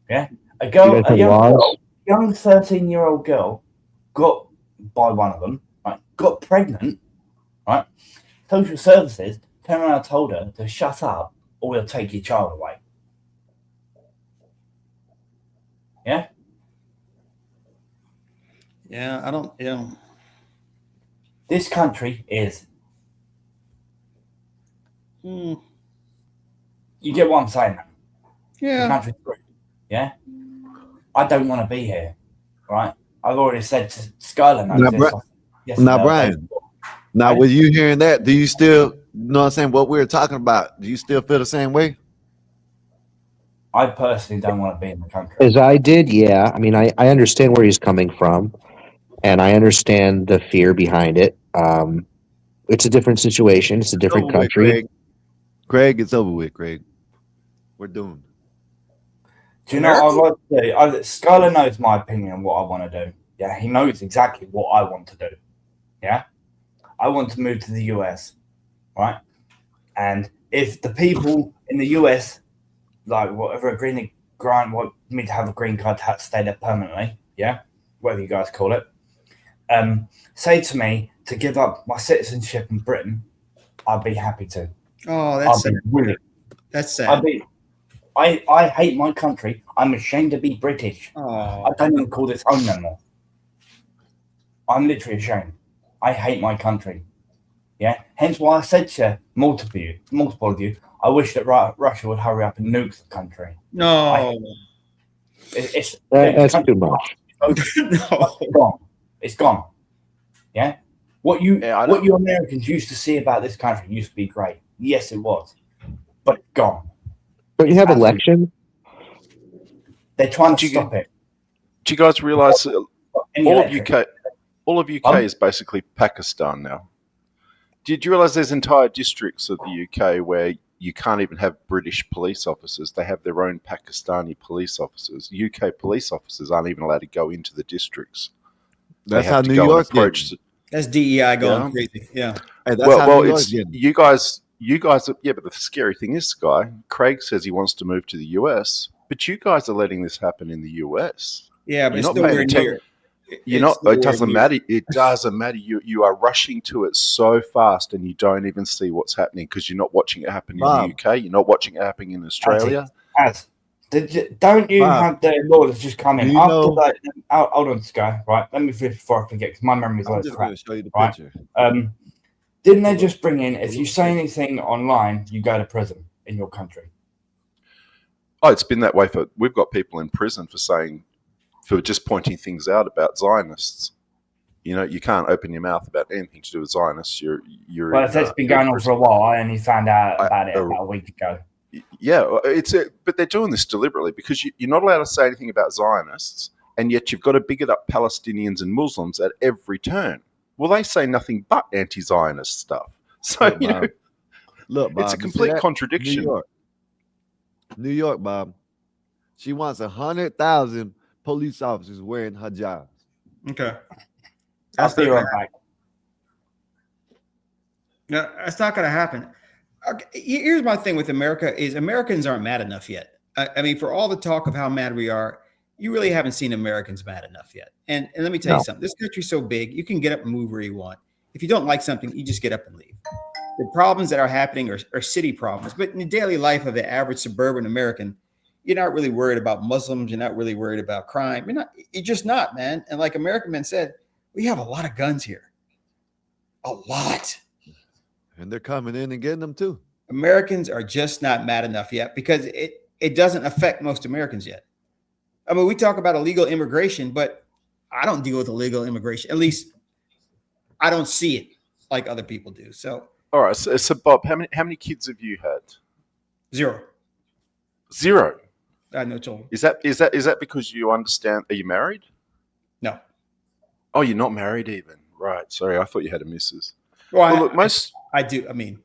[SPEAKER 19] Yeah, a young 13-year-old girl got by one of them, right? Got pregnant, right? Social services turned around and told her to shut up, or we'll take your child away. Yeah.
[SPEAKER 3] Yeah, I don't. Yeah.
[SPEAKER 19] This country is.
[SPEAKER 3] Hmm.
[SPEAKER 19] You get what I'm saying?
[SPEAKER 3] Yeah.
[SPEAKER 19] The country's great. Yeah. I don't want to be here, right? I've already said to Skylar knows this.
[SPEAKER 7] Now, Brian. Now, with you hearing that, do you still, know what I'm saying, what we were talking about? Do you still feel the same way?
[SPEAKER 19] I personally don't want to be in the country.
[SPEAKER 13] As I did, yeah. I mean, I understand where he's coming from, and I understand the fear behind it. It's a different situation. It's a different country.
[SPEAKER 7] Craig, it's over with, Craig. We're doomed.
[SPEAKER 19] Do you know what I'd like to do? Skylar knows my opinion on what I want to do. Yeah, he knows exactly what I want to do. Yeah, I want to move to the US, right? And if the people in the US, like whatever want me to have a green card to stay there permanently, yeah, whatever you guys call it, say to me to give up my citizenship in Britain, I'd be happy to.
[SPEAKER 3] Oh, that's sad.
[SPEAKER 19] Really.
[SPEAKER 3] That's sad.
[SPEAKER 19] I hate my country. I'm ashamed to be British.
[SPEAKER 3] Oh.
[SPEAKER 19] I don't even call this home no more. I'm literally ashamed. I hate my country. Yeah. Hence why I said to multiple of you, I wish that Russia would hurry up and nuke the country.
[SPEAKER 3] No.
[SPEAKER 13] That's too much.
[SPEAKER 19] It's gone. It's gone. Yeah. What you Americans used to see about this country used to be great. Yes, it was, but gone.
[SPEAKER 13] Don't you have elections?
[SPEAKER 19] They're trying to stop it.
[SPEAKER 10] Do you guys realize
[SPEAKER 19] Any
[SPEAKER 10] all of
[SPEAKER 19] electric.
[SPEAKER 10] UK is basically Pakistan now? Did you realize there's entire districts of the UK where you can't even have British police officers? They have their own Pakistani police officers. UK police officers aren't even allowed to go into the districts.
[SPEAKER 7] That's
[SPEAKER 10] they have
[SPEAKER 7] how
[SPEAKER 10] to
[SPEAKER 7] New
[SPEAKER 10] go
[SPEAKER 7] York's
[SPEAKER 10] and approach.
[SPEAKER 7] getting.
[SPEAKER 3] That's DEI going
[SPEAKER 10] Yeah.
[SPEAKER 3] crazy. Yeah.
[SPEAKER 7] Hey, that's how New York's
[SPEAKER 10] It's
[SPEAKER 7] getting.
[SPEAKER 10] you guys. Yeah, but the scary thing is, Sky. Craig says he wants to move to the US, but you guys are letting this happen in the US.
[SPEAKER 3] Yeah, but
[SPEAKER 10] You're
[SPEAKER 3] it's
[SPEAKER 10] not paying
[SPEAKER 3] nowhere
[SPEAKER 10] attention.
[SPEAKER 3] near.
[SPEAKER 10] You're
[SPEAKER 3] It's
[SPEAKER 10] not. It
[SPEAKER 3] nowhere
[SPEAKER 10] doesn't
[SPEAKER 3] near.
[SPEAKER 10] matter. It doesn't matter. You are rushing to it so fast, and you don't even see what's happening because you're not watching it happen in
[SPEAKER 7] Bob.
[SPEAKER 10] the UK. You're not watching it happening in Australia.
[SPEAKER 19] Don't you
[SPEAKER 7] Bob,
[SPEAKER 19] have the law that's just come in
[SPEAKER 7] do you
[SPEAKER 19] after
[SPEAKER 7] know-
[SPEAKER 19] that? Hold on, Sky. Right, let me finish before I forget because my memory's
[SPEAKER 7] I'm
[SPEAKER 19] like
[SPEAKER 7] just
[SPEAKER 19] crap.
[SPEAKER 7] going to show you the
[SPEAKER 19] Right.
[SPEAKER 7] picture.
[SPEAKER 19] Didn't they just bring in if you say anything online, you go to prison in your country?
[SPEAKER 10] Oh, it's been that way for. We've got people in prison for just pointing things out about Zionists. You know, you can't open your mouth about anything to do with Zionists. You're.
[SPEAKER 19] Well, that's been going on for a while. I only found out about it about a week ago.
[SPEAKER 10] Yeah, but they're doing this deliberately because you're not allowed to say anything about Zionists, and yet you've got to bigot up Palestinians and Muslims at every turn. Well, they say nothing but anti-Zionist stuff. So
[SPEAKER 7] Look, Bob. Look, Bob,
[SPEAKER 10] it's a
[SPEAKER 7] you see
[SPEAKER 10] complete
[SPEAKER 7] that?
[SPEAKER 10] contradiction.
[SPEAKER 7] New York, Bob. She wants 100,000 police officers wearing hijabs.
[SPEAKER 3] Okay.
[SPEAKER 19] I'll be right back.
[SPEAKER 3] No, that's not going to happen. Okay, here's my thing with America is Americans aren't mad enough yet. I mean, for all the talk of how mad we are, you really haven't seen Americans mad enough yet. And let me tell you something. This country's so big, you can get up and move where you want. If you don't like something, you just get up and leave. The problems that are happening are city problems. But in the daily life of the average suburban American, you're not really worried about Muslims. You're not really worried about crime. You're just not, man. And like American Men said, we have a lot of guns here. A lot.
[SPEAKER 7] And they're coming in and getting them too.
[SPEAKER 3] Americans are just not mad enough yet because it doesn't affect most Americans yet. I mean, we talk about illegal immigration, but I don't deal with illegal immigration. At least I don't see it like other people do. So,
[SPEAKER 10] All right. So Bob, how many kids have you had?
[SPEAKER 3] Zero. I have no children.
[SPEAKER 10] Is that because you understand? Are you married?
[SPEAKER 3] No.
[SPEAKER 10] Oh, you're not married even. Right. Sorry, I thought you had a missus.
[SPEAKER 3] Well,
[SPEAKER 10] look,
[SPEAKER 3] I do. I mean,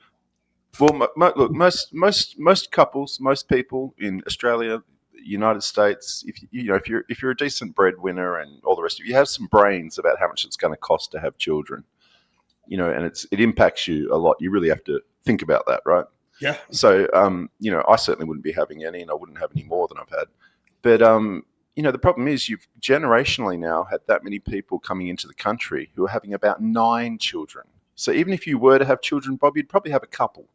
[SPEAKER 10] well, look, most couples, most people in Australia, United States, if you're a decent breadwinner and all the rest of you have some brains about how much it's going to cost to have children, and it impacts you a lot. You really have to think about that, right?
[SPEAKER 3] Yeah.
[SPEAKER 10] So, I certainly wouldn't be having any, and I wouldn't have any more than I've had. But the problem is you've generationally now had that many people coming into the country who are having about 9 children. So even if you were to have children, Bob, you'd probably have a couple,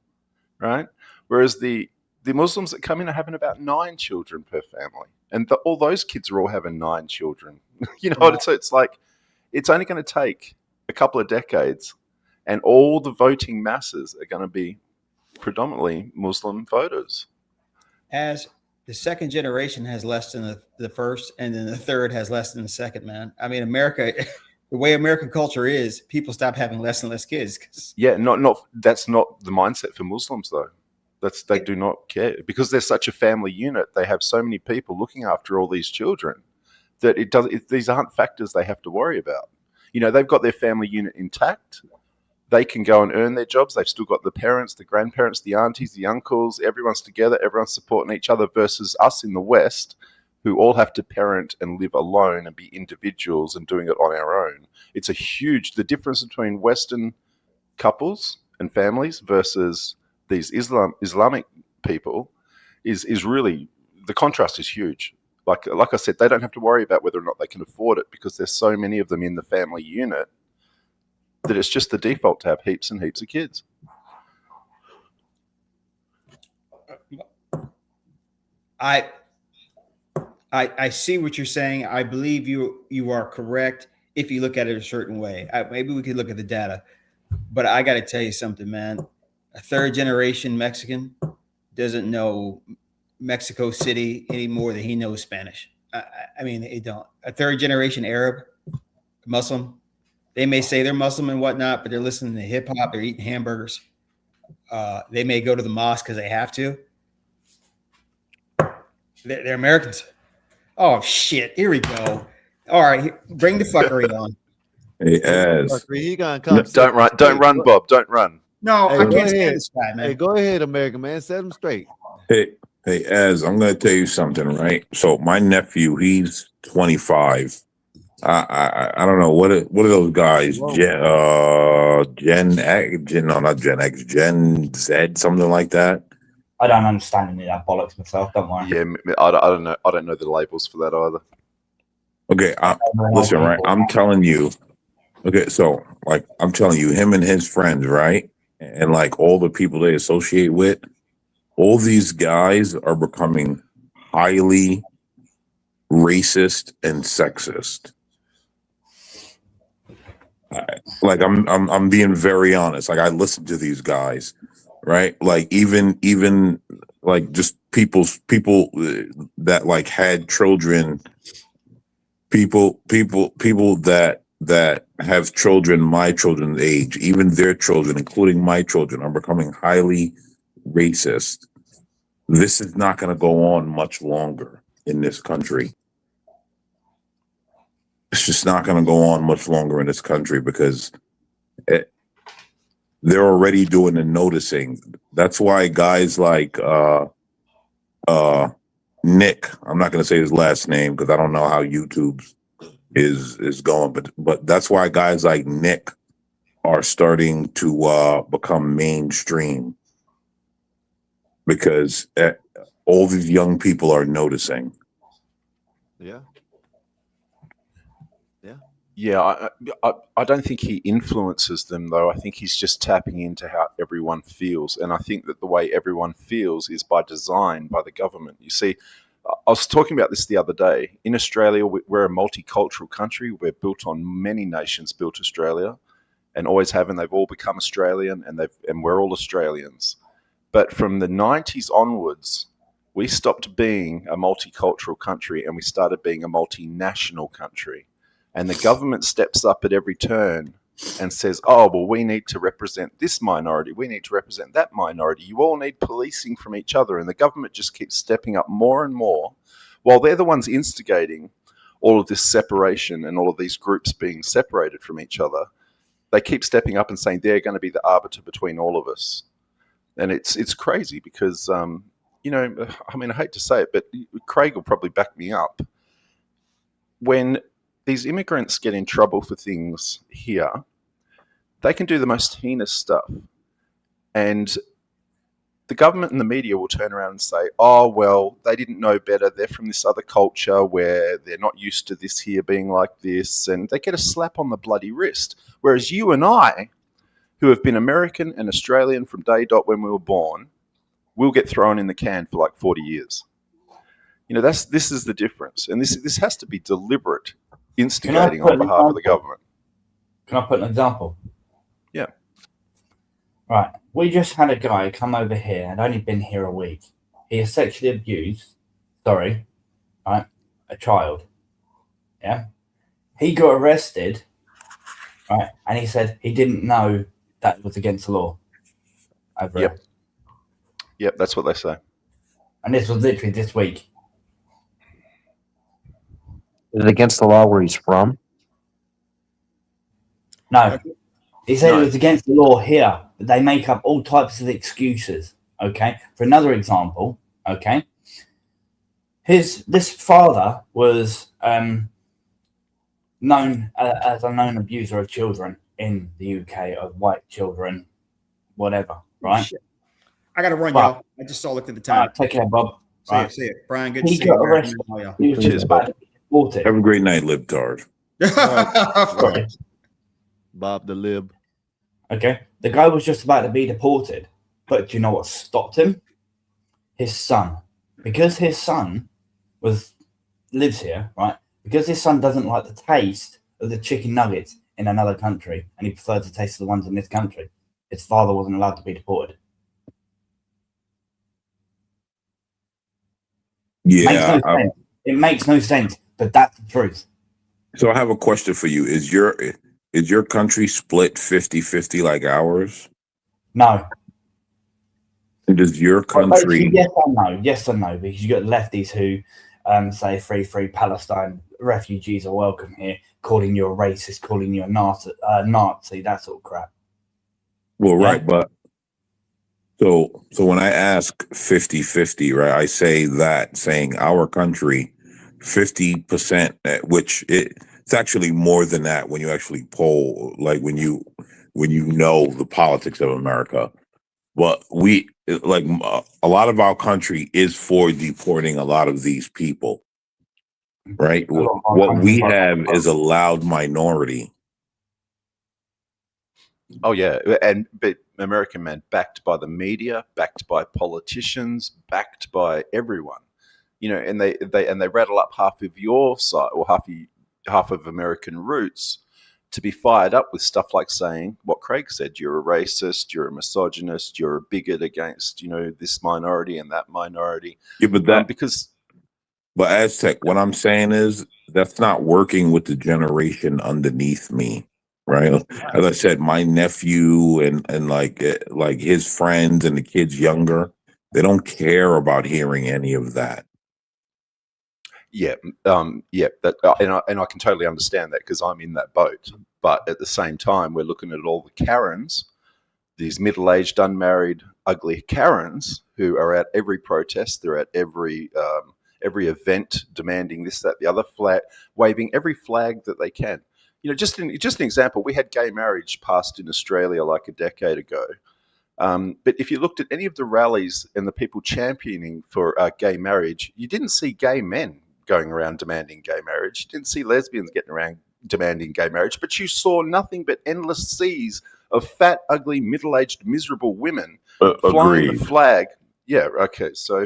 [SPEAKER 10] right? Whereas the Muslims that come in are having about 9 children per family, and all those kids are all having 9 children. It's like it's only going to take a couple of decades, and all the voting masses are going to be predominantly Muslim voters.
[SPEAKER 3] as the second generation has less than the first, and then the third has less than the second, man. I mean, America, the way American culture is, people stop having less and less kids.
[SPEAKER 10] Yeah, that's not the mindset for Muslims though. They do not care because they're such a family unit. They have so many people looking after all these children that these aren't factors they have to worry about. They've got their family unit intact. They can go and earn their jobs. They've still got the parents, the grandparents, the aunties, the uncles. Everyone's together. Everyone's supporting each other versus us in the West who all have to parent and live alone and be individuals and doing it on our own. It's the difference between Western couples and families versus these Islamic people is really, the contrast is huge. Like I said, they don't have to worry about whether or not they can afford it because there's so many of them in the family unit that it's just the default to have heaps and heaps of kids.
[SPEAKER 3] I see what you're saying. I believe you are correct if you look at it a certain way. Maybe we could look at the data, but I got to tell you something, man. A third generation Mexican doesn't know Mexico City any more than he knows Spanish. I mean, they don't. A third generation Arab, Muslim, They may say they're Muslim and whatnot, but they're listening to hip hop. They're eating hamburgers. They may go to the mosque because they have to. They're Americans. Oh shit! Here we go. All right, bring the fuckery on.
[SPEAKER 1] Hey, Az.
[SPEAKER 7] He gonna
[SPEAKER 10] No,
[SPEAKER 7] come. Set him
[SPEAKER 10] don't
[SPEAKER 7] straight.
[SPEAKER 10] run, Bob. Don't run.
[SPEAKER 3] No,
[SPEAKER 7] Hey,
[SPEAKER 3] I
[SPEAKER 7] go
[SPEAKER 3] can't stand
[SPEAKER 7] ahead.
[SPEAKER 3] this guy, man.
[SPEAKER 7] Hey, go ahead, American man. Set him straight.
[SPEAKER 1] Hey, Az, I'm gonna tell you something, right? So my nephew, he's 25. I don't know what are those guys? Gen X, no, not Gen X, Gen Z, something like that.
[SPEAKER 19] I don't understand any of that bollocks myself. Don't worry.
[SPEAKER 10] Yeah, I don't know. I don't know the labels for that either.
[SPEAKER 1] Okay, listen, right? I'm telling you. Okay, so like I'm telling you, him and his friends, right, and like all the people they associate with, all these guys are becoming highly racist and sexist. Like I'm being very honest. Like I listen to these guys, right? Like even like just people that like had children, people that have children my children's age, even their children, including my children, are becoming highly racist. This is not going to go on much longer in this country. It's just not going to go on much longer in this country because they're already doing the noticing. That's why guys like Nick, I'm not going to say his last name because I don't know how YouTube's is going, but that's why guys like Nick are starting to become mainstream because all these young people are noticing.
[SPEAKER 7] Yeah.
[SPEAKER 10] Yeah, I don't think he influences them though. I think he's just tapping into how everyone feels, and I think that the way everyone feels is by design by the government. You see, I was talking about this the other day. In Australia, we're a multicultural country. We're built on many nations built Australia, and always have, and they've all become Australian, and we're all Australians. But from the 90s onwards, we stopped being a multicultural country and we started being a multinational country. And the government steps up at every turn and says, oh, well, we need to represent this minority. We need to represent that minority. You all need policing from each other. And the government just keeps stepping up more and more while they're the ones instigating all of this separation and all of these groups being separated from each other. They keep stepping up and saying they're going to be the arbiter between all of us. And it's crazy because, you know, I mean, I hate to say it, but Craig will probably back me up. When these immigrants get in trouble for things here, they can do the most heinous stuff. And the government and the media will turn around and say, oh, well, they didn't know better. They're from this other culture where they're not used to this here being like this. And they get a slap on the bloody wrist. Whereas you and I, who have been American and Australian from day dot when we were born, will get thrown in the can for like 40 years. You know, this is the difference. And this has to be deliberate instigating on behalf of the government.
[SPEAKER 19] Can I put an example?
[SPEAKER 10] Yeah.
[SPEAKER 19] Right. We just had a guy come over here and only been here a week. He has sexually abused, right, a child. Yeah. He got arrested, right, and he said he didn't know that was against the law. Over
[SPEAKER 10] Yep. Yep, that's what they say.
[SPEAKER 19] And this was literally this week.
[SPEAKER 13] Is it against the law where he's from?
[SPEAKER 19] No. He said it was against the law here, but they make up all types of excuses. Okay. For another example, okay. This father was known as a known abuser of children in the UK, of white children, whatever, right?
[SPEAKER 3] Shit. I got to run, y'all. I just looked at the time.
[SPEAKER 19] Take care, Bob.
[SPEAKER 3] See it. Brian, good to
[SPEAKER 19] He
[SPEAKER 3] see
[SPEAKER 19] got
[SPEAKER 3] you.
[SPEAKER 19] arrested. He was just about to be deported.
[SPEAKER 1] Have a great night, libtard.
[SPEAKER 19] Sorry.
[SPEAKER 7] Bob the lib.
[SPEAKER 19] Okay. The guy was just about to be deported. But do you know what stopped him? His son. Because his son lives here, right? Because his son doesn't like the taste of the chicken nuggets in another country, and he prefers the taste of the ones in this country, his father wasn't allowed to be deported.
[SPEAKER 1] Yeah.
[SPEAKER 19] It makes no sense, but that's the truth.
[SPEAKER 1] So I have a question for you. Is your is your country split 50-50 like ours?
[SPEAKER 19] No.
[SPEAKER 1] And does your
[SPEAKER 19] Well, basically,
[SPEAKER 1] country?
[SPEAKER 19] yes and no, because you got lefties who say free Palestine, refugees are welcome here, calling you a racist, calling you a Nazi, that sort of crap.
[SPEAKER 1] Well, right, but so when I ask 50-50, right, I say that saying our country 50%, which it's actually more than that when you actually poll, like when you know the politics of America. But we like a lot of our country is for deporting a lot of these people, right? What we have is a loud minority.
[SPEAKER 10] Oh yeah, but American man, backed by the media, backed by politicians, backed by everyone, you know, and they rattle up half of your side or half of American roots to be fired up with stuff like saying what Craig said: you're a racist, you're a misogynist, you're a bigot against, you know, this minority and that minority.
[SPEAKER 1] Yeah, but But Aztec, what I'm saying is that's not working with the generation underneath me, right? As I said, my nephew and like his friends and the kids younger, they don't care about hearing any of that.
[SPEAKER 10] Yeah, that, and I can totally understand that because I'm in that boat. But at the same time, we're looking at all the Karens, these middle-aged, unmarried, ugly Karens who are at every protest. They're at every event demanding this, that, the other, flag, waving every flag that they can. You know, just an example, we had gay marriage passed in Australia like a decade ago. But if you looked at any of the rallies and the people championing for gay marriage, you didn't see gay men going around demanding gay marriage. You didn't see lesbians getting around demanding gay marriage, but you saw nothing but endless seas of fat, ugly, middle-aged, miserable women flying the flag. Yeah, okay, so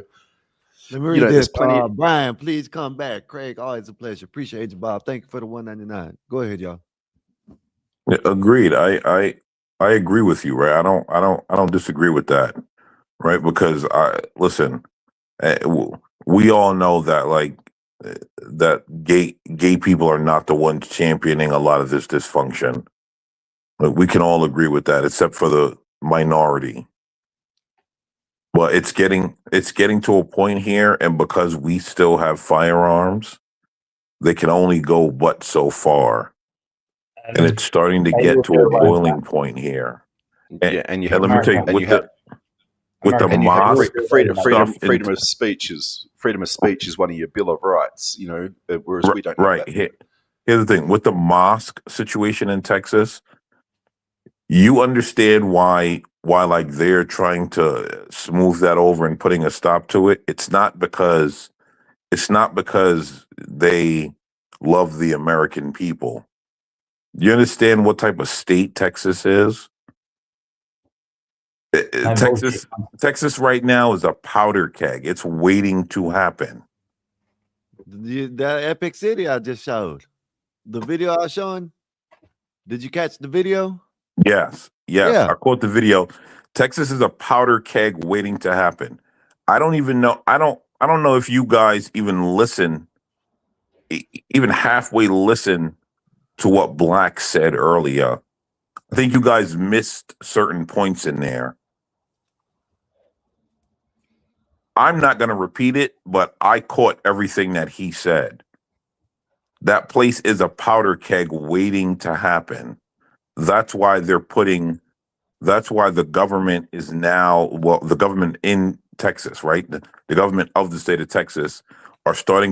[SPEAKER 7] let me read this. There's plenty. Brian, please come back. Craig, always a pleasure. Appreciate you, Bob. Thank you for the $1.99. Go ahead, y'all.
[SPEAKER 1] Yeah, agreed. I agree with you, right? I don't disagree with that, right? Because listen, we all know that that gay people are not the ones championing a lot of this dysfunction. Like, we can all agree with that, except for the minority. But it's getting to a point here, and because we still have firearms, they can only go but so far. And it's starting to get to a boiling point here.
[SPEAKER 10] And you have
[SPEAKER 1] let me tell you, with the mosque
[SPEAKER 10] freedom of speech is one of your Bill of Rights, you know, whereas we don't.
[SPEAKER 1] Right. Here's the thing with the mosque situation in Texas. You understand why like they're trying to smooth that over and putting a stop to it. It's not because they love the American people. You understand what type of state Texas is? Texas right now is a powder keg. It's waiting to happen.
[SPEAKER 7] That epic city I just showed, the video I was showing. Did you catch the video?
[SPEAKER 1] Yes. Yeah. I caught the video. Texas is a powder keg waiting to happen. I don't even know. I don't know if you guys even listen, even halfway listen to what Black said earlier. I think you guys missed certain points in there. I'm not going to repeat it, but I caught everything that he said. That place is a powder keg waiting to happen. That's why the government is now, the government in Texas, right? The government of the state of Texas are starting